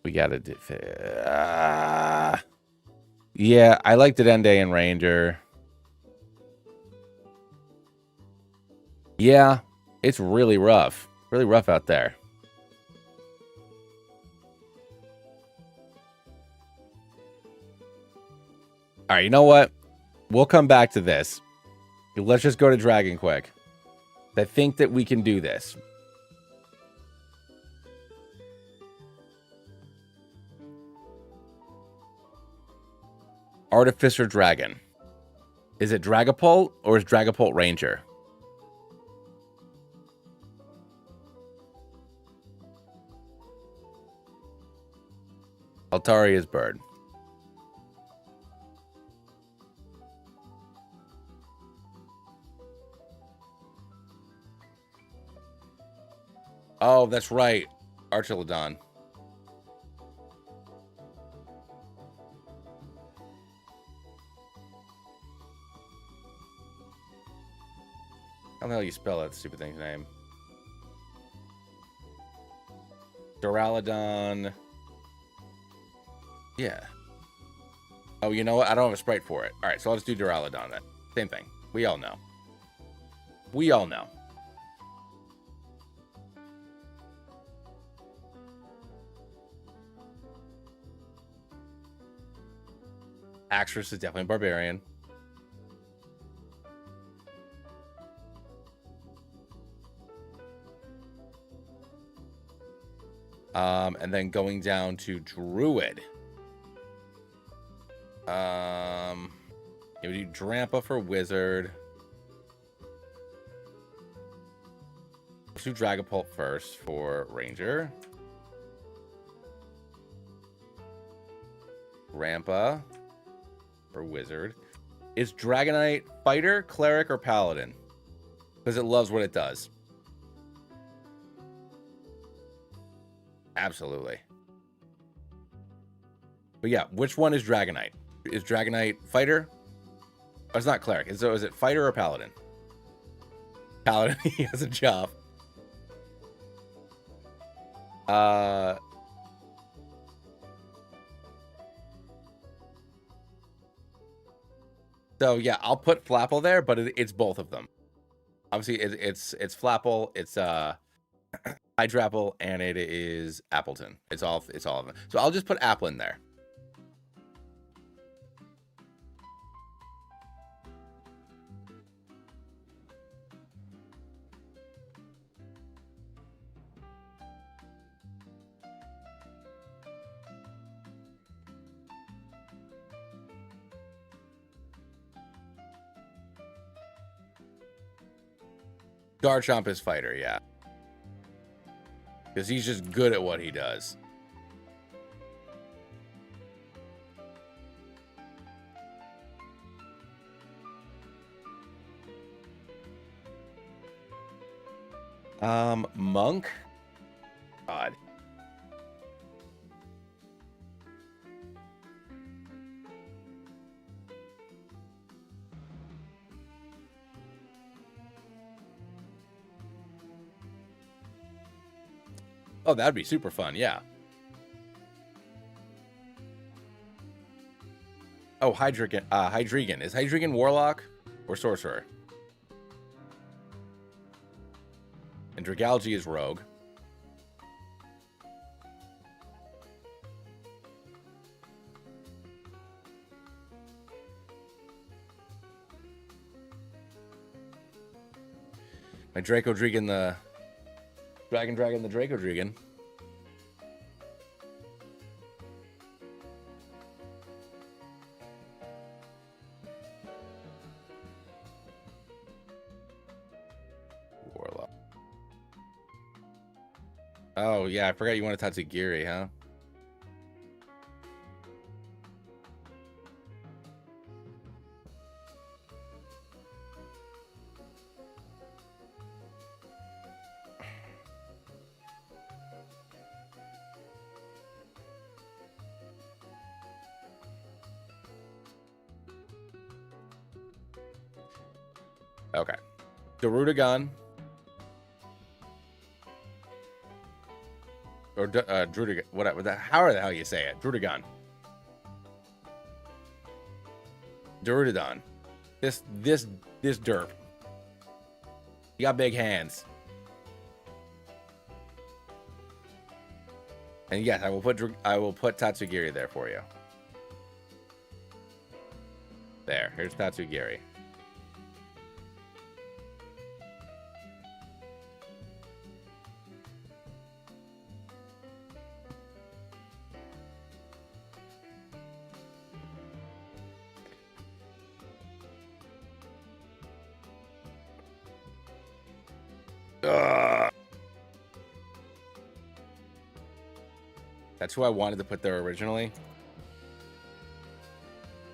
We gotta do... yeah, I like DND and Ranger. Yeah, it's really rough. Really rough out there. All right, you know what? We'll come back to this. Let's just go to Dragon quick. I think that we can do this. Artificer Dragon. Is it Dragapult or is Dragapult Ranger? Altari is bird. Oh, that's right. Archelodon. How the hell you spell that stupid thing's name? Duraludon. Yeah. Oh, you know what? I don't have a sprite for it. All right, so I'll just do Duraludon then. Same thing. We all know. We all know. Axris is definitely a barbarian. And then going down to Druid. Yeah, we do Drampa for Wizard. Let's do Dragapult first for Ranger. Rampa for Wizard. Is Dragonite Fighter, Cleric, or Paladin? Because it loves what it does. Absolutely. But yeah, which one is Dragonite? Is Dragonite Fighter? Oh, it's not Cleric. Is it Fighter or Paladin? Paladin. He has a job. So yeah, I'll put Flapple there, but it's both of them. Obviously, it's Flapple, it's Hydrapple, and it is Appleton. It's all of them. So I'll just put Applin there. Garchomp is Fighter, yeah. Because he's just good at what he does. Monk? God. Oh, that'd be super fun, yeah. Oh, Hydreigon. Is Hydreigon Warlock or Sorcerer? And Dragalge is Rogue. My Draco Dregan the Dragon the Draco Dregan. Warlock. Oh yeah, I forgot you wanted Tatsugiri, huh? Okay. Darudagon. Or Drudagon, whatever. How the hell you say it? Drudagon. Durudadon. This derp. You got big hands. And yes, I will put Tatsugiri there for you. There. Here's Tatsugiri. That's who I wanted to put there originally.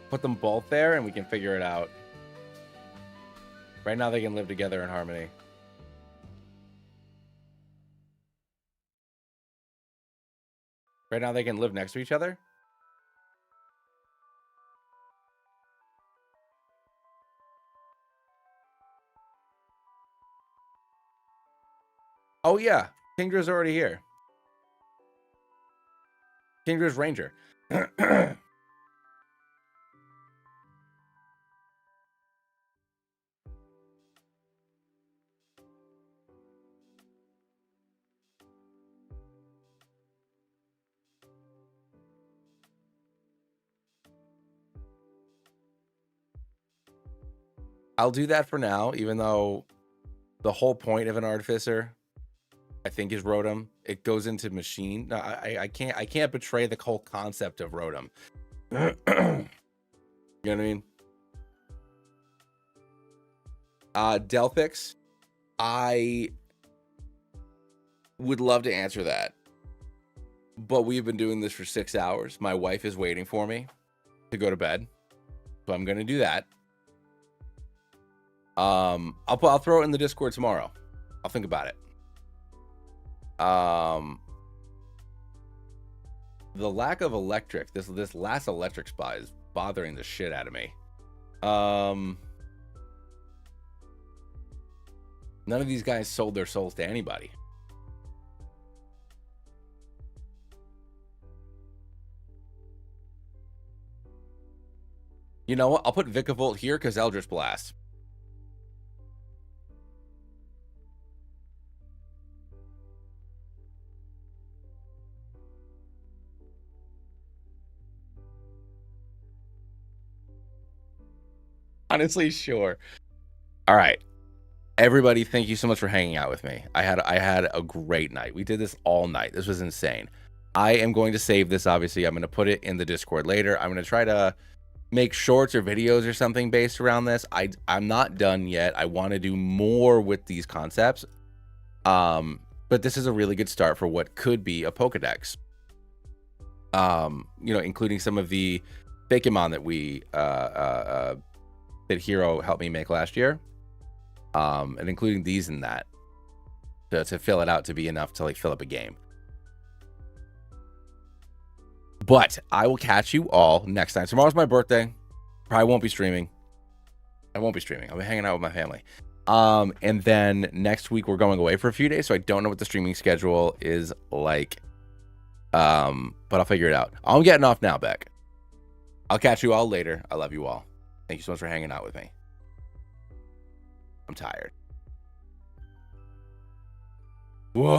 Put them both there and we can figure it out. Right now they can live together in harmony. Right now they can live next to each other. Oh yeah, Kindra's already here. Kindra's Ranger. I'll do that for now, even though the whole point of an artificer, I think, is Rotom. It goes into machine. No, I can't betray the whole concept of Rotom. You know what I mean? Delphix, I would love to answer that, but we've been doing this for 6 hours. My wife is waiting for me to go to bed, so I'm gonna do that. I'll throw it in the Discord tomorrow. I'll think about it. The lack of electric, this last electric spot is bothering the shit out of me. None of these guys sold their souls to anybody. You know what? I'll put Vikavolt here because Eldritch Blast. Honestly, sure. All right. Everybody, thank you so much for hanging out with me. I had a great night. We did this all night. This was insane. I am going to save this, obviously. I'm going to put it in the Discord later. I'm going to try to make shorts or videos or something based around this. I'm not done yet. I want to do more with these concepts. But this is a really good start for what could be a Pokedex. You know, including some of the Pokemon that we that Hero helped me make last year. And including these in that to fill it out to be enough to like fill up a game. But I will catch you all next time. Tomorrow's my birthday. Probably won't be streaming. I won't be streaming. I'll be hanging out with my family. And then next week we're going away for a few days, so I don't know what the streaming schedule is like. But I'll figure it out. I'm getting off now, Beck. I'll catch you all later. I love you all. Thank you so much for hanging out with me. I'm tired. Whoa.